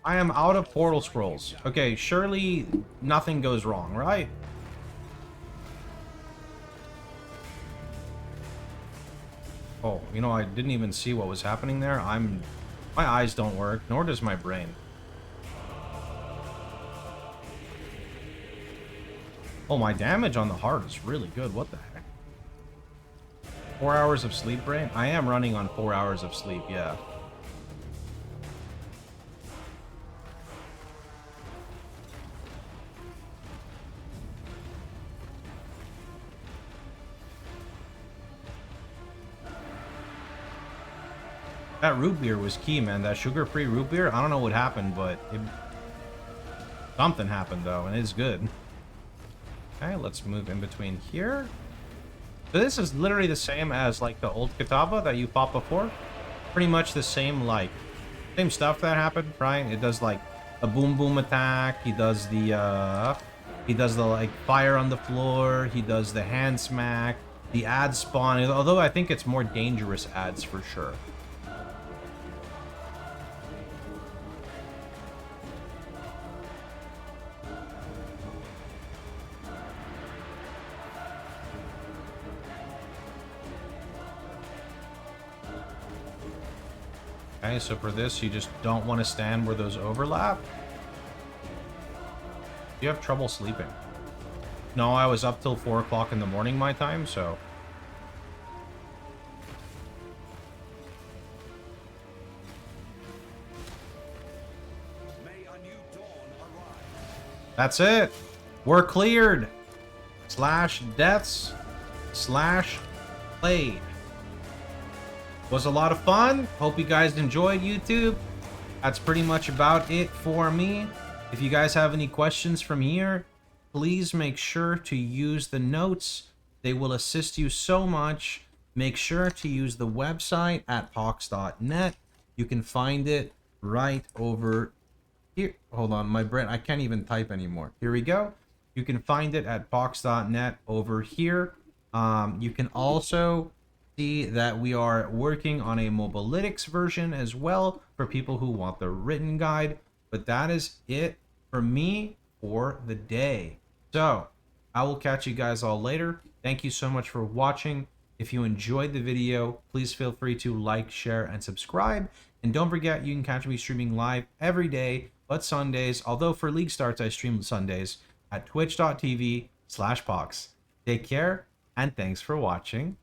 A: I am out of portal scrolls. Okay, surely nothing goes wrong, right? Oh, you know, I didn't even see what was happening there. My eyes don't work, nor does my brain. Oh, my damage on the heart is really good. What the heck? 4 hours of sleep, brain? I am running on 4 hours of sleep, yeah. That root beer was key, man. That sugar-free root beer. I don't know what happened, but something happened, though, and it's good. Okay, let's move in between here. So this is literally the same as, like, the old Katava that you fought before. Pretty much the same, like, same stuff that happened, right? It does, like, a boom-boom attack. He does the, like, fire on the floor. He does the hand smack. The ad spawn. Although I think it's more dangerous ads for sure. Okay, so for this, you just don't want to stand where those overlap. You have trouble sleeping. No, I was up till 4 o'clock in the morning my time, so...
C: May a new dawn arrive.
A: That's it! We're cleared! Slash deaths slash played. Was a lot of fun. Hope you guys enjoyed, YouTube. That's pretty much about it for me. If you guys have any questions from here, please make sure to use the notes. They will assist you so much. Make sure to use the website at Pohx.net. You can find it right over here. Hold on, my brain, I can't even type anymore. Here we go. You can find it at Pohx.net over here. You can also see that we are working on a Mobalytics version as well for people who want the written guide. But that is it for me for the day. So I will catch you guys all later. Thank you so much for watching. If you enjoyed the video, please feel free to like, share, and subscribe. And don't forget, you can catch me streaming live every day, but Sundays, although for League Starts, I stream Sundays at twitch.tv/Pohx. Take care, and thanks for watching.